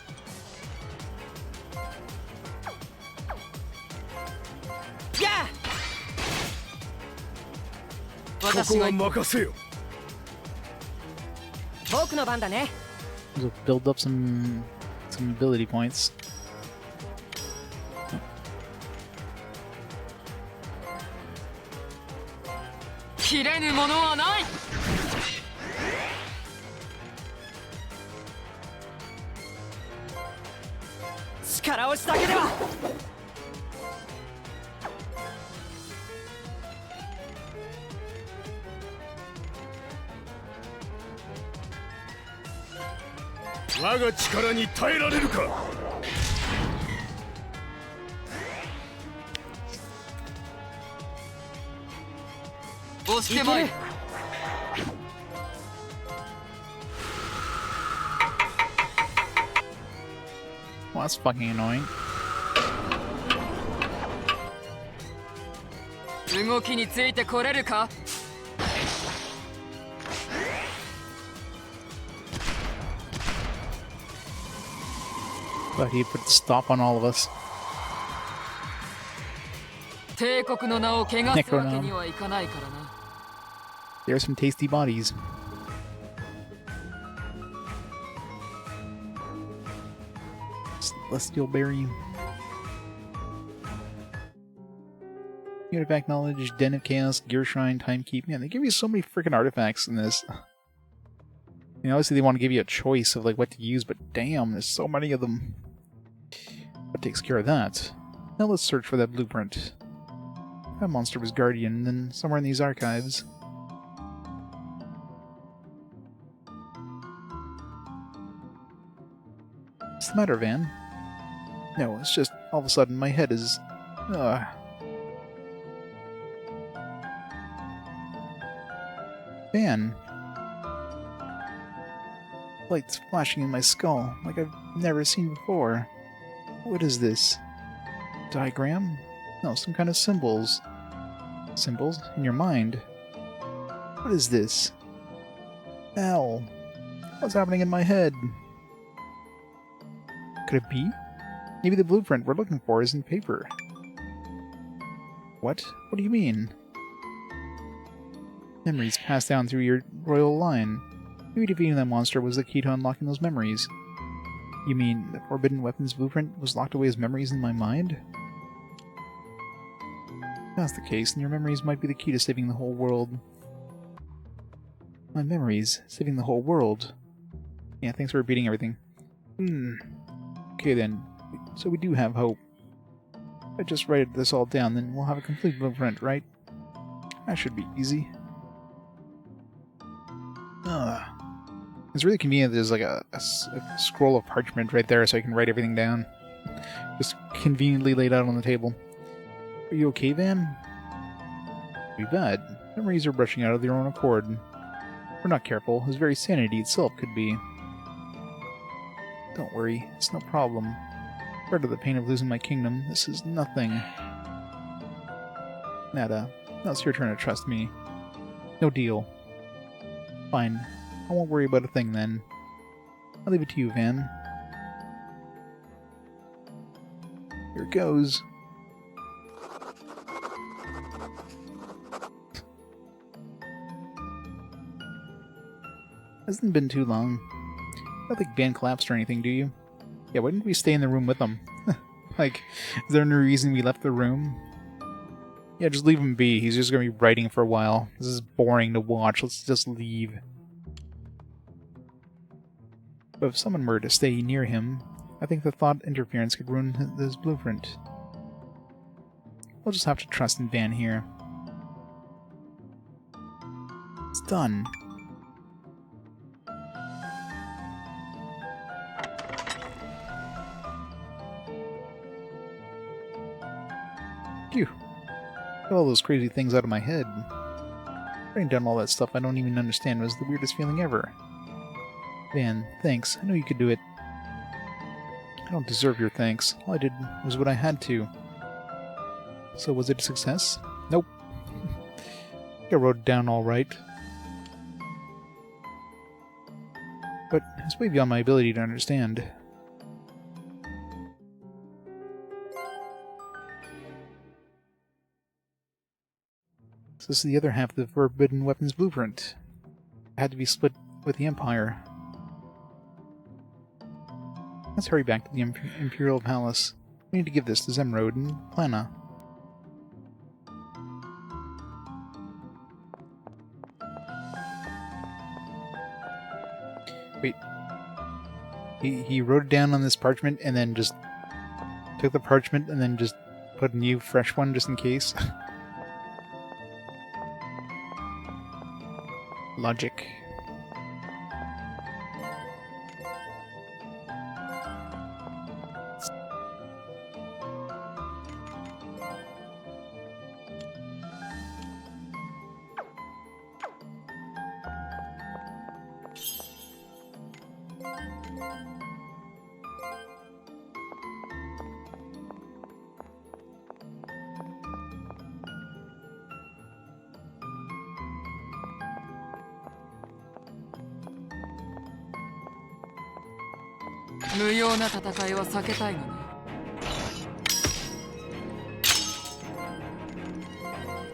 やあ。ここは任せよ。僕の番だね。So build up some ability points. 切れぬものはない。力押しだけでは。我が力に耐えられるか。押してまいる。 Well, that's fucking annoying. 動きについてこれるか。 But he put a stop on all of us. 帝国の名を汚すわけにはいかないからな。 There are some tasty bodies. Celestial Berry. Artifact Knowledge, Den of Chaos, Gear Shrine, Timekeep. Man, they give you so many freaking artifacts in this. You know, obviously they want to give you a choice of like what to use, but damn, there's so many of them. What takes care of that? Now let's search for that blueprint. That monster was Guardian, and then somewhere in these archives. What's the matter, Van? No, it's just all of a sudden my head is... Van. Lights flashing in my skull, like I've never seen before. What is this? Diagram? No, some kind of symbols. Symbols? In your mind. What is this? Ow. What's happening in my head? Could it be? Maybe the blueprint we're looking for is in paper. What? What do you mean? Memories passed down through your royal line. Maybe defeating that monster was the key to unlocking those memories. You mean the Forbidden Weapons blueprint was locked away as memories in my mind? If that's the case, then your memories might be the key to saving the whole world. My memories? Saving the whole world? Yeah, thanks for repeating everything. Okay then, so we do have hope. If I just write this all down, then we'll have a complete blueprint, right? That should be easy. It's really convenient there's like a scroll of parchment right there so I can write everything down. Just conveniently laid out on the table. Are you okay, Van? Too bad. Memories are brushing out of their own accord. If we're not careful, his very sanity itself could be. Don't worry, it's no problem. Compared to the pain of losing my kingdom, this is nothing. Nada, now it's your turn to trust me. No deal. Fine. I won't worry about a thing then. I'll leave it to you, Van. Here it goes. Hasn't been too long. I don't think Van collapsed or anything, do you? Yeah, why didn't we stay in the room with him? Like, is there any reason we left the room? Yeah, just leave him be. He's just gonna be writing for a while. This is boring to watch. Let's just leave. But if someone were to stay near him, I think the thought interference could ruin his blueprint. We'll just have to trust in Van here. It's done. Phew. Got all those crazy things out of my head. Writing down all that stuff I don't even understand was the weirdest feeling ever. Van, thanks. I know you could do it. I don't deserve your thanks. All I did was what I had to. So was it a success? Nope. I wrote it down all right. But it's way beyond my ability to understand. So this is the other half of the Forbidden Weapons blueprint. It had to be split with the Empire. Let's hurry back to the Imperial Palace. We need to give this to Zemrod and Plana. Wait. He wrote it down on this parchment and then just took the parchment and then just put a new fresh one just in case. Logic.無用な戦いは避けたいがね。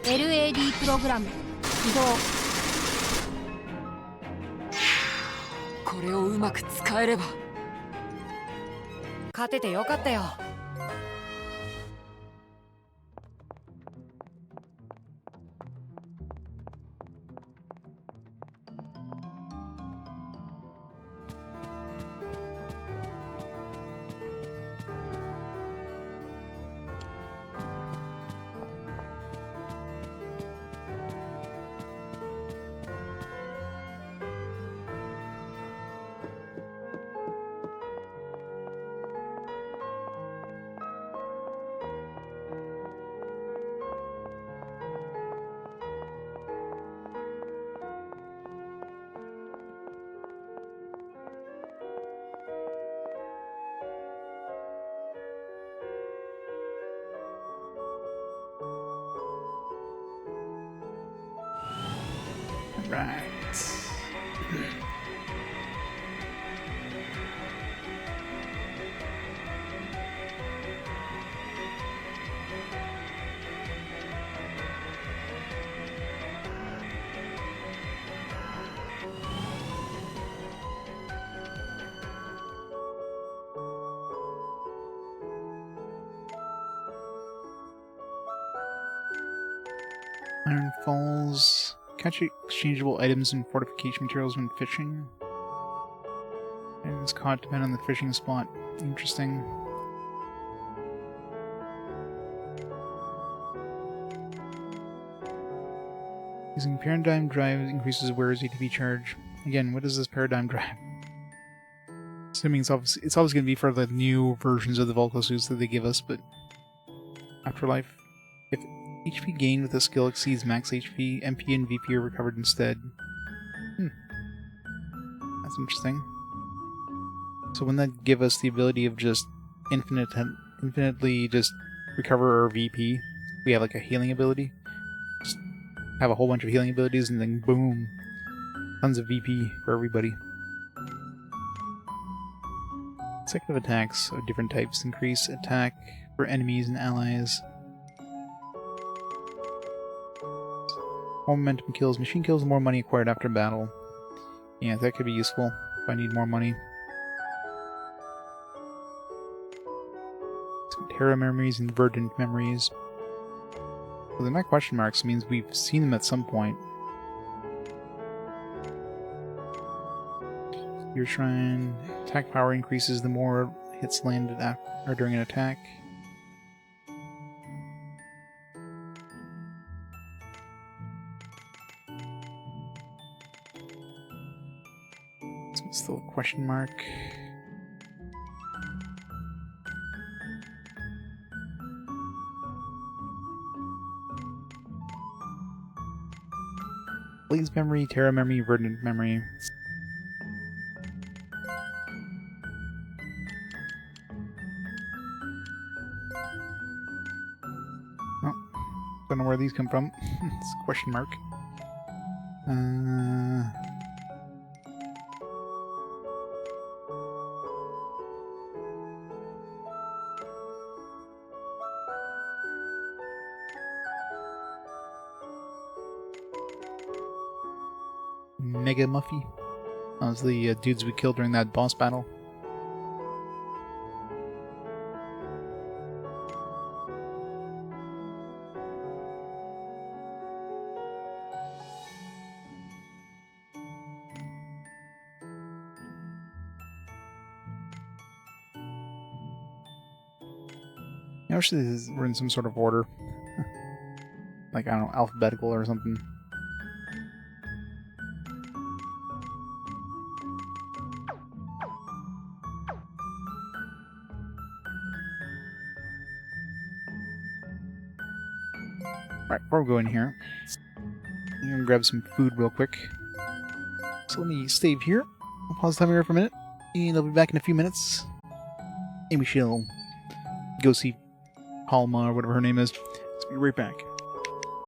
LAD プログラム起動。これをうまく使えれば勝ててよかったよ。Right. Iron Falls. Catch exchangeable items and fortification materials when fishing. Items caught depend on the fishing spot. Interesting. Using Paradigm Drive increases wearer's ATP charge. Again, what is this paradigm drive? Assuming it's always going to be for the new versions of the Volco suits that they give us, but Afterlife. If HP gained with a skill exceeds max HP, MP and VP are recovered instead. That's interesting. So wouldn't that give us the ability of just infinitely just recover our VP? We have like a healing ability. Just have a whole bunch of healing abilities and then boom. Tons of VP for everybody. Consecutive attacks of different types increase attack for enemies and allies. More momentum kills. Machine kills, more money acquired after battle. Yeah, that could be useful if I need more money. Some Terra memories and Verdant memories. Well, they're not question marks, means we've seen them at some point. Your Shrine. Attack power increases the more hits landed or during an attack. So it's still a question mark. Blaze memory, Terra memory, Verdant memory. Don't know where these come from. It's a question mark. Mega Muffy. That was the dudes we killed during that boss battle. I wish these were in some sort of order. Like, I don't know, alphabetical or something. Alright, before we go in here, I'm gonna grab some food real quick. So let me save here. I'll pause the time here for a minute, and I'll be back in a few minutes. And we shall go see Palma, or whatever her name is. Let's be right back.